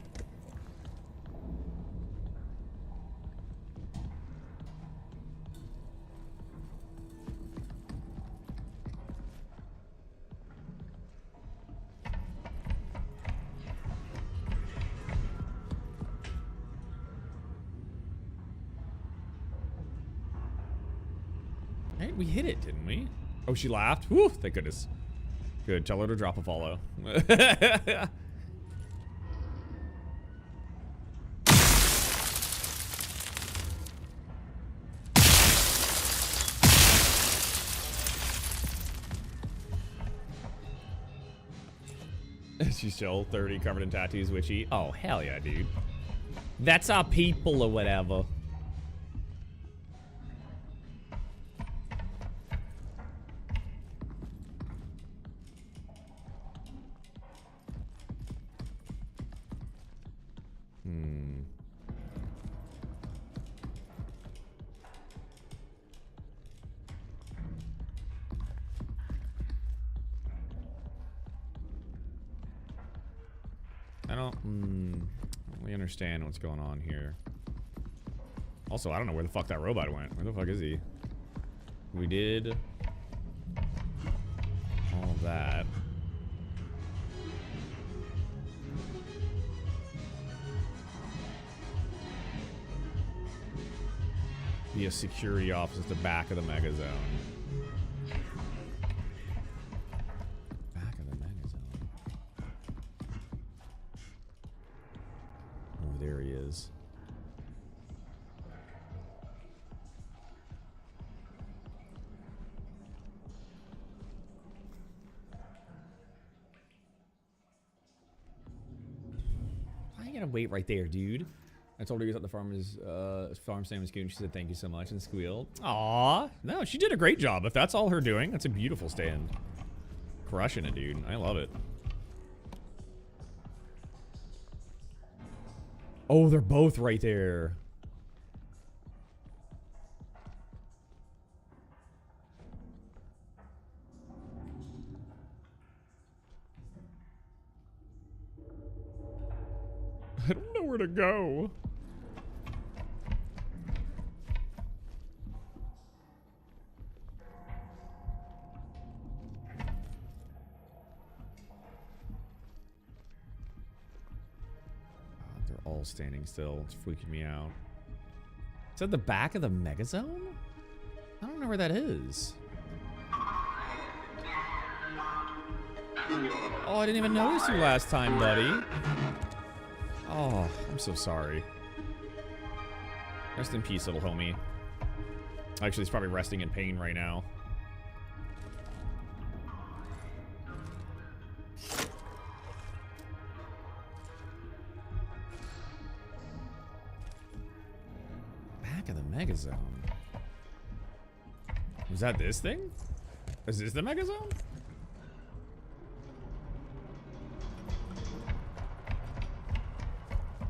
Right, we hit it, didn't we? Oh, she laughed. Woo, thank goodness. Good, tell her to drop a follow. She's still 30, covered in tattoos, witchy. Oh, hell yeah, dude. That's our people or whatever. I don't really understand what's going on here. Also, I don't know where the fuck that robot went. Where the fuck is he? We did all of that. Be a security office at the back of the mega zone. Back of the mega zone. Oh, there he is. I gotta wait right there, dude. I told her he was at the farm stand with Scoot, and she said thank you so much and squealed. Aw, no, she did a great job. If that's all her doing, that's a beautiful stand. Crushing it, dude. I love it. Oh, they're both right there. I don't know where to go. They're all standing still. It's freaking me out. Is that the back of the Megazone? I don't know where that is. Oh, I didn't even notice you last time, buddy. Oh, I'm so sorry. Rest in peace, little homie. Actually, he's probably resting in pain right now. Back of the Megazone. Was that this thing? Is this the Megazone?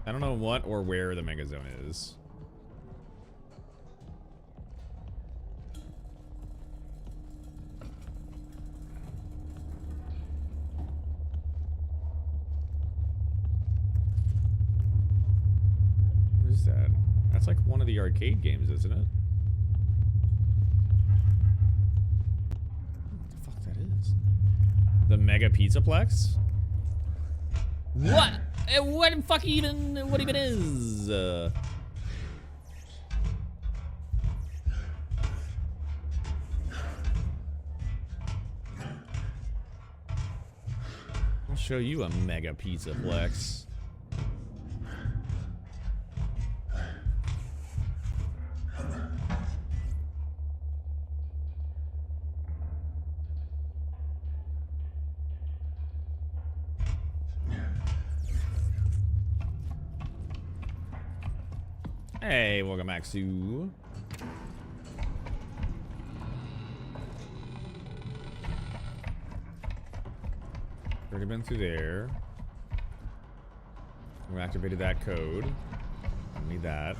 I don't know what or where the Megazone is. What is that? That's like one of the arcade games, isn't it? What the fuck that is? The Mega Pizzaplex?
What? What fuck even? What even is?
I'll show you a Mega Pizzaplex. Hey, welcome back, Sue. Already been through there. We activated that code. I need that.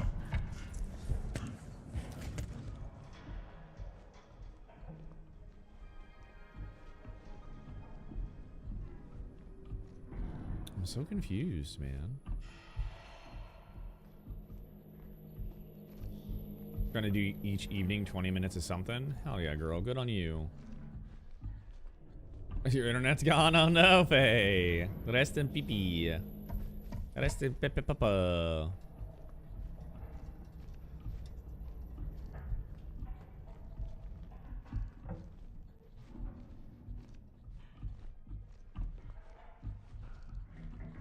I'm so confused, man. Gonna do each evening 20 minutes of something? Hell yeah, girl. Good on you. Your internet's gone? Oh no, Faye. Rest in pee-pee. Rest in papa.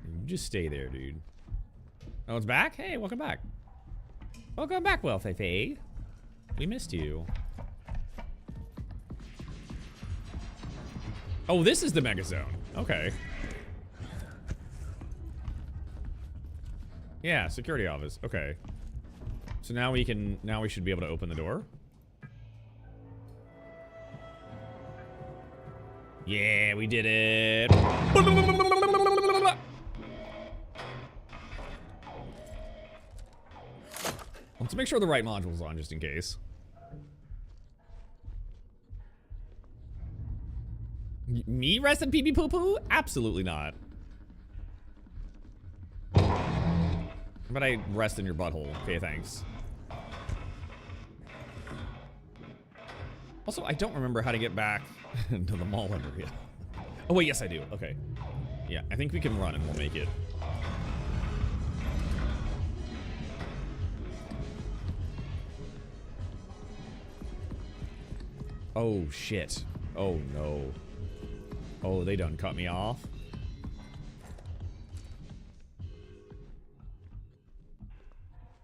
You just stay there, dude. Oh, it's back? Hey, welcome back. Welcome back, Well Faye. We missed you. Oh, this is the Megazone. Okay. Yeah, security office. Okay. So now we should be able to open the door. Yeah, we did it. Let's make sure the right module's on just in case. Me rest in pee pee poo poo? Absolutely not. But I rest in your butthole. Okay, thanks. Also, I don't remember how to get back to the mall area. Oh wait, yes I do. Okay. Yeah, I think we can run and we'll make it. Oh shit. Oh no. Oh, they done cut me off.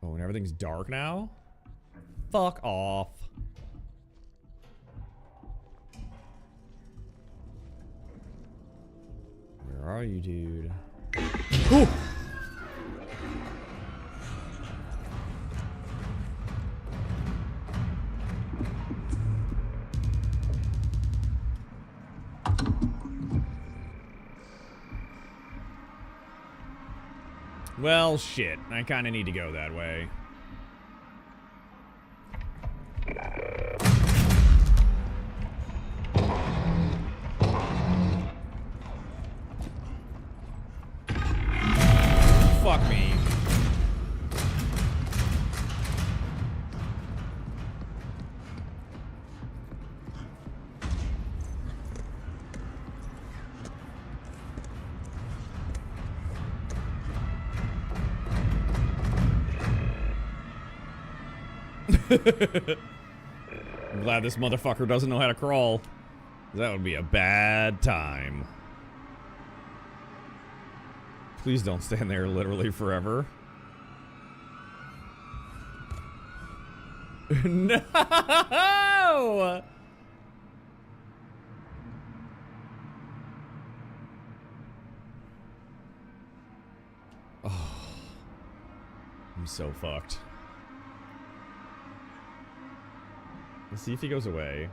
Oh, and everything's dark now? Fuck off. Where are you, dude? Oh! Well, shit. I kind of need to go that way. Fuck me. I'm glad this motherfucker doesn't know how to crawl. That would be a bad time. Please don't stand there literally forever. No! Oh. I'm so fucked. Let's see if he goes away.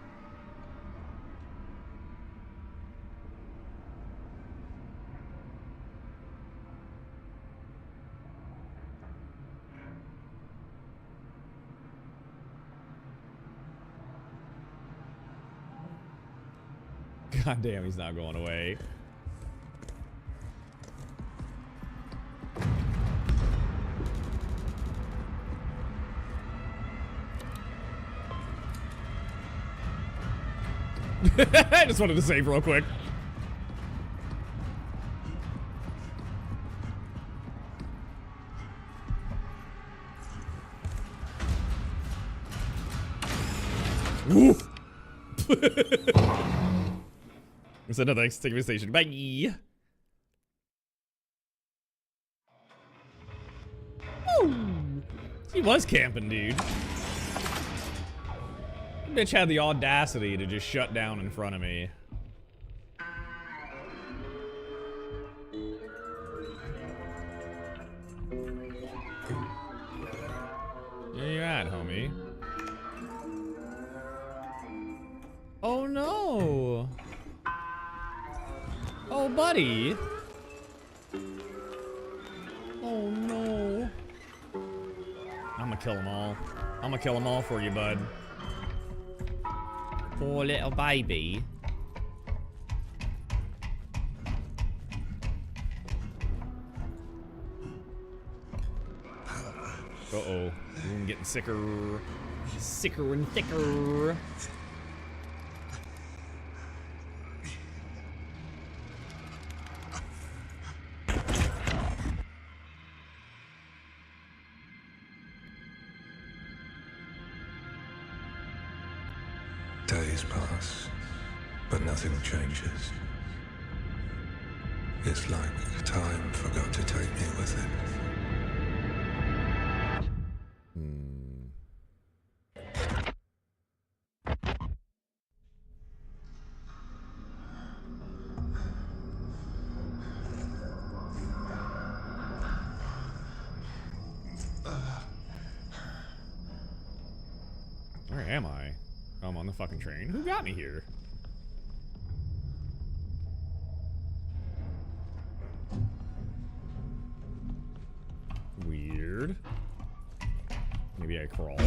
God damn, he's not going away. I just wanted to save real quick. Woo! So no thanks, take me to the station. Bye. Woo! He was camping, dude. Bitch had the audacity to just shut down in front of me. Where you at, homie? Oh no! Oh, buddy! Oh no! I'm gonna kill them all. I'm gonna kill them all for you, bud. Poor little baby. Uh-oh. I'm getting sicker. Sicker and thicker.
Days pass, but nothing changes. It's like time forgot to take me with it.
Where am I? Oh, I'm on the fucking train. Who got me here? Weird. Maybe I crawled.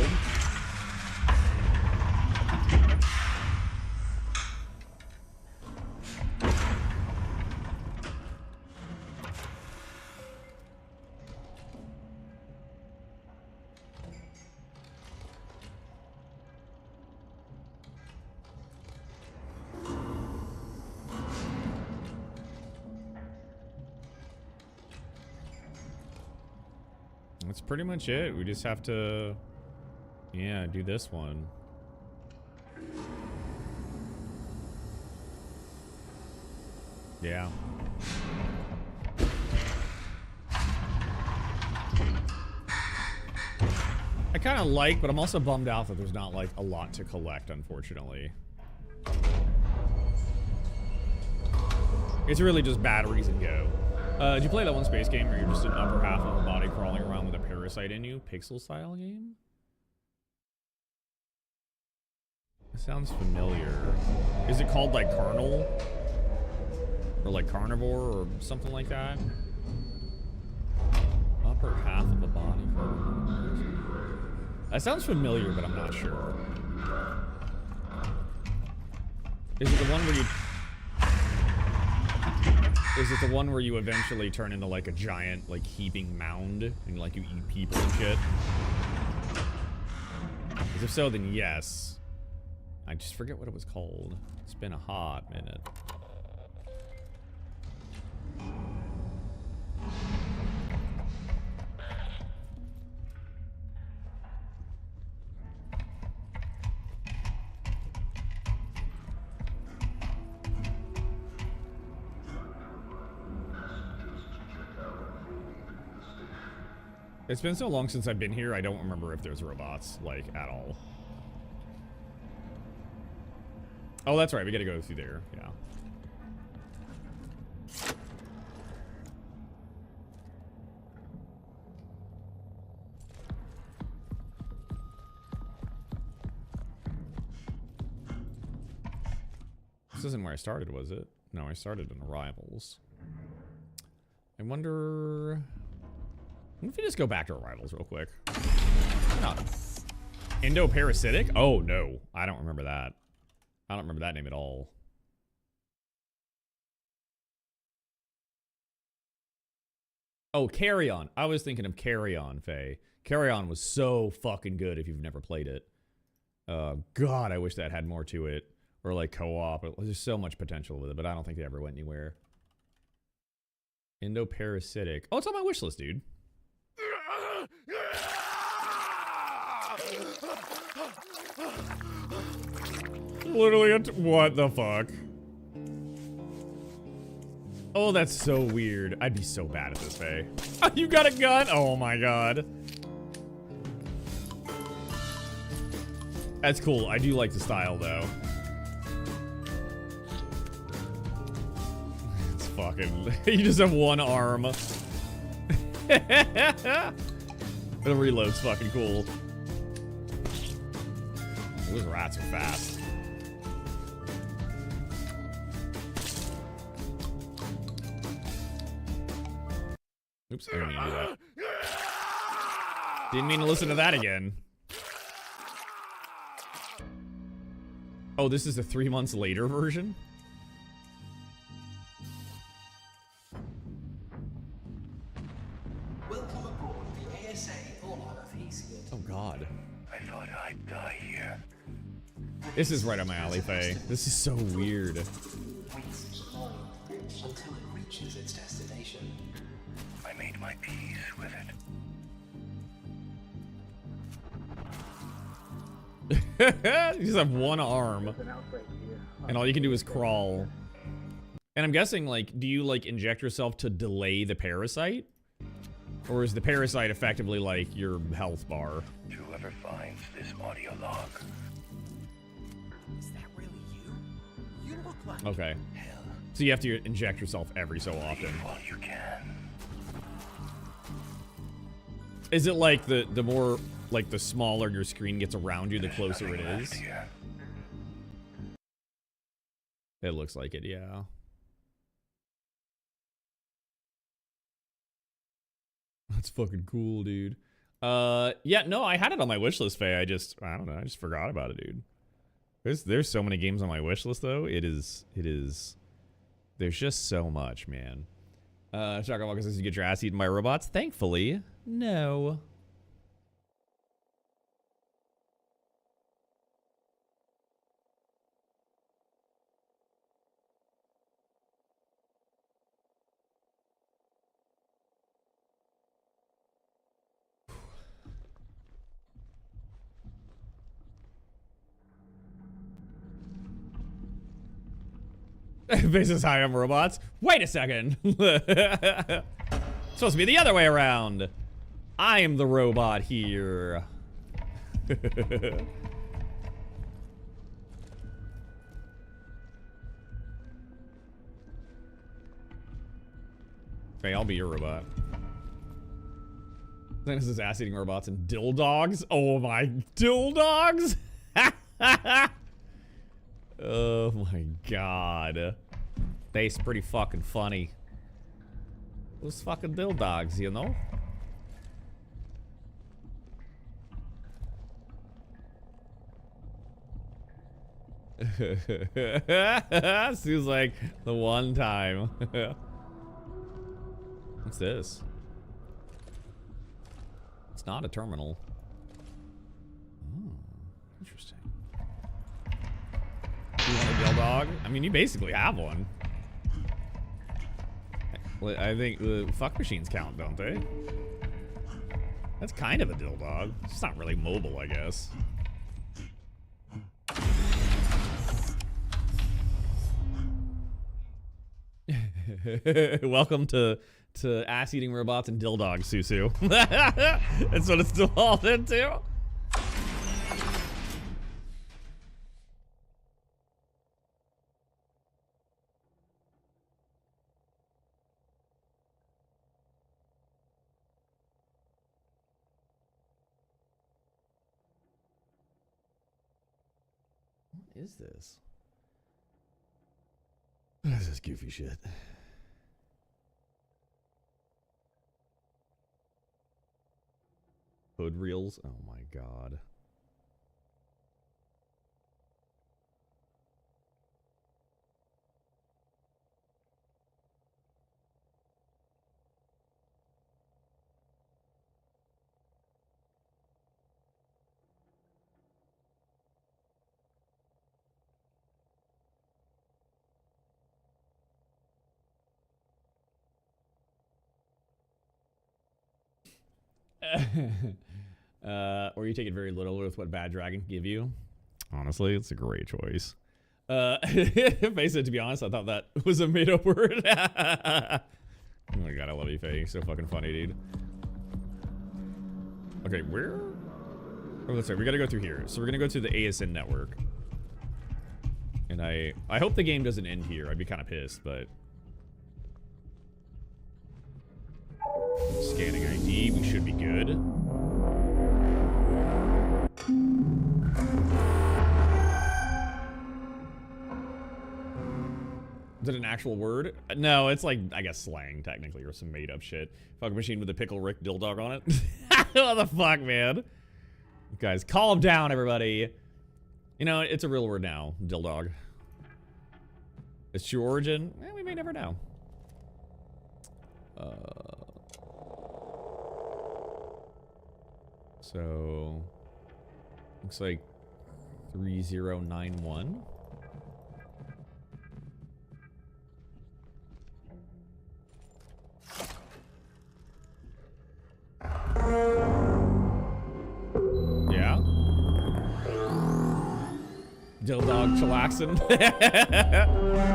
That's pretty much it. We just have to, yeah, do this one. Yeah. I kind of like, but I'm also bummed out that there's not like a lot to collect, unfortunately. It's really just batteries and go. Did you play that one space game where you're just an upper half of a body crawling around with a parasite in you? Pixel style game? It sounds familiar. Is it called like carnal? Or like carnivore or something like that? Upper half of a body part. That sounds familiar, but I'm not sure. Is it the one where you... Is it the one where you eventually turn into like a giant, like heaping mound and like you eat people and shit? Because if so, then yes. I just forget what it was called. It's been a hot minute. It's been so long since I've been here, I don't remember if there's robots, like, at all. Oh, that's right, we gotta go through there, yeah. This isn't where I started, was it? No, I started in Arrivals. I wonder... What if we just go back to Arrivals real quick? No. Endoparasitic? Oh, no. I don't remember that. I don't remember that name at all. Oh, Carry On. I was thinking of Carry On, Faye. Carry On was so fucking good if you've never played it. God, I wish that had more to it. Or like co-op. There's so much potential with it, but I don't think they ever went anywhere. Endoparasitic. Oh, it's on my wish list, dude. Literally, what the fuck? Oh, that's so weird. I'd be so bad at this, Faye. Oh, you got a gun? Oh my god. That's cool. I do like the style, though. It's fucking... You just have one arm. The reload's fucking cool. Those rats are fast. Oops, I didn't mean to do that. Didn't mean to listen to that again. Oh, this is the 3 months later version?
Welcome aboard the ASA Honor of Heathgate.
Oh god.
I thought I'd die here.
This is right up my alley, Faye. This is so weird.
Until it reaches its destination. I made my peace with it.
You just have one arm. And all you can do is crawl. And I'm guessing, like, do you, like, inject yourself to delay the parasite? Or is the parasite effectively, like, your health bar?
Whoever finds this audio log. Is that really you? You look like
Okay. So you have to inject yourself every so often.
Well, you can.
Is it like the more, like, the smaller your screen gets around you, the closer it is? It looks like it, yeah. That's fucking cool, dude. Yeah, no, I had it on my wish list, Faye. I don't know, I just forgot about it, dude. There's so many games on my wish list, though. It is, there's just so much, man. Chocolate says you get your ass eaten by robots. Thankfully, no. This is how I'm robots. Wait a second. It's supposed to be the other way around. I am the robot here. Okay, I'll be your robot. Then this is ass-eating robots and dill dogs. Oh my, dill dogs? Oh my god. They's pretty fucking funny. Those fucking dildogs, you know? Seems like the one time. What's this? It's not a terminal. Oh, interesting. You want a dildog? I mean, you basically have one. I think the fuck machines count, don't they? That's kind of a dildog. It's not really mobile, I guess. Welcome to ass-eating robots and dildogs, Susu. That's what it's devolved into. What is this? This is goofy shit. Hood reels? Oh my god. Or you take it very little with what Bad Dragon can give you. Honestly, it's a great choice. Face it, to be honest, I thought that was a made-up word. Oh my god, I love you, Faye. So fucking funny, dude. Okay, where? Oh, let's see. We gotta go through here. So we're gonna go to the ASN network. And I hope the game doesn't end here. I'd be kind of pissed, but... Scanning ID, we should be good. Is it an actual word? No, it's like, I guess, slang, technically, or some made-up shit. Fucking machine with a pickle Rick dildog on it. What the fuck, man? Guys, calm down, everybody. You know, it's a real word now, dildog. Its true origin? We may never know. So, looks like 3091. Yeah. Dildog chillaxin.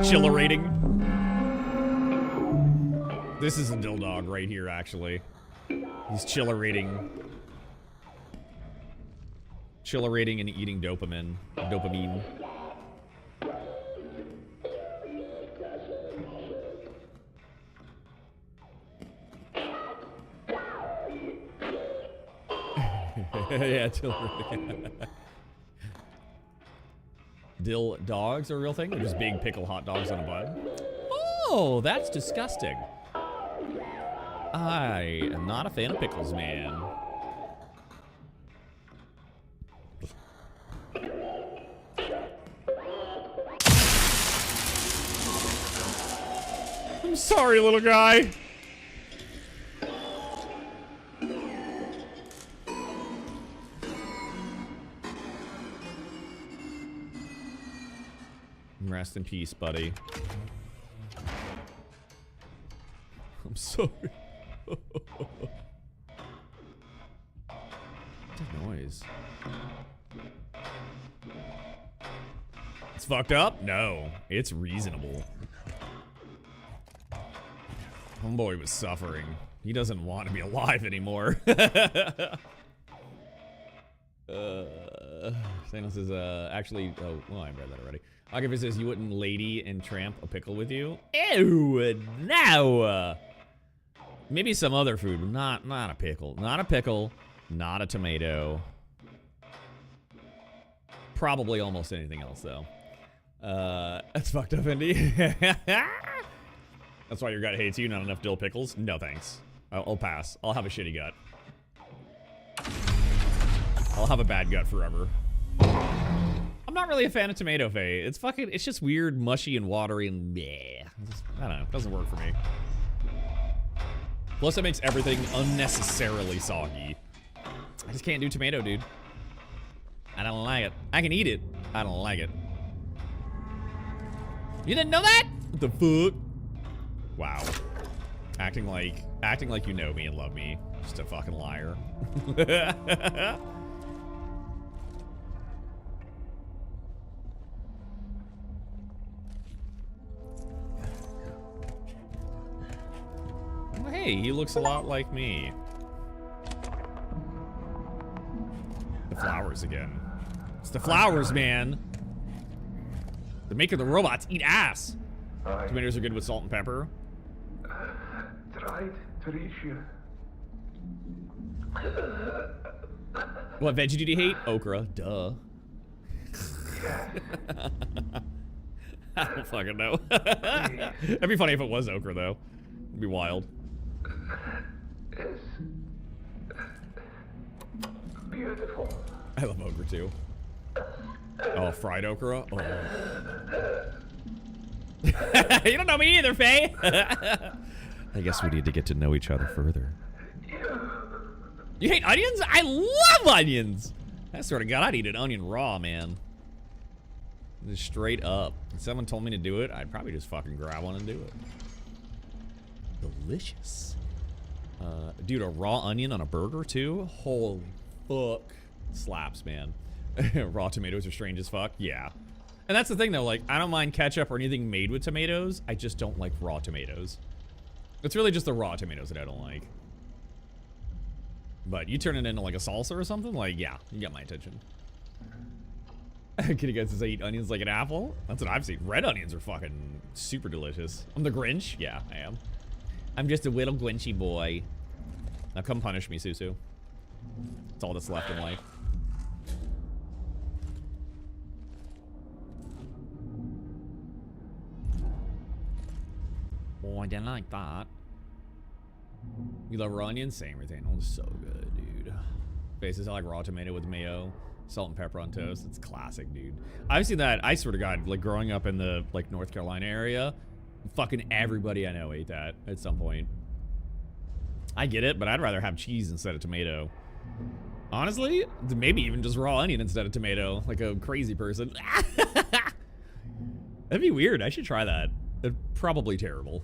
Chillerating. This is a dildog right here, actually. He's chillerating. Chillerating and eating dopamine. Dopamine. Yeah, chillerating. Dill dogs are a real thing? They're just big pickle hot dogs on a bun? Oh, that's disgusting. I am not a fan of pickles, man. I'm sorry, little guy. Rest in peace, buddy. I'm sorry. What's that noise? It's fucked up? No, it's reasonable. Homeboy was suffering. He doesn't want to be alive anymore. Thanos is actually. Oh, well, I read that already. Akiva says you wouldn't lady and tramp a pickle with you. Ew, no. Maybe some other food, not a pickle. Not a pickle, not a tomato. Probably almost anything else, though. That's fucked up, Indy. That's why your gut hates you, not enough dill pickles? No thanks. I'll pass. I'll have a shitty gut. I'll have a bad gut forever. I'm not really a fan of tomato Faye. It's just weird, mushy and watery and bleh. I don't know, it doesn't work for me. Plus it makes everything unnecessarily soggy. I just can't do tomato, dude. I don't like it. I can eat it. I don't like it. You didn't know that? What the fuck? Wow. Acting like you know me and love me. Just a fucking liar. Well, hey, he looks a lot like me. The flowers again. It's the flowers, man. They're making the robots eat ass. Tomatoes are good with salt and pepper.
Tried to reach you.
What veggie do you hate? Okra. Duh. I don't fucking know. That'd be funny if it was okra, though. It'd be wild.
It's beautiful.
I love okra, too. Oh, fried okra? Oh. You don't know me either, Faye. I guess we need to get to know each other further. You hate onions? I love onions! I swear to God, I'd eat an onion raw, man. Just straight up. If someone told me to do it, I'd probably just fucking grab one and do it. Delicious. Dude, a raw onion on a burger, too? Holy fuck. Slaps, man. Raw tomatoes are strange as fuck. Yeah. And that's the thing, though. Like, I don't mind ketchup or anything made with tomatoes. I just don't like raw tomatoes. It's really just the raw tomatoes that I don't like. But you turn it into like a salsa or something, like, yeah, you got my attention. Kitty Guy says I eat onions like an apple. That's what I've seen. Red onions are fucking super delicious. I'm the Grinch? Yeah, I am. I'm just a little Grinchy boy. Now come punish me, Susu. That's all that's left in life. Oh, I didn't like that. You love raw onions? Same everything. Oh, so good, dude. Faces, I like raw tomato with mayo, salt and pepper on toast. It's classic, dude. I've seen that. I swear to God, like growing up in the like North Carolina area, fucking everybody I know ate that at some point. I get it, but I'd rather have cheese instead of tomato. Honestly, maybe even just raw onion instead of tomato, like a crazy person. That'd be weird. I should try that. It's probably terrible.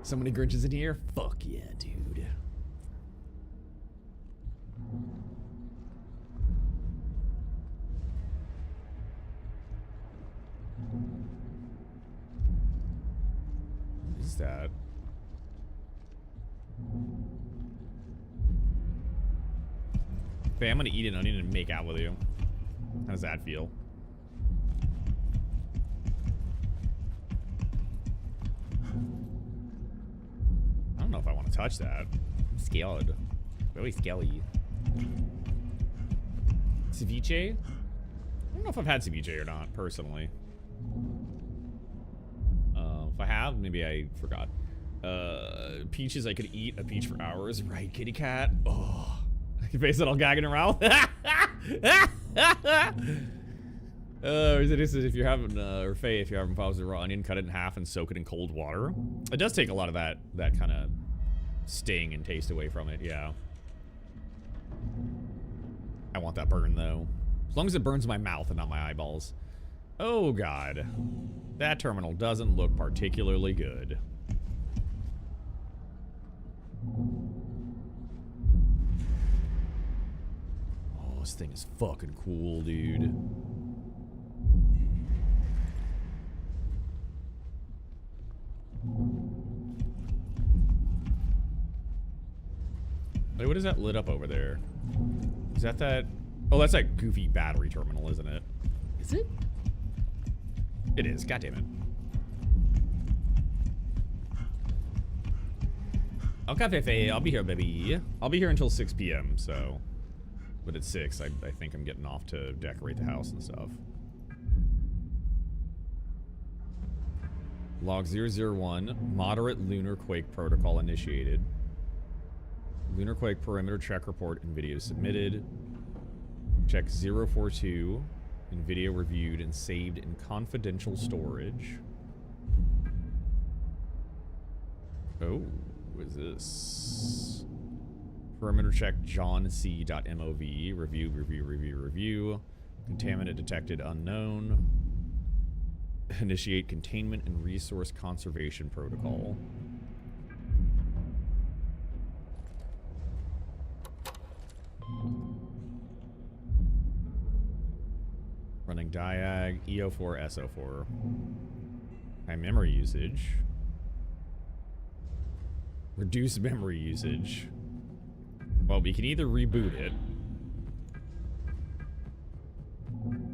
So many Grinches in here? Fuck yeah, dude. What is that? Okay, I'm gonna eat an onion and make out with you. How does that feel? I don't know if I want to touch that. I'm scared. Really scary. Ceviche? I don't know if I've had ceviche or not, personally. If I have, maybe I forgot. Peaches, I could eat a peach for hours. Right, kitty cat? Oh. Your face it all gagging around. This is if you're having, or Faye, if you're having problems with raw onion, cut it in half and soak it in cold water. It does take a lot of that kind of sting and taste away from it, yeah. I want that burn, though. As long as it burns my mouth and not my eyeballs. Oh, God. That terminal doesn't look particularly good. Oh, this thing is fucking cool, dude. Wait, what is that lit up over there? Is that? Oh, that's that goofy battery terminal, isn't it? Is it? It is. God damn it. Okay, Fefe, I'll be here, baby. I'll be here until 6 p.m., so But at 6, I think I'm getting off to decorate the house and stuff. Log 001, moderate lunar quake protocol initiated. Lunar quake perimeter check report and video submitted. Check 042 and video reviewed and saved in confidential storage. Oh, what is this? Perimeter check johnc.mov. Review. Contaminant detected unknown. Initiate containment and resource conservation protocol. Running diag, EO4, SO4. High memory usage. Reduce memory usage. Well, we can either reboot it.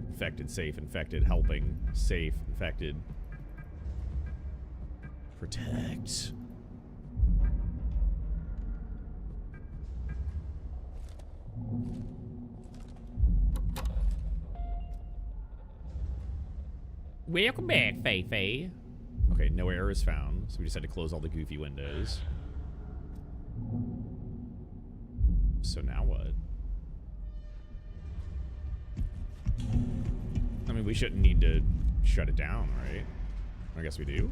Infected, safe, infected, helping, safe, infected. Protect.
Welcome back, Feifei.
Okay, no error is found, so we just had to close all the goofy windows. So now what? I mean, we shouldn't need to shut it down, right? I guess we do.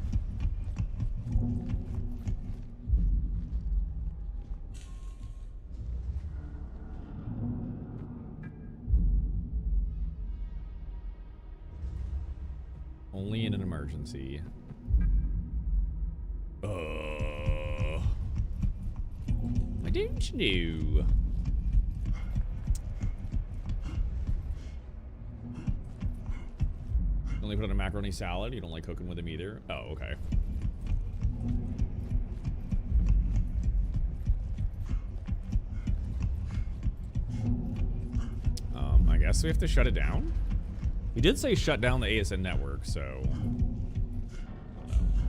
Only in an emergency.
I don't know.
Only put on a macaroni salad? You don't like cooking with them either? Oh, okay. I guess we have to shut it down? He did say shut down the ASN network, so... I don't know.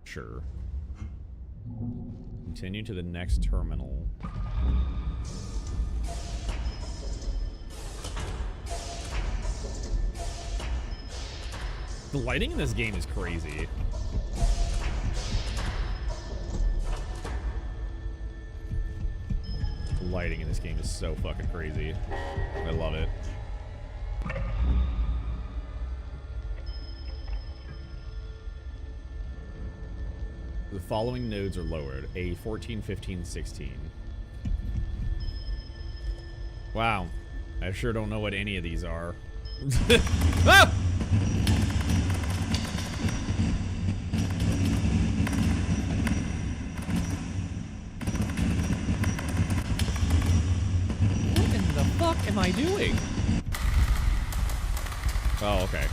Sure. Continue to the next terminal. The lighting in this game is crazy. The lighting in this game is so fucking crazy. I love it. The following nodes are lowered. A 14, 15, 16. Wow. I sure don't know what any of these are. Ah!
What in the fuck am I doing?
Oh, okay.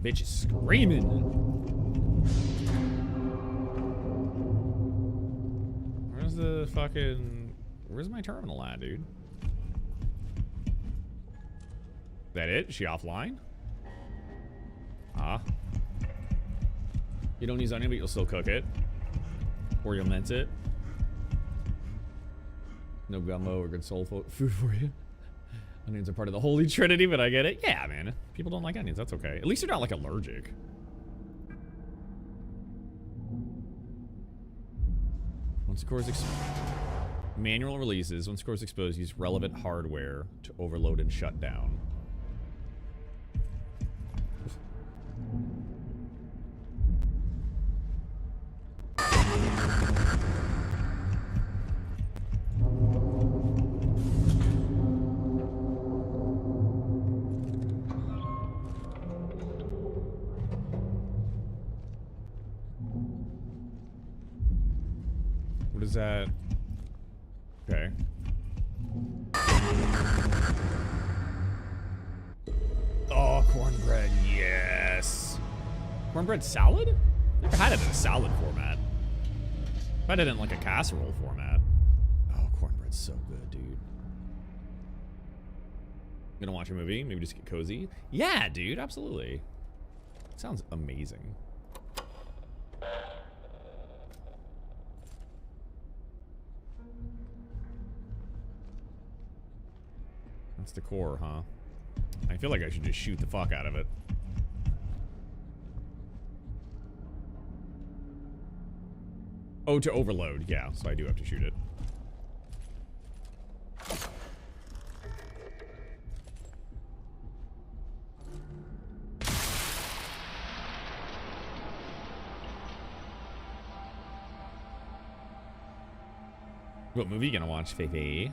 Bitch is screaming. Where's the fucking... Where's my terminal at, dude? Is that it? Is she offline? Ah. You don't use onion, but you'll still cook it. Or you'll mince it. No gumbo or good soul food for you. Onions are part of the Holy Trinity, but I get it. Yeah, man. People don't like onions. That's okay. At least you're not, like, allergic. Once the core is manual releases. Once the core is exposed, use relevant hardware to overload and shut down. What is that? Okay. Oh, cornbread, yes. Cornbread salad? Never had it in a salad format. I've had it in like a casserole format. Oh, cornbread's so good, dude. Gonna watch a movie? Maybe just get cozy? Yeah, dude, absolutely. Sounds amazing. That's the core, huh? I feel like I should just shoot the fuck out of it. Oh, to overload. Yeah, so I do have to shoot it. What movie you gonna watch, Feifei?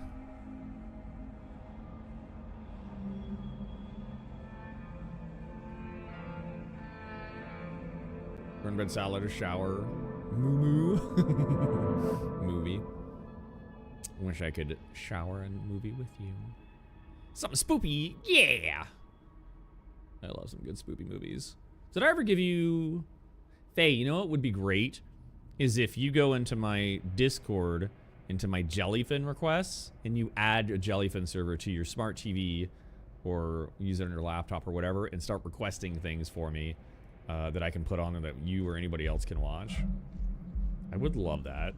Cornbread salad or shower? Moo movie. Wish I could shower and movie with you. Something spoopy, yeah! I love some good spoopy movies. Did I ever give you... Faye, you know what would be great? Is if you go into my Discord, into my Jellyfin requests, and you add a Jellyfin server to your smart TV, or use it on your laptop or whatever, and start requesting things for me that I can put on and that you or anybody else can watch. I would love that.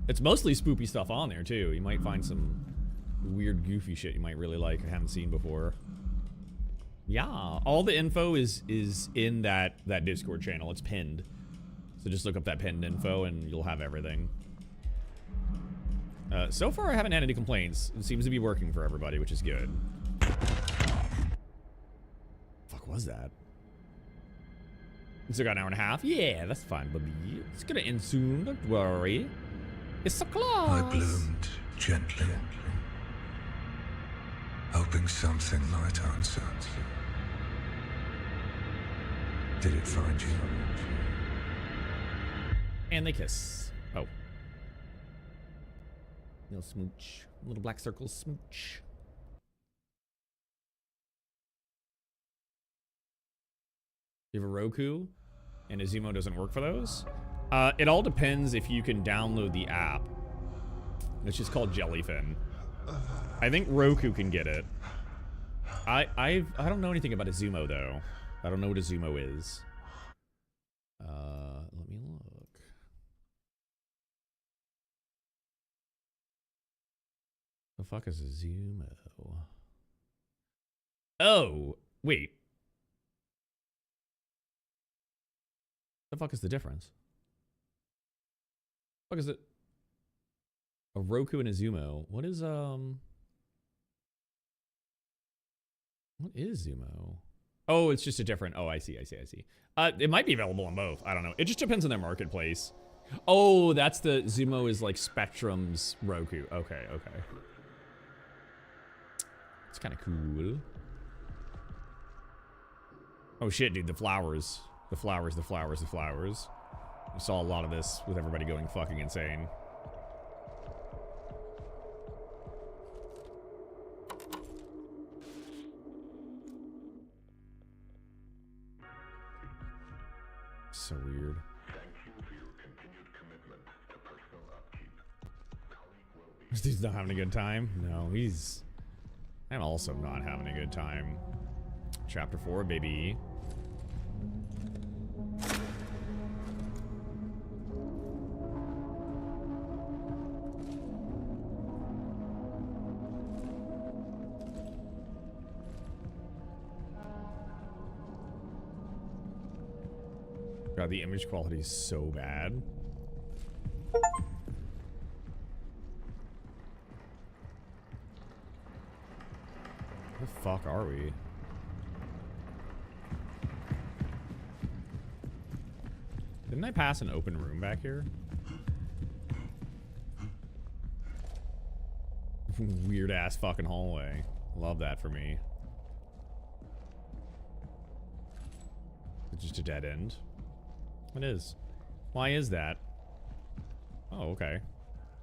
It's mostly spoopy stuff on there, too. You might find some weird, goofy shit you might really like or haven't seen before. Yeah, all the info is in that Discord channel. It's pinned. So just look up that pinned info and you'll have everything. So far, I haven't had any complaints. It seems to be working for everybody, which is good. Fuck was that? It's got an hour and a half. Yeah, that's fine, baby. It's gonna end soon. Don't worry. It's so close.
I bloomed gently, hoping something might answer. Did it find you?
And they kiss. Oh. Little smooch. Little black circle smooch. You have a Roku, and a Zumo doesn't work for those? It all depends if you can download the app. It's just called Jellyfin. I think Roku can get it. I don't know anything about a Zumo though. I don't know what a Zumo is. Let me look. The fuck is a Zumo? Oh, wait. The fuck is the difference? What is it? A Roku and a Zumo. What is Zumo? Oh, it's just a different. Oh, I see. It might be available on both. I don't know. It just depends on their marketplace. Oh, that's the Zumo is like Spectrum's Roku. Okay. It's kind of cool. Oh shit, dude, the flowers. The flowers. I saw a lot of this with everybody going fucking insane. So weird. This dude's not having a good time? No, he's... I'm also not having a good time. Chapter 4, baby. God, the image quality is so bad. Where the fuck are we? Didn't I pass an open room back here? Weird ass fucking hallway. Love that for me. It's just a dead end. It is. Why is that? Oh, okay.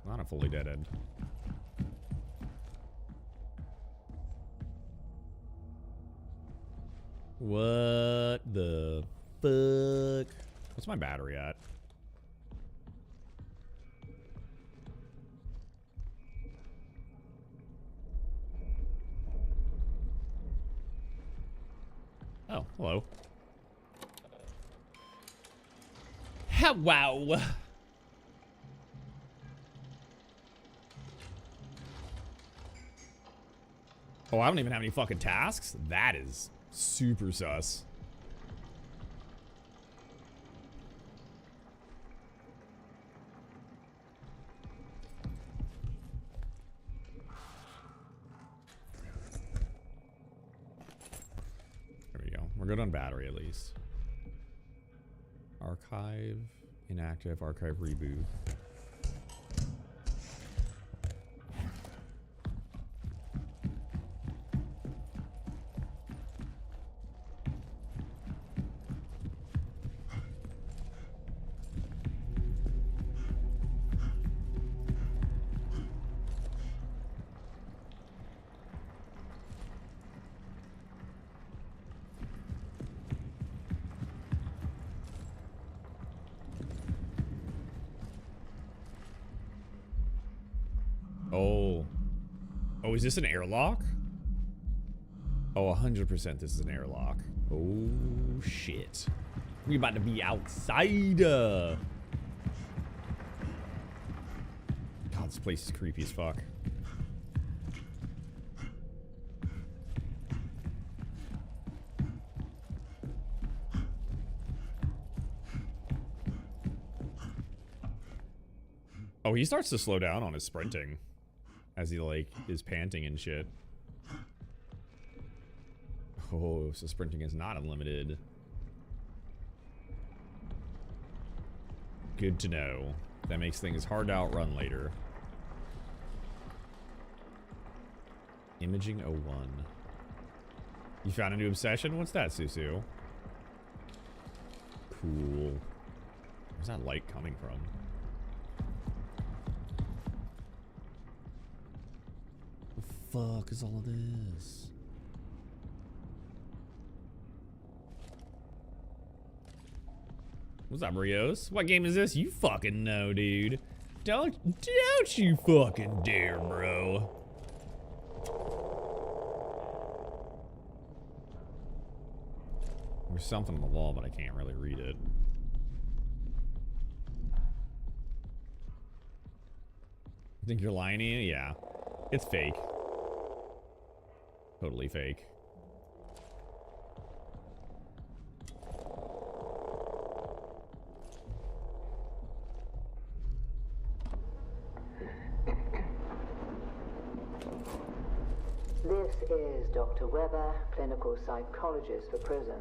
Not a fully dead end. What the fuck? What's my battery at? Hello. Wow. Oh, I don't even have any fucking tasks? That is super sus. There we go. We're good on battery at least. Archive, inactive, archive reboot. Oh. Oh, is this an airlock? Oh, 100% this is an airlock. Oh, shit. We about to be outside. God, this place is creepy as fuck. Oh, he starts to slow down on his sprinting as he, like, is panting and shit. Oh, so sprinting is not unlimited. Good to know. That makes things hard to outrun later. Imaging 01. You found a new obsession? What's that, Susu? Cool. Where's that light coming from? Fuck is all of this? What's up, Rios? What game is this? You fucking know, dude. Don't you fucking dare, bro. There's something on the wall, but I can't really read it. Think you're lying to you? Yeah. It's fake. Totally fake.
This is Dr. Weber, clinical psychologist for prison.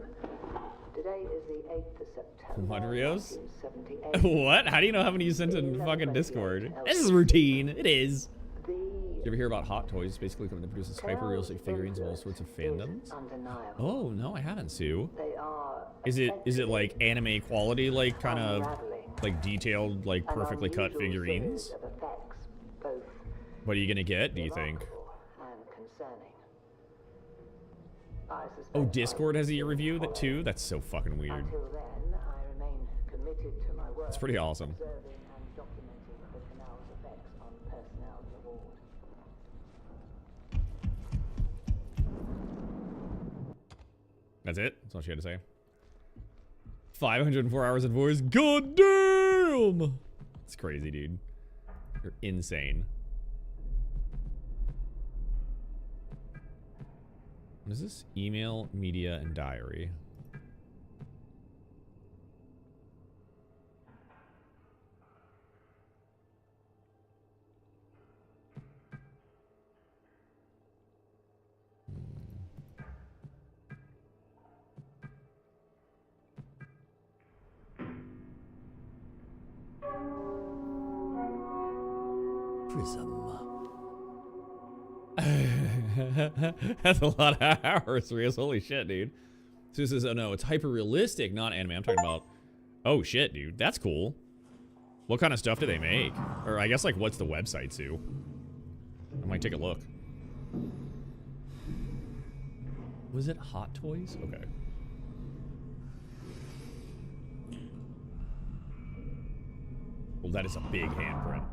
Today is the 8th of September.
What, Rios?
1978.
What? How do you know how many you sent in fucking Discord? This is routine. It is. Did you ever hear about Hot Toys? Basically, a company that produces hyper-realistic figurines of all sorts of fandoms. Oh no, I haven't, Sue. Is it like anime quality, like kind of like detailed, like perfectly cut figurines? What are you gonna get? Do you think? Oh, Discord has a review that too. That's so fucking weird. It's pretty awesome. That's it? That's all she had to say. 504 hours of voice. God damn! It's crazy, dude. You're insane. What is this? Email, media, and diary.
Prism.
That's a lot of hours, Rios. Holy shit, dude. Sue says, oh no, it's hyper realistic, not anime. I'm talking about. Oh shit, dude. That's cool. What kind of stuff do they make? Or I guess, like, what's the website, Sue? I might take a look. Was it Hot Toys? Okay. Well, that is a big handprint.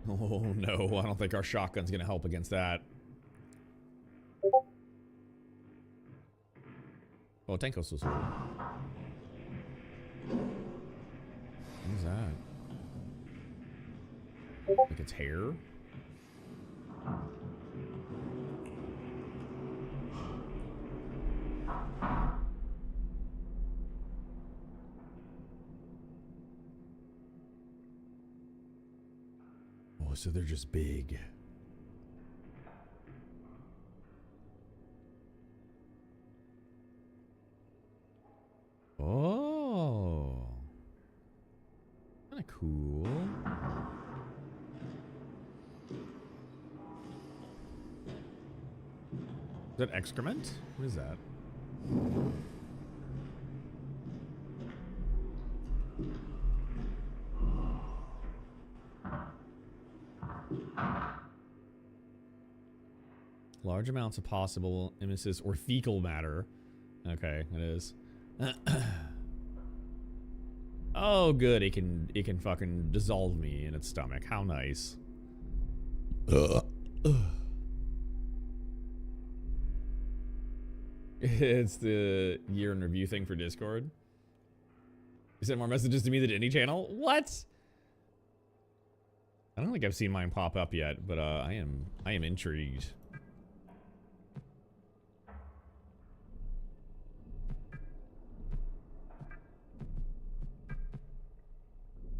Oh no, I don't think our shotgun's gonna help against that. Oh, Tenko's so slow. What is that? Like its hair? Oh, so they're just big. Oh. Kind of cool. Is that excrement? What is that? Large amounts of possible emesis or fecal matter. Okay, it is. Oh, good. It can fucking dissolve me in its stomach. How nice. It's the year in review thing for Discord. You sent more messages to me than any channel? What? I don't think I've seen mine pop up yet, but I am intrigued.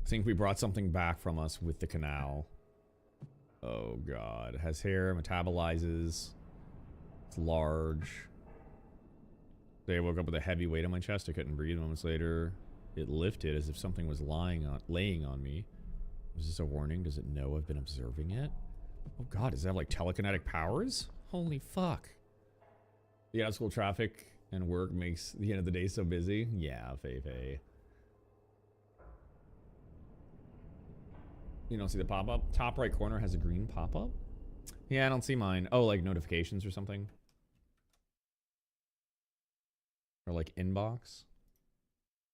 I think we brought something back from us with the canal. Oh god. Has hair, metabolizes. It's large. Today I woke up with a heavy weight on my chest. I couldn't breathe. Moments later, it lifted as if something was laying on me. Is this a warning? Does it know I've been observing it? Oh god, does it have like telekinetic powers? Holy fuck. The out of school traffic and work makes the end of the day so busy. Yeah, Feifei. You don't see the pop-up? Top right corner has a green pop-up? Yeah, I don't see mine. Oh, like notifications or something? Or like inbox?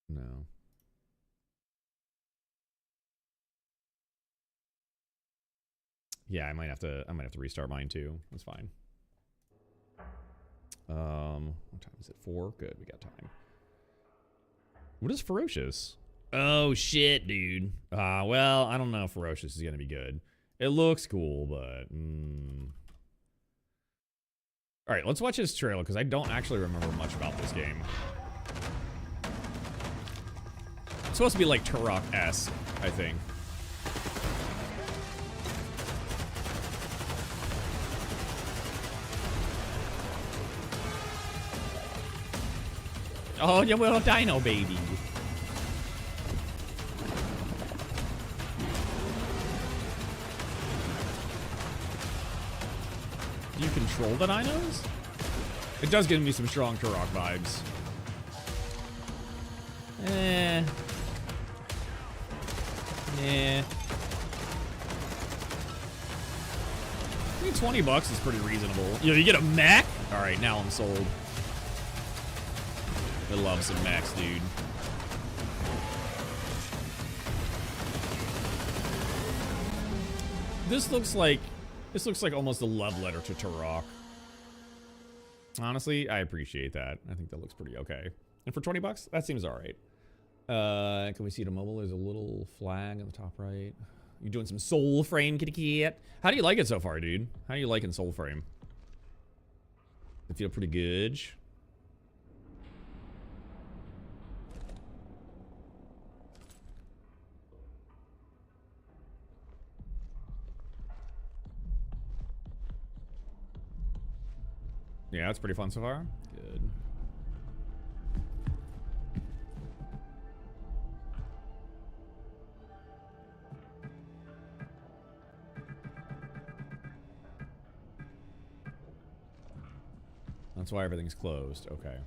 No. Yeah, I might have to restart mine too. That's fine. What time is it? 4? Good, we got time. What is ferocious? Oh shit, dude. Well, I don't know if ferocious is gonna be good. It looks cool, but all right, let's watch this trailer because I don't actually remember much about this game. It's supposed to be like Turok-esque, I think. Oh, you little dino baby. Do you control the dinos? It does give me some strong Turok vibes. I think $20 is pretty reasonable. You know, you get a mech? Alright, now I'm sold. I love some mechs, dude. This looks like almost a love letter to Turok. Honestly, I appreciate that. I think that looks pretty okay. And for $20, that seems alright. Can we see the mobile? There's a little flag on the top right. You doing some Soul Frame, kitty cat? How do you like it so far, dude? How are you liking Soul Frame? I feel pretty good. Yeah, it's pretty fun so far. Good. That's why everything's closed. Okay.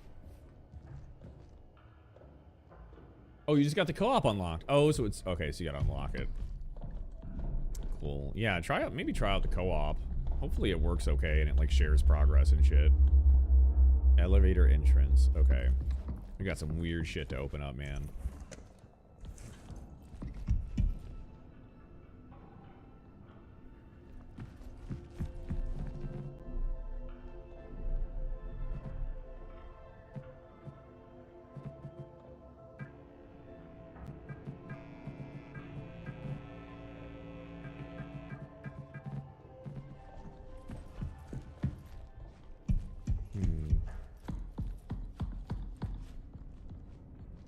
Oh, you just got the co-op unlocked. Oh, so it's okay. So you gotta unlock it. Cool. Yeah, maybe try out the co-op. Hopefully it works okay and it like shares progress and shit. Elevator entrance. Okay. We got some weird shit to open up, man.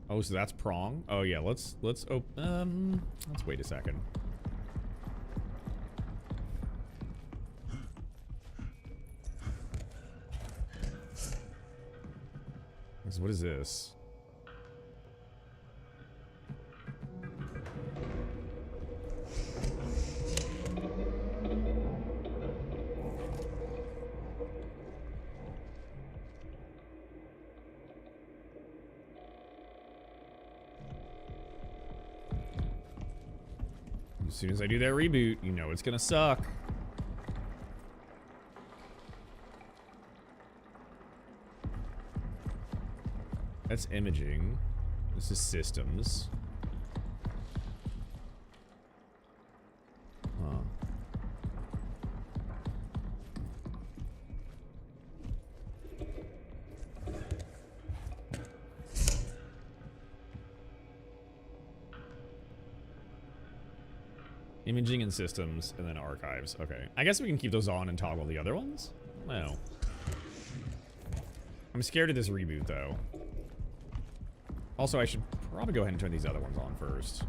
Oh, so that's prong. Oh yeah, let's let's wait a second. So what is this? As soon as I do that reboot, you know it's gonna suck. That's imaging. This is systems. Huh. Imaging and systems, and then archives. Okay. I guess we can keep those on and toggle the other ones? No. I'm scared of this reboot, though. Also, I should probably go ahead and turn these other ones on first.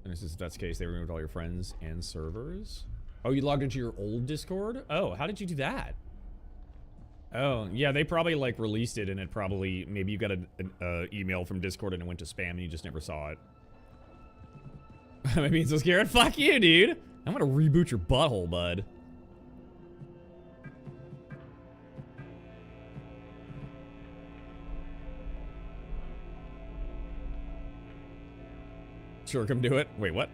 And if that's the case, they removed all your friends and servers? Oh, you logged into your old Discord? Oh, how did you do that? Oh, yeah, they probably, like, released it, and it probably... Maybe you got an email from Discord, and it went to spam, and you just never saw it. I'm being so scared. Fuck you, dude! I'm gonna reboot your butthole, bud. Sure, come do it. Wait, what?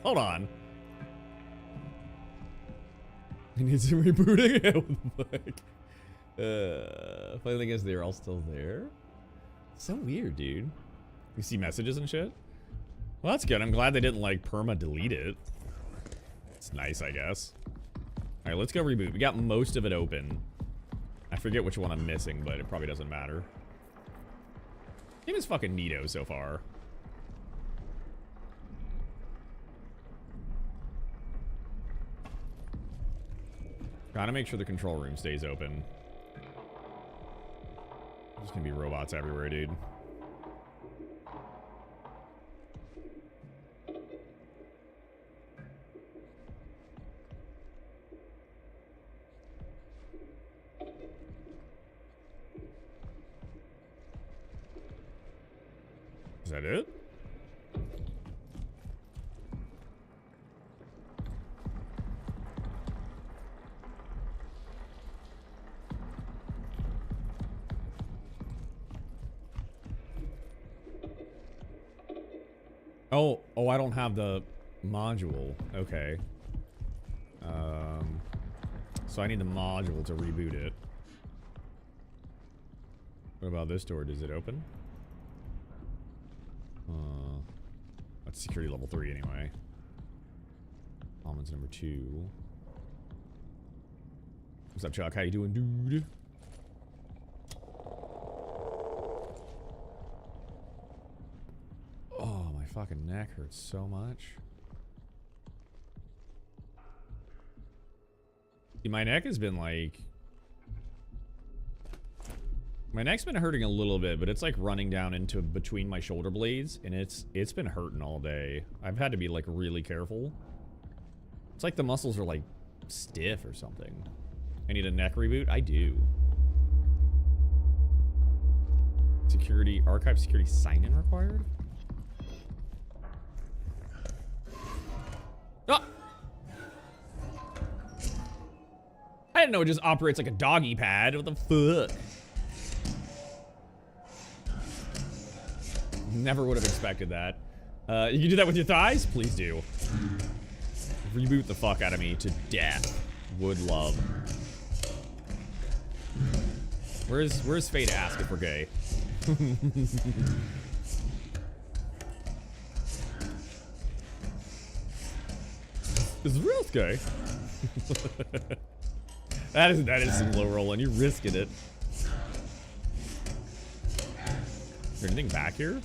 Hold on. He needs some rebooting? What the fuck? Funny thing is, they're all still there. So weird, dude. You see messages and shit? Well, that's good. I'm glad they didn't, like, perma-delete it. It's nice, I guess. Alright, let's go reboot. We got most of it open. I forget which one I'm missing, but it probably doesn't matter. Game is fucking neato so far. Gotta make sure the control room stays open. There's gonna be robots everywhere, dude. Is that it? Oh, I don't have the module. Okay. So I need the module to reboot it. What about this door? Does it open? That's security level 3 anyway. Almonds number 2. What's up, Chuck? How you doing, dude? Oh, my fucking neck hurts so much. See, my neck has been like... My neck's been hurting a little bit, but it's like running down into between my shoulder blades, and it's been hurting all day. I've had to be like really careful. It's like the muscles are like stiff or something. I need a neck reboot? I do. Security, archive security sign-in required? Oh! I didn't know it just operates like a doggy pad. What the fuck? Never would have expected that. You can do that with your thighs? Please do. Reboot the fuck out of me to death. Would love. Where's Faye to ask if we're gay? Is real gay? that is some low rolling. You're risking it. Is there anything back here?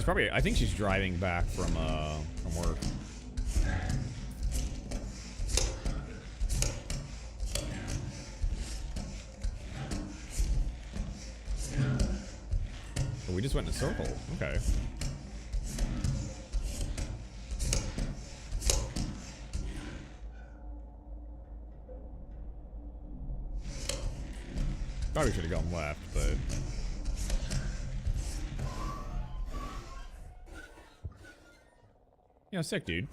She's probably, I think she's driving back from work. Oh, we just went in a circle. Okay. Probably should have gone left, but... Yeah, sick, dude.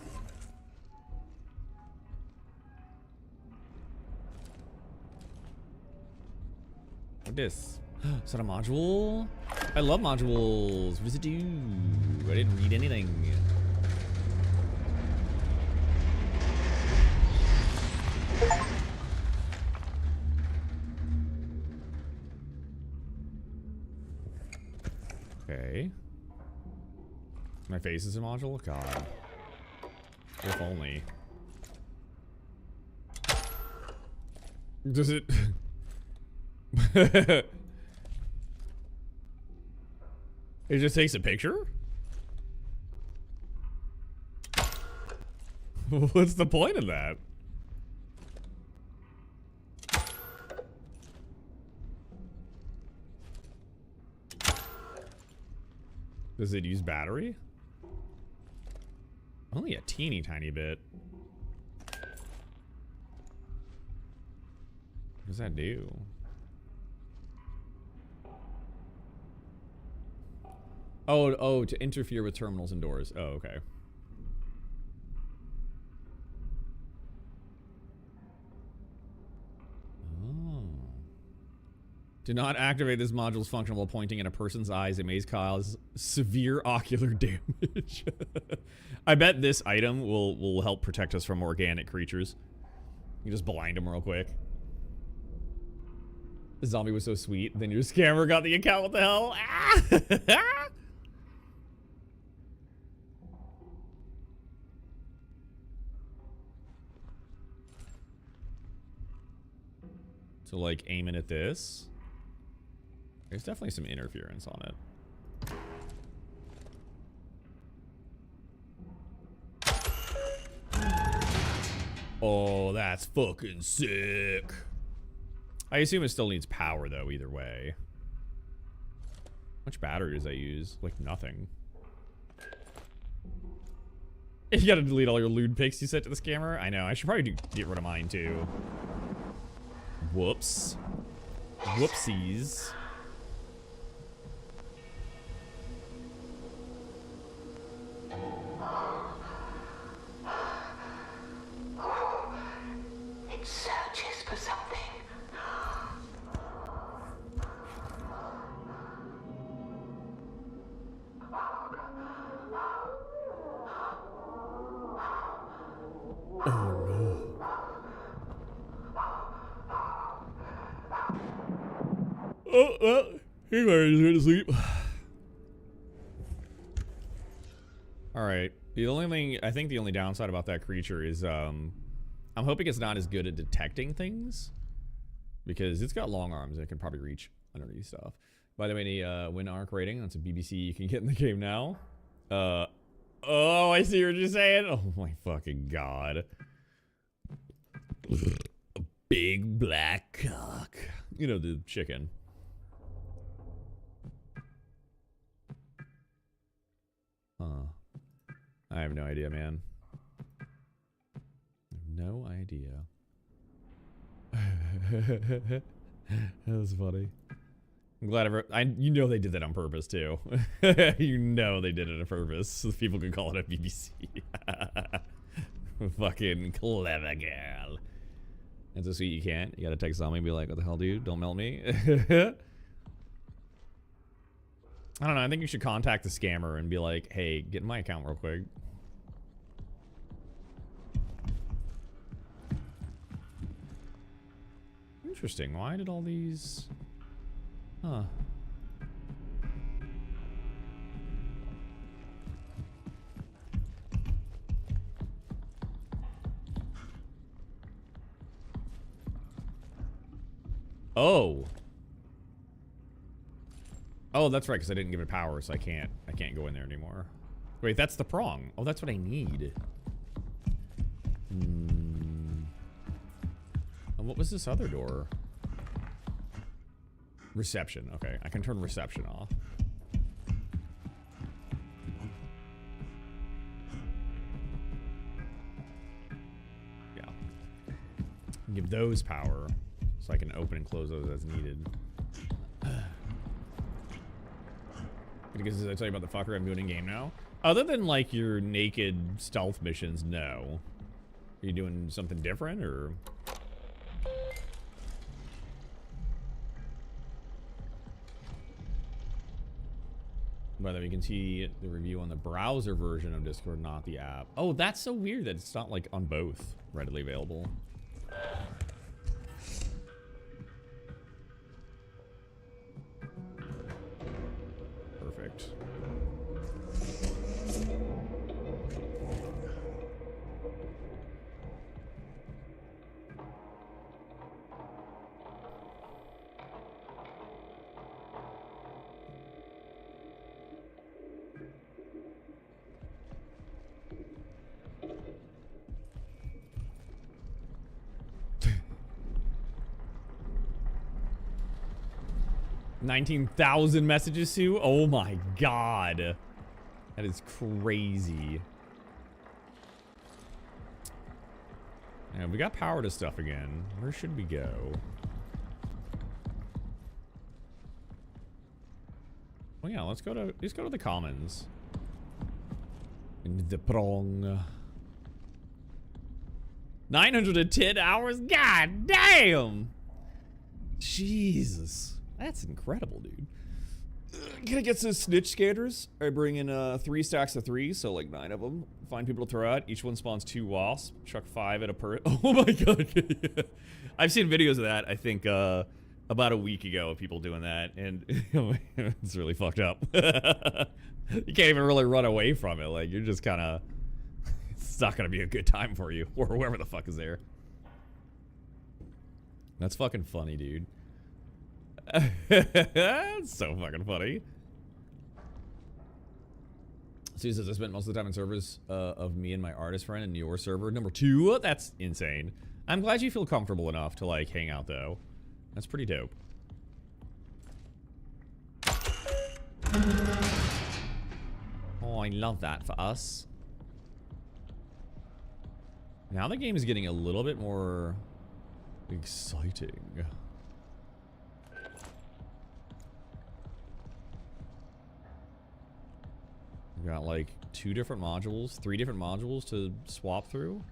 What this? Is that a module? I love modules. What does it do? I didn't read anything. Okay. My face is a module? God. If only. Does it... It just takes a picture? What's the point of that? Does it use battery? Only a teeny tiny bit. What does that do? Oh, to interfere with terminals and doors. Oh, okay. Oh. Do not activate this module's function while pointing in a person's eyes. It may cause severe ocular damage. I bet this item will help protect us from organic creatures. You just blind them real quick. The zombie was so sweet. Then your scammer got the account. What the hell? Ah! So, like, aiming at this. There's definitely some interference on it. Oh, that's fucking sick. I assume it still needs power, though, either way. How much battery does that use? Like, nothing. You gotta delete all your lewd pics you sent to the scammer? I know, I should probably get rid of mine, too. Whoops. Whoopsies.
It searches for something.
He might go to sleep. Alright. The only thing, I think the only downside about that creature is, I'm hoping it's not as good at detecting things. Because it's got long arms and it can probably reach underneath stuff. By the way, the win arc rating, that's a BBC you can get in the game now. Oh, I see what you're saying. Oh my fucking god. A big black cock. You know, the chicken. Huh. I have no idea, man. No idea. That was funny. I'm glad you know they did that on purpose too. You know they did it on purpose so people could call it a BBC. Fucking clever girl. That's so sweet you can't. You gotta text somebody and be like, what the hell, dude? Don't melt me. I don't know. I think you should contact the scammer and be like, hey, get in my account real quick. Interesting. Why did all these... Huh. Oh. Oh, that's right, because I didn't give it power, so I can't can't go in there anymore. Wait, that's the prong. Oh, that's what I need. And what was this other door? Reception. Okay, I can turn reception off. Yeah. Give those power so I can open and close those as needed. Because did I tell you about the fucker I'm doing in game now? Other than like your naked stealth missions, no. Are you doing something different or? By the way, you can see the review on the browser version of Discord, not the app. Oh, that's so weird that it's not like on both readily available. Perfect. $19,000 messages, Sue? Oh my god. That is crazy. Yeah, we got power to stuff again. Where should we go? Well, yeah, let's go to the commons. Into the prong. 910 hours? God damn! Jesus. That's incredible, dude. Gonna get some snitch scanners. I bring in 3 stacks of 3, so like 9 of them. Find people to throw out. Each one spawns 2 wasps. Chuck 5 at a per. Oh my god. I've seen videos of that, I think, about a week ago of people doing that, and it's really fucked up. You can't even really run away from it. Like, you're just kind of... It's not gonna be a good time for you, or whoever the fuck is there. That's fucking funny, dude. That's so fucking funny. Sue says I spent most of the time in servers of me and my artist friend in your server. Number 2. That's insane. I'm glad you feel comfortable enough to like hang out though. That's pretty dope. Oh, I love that for us. Now the game is getting a little bit more exciting. We got like 2 different modules, 3 different modules to swap through.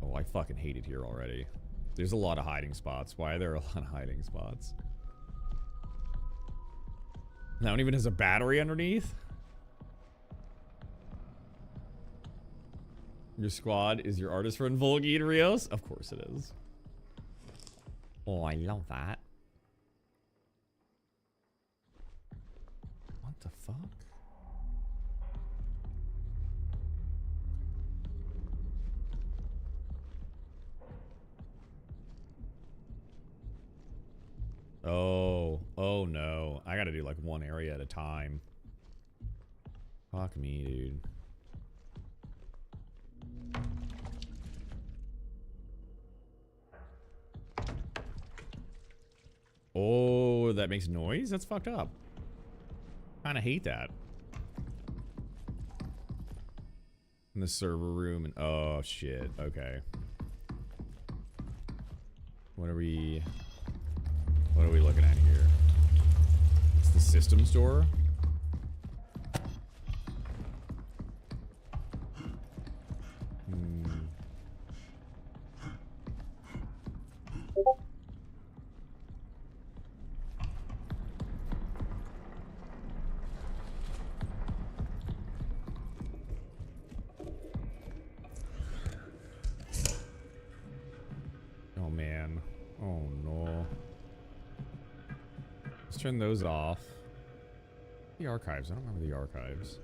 Oh, I fucking hate it here already. There's a lot of hiding spots. Why are there a lot of hiding spots? That one even has a battery underneath. Your squad is your artist friend Volgi and Rios? Of course it is. Oh, I love that. What the fuck? Oh no. I gotta do like one area at a time. Fuck me, dude. Oh, that makes noise? That's fucked up. Kinda hate that. In the server room and oh shit. Okay. What are we looking at here? It's the system store. Oh man. Oh no. Let's turn those off. The archives. I don't remember the archives.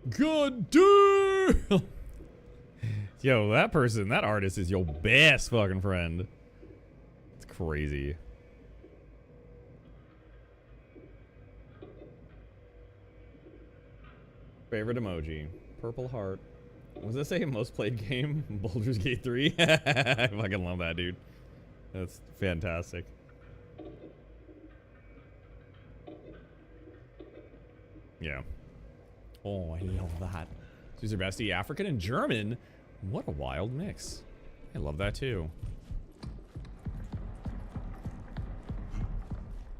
God damn! Yo, that person, that artist is your best fucking friend. crazy. Favorite emoji. Purple heart. Was this a most played game? Baldur's Gate 3? I fucking love that, dude. That's fantastic. Yeah. Oh, I love that. User bestie, African and German. What a wild mix. I love that too.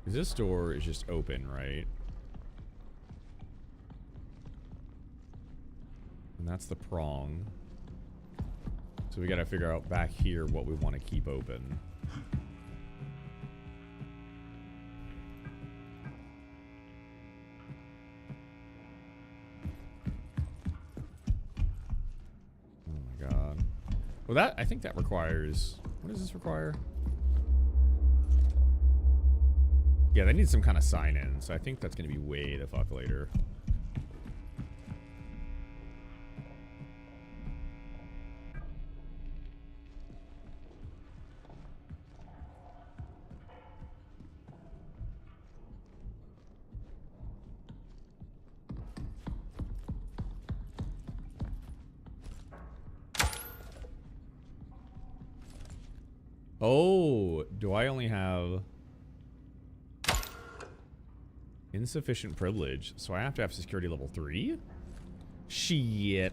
This door is just open, right? And that's the prong. So we gotta figure out back here what we want to keep open. Oh my god. Well, that, I think that requires... What does this require? Yeah, they need some kind of sign-in, so I think that's gonna be way the fuck later. Oh, do I only have insufficient privilege? So I have to have security level 3? Shit.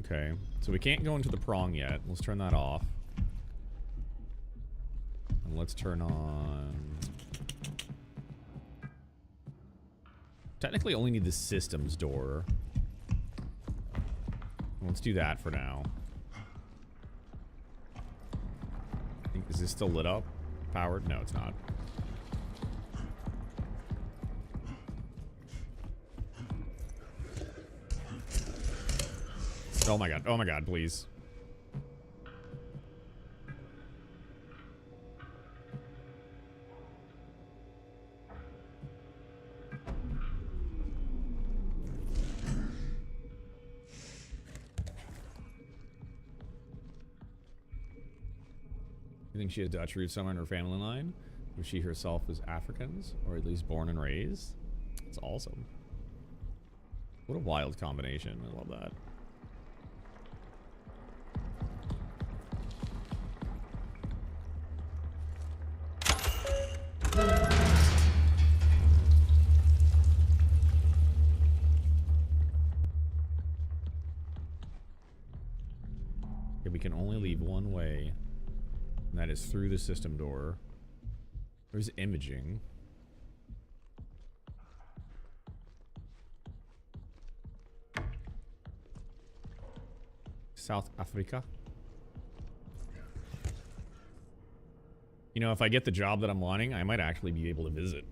Okay, so we can't go into the prong yet. Let's turn that off. And let's turn on... Technically only need the systems door. Let's do that for now. Is this still lit up? Powered? No, it's not. Oh my god, please. You think she has Dutch roots somewhere in her family line? Or she herself was Africans? Or at least born and raised? It's awesome. What a wild combination. I love that. Okay, we can only leave one way. And that is through the system door. There's imaging. South Africa. You know, if I get the job that I'm wanting, I might actually be able to visit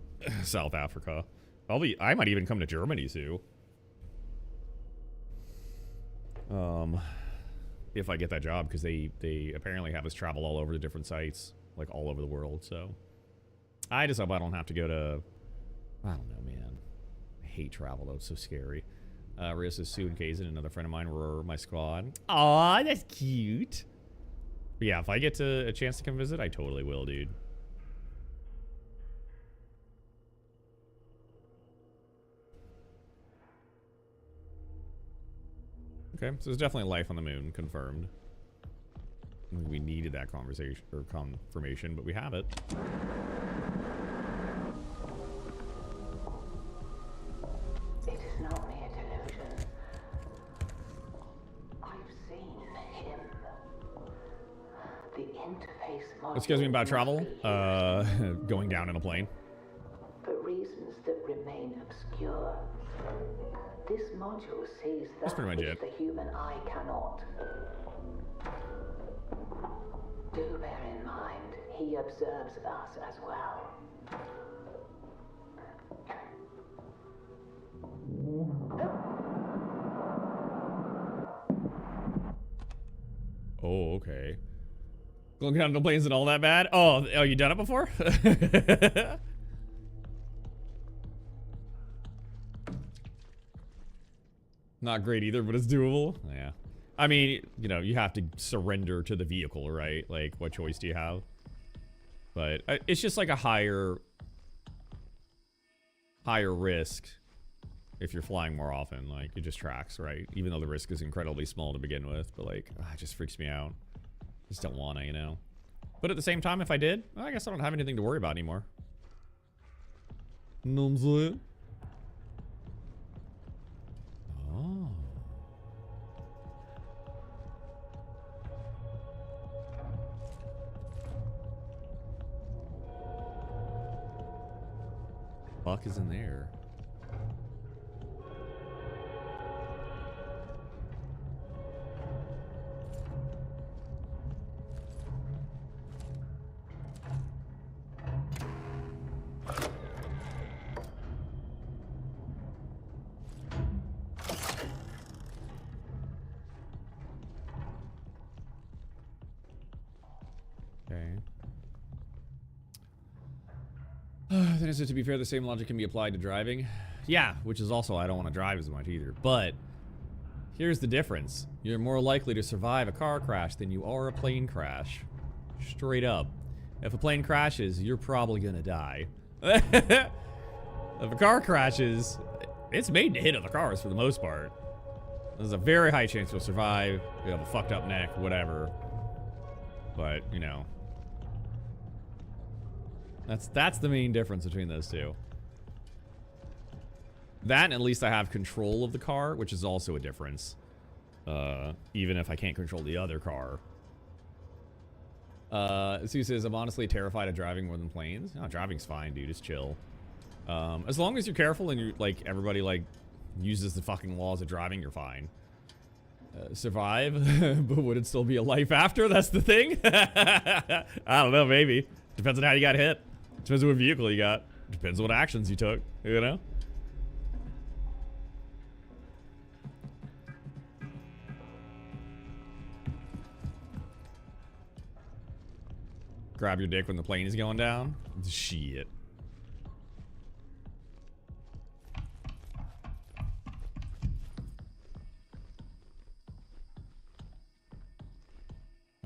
South Africa. I might even come to Germany too. If I get that job, because they apparently have us travel all over the different sites, like all over the world. So I just hope I don't have to go to, I don't know, man. I hate travel though, it's so scary. Rios is Sue and Kazan, another friend of mine, were my squad. Aw, that's cute. But yeah, if I get a chance to come visit, I totally will, dude. Okay, so there's definitely life on the moon, confirmed. I think we needed that conversation or confirmation, but we have it.
It is not mere delusion. I've seen him. The interface.
Excuse me about travel. Going down in a plane.
For reasons that remain obscure. This module sees
That's
that
pretty much
which
it.
the human eye cannot. Do bear in mind, he observes us as well.
Oh, okay. Going down to planes and all that bad? Oh, you done it before? Not great either, but it's doable. Yeah. I mean, you know, you have to surrender to the vehicle, right? Like, what choice do you have? But it's just like a higher risk if you're flying more often. Like, it just tracks, right? Even though the risk is incredibly small to begin with. But, like, it just freaks me out. Just don't want to, you know? But at the same time, if I did, well, I guess I don't have anything to worry about anymore. Know what I'm saying? Oh. Fuck is in there? Then is it, to be fair, the same logic can be applied to driving? Yeah, which is also I don't want to drive as much either. But here's the difference. You're more likely to survive a car crash than you are a plane crash. Straight up. If a plane crashes, you're probably gonna die. If a car crashes, it's made to hit other cars for the most part. There's a very high chance you'll survive. You have a fucked up neck, whatever. But, you know. That's the main difference between those two. That, and at least I have control of the car, which is also a difference. Even if I can't control the other car. Sue says, I'm honestly terrified of driving more than planes. No, driving's fine, dude. It's chill. As long as you're careful and you like everybody like uses the fucking laws of driving, you're fine. Survive, but would it still be a life after? That's the thing. I don't know, maybe. Depends on how you got hit. Depends on what vehicle you got. Depends on what actions you took, you know? Grab your dick when the plane is going down? Shit.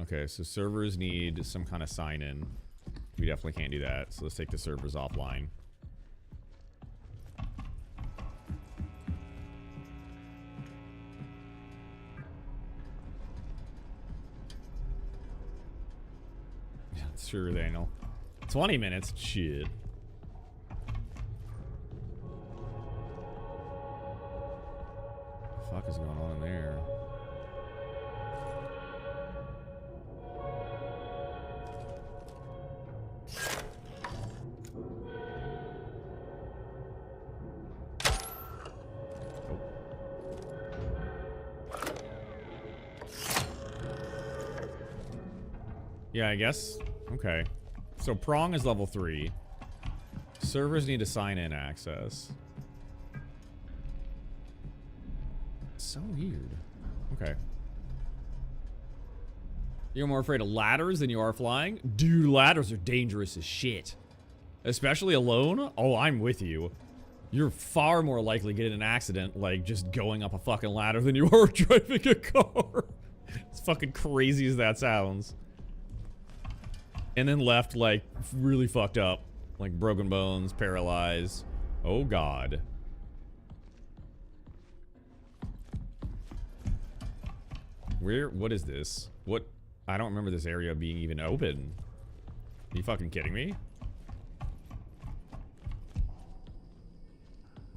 Okay, so servers need some kind of sign-in. We definitely can't do that, so let's take the servers offline. Yeah, sure, Daniel. 20 minutes? Shit. What the fuck is going on in there? Yeah, I guess. Okay. So Prong is level 3. Servers need to sign in access. So weird. Okay. You're more afraid of ladders than you are flying? Dude, ladders are dangerous as shit. Especially alone? Oh, I'm with you. You're far more likely to get in an accident, like, just going up a fucking ladder than you are driving a car. As fucking crazy as that sounds. And then left, like, really fucked up. Like, broken bones, paralyzed. Oh, God. What is this? What? I don't remember this area being even open. Are you fucking kidding me?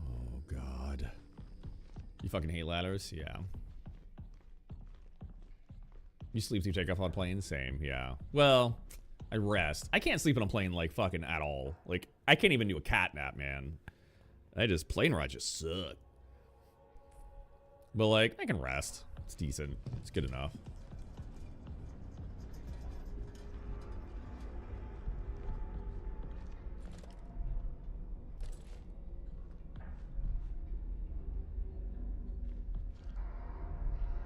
Oh, God. You fucking hate ladders? Yeah. You sleep to take off on planes? Same, yeah. Well... I rest. I can't sleep on a plane, like, fucking at all. Like, I can't even do a cat nap, man. Plane rides just suck. But, like, I can rest. It's decent. It's good enough.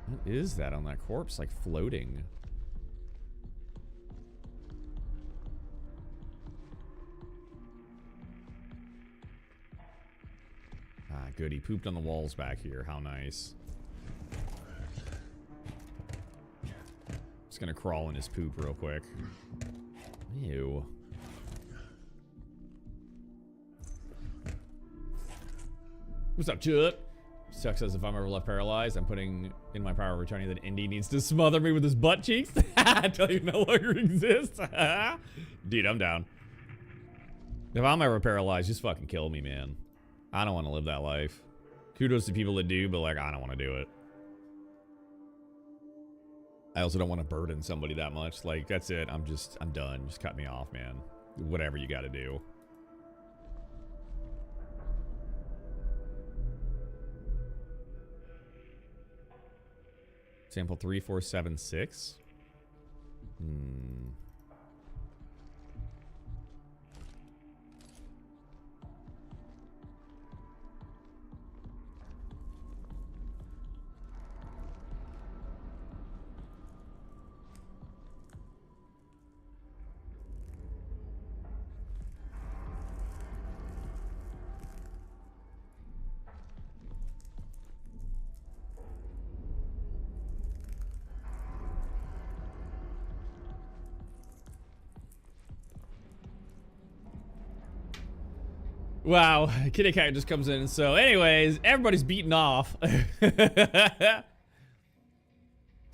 What is that on that corpse? Like, floating. Ah, good. He pooped on the walls back here. How nice. gonna crawl in his poop real quick. Ew. What's up, Chuck? Sucks as if I'm ever left paralyzed. I'm putting in my power of attorney that Indy needs to smother me with his butt cheeks until he no longer exists. Dude, I'm down. If I'm ever paralyzed, just fucking kill me, man. I don't want to live that life. Kudos to people that do, but like, I don't want to do it. I also don't want to burden somebody that much. Like, that's it. I'm done. Just cut me off, man. Whatever you got to do. Sample 3476. Wow, Kitty Cat just comes in. So anyways, everybody's beaten off.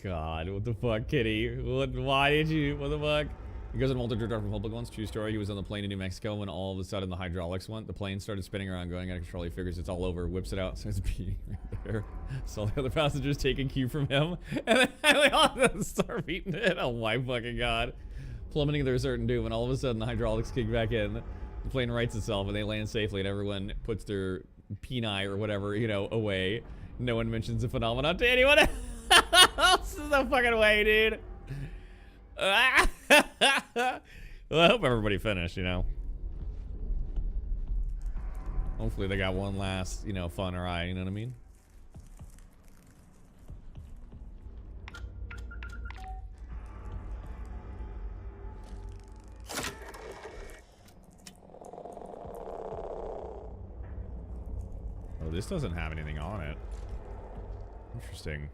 God, what the fuck, Kitty? Why did you? What the fuck? He goes on Walter Drive from Public once. True story. He was on the plane in New Mexico when all of a sudden the hydraulics went. The plane started spinning around, going out of control. He figures it's all over, whips it out, starts beating right there. So all the other passengers taking cue from him, and then they all start beating it. Oh my fucking god! Plummeting their certain doom, and all of a sudden the hydraulics kick back in. The plane rights itself, and they land safely, and everyone puts their peni or whatever, you know, away. No one mentions the phenomenon to anyone else. This is no fucking way, dude. Well, I hope everybody finished, you know. Hopefully they got one last, you know, fun ride, you know what I mean? Oh, this doesn't have anything on it. Interesting.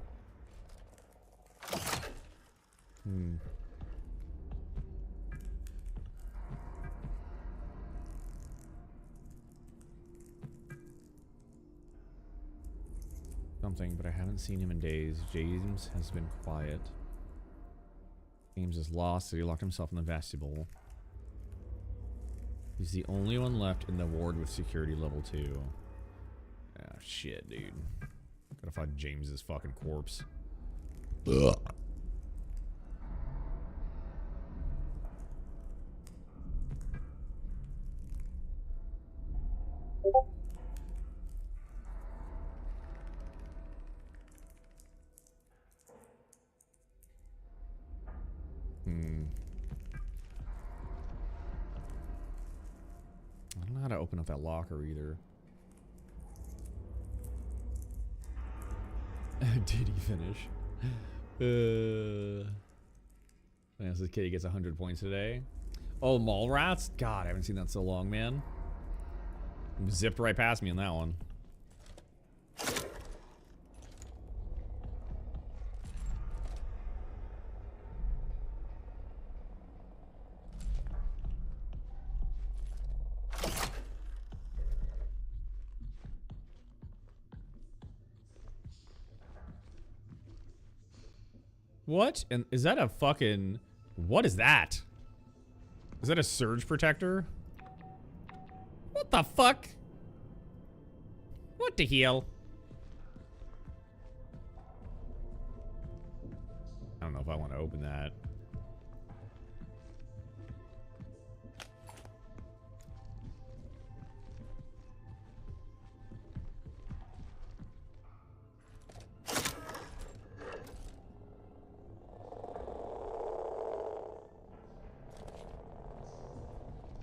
Something, but I haven't seen him in days. James has been quiet. James is lost, so he locked himself in the vestibule. He's the only one left in the ward with security level 2. Ah, shit, dude. Gotta find James's fucking corpse. Ugh. I don't know how to open up that locker either. Did he finish? Man, this kid gets 100 points today. Oh, mall rats? God, I haven't seen that in so long, man. Zipped right past me on that one. What? And is that a fucking... What is that? Is that a surge protector? What the fuck? What the hell? I don't know if I want to open that.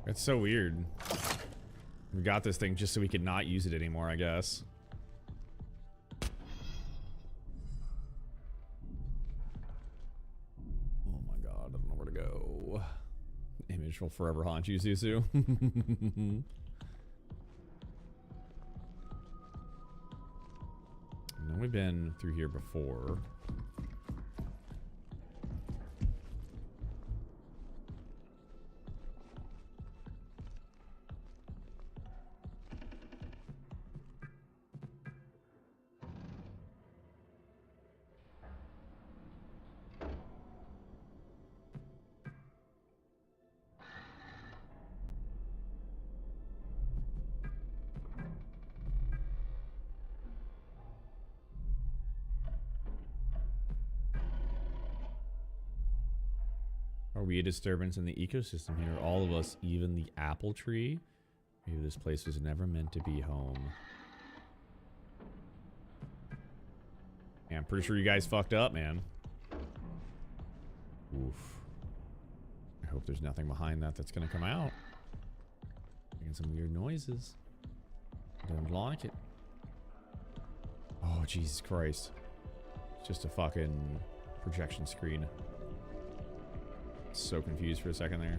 It's so weird. We got this thing just so we could not use it anymore, I guess. Oh my god, I don't know where to go. Image will forever haunt you, Susu. I know we've been through here before. be a disturbance in the ecosystem here. All of us, even the apple tree. Maybe this place was never meant to be home. Yeah, I'm pretty sure you guys fucked up, man. Oof. I hope there's nothing behind that that's gonna come out. Making some weird noises. Don't like it. Oh, Jesus Christ. It's just a fucking projection screen. So confused for a second there.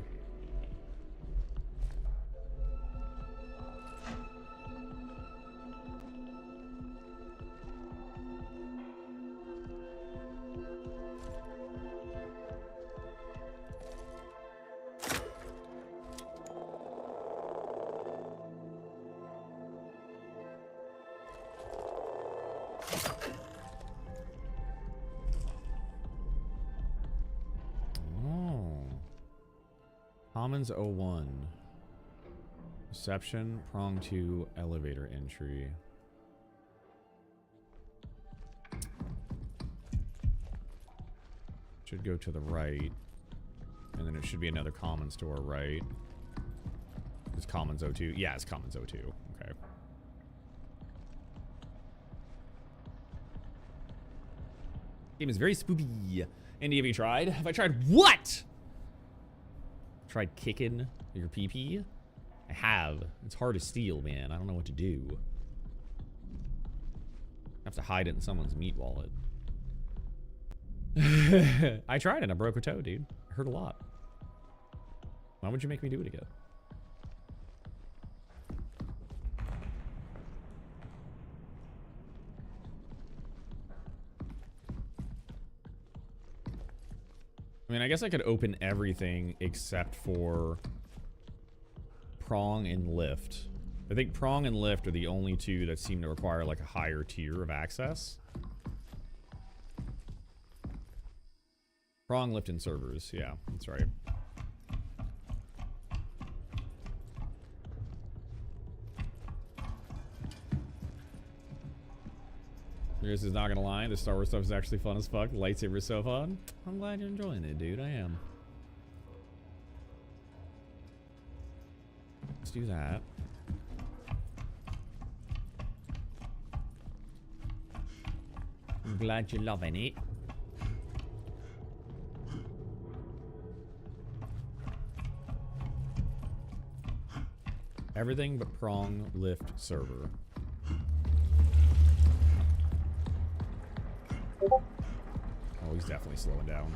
Commons 01. Reception, prong 2, elevator entry. Should go to the right. And then it should be another commons door, right? It's commons 02. Yeah, it's commons 02. Okay. Game is very spoopy. Andy, have you tried? Have I tried what? Tried kicking your PP? I have. It's hard to steal, man. I don't know what to do. I have to hide it in someone's meat wallet. I tried and I broke a toe, dude. I hurt a lot. Why would you make me do it again? I mean, I guess I could open everything except for prong and lift. I think prong and lift are the only two that seem to require like a higher tier of access. Prong, lift, and servers. Yeah, that's right. This is not gonna lie, the Star Wars stuff is actually fun as fuck. Lightsaber is so fun. I'm glad you're enjoying it, dude. I am. Let's do that. I'm glad you're loving it. Everything but prong, lift, server. Oh, he's definitely slowing down.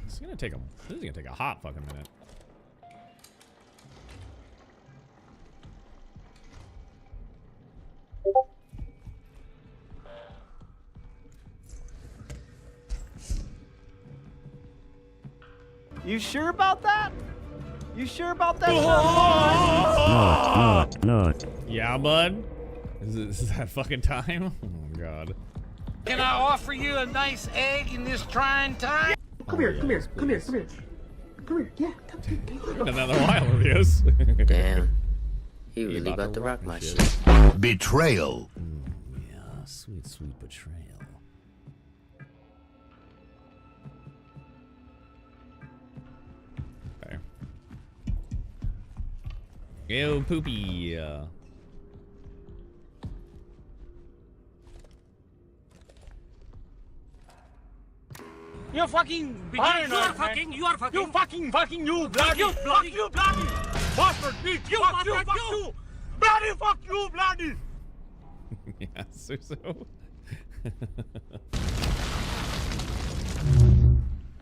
This is gonna take a hot fucking minute.
You sure about that? You sure about that?
Not.
Yeah, bud. Is that fucking time? Oh god.
Can I offer you a nice egg in this trying time?
Come here, come here, come here, come here. Come here, yeah, come another while, reviews.
Damn. He really about to rock my shit.
Betrayal.
Yeah, sweet, sweet betrayal. Okay. Yo, Poopy.
You're fucking beginner. You are fucking. You bloody bastard, bitch. Fuck you. Bloody fuck you, bloody.
Yeah, so.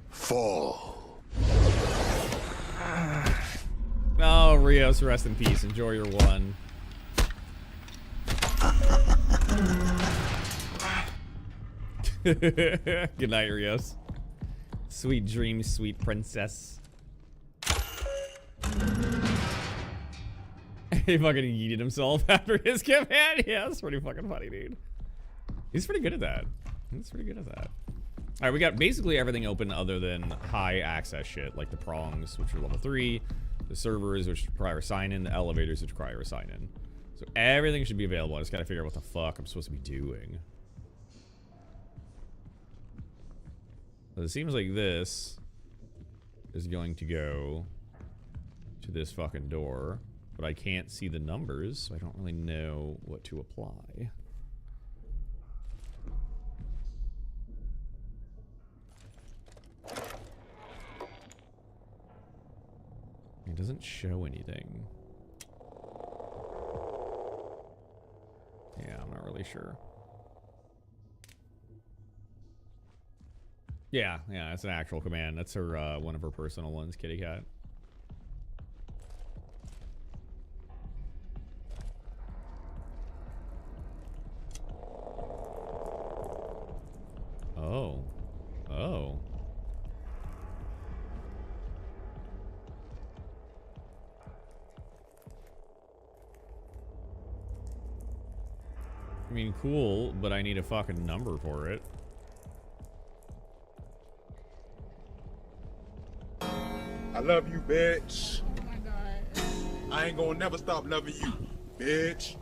Fall.
Oh, Rios, rest in peace. Enjoy your one. Good night, Rios. Sweet dreams, sweet princess. He fucking yeeted himself after his command. Yeah, that's pretty fucking funny, dude. He's pretty good at that. He's pretty good at that. All right, we got basically everything open other than high access shit, like the prongs, which are level 3, the servers, which require sign-in, the elevators, which require a sign-in. So everything should be available. I just gotta figure out what the fuck I'm supposed to be doing. But it seems like this is going to go to this fucking door, but I can't see the numbers, so I don't really know what to apply. It doesn't show anything. Yeah, I'm not really sure. Yeah, that's an actual command. That's her, one of her personal ones, kitty cat. Oh. Oh. I mean, cool, but I need a fucking number for it.
I love you, bitch. Oh my god. I ain't gonna never stop loving you, bitch.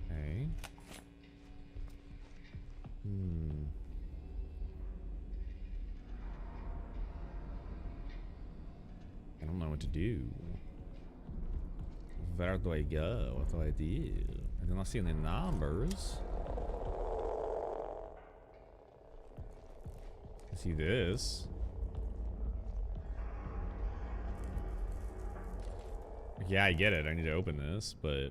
Okay. I don't know what to do. Where do I go? What do I do? I do not see any numbers. I see this. Yeah, I get it. I need to open this, but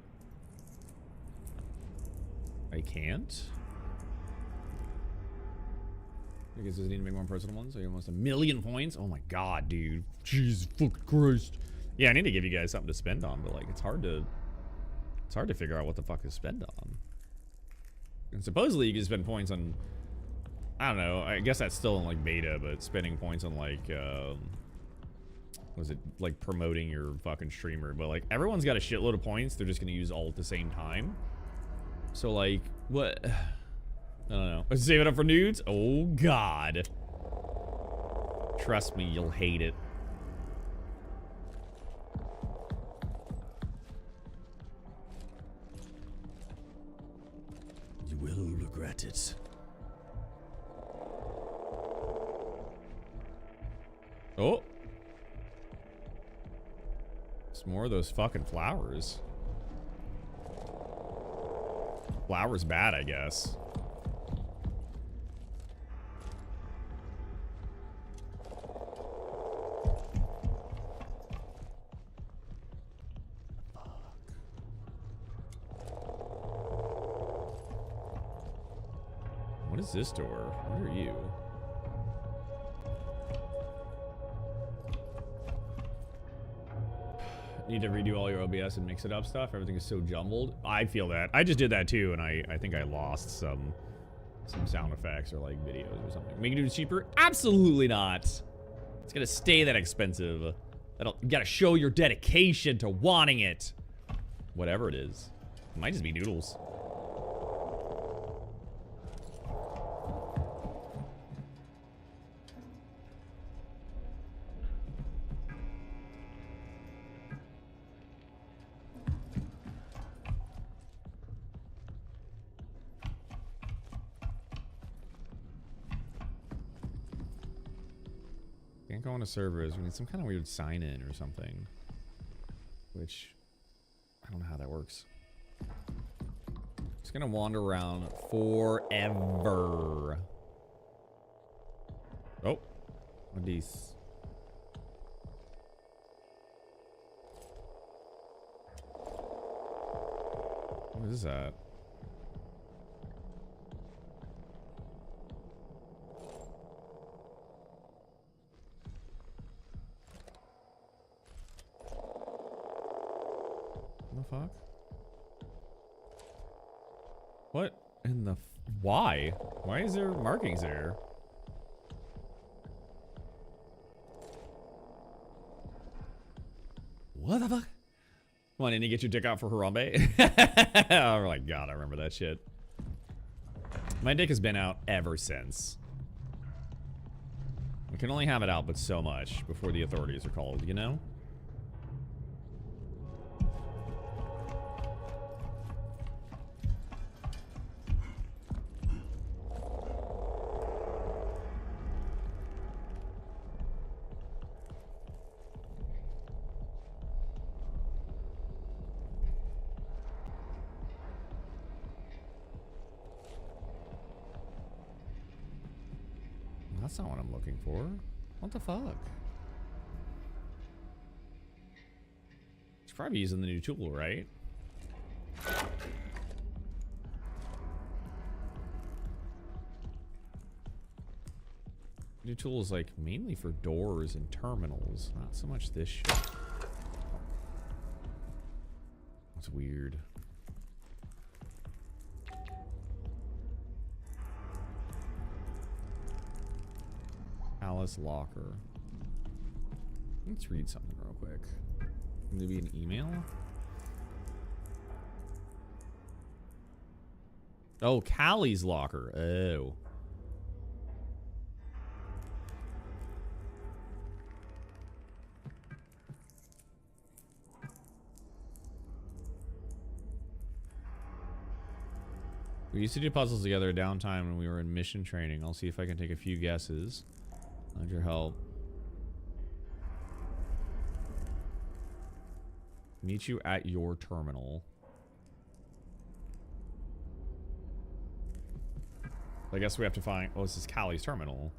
I can't. Because does it need to make more personal ones? So you almost 1,000,000 points? Oh my god, dude. Jesus fucking Christ. Yeah, I need to give you guys something to spend on, but like it's hard to figure out what the fuck to spend on. And supposedly you can spend points on, I don't know, I guess that's still in like beta, but spending points on like was it like promoting your fucking streamer, but like everyone's got a shitload of points, they're just gonna use all at the same time. So like what, I don't know. Let's save it up for nudes. Oh god. Trust me, you'll hate it. You will regret it. Oh. It's more of those fucking flowers. Flowers bad, I guess. What is this door? What are you? Need to redo all your OBS and mix it up stuff. Everything is so jumbled. I feel that. I just did that too, and I think I lost some sound effects or like videos or something. Make it cheaper? Absolutely not. It's gonna stay that expensive. You gotta show your dedication to wanting it. Whatever it is. It might just be noodles. Can't go into servers. We need some kind of weird sign in or something. Which, I don't know how that works. Just gonna wander around forever. Oh, what are these? What is that? What the fuck? What in the why? Why is there markings there? What the fuck? Come on, and you get your dick out for Harambe? Oh my god, I remember that shit. My dick has been out ever since. We can only have it out but so much before the authorities are called, you know? That's not what I'm looking for. What the fuck? It's probably using the new tool, right? New tool is like mainly for doors and terminals, not so much this shit. That's weird. Alice Locker. Let's read something real quick. Maybe an email? Oh, Callie's locker. Oh. We used to do puzzles together at downtime when we were in mission training. I'll see if I can take a few guesses. Need your help. Meet you at your terminal. I guess we have to find... Oh, this is Callie's terminal.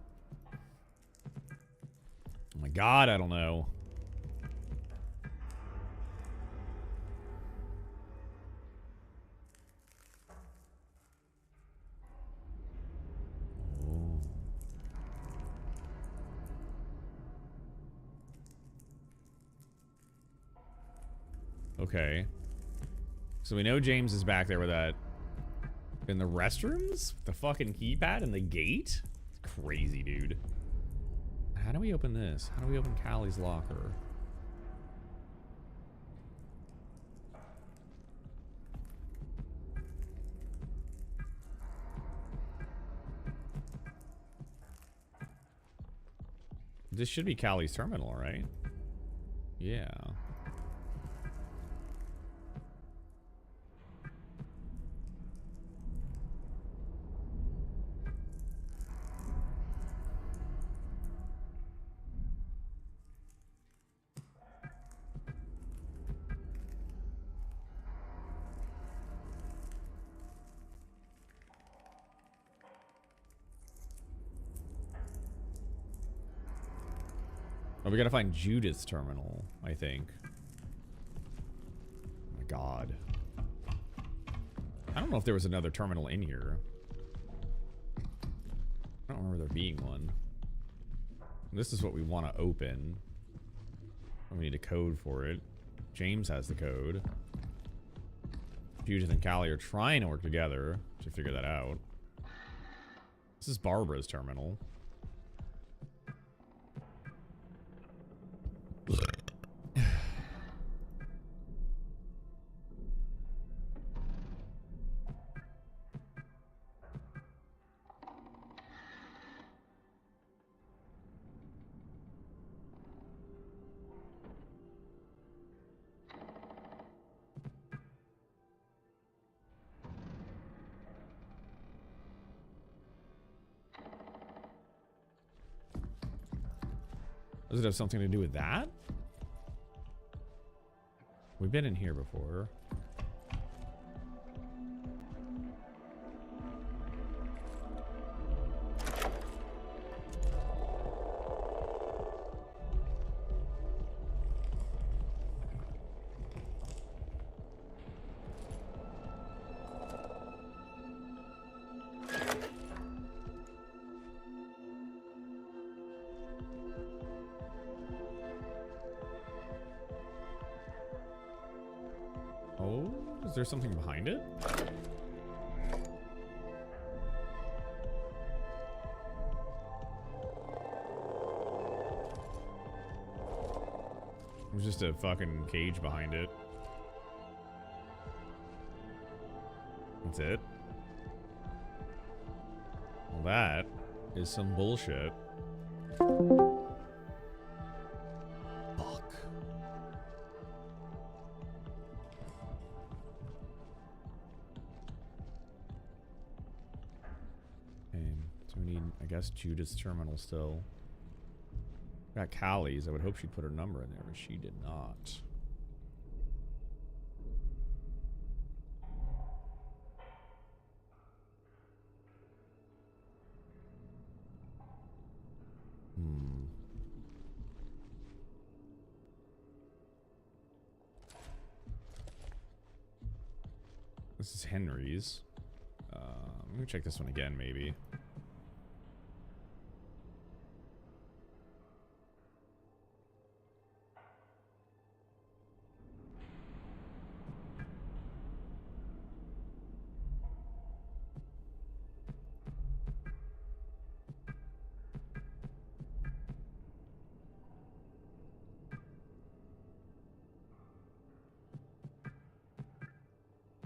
Oh my god, I don't know. Oh. Okay. So we know James is back there with that... In the restrooms? The fucking keypad and the gate? It's crazy, dude. How do we open this? How do we open Callie's locker? This should be Callie's terminal, right? Yeah. Oh, we gotta find Judith's terminal, I think. Oh my god. I don't know if there was another terminal in here. I don't remember there being one. This is what we want to open. We need a code for it. James has the code. Judith and Callie are trying to work together to figure that out. This is Barbara's terminal. Does it have something to do with that? We've been in here before. Oh, is there something behind it? There's just a fucking cage behind it. That's it. Well, that is some bullshit. Fuck. Okay, so we need, I guess, Judith's terminal still. Got Callie's. I would hope she'd put her number in there, but she did not. This is Henry's. Let me check this one again, maybe.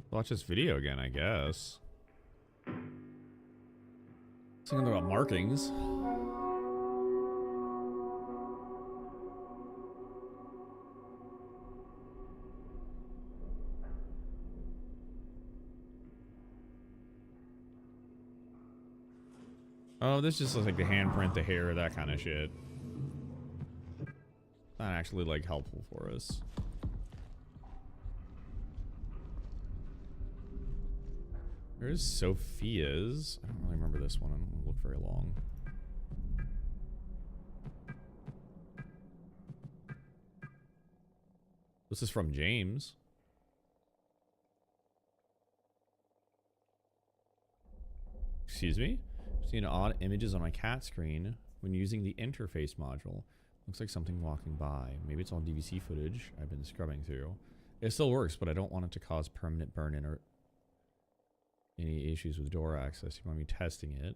Watch this video again, I guess. Something about markings. Oh, this just looks like the handprint, the hair, that kind of shit. Not actually like helpful for us. Where's Sophia's? I don't really remember this one. I don't look very long. This is from James. Excuse me? Seeing odd images on my cat screen when using the interface module. Looks like something walking by. Maybe it's all DVC footage I've been scrubbing through. It still works, but I don't want it to cause permanent burn-in or any issues with door access. You want me testing it?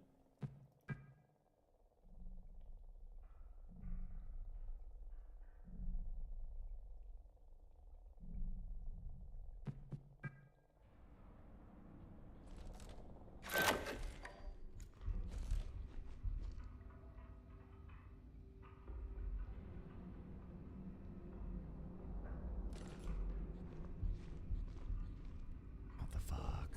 What the fuck?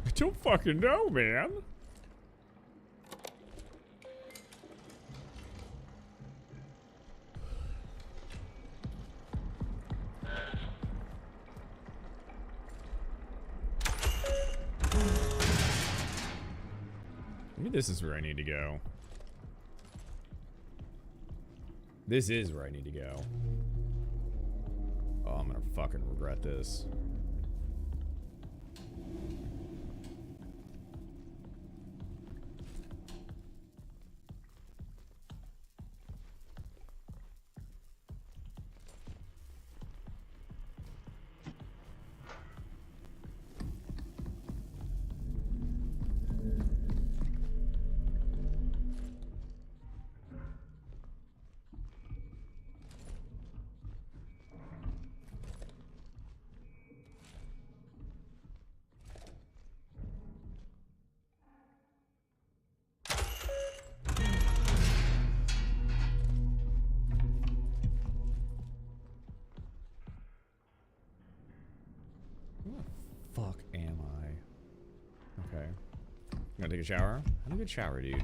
I don't fucking know, man. Maybe this is where I need to go. This is where I need to go. Oh, I'm gonna fucking regret this. Fuck am I? Okay. You gonna take a shower? Have a good shower, dude.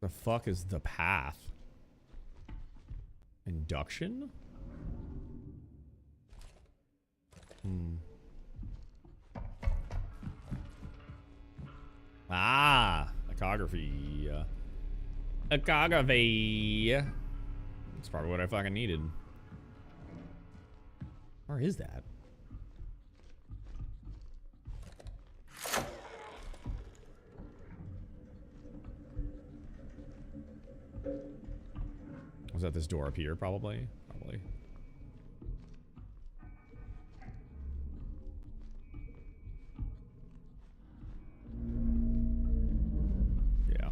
The fuck is the path? Induction? Ah, echography. Echography. That's probably what I fucking needed. Where is that? Was that this door up here? Probably. Probably. Yeah.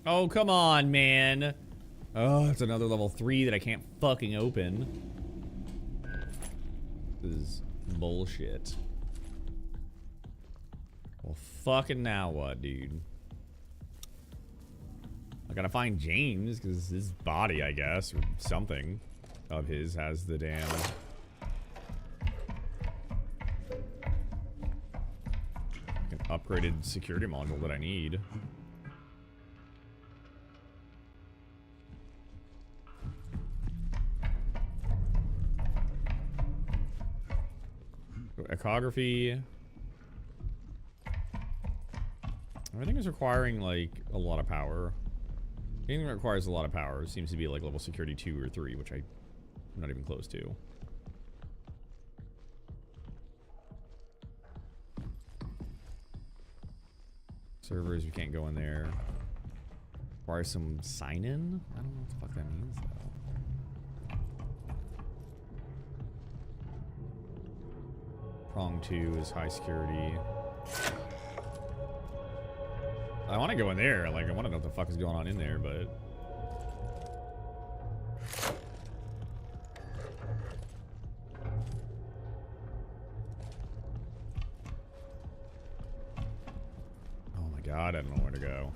Oh, come on, man. Oh, it's another level 3 that I can't fucking open. This is bullshit. Well, fucking now what, dude? I gotta find James, because his body, I guess, or something of his has the damn... an upgraded security module that I need. Echography. Everything is requiring, like, a lot of power. Anything that requires a lot of power seems to be, like, level security 2 or 3, which I'm not even close to. Servers, we can't go in there. Requires some sign-in? I don't know what the fuck that means, though. Prong 2 is high security. I want to go in there. Like, I want to know what the fuck is going on in there, but... oh my god, I don't know where to go.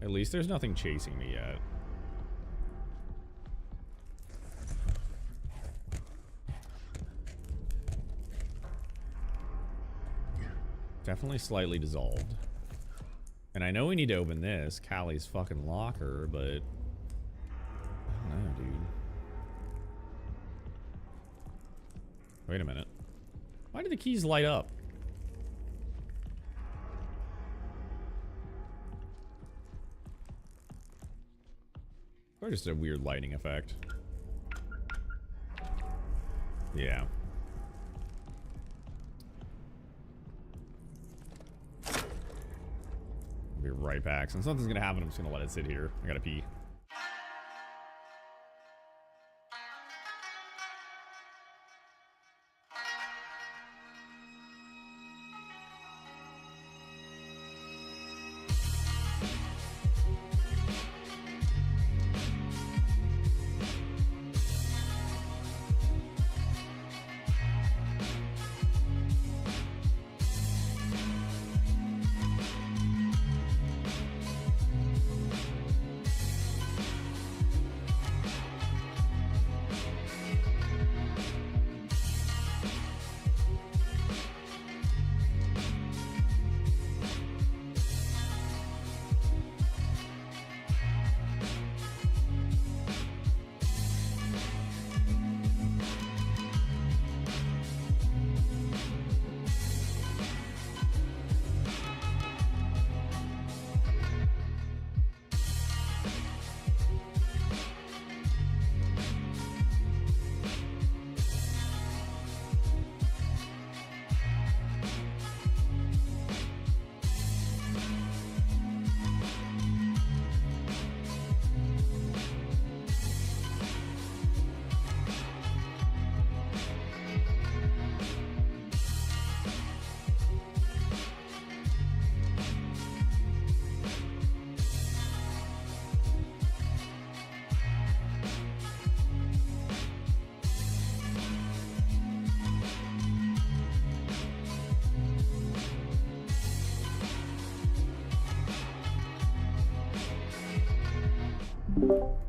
At least there's nothing chasing me yet. Definitely slightly dissolved. And I know we need to open this, Callie's fucking locker, but... I don't know, dude. Wait a minute. Why do the keys light up? Or just a weird lighting effect. Yeah. I'll be right back. Since nothing's gonna happen, I'm just gonna let it sit here. I gotta pee.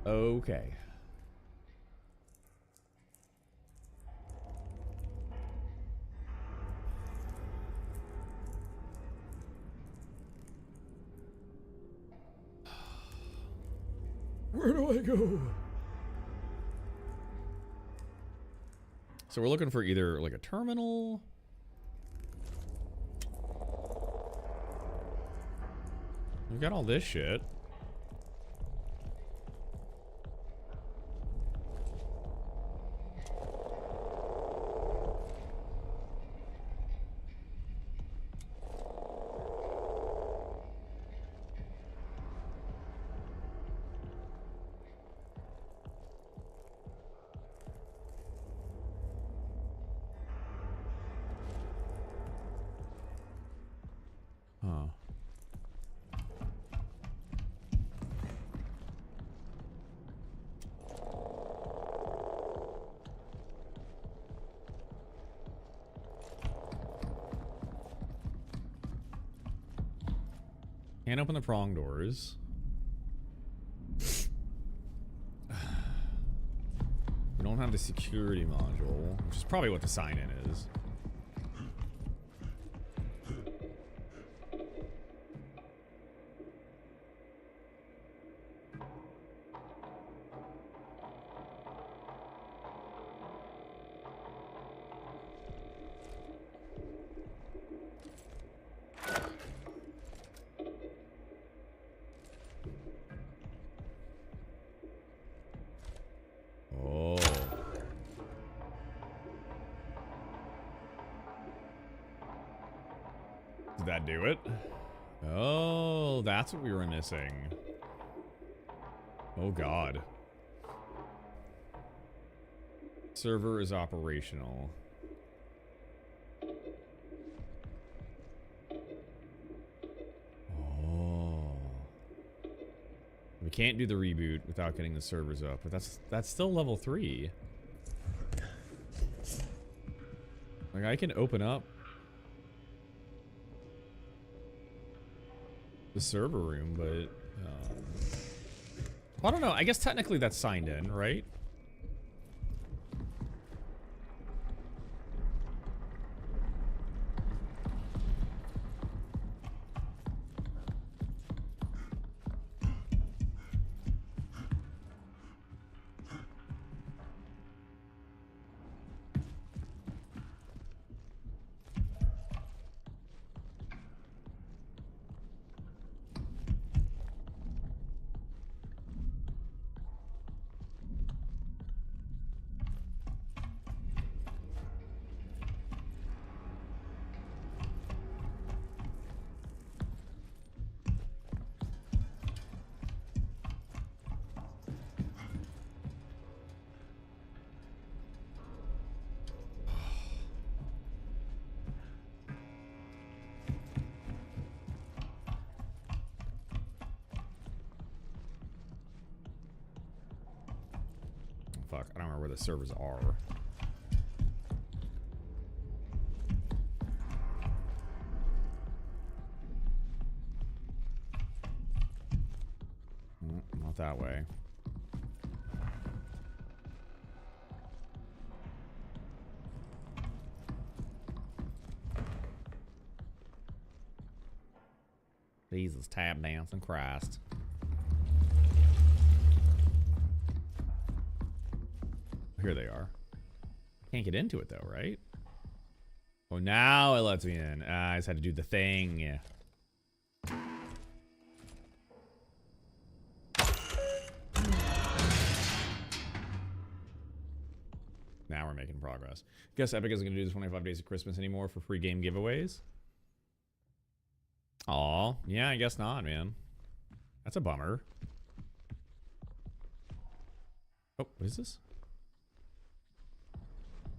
Okay.
Where do I go?
So we're looking for either like a terminal. We've got all this shit. Huh. Can't open the prong doors. We don't have the security module, which is probably what the sign-in is. Oh. Did that do it? Oh, that's what we were missing. Oh God. Server is operational. Oh. We can't do the reboot without getting the servers up, but that's still level 3. Like I can open up the server room, but I don't know. I guess technically that's signed in, right? Fuck, I don't remember where the servers are. Not that way. Jesus, tab dancing Christ. Here they are. Can't get into it though, right? Oh, now it lets me in. I just had to do the thing. Yeah. Now we're making progress. Guess Epic isn't going to do the 25 Days of Christmas anymore for free game giveaways. Aw, yeah, I guess not, man. That's a bummer. Oh, what is this?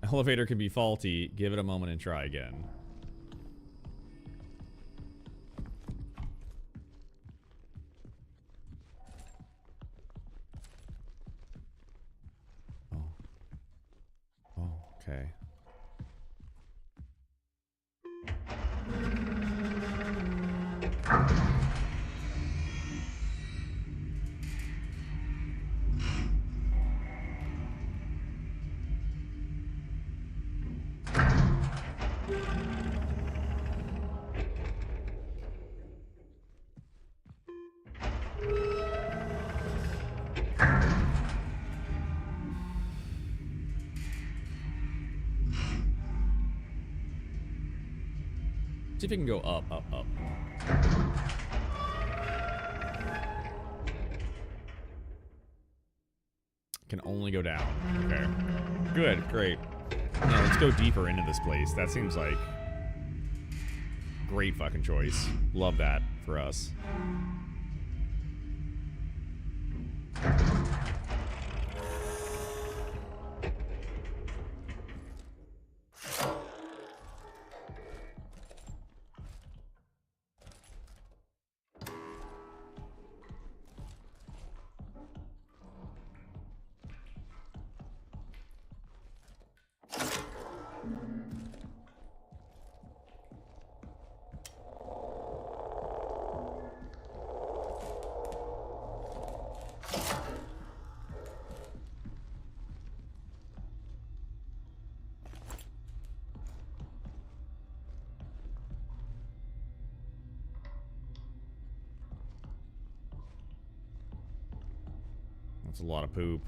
Elevator can be faulty. Give it a moment and try again. Oh, okay. See if we can go up, up, up. Can only go down. Okay. Good, great. Now let's go deeper into this place. That seems like great fucking choice. Love that for us. That's a lot of poop.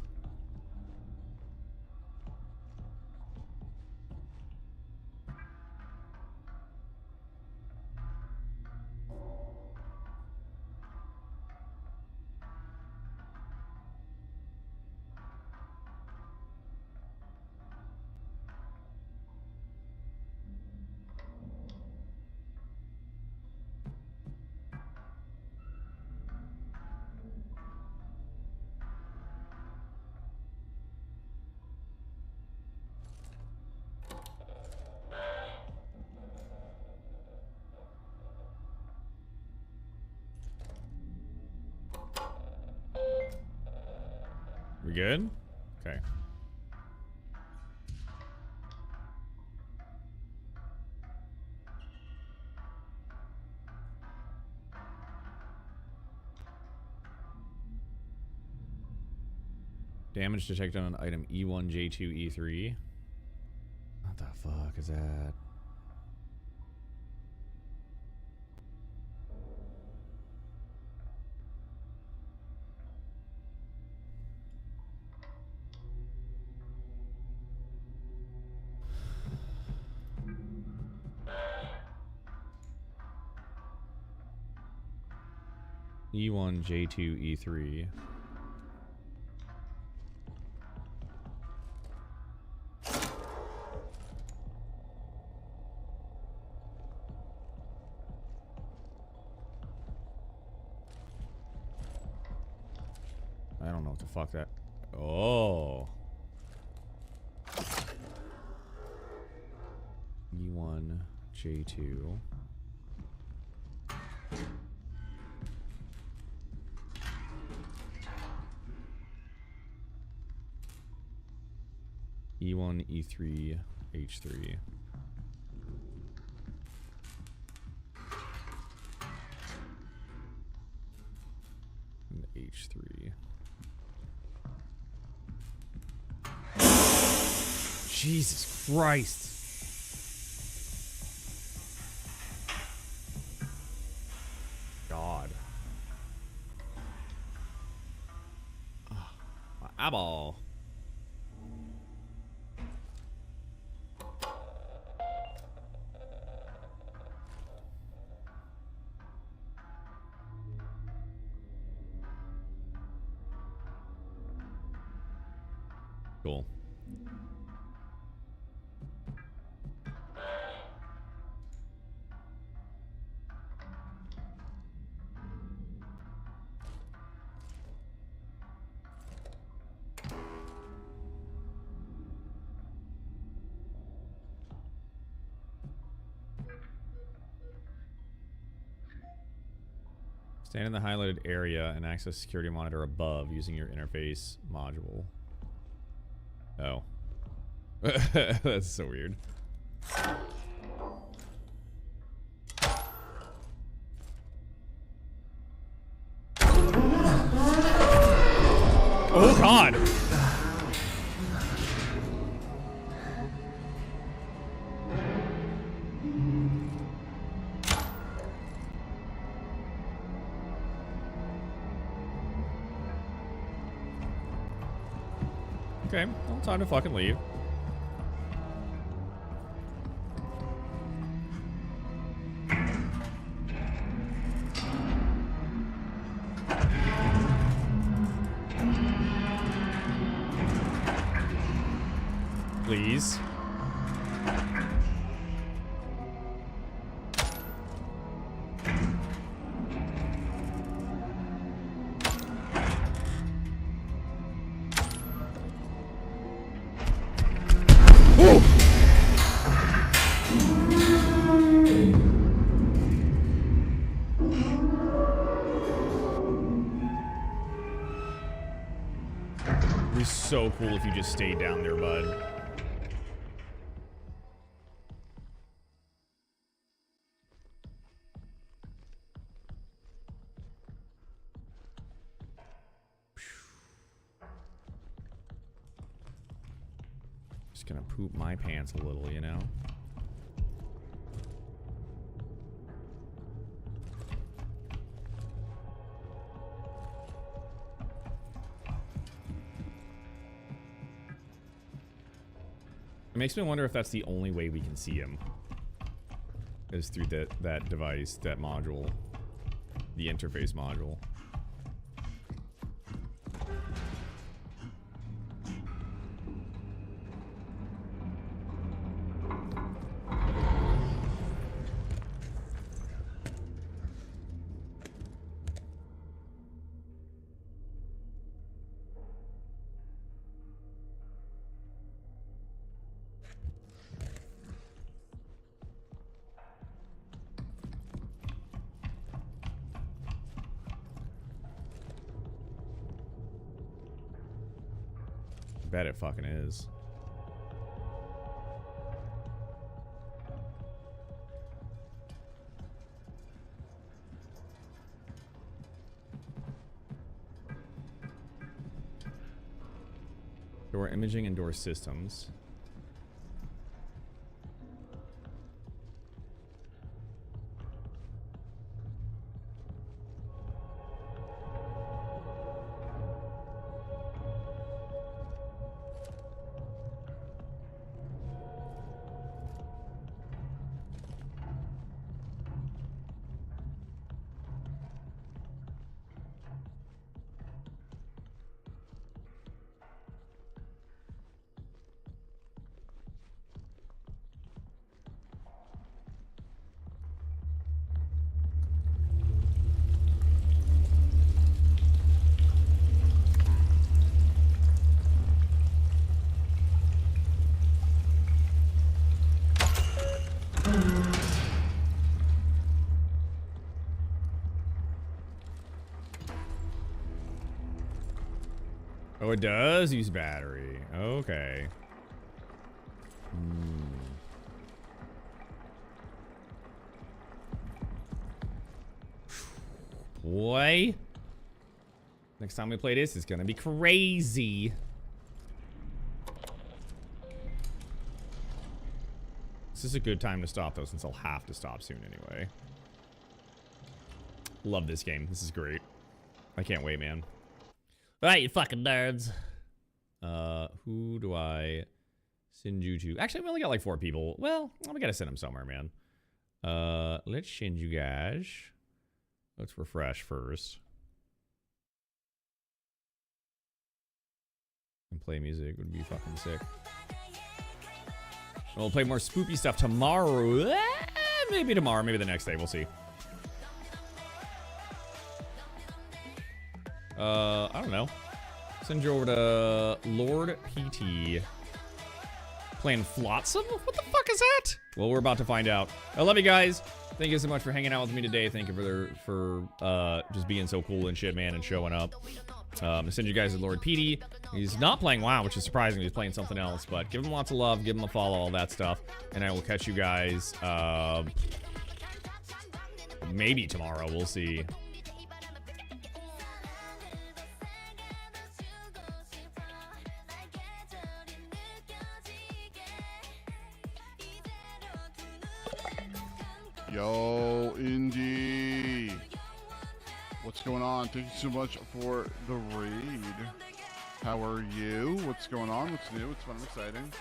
We good? Okay. Damage detected on item E1, J2, E3. What the fuck is that? E1, J2, E3. I don't know what the fuck that. Oh. E1, J2. E1, E3, H3. And H3. Jesus Christ. God. Oh, my eyeball. Cool. Stand in the highlighted area and access security monitor above using your interface module. Oh. That's so weird. Oh God. Okay, well, time to fucking leave. so cool if you just stayed down there, bud. Just gonna poop my pants a little, you know? It makes me wonder if that's the only way we can see him. Is through that device, that module. The interface module. Bet it fucking is. Door imaging and door systems. Oh, it does use battery. Okay. Boy. Next time we play this, it's gonna be crazy. This is a good time to stop, though, since I'll have to stop soon anyway. Love this game. This is great. I can't wait, man.
Alright, you fucking nerds.
Who do I send you to? Actually, we only got like 4 people. Well, we gotta send them somewhere, man. Let's send you guys. Let's refresh first. And play music would be fucking sick. We'll play more spoopy stuff tomorrow. Maybe tomorrow, maybe the next day. We'll see. I don't know. Send you over to Lord PT. Playing Flotsam? What the fuck is that? Well, we're about to find out. I love you guys. Thank you so much for hanging out with me today. Thank you for just being so cool and shit, man, and showing up. I send you guys to Lord PD. He's not playing WoW, which is surprising. He's playing something else, but give him lots of love, give him a follow, all that stuff. And I will catch you guys maybe tomorrow. We'll see.
Yo, Indy. What's going on? Thank you so much for the raid. How are you? What's going on? What's new? What's fun and exciting?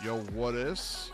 Yo, what is?